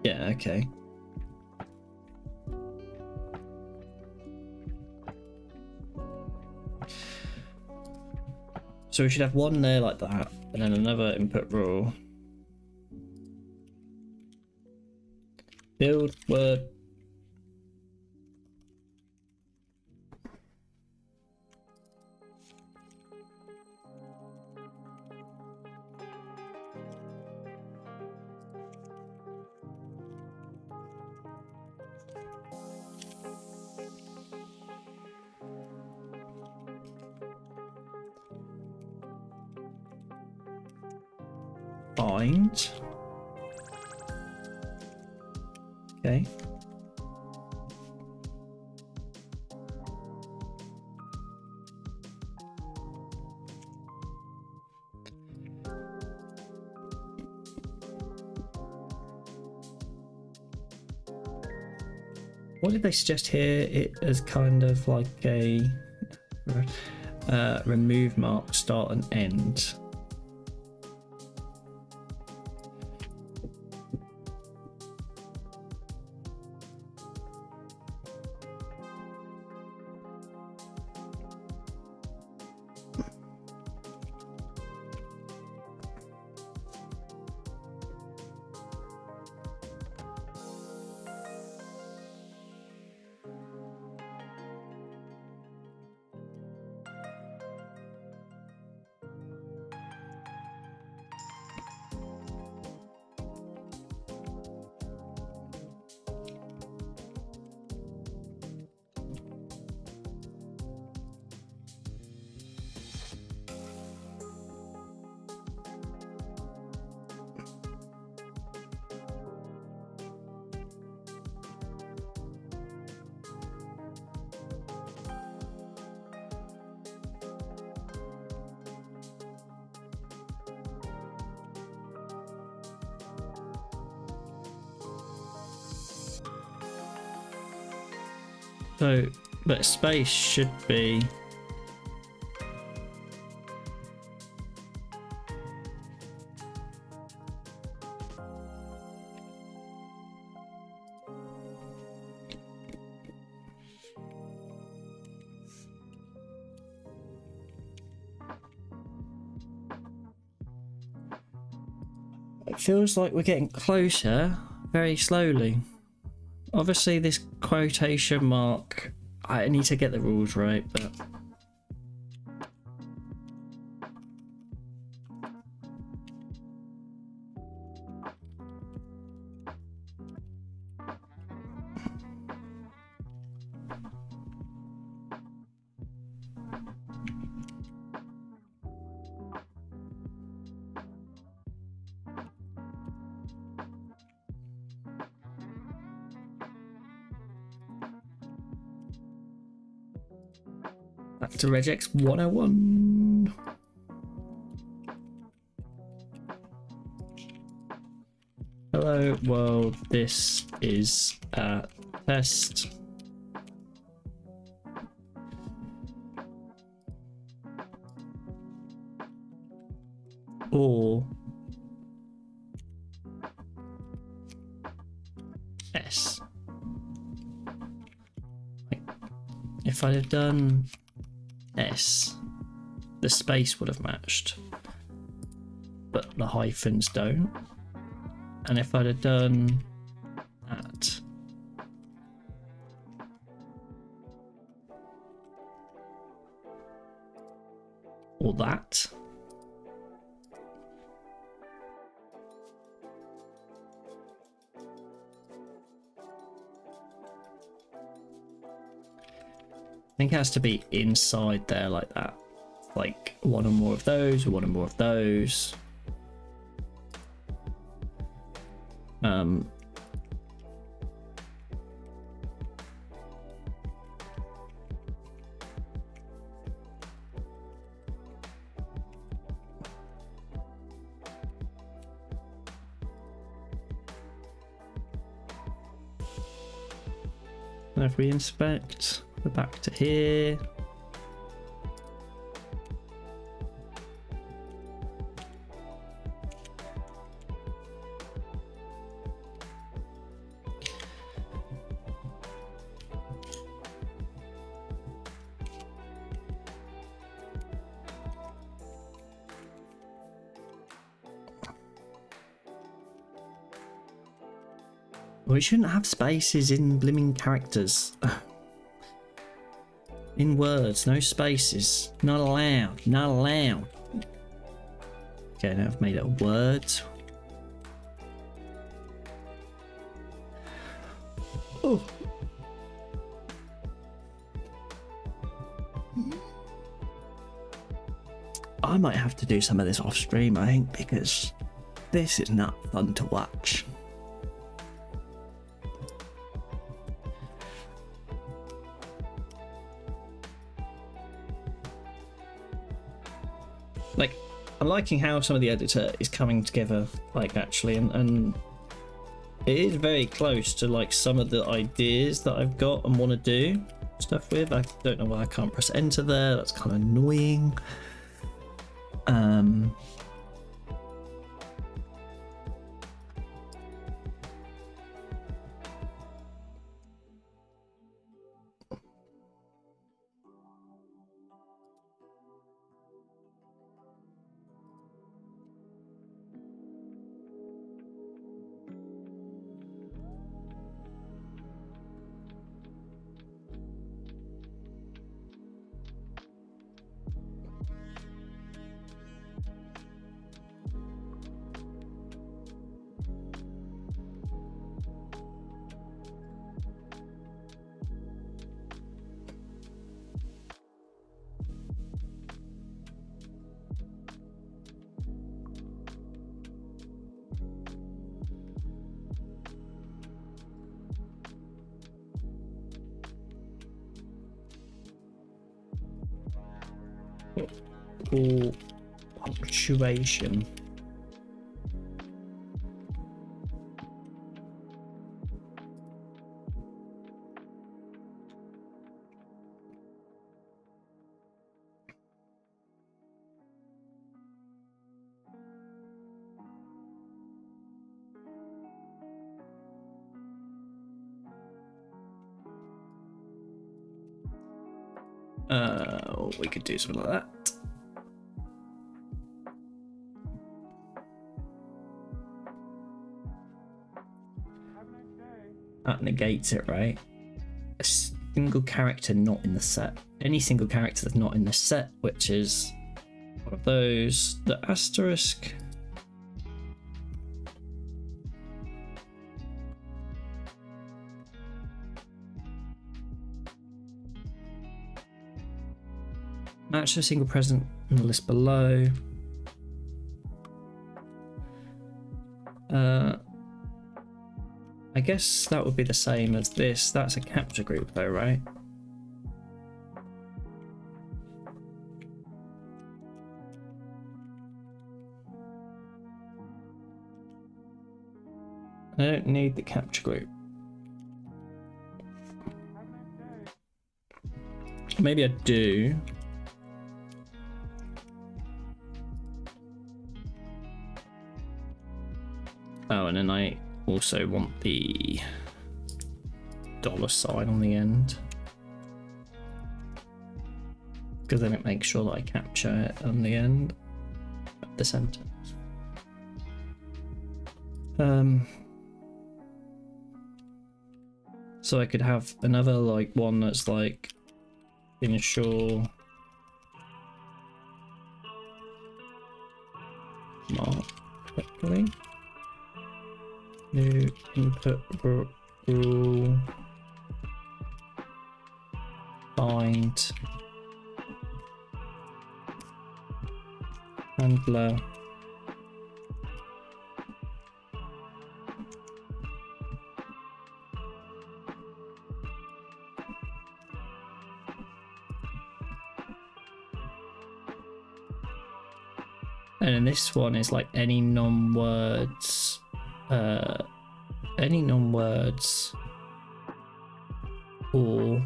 A: Yeah, okay. So we should have one there like that, and then another input rule. Build word. Find. Okay. What did they suggest here? It as kind of like a remove mark, start and end. So, but space should be It feels like we're getting closer very slowly. Obviously this quotation mark, I need to get the rules right, but back to regex 101. Hello world, this is a test. Or S. If I'd have done S, the space would have matched, but the hyphens don't. And if I'd have done that, or that, I think it has to be inside there like that, like one or more of those or one or more of those. And if we inspect, we're back to here. We shouldn't have spaces in blimmin' characters. In words, no spaces. Not allowed. Not allowed. Okay, now I've made it a word. Oh. I might have to do some of this off stream, I think, because this is not fun to watch. Like, I'm liking how some of the editor is coming together, like, actually, and it is very close to, like, some of the ideas that I've got and want to do stuff with. I don't know why I can't press enter there. That's kind of annoying. Or punctuation. We could do something like that. that negates it, right? A single character not in the set. Any single character that's not in the set, which is one of those. The asterisk. Match a single present in the list below. I guess that would be the same as this. That's a capture group though, right? I don't need the capture group. Maybe I do. Oh, and then I also want the $sign on the end, because then it makes sure that I capture it on the end of the sentence. So I could have another like one that's like ensure mark correctly. New input rule find handler and then this one is like any non-words or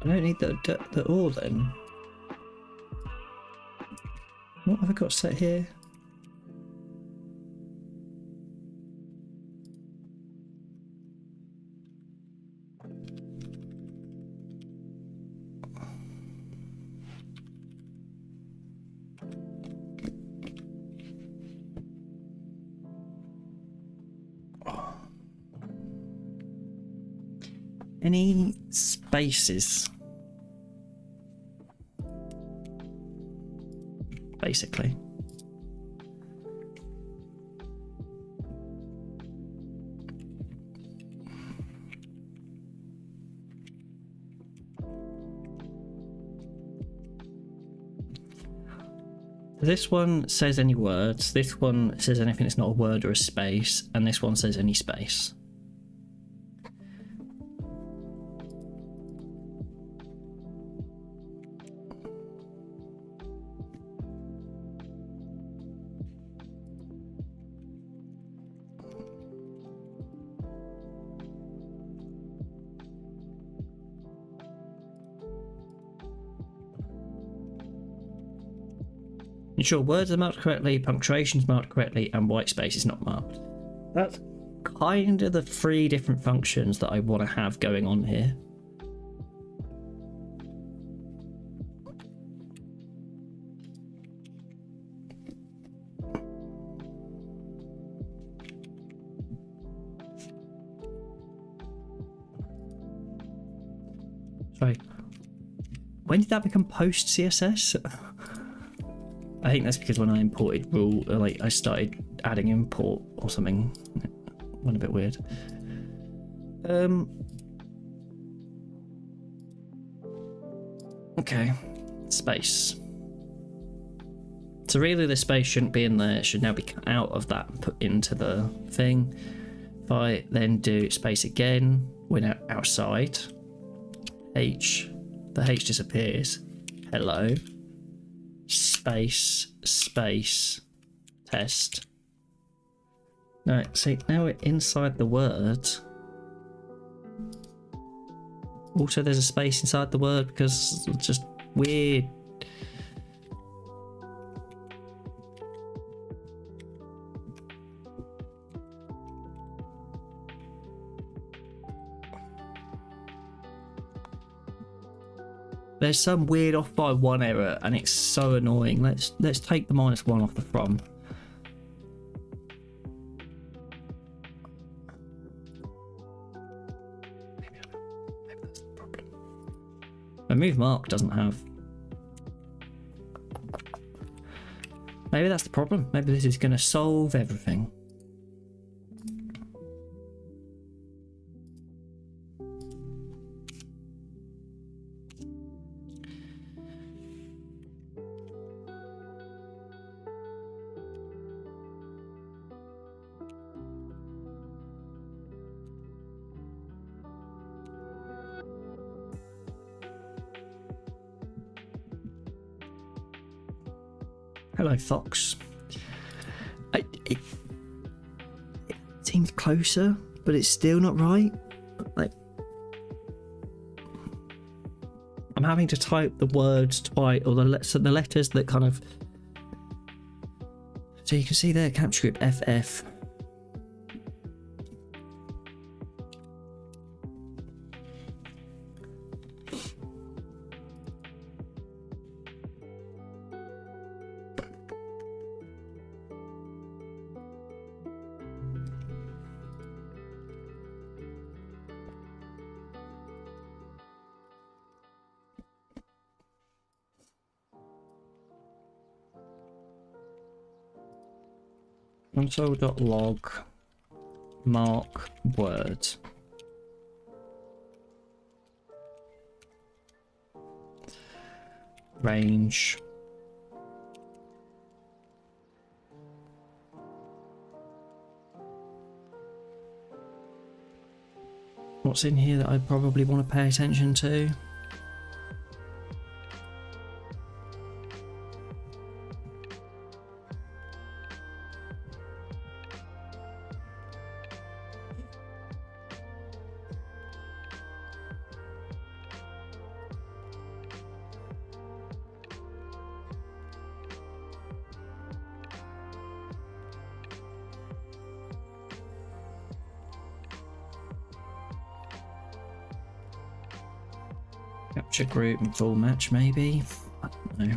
A: I don't need the or then. What have I got set here? Any spaces, basically. This one says any words, this one says anything that's not a word or a space, and this one says any space. Ensure words are marked correctly, punctuation is marked correctly, and white space is not marked. That's kind of the three different functions that I want to have going on here. Sorry. When did that become post CSS? I think that's because when I imported rule, like I started adding import or something. It went a bit weird. Okay, space. So really the space shouldn't be in there, it should now be cut out of that and put into the thing. If I then do space again, we're now outside. H, the H disappears. Hello. Space, space, test. No, see, now we're inside the word. Also, there's a space inside the word because it's just weird. There's some weird off by one error, and it's so annoying. Let's take the -1 off the from. Maybe that's the problem. Remove mark doesn't have. Maybe that's the problem. Maybe this is going to solve everything. Hello, Fox. It seems closer, but it's still not right. Like, I'm having to type the words twice, or the letters that kind of. So you can see there, capture group FF. Console.log mark word. Range. What's in here that I probably want to pay attention to? Capture group and full match, maybe? I don't know.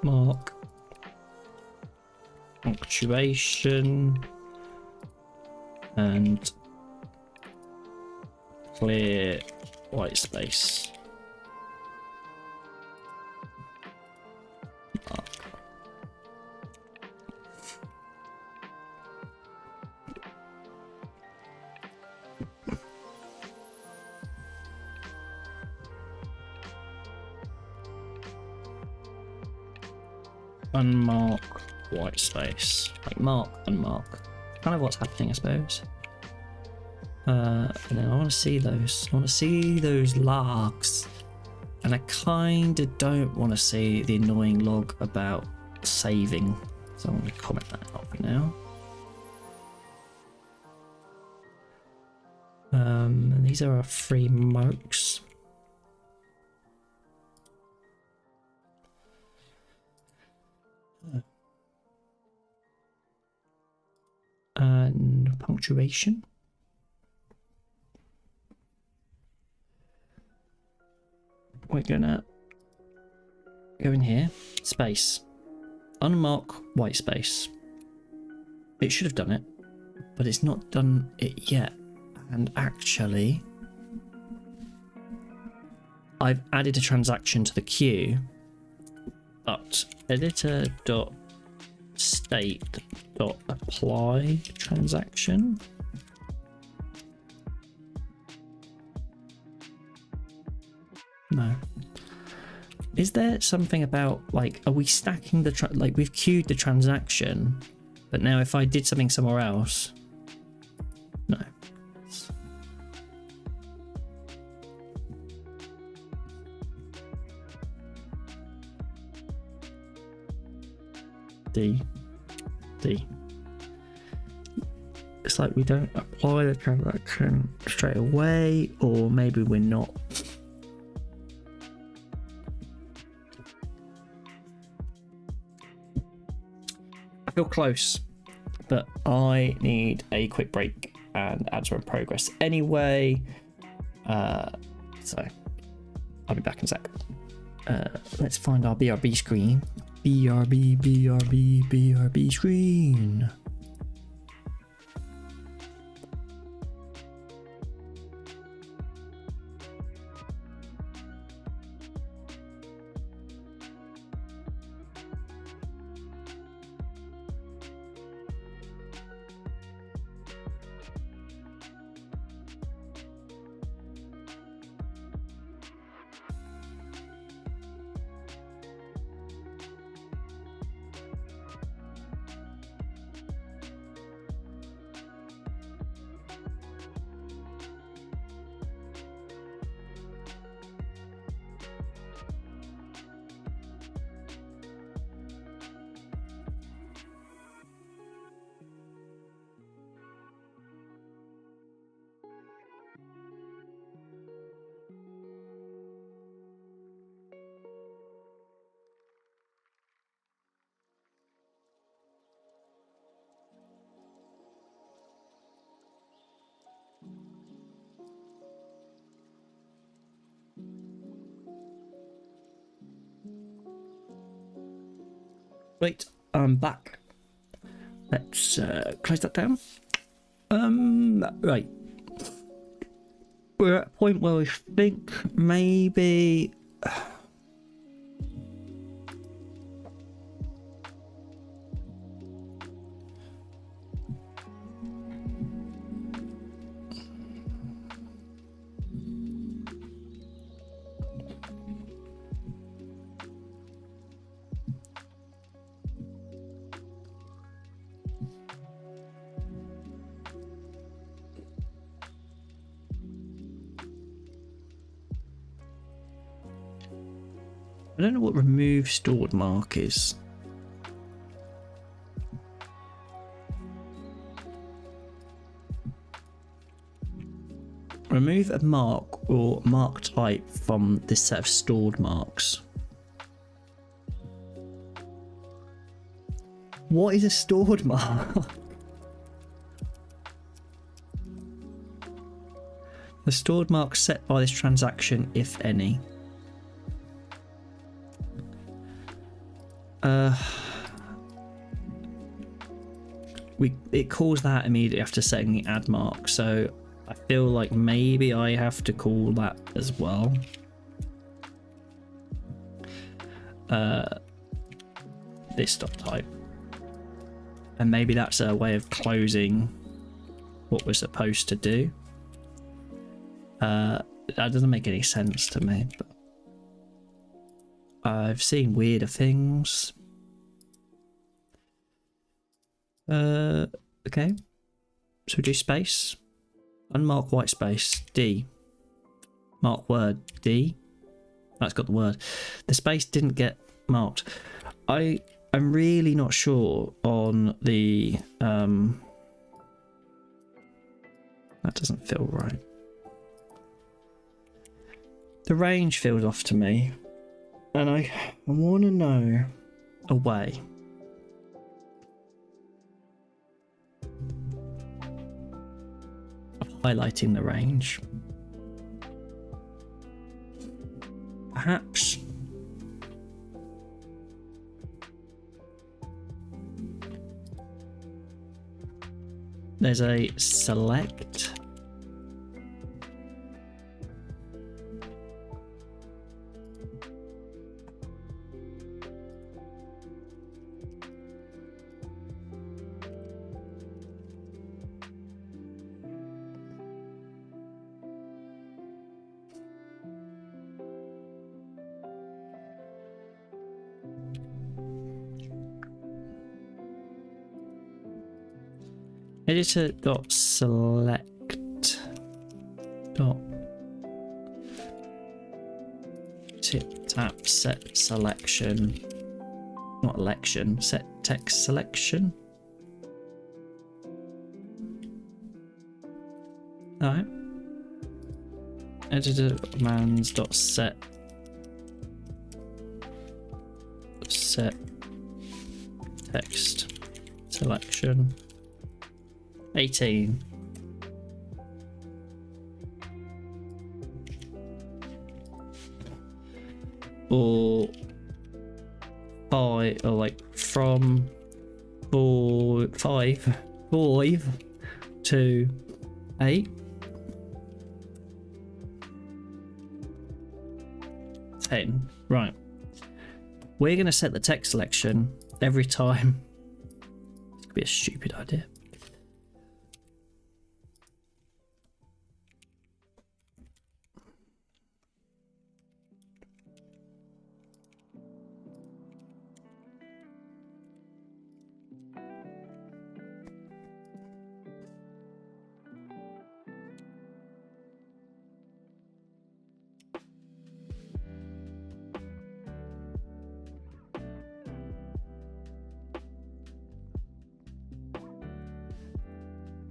A: Mark. Punctuation. And clear white space. Mark. Unmark white space. Like mark, unmark. Kind of what's happening, I suppose. And then I want to see those. I want to see those logs. And I kind of don't want to see the annoying log about saving. So I'm going to comment that out for now. And these are our 3 marks. And punctuation. We're gonna go in here, space, unmark white space. It should have done it, but it's not done it yet. And actually, I've added a transaction to the queue, but editor.state.apply transaction. No. Is there something about, like, are we stacking the like we've queued the transaction, but now if I did something somewhere else, no. D. looks like we don't apply the transaction straight away, or maybe we're not. I feel close, but I need a quick break and ads are in progress anyway. So I'll be back in a sec. Let's find our BRB screen. BRB screen. Right, I'm back. Let's close that down. Right. We're at a point where we think maybe... I don't know what remove stored mark is. Remove a mark or mark type from this set of stored marks. What is a stored mark? The stored mark set by this transaction, if any. It calls that immediately after setting the add mark, so I feel like maybe I have to call that as well. This dot type, and maybe that's a way of closing what we're supposed to do. That doesn't make any sense to me, but I've seen weirder things. Okay, so we do space, unmark white space, D, mark word, D. That's got the word. The space didn't get marked. I'm really not sure on the that doesn't feel right. The range feels off to me, and I want to know a way of highlighting the range. Perhaps there's a select. Editor dot select dot tip tap set selection, not election, set text selection. Alright. Editor commands dot set text selection 18. Or 5, or like from 5 to 8. 10. Right. We're going to set the text selection every time. This could be a stupid idea.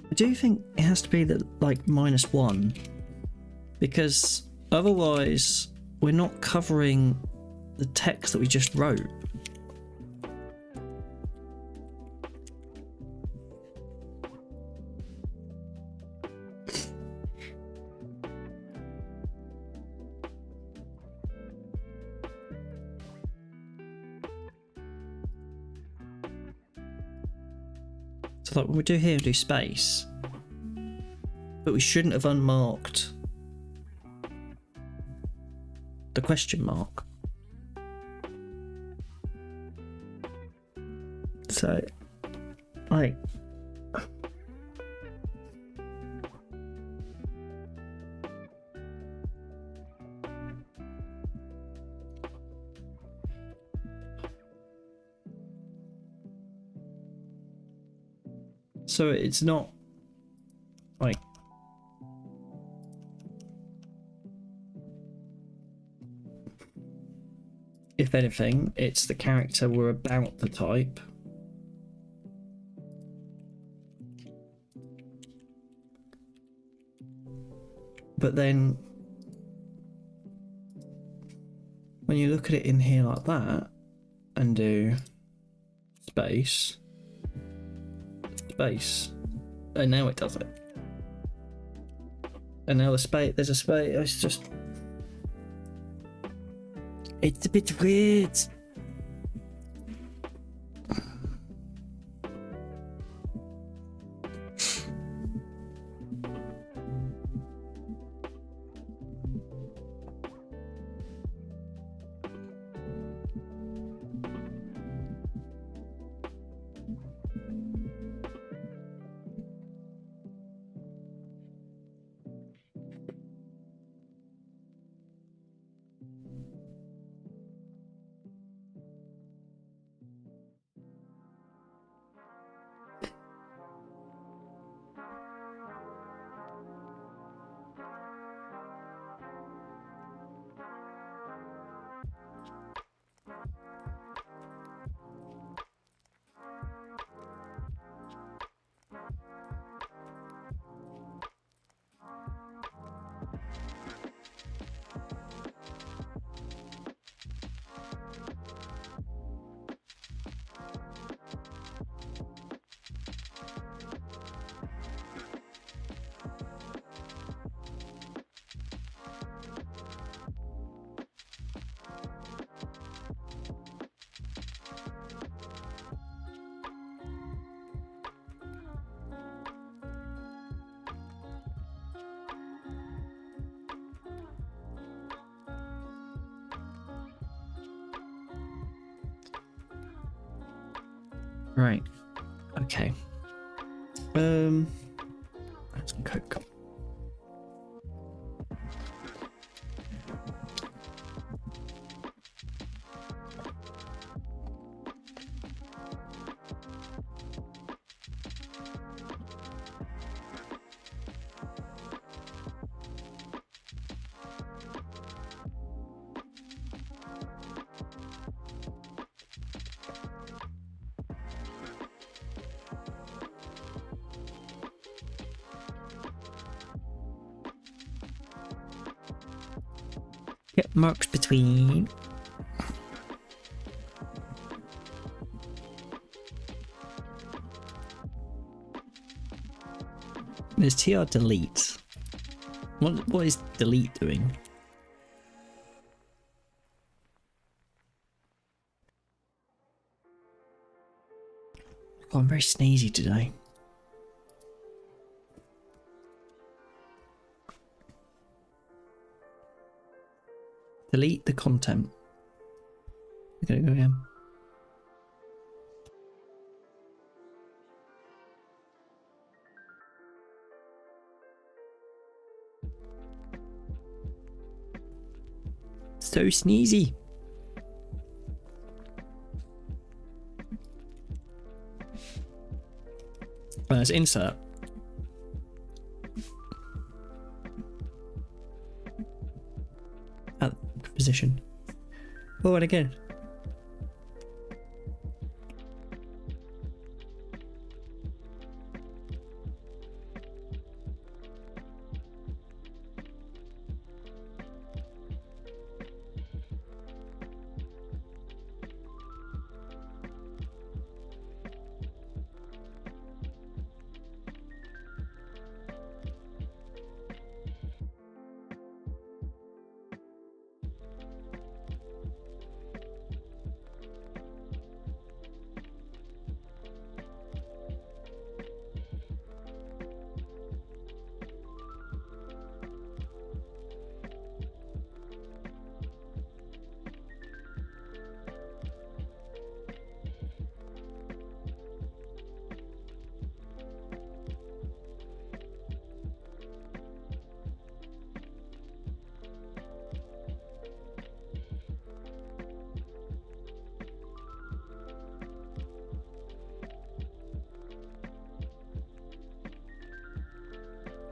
A: I do think it has to be that like -1, because otherwise we're not covering the text that we just wrote. So like when we do here, do space, but we shouldn't have unmarked the question mark. So, like, so it's not like if anything, it's the character we're about to type. But then when you look at it in here like that and do space, and now it does it. And now there's a space, it's just, it's a bit weird. Right. Okay. That's some Coke. Marks between. There's tr delete. What is delete doing? Oh, I'm very sneezy today. Delete the content. We're gonna go again. So sneezy. Let's insert. At position. Oh, and again.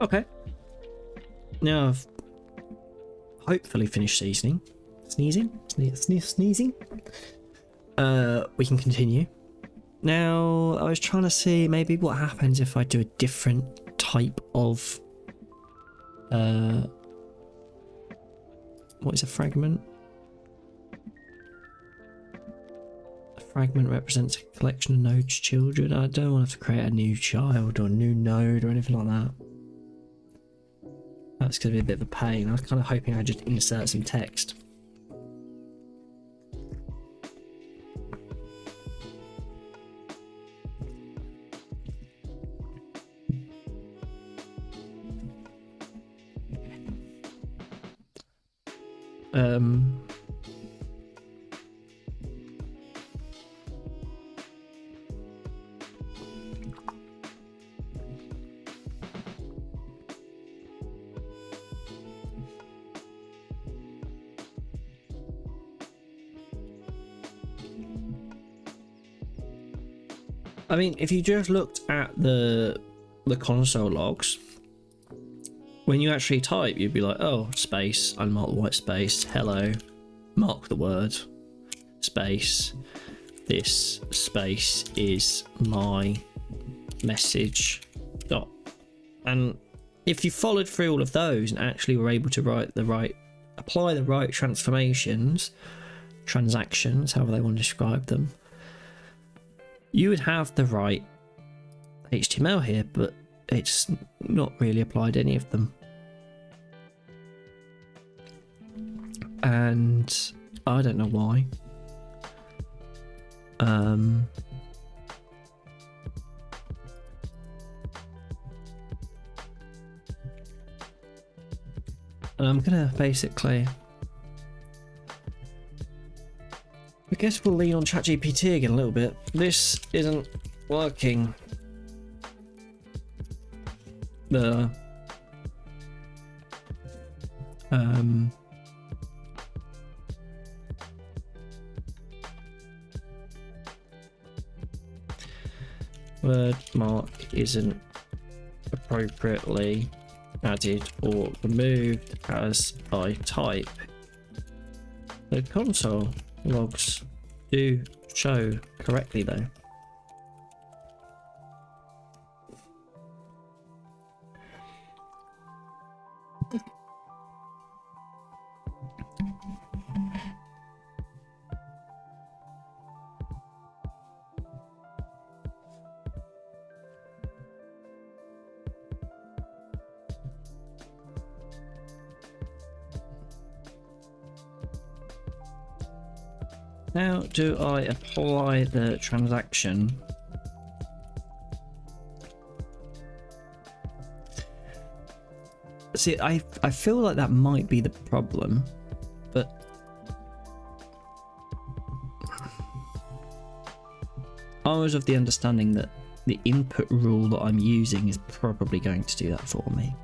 A: Okay. Now I've hopefully finished sneezing. Sneezing. We can continue. Now I was trying to see maybe what happens if I do a different type of what is a fragment? A fragment represents a collection of nodes children. I don't want to have to create a new child or a new node or anything like that. That's going to be a bit of a pain. I was kind of hoping I'd just insert some text. I mean, if you just looked at the console logs, when you actually type, you'd be like, oh, space, unmark the white space, hello, mark the word, space, this space is my message, dot. And if you followed through all of those and actually were able to apply the right transactions, however they want to describe them, you would have the right HTML here, but it's not really applied any of them. And I don't know why. And I'm gonna basically, I guess we'll lean on ChatGPT again a little bit. This isn't working. The word mark isn't appropriately added or removed as I type. The console logs do show correctly though. How do I apply the transaction? See, I feel like that might be the problem, but I was of the understanding that the input rule that I'm using is probably going to do that for me.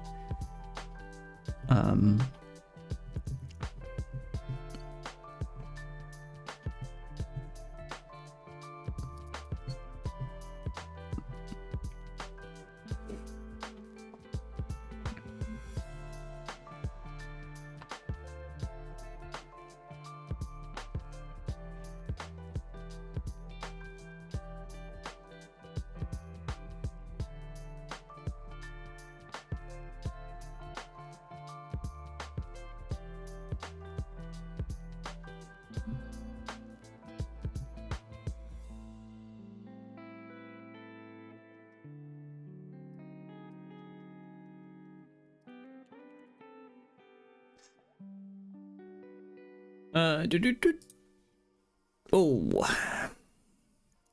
A: Oh,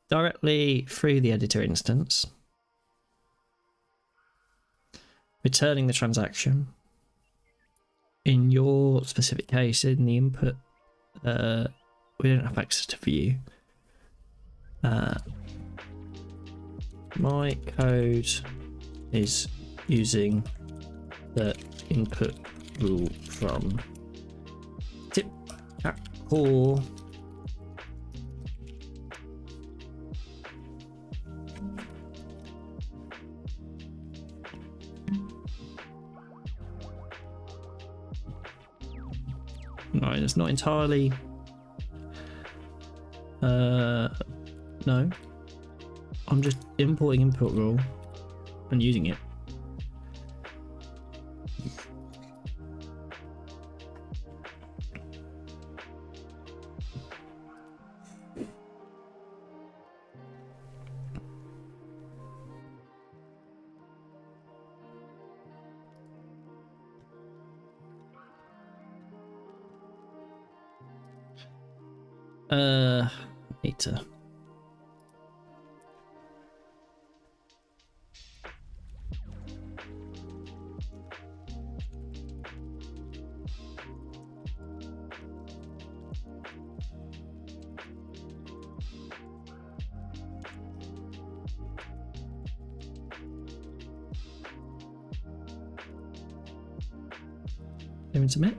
A: directly through the editor instance, returning the transaction. In your specific case, in the input, we don't have access to view. My code is using the input rule from tip cat core no, it's not entirely no, I'm just importing input rule and using it. Need to even submit.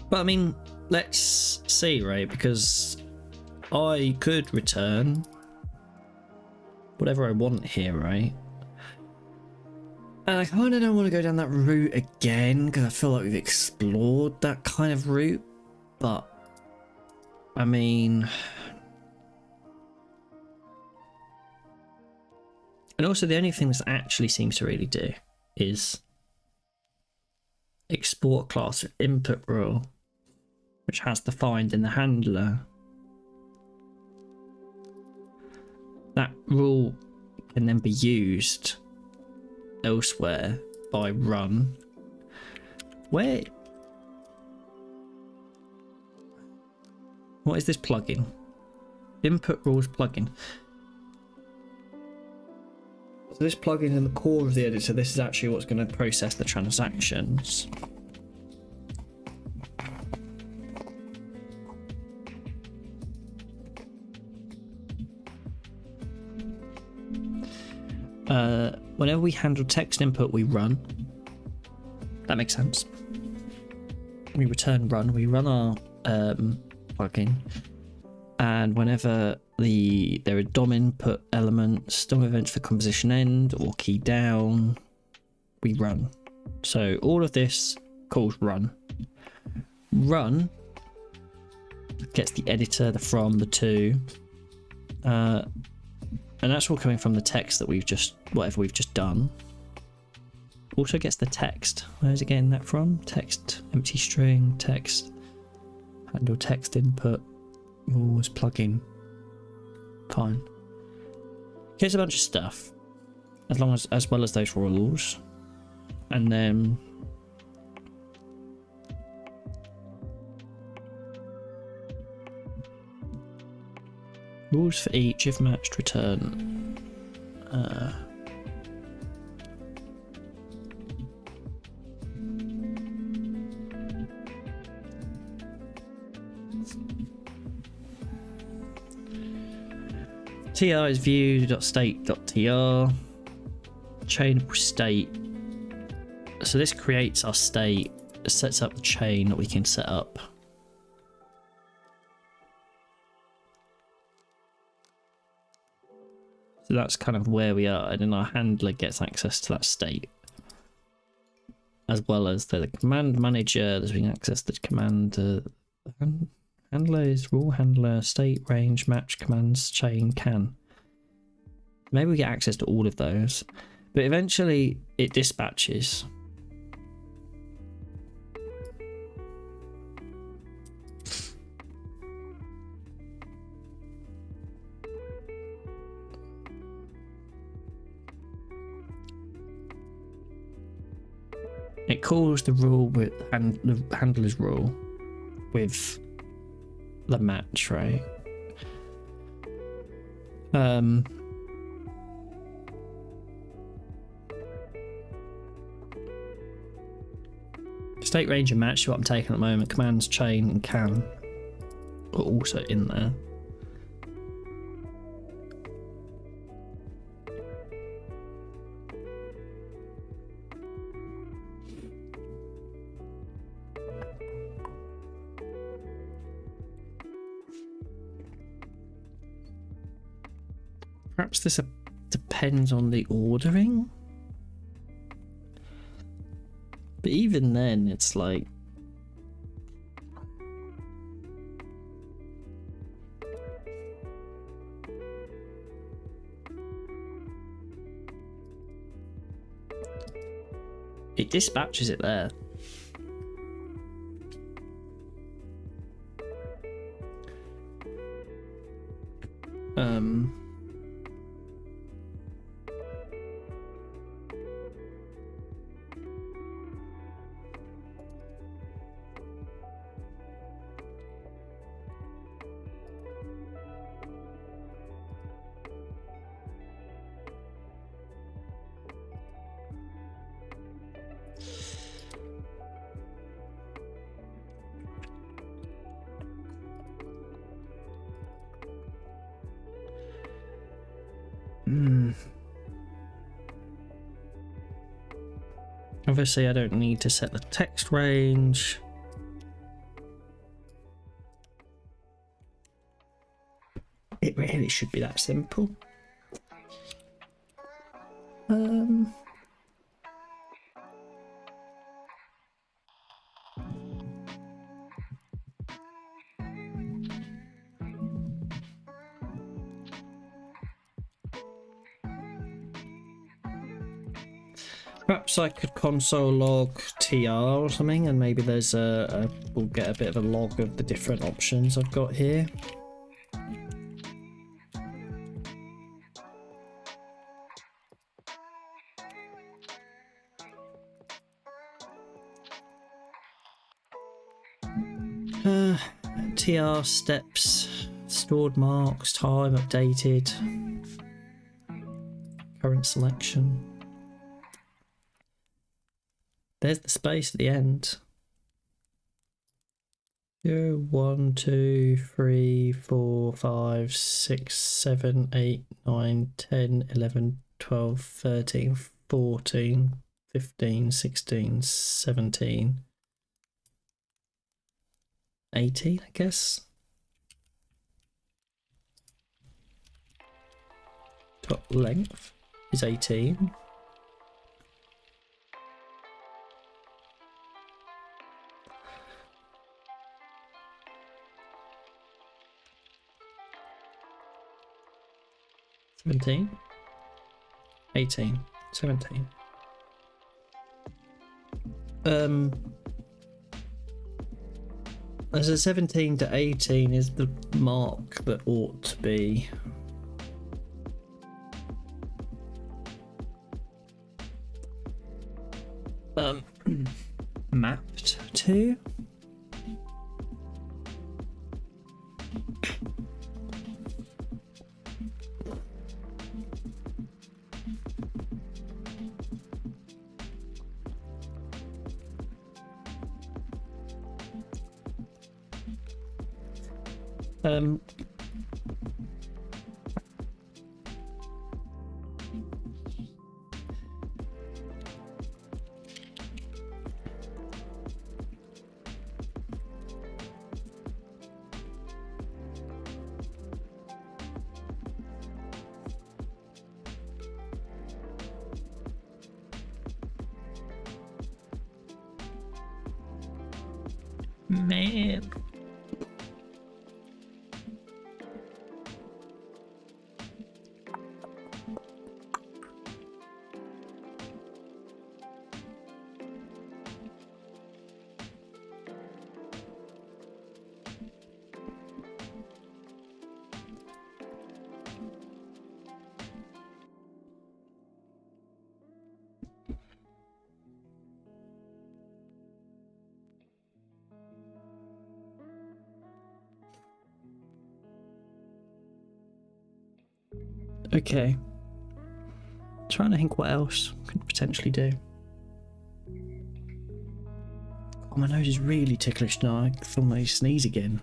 A: But I mean, let's see, right? Because I could return whatever I want here, right? And I kind of don't want to go down that route again because I feel like we've explored that kind of route. But I mean, and also the only thing this actually seems to really do is export class input rule, which has defined in the handler. That rule can then be used elsewhere by run. Where? What is this plugin? Input rules plugin. So this plugin is in the core of the editor. This is actually what's going to process the transactions. Whenever we handle text input, we run. That makes sense. We return run. We run our plugin, and whenever there are DOM input elements, DOM events for composition end or key down, we run. So all of this calls run. Run gets the editor, the from, the to. And that's all coming from the text that whatever we've just done. Also gets the text. Where's again that from? Text, empty string, text. Handle text input. Rules plugin. Fine. Here's a bunch of stuff. As well as those rules. And then rules for each, if matched, return. TR is view.state.tr. Chainable state. So this creates our state, sets up the chain that we can set up. So that's kind of where we are, and then our handler gets access to that state. As well as the command manager, there's being access to the command handler is rule handler, state, range, match, commands, chain, can. Maybe we get access to all of those. But eventually it dispatches. It calls the rule with the handler's rule with the match, right? State, range and match is what I'm taking at the moment. Commands, chain and can are also in there. Perhaps this depends on the ordering. But even then, it's like... it dispatches it there. Obviously, I don't need to set the text range. It really should be that simple. Perhaps I could console log TR or something, and maybe there's we'll get a bit of a log of the different options I've got here. TR steps, stored marks, time updated, current selection. There's the space at the end. 0, 1, 2, 3, 4, 5, 6, 7, 8, 9, 10, 11, 12, 13, 14, 15, 16, 17, 18, I guess. Top length is 18. $17, 18, 17. As a 17 to 18 is the mark that ought to be mapped to. Man. Okay. Trying to think what else I could potentially do. Oh, my nose is really ticklish now. I feel my sneeze again.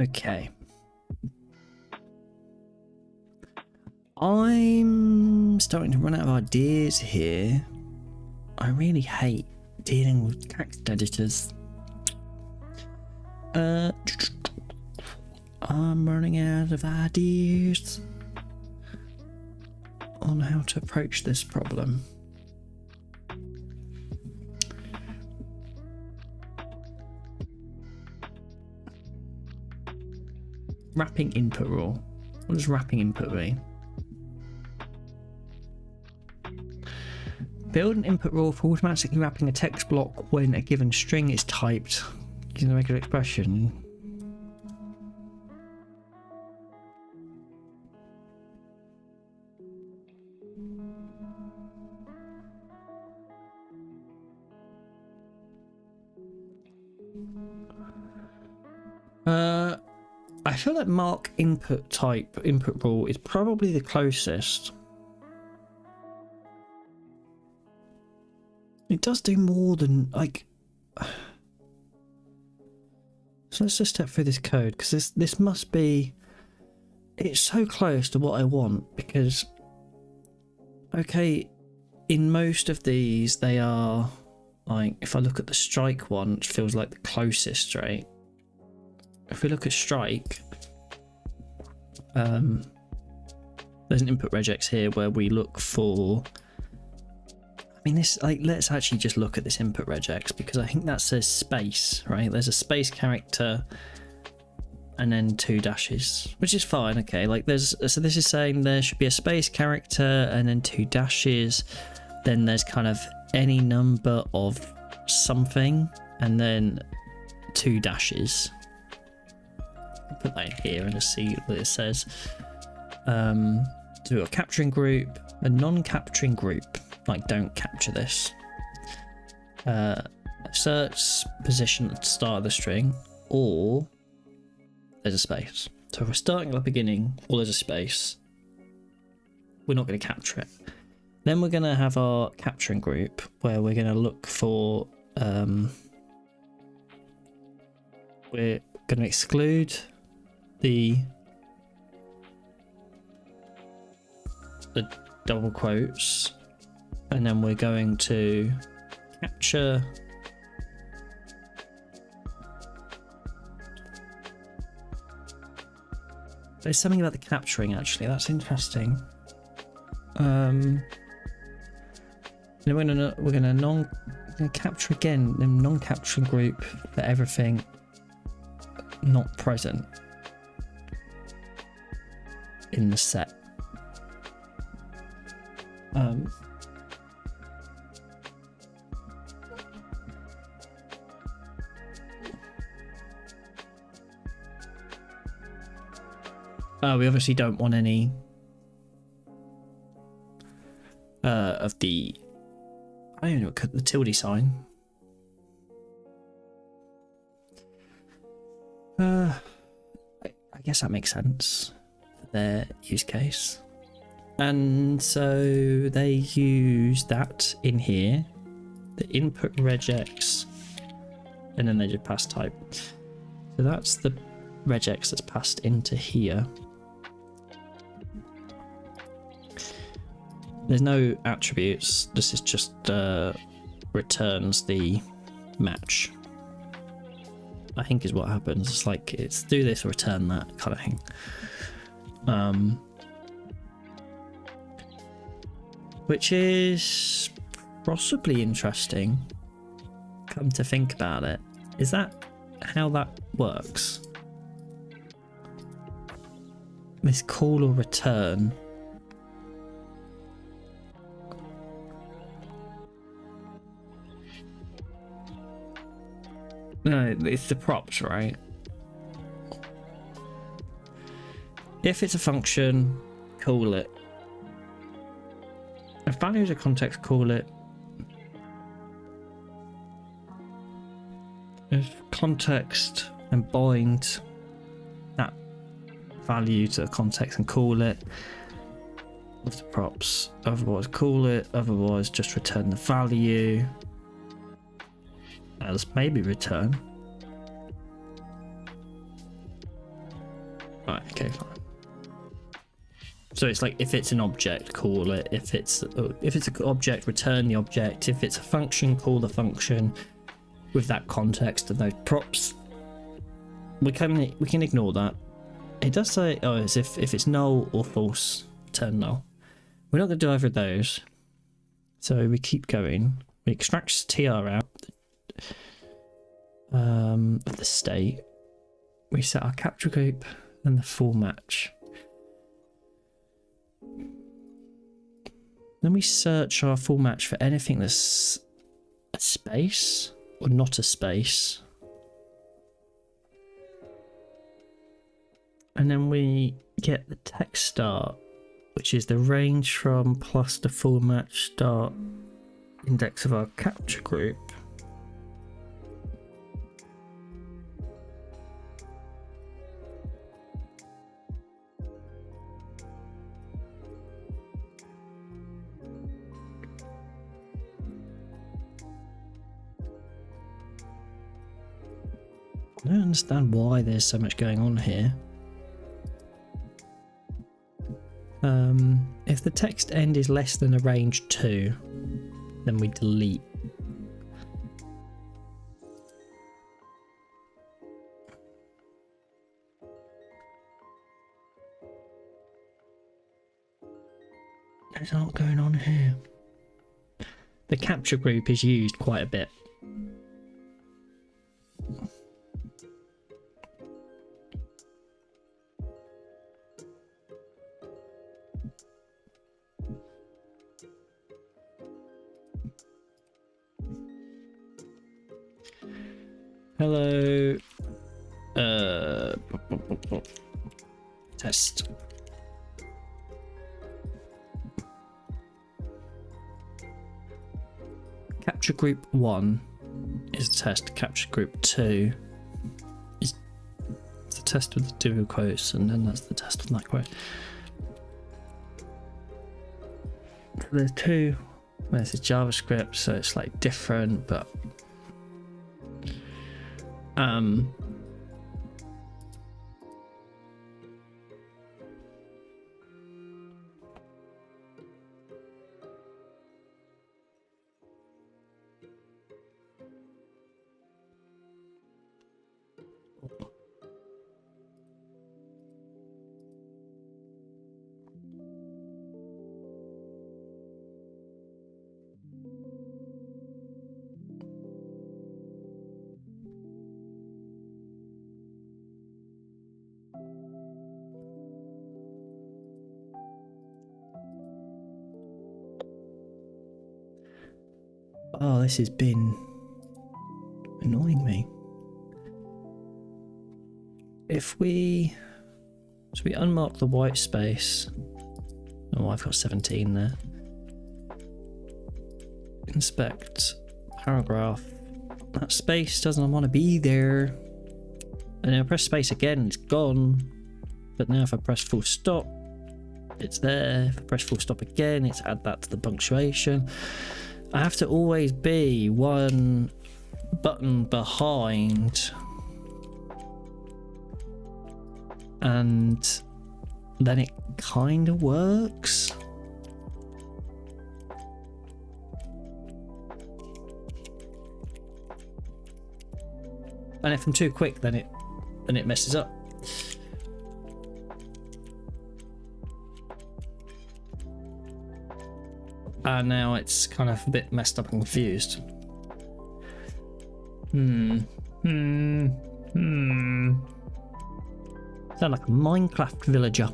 A: Okay. I'm starting to run out of ideas here. I really hate dealing with text editors. I'm running out of ideas on how to approach this problem. Wrapping input rule. What does wrapping input mean? Build an input rule for automatically wrapping a text block when a given string is typed using a regular expression. I feel like mark input type input rule is probably the closest. It does do more than like. So let's just step through this code because this must be. It's so close to what I want because. Okay, in most of these they are like if I look at the strike one, it feels like the closest, right? If we look at strike, there's an input regex here where we look for. I mean, this like let's actually just look at this input regex because I think that says space, right? There's a space character and then 2 dashes, which is fine. Okay, like so this is saying there should be a space character and then 2 dashes. Then there's kind of any number of something and then 2 dashes. Put that in here and just see what it says. Do a capturing group, a non-capturing group, like don't capture this. Search position at the start of the string, or there's a space. So if we're starting at the beginning, or there's a space, we're not going to capture it. Then we're going to have our capturing group where we're going to look for. We're going to exclude the double quotes and then we're going to capture there's something about the capturing actually, that's interesting. Then we're gonna capture again the non-capturing group for everything not present in the set. We obviously don't want any of the, I don't know, the tilde sign. I guess that makes sense for their use case. And so they use that in here, the input regex, and then they just pass type. So that's the regex that's passed into here. There's no attributes, this is just returns the match, I think is what happens. It's like, it's do this or return that kind of thing. Which is possibly interesting, come to think about it. Is that how that works? This call or return. No, it's the props, right? If it's a function, call it. If value is a context, call it. If context and bind that value to the context and call it. With the props, otherwise call it, otherwise just return the value. Else maybe return. Right, okay, fine. So it's like, if it's an object, call it. If it's an object, return the object. If it's a function, call the function with that context and those props. We can ignore that. It does say, oh, as if it's null or false, return null. We're not going to do either of those. So we keep going. We extract tr out of the state. We set our capture group and the full match. Then we search our full match for anything that's a space or not a space. And then we get the text start, which is the range from plus the full match start index of our capture group. I don't understand why there's so much going on here. If the text end is less than a range 2, then we delete. There's a lot going on here. The capture group is used quite a bit. Hello. Test. Capture group 1 is the test. Capture group 2 is the test with the dual quotes, and then that's the test on that quote. So there's two. Well, this is JavaScript, so it's like different, but Oh, this has been annoying me. If we... So we unmark the white space. Oh, I've got 17 there. Inspect paragraph. That space doesn't want to be there. And then I press space again, it's gone. But now if I press full stop, it's there. If I press full stop again, it's add that to the punctuation. I have to always be one button behind. And then it kind of works. And if I'm too quick, then it messes up. And now it's kind of a bit messed up and confused. Sound like a Minecraft villager.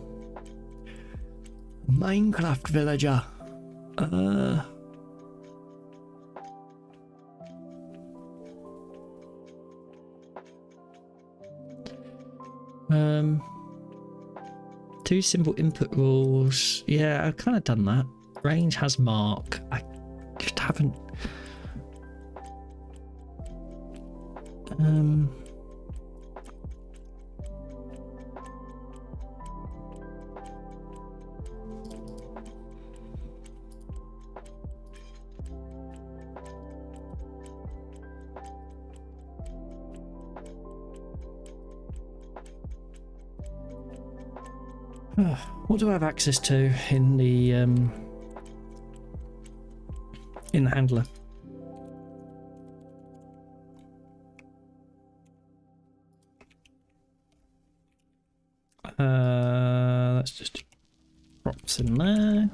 A: Minecraft villager. Two simple input rules. Yeah, I've kind of done that. Range has mark. I just haven't. What do I have access to in the handler? Let's just props in there,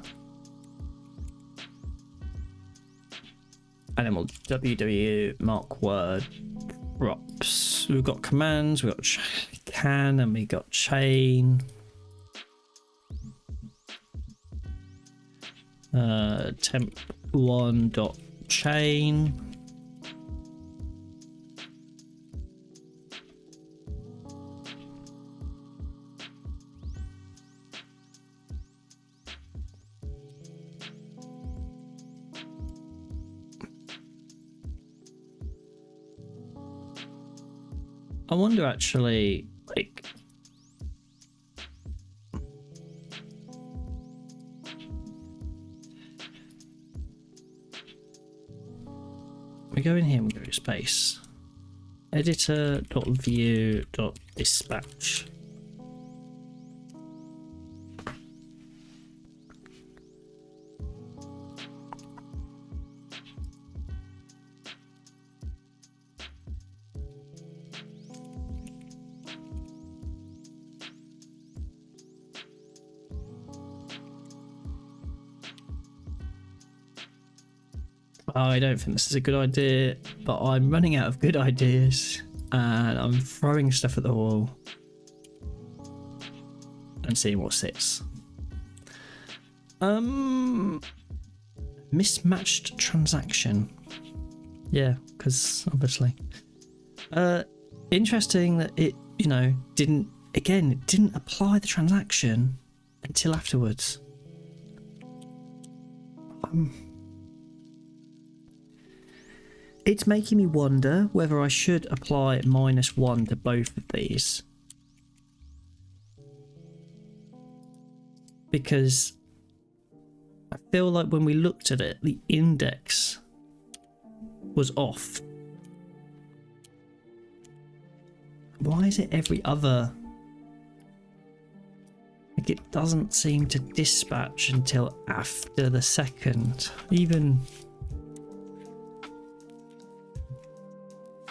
A: and then we'll ww mark word props. We've got commands, we've got can, and we got chain. Temp1 dot chain. I wonder actually, like, we go in here and we go to space. Editor.view.dispatch. I don't think this is a good idea, but I'm running out of good ideas and I'm throwing stuff at the wall and seeing what sits. Mismatched transaction. Yeah, because obviously. Interesting that it, didn't apply the transaction until afterwards. It's making me wonder whether I should apply -1 to both of these. Because I feel like when we looked at it, the index was off. Why is it every other? Like, it doesn't seem to dispatch until after the second. Even...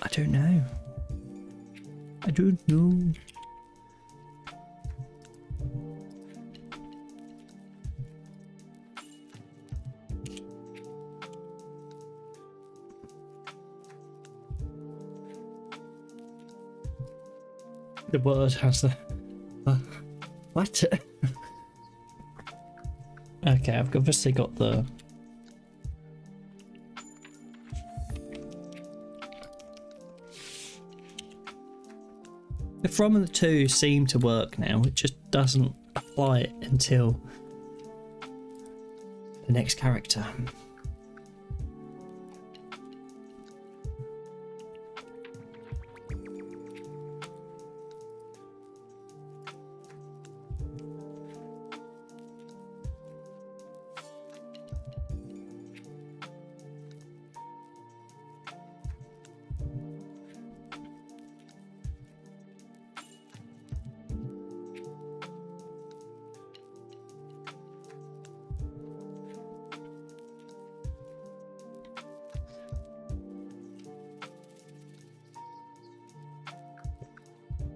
A: I don't know. I don't know. The word has the... what? Okay, I've obviously got the The from and the to seem to work now. It just doesn't apply it until the next character.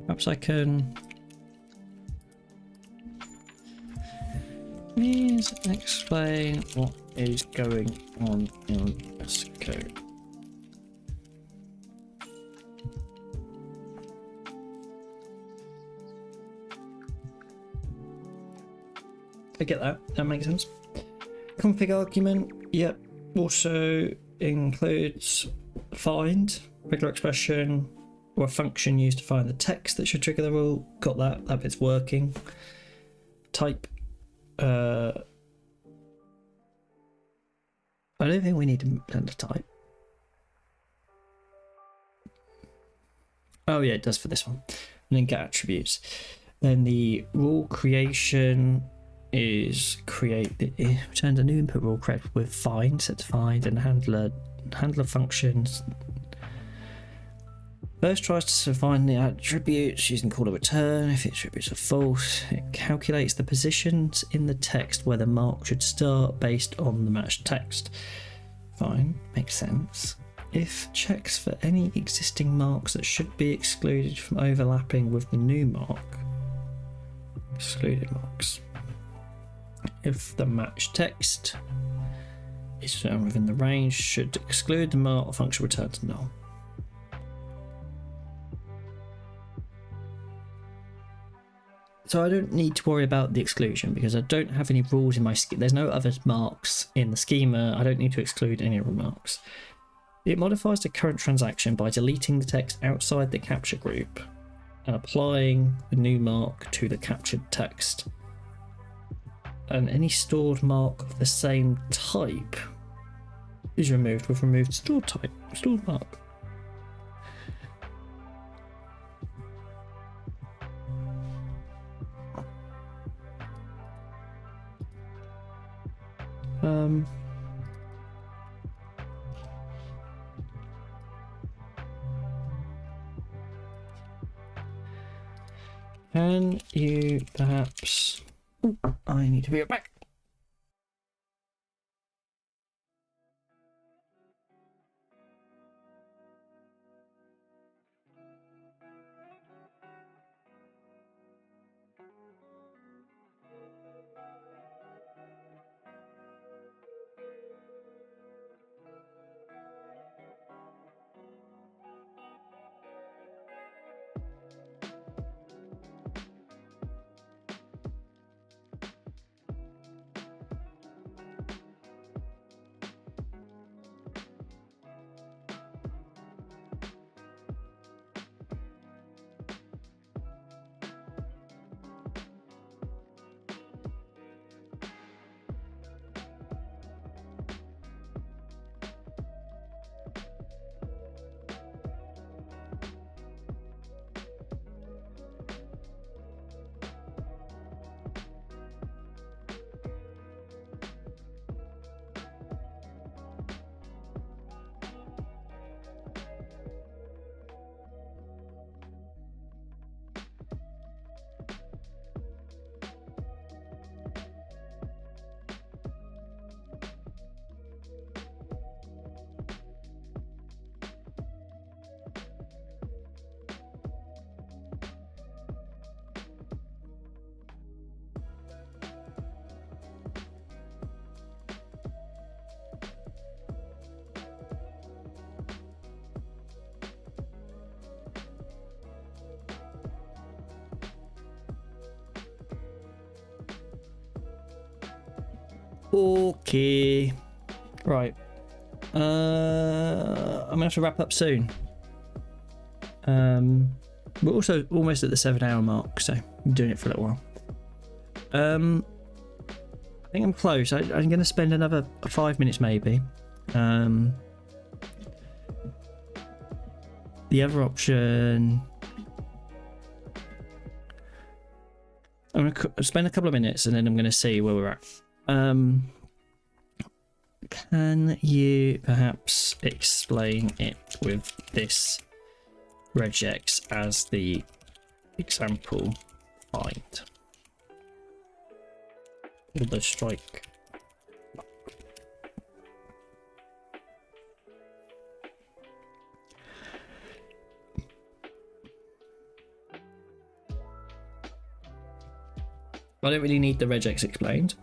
A: Perhaps I can... Please explain what is going on in this code. I get that. That makes sense. Config argument, yep. Also includes find, regular expression, or a function used to find the text that should trigger the rule. Got that. That bit's working. Type. I don't think we need to learn to type. Oh yeah, it does for this one. And then get attributes. Then the rule creation is it returns a new input rule created with find, set to find, and handler functions. First tries to find the attributes using call to return. If the attributes are false, it calculates the positions in the text where the mark should start based on the matched text. Fine, makes sense. If checks for any existing marks that should be excluded from overlapping with the new mark. Excluded marks. If the matched text is found within the range, should exclude the mark, the function returns null. So I don't need to worry about the exclusion because I don't have any rules in my schema. There's no other marks in the schema. I don't need to exclude any remarks. It modifies the current transaction by deleting the text outside the capture group and applying the new mark to the captured text. And any stored mark of the same type is removed with removed stored type, stored mark. Can you perhaps... Ooh, I need to be right back. Okay. Right. I'm gonna have to wrap up soon. We're also almost at the 7-hour mark, so I'm doing it for a little while. I think I'm close. I'm going to spend another 5 minutes maybe. The other option, I'm going to spend a couple of minutes and then I'm going to see where we're at. Can you perhaps explain it with this regex as the example find? Or the strike. I don't really need the regex explained.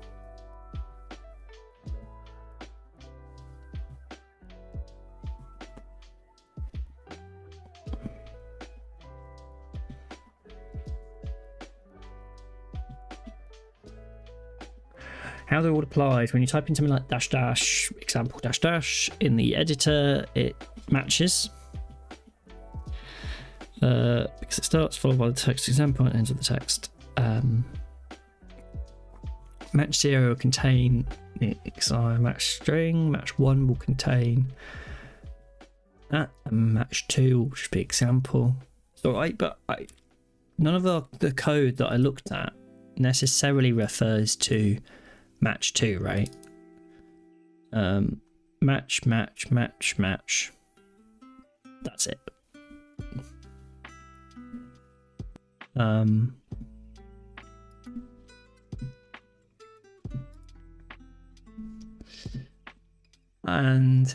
A: How they're all applied. When you type in something like dash dash, example dash dash in the editor, it matches. Because it starts followed by the text example and ends with the text. Match 0 will contain the match string, match 1 will contain that, and match 2 will just be example. So none of the code that I looked at necessarily refers to match 2, right? Match, match, match, match. That's it. And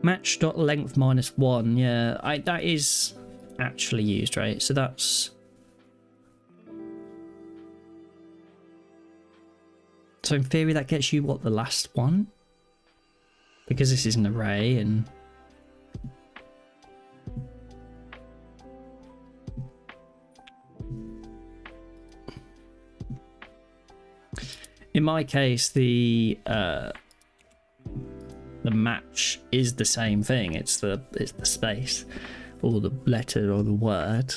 A: match.length -1, yeah, that is actually used, right? So that's, so in theory that gets you what, the last one, because this is an array. And in my case, the match is the same thing. It's the space or the letter or the word.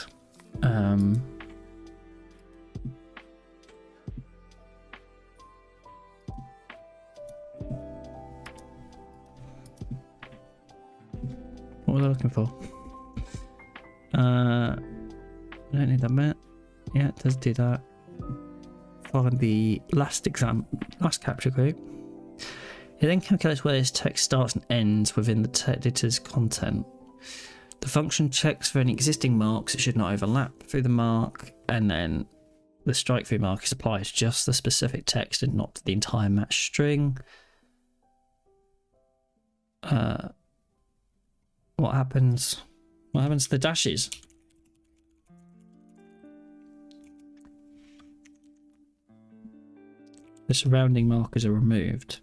A: What was I looking for? I don't need that bit. Yeah, it does do that. Find the last capture group. It then calculates where this text starts and ends within the editor's content. The function checks for any existing marks. It should not overlap through the mark, and then the strike through mark is applied to just the specific text and not to the entire match string. What happens? What happens to the dashes? The surrounding markers are removed.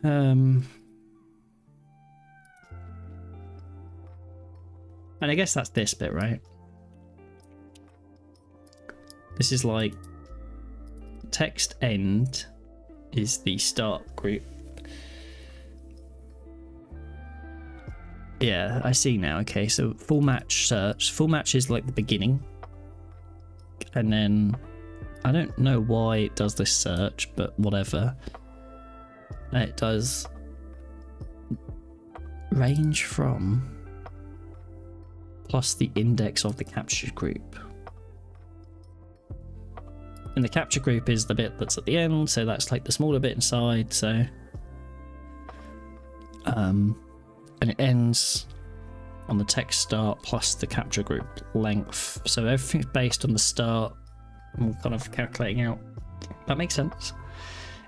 A: And I guess that's this bit, right? This is like text end is the start group. Yeah, I see now. Okay, so full match search. Full match is like the beginning. And then I don't know why it does this search, but whatever. It does range from plus the index of the captured group. And the capture group is the bit that's at the end, so that's like the smaller bit inside, so and it ends on the text start plus the capture group length. So everything's based on the start. I'm kind of calculating out. That makes sense.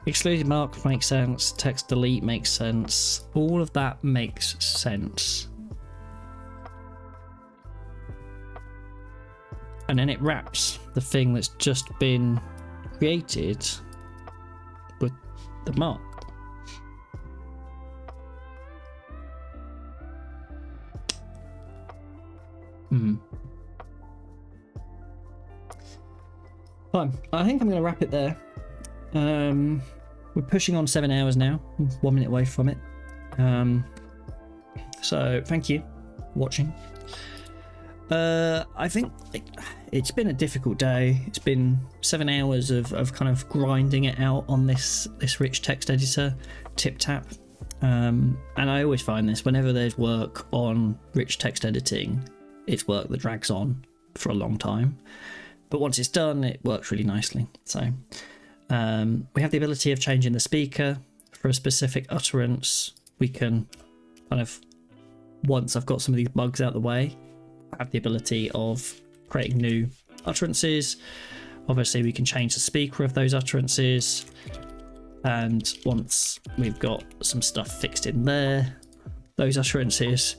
A: Excluded mark makes sense. Text delete makes sense. All of that makes sense. and then it wraps the thing that's just been created with the mark. Fine. I think I'm going to wrap it there. We're pushing on 7 hours now. 1 minute away from it. So thank you for watching. I think it's been a difficult day. It's been 7 hours of kind of grinding it out on this rich text editor, TipTap. And I always find this whenever there's work on rich text editing, it's work that drags on for a long time. But once it's done, it works really nicely. So we have the ability of changing the speaker for a specific utterance. We can kind of, once I've got some of these bugs out of the way, have the ability of creating new utterances. Obviously, we can change the speaker of those utterances. And once we've got some stuff fixed in there, those utterances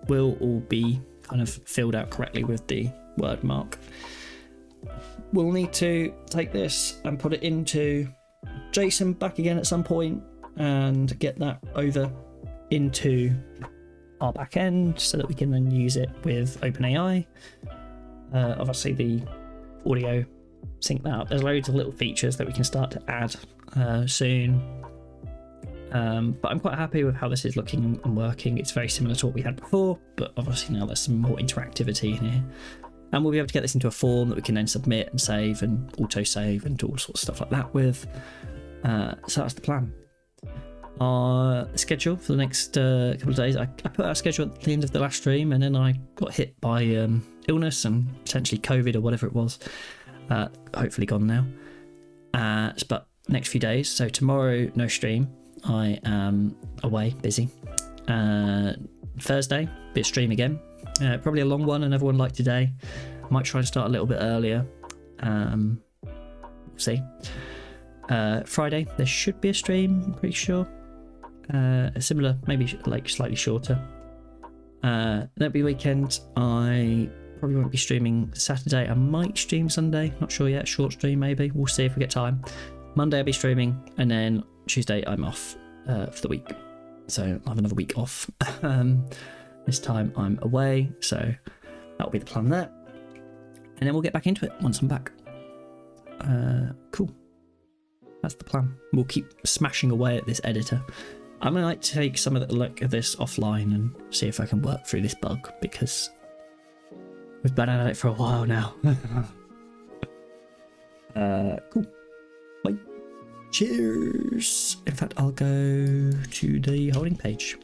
A: will all be kind of filled out correctly with the word mark. We'll need to take this and put it into JSON back again at some point and get that over into our back end so that we can then use it with OpenAI. Obviously the audio, sync that up. There's loads of little features that we can start to add soon. But I'm quite happy with how this is looking and working. It's very similar to what we had before, but obviously now there's some more interactivity in here. And we'll be able to get this into a form that we can then submit and save and auto-save and do all sorts of stuff like that with. So that's the plan. Our schedule for the next couple of days, I put our schedule at the end of the last stream, and then I got hit by illness and potentially COVID or whatever it was. Hopefully gone now. But next few days, so tomorrow no stream. I am away, busy. Thursday, bit of stream again. Probably a long one, another one like today. I might try and start a little bit earlier. We'll see. Friday, there should be a stream, I'm pretty sure. Similar, maybe like slightly shorter. That'll be weekend. I probably won't be streaming Saturday. I might stream Sunday, not sure yet. Short stream maybe. We'll see if we get time. Monday I'll be streaming, and then Tuesday I'm off for the week. So I'll have another week off. This time I'm away, so that'll be the plan there. And then we'll get back into it once I'm back. Cool. That's the plan. We'll keep smashing away at this editor. I'm gonna like to take some of the look at this offline and see if I can work through this bug, because we've been at it for a while now. Cool. Bye. Cheers. In fact, I'll go to the holding page.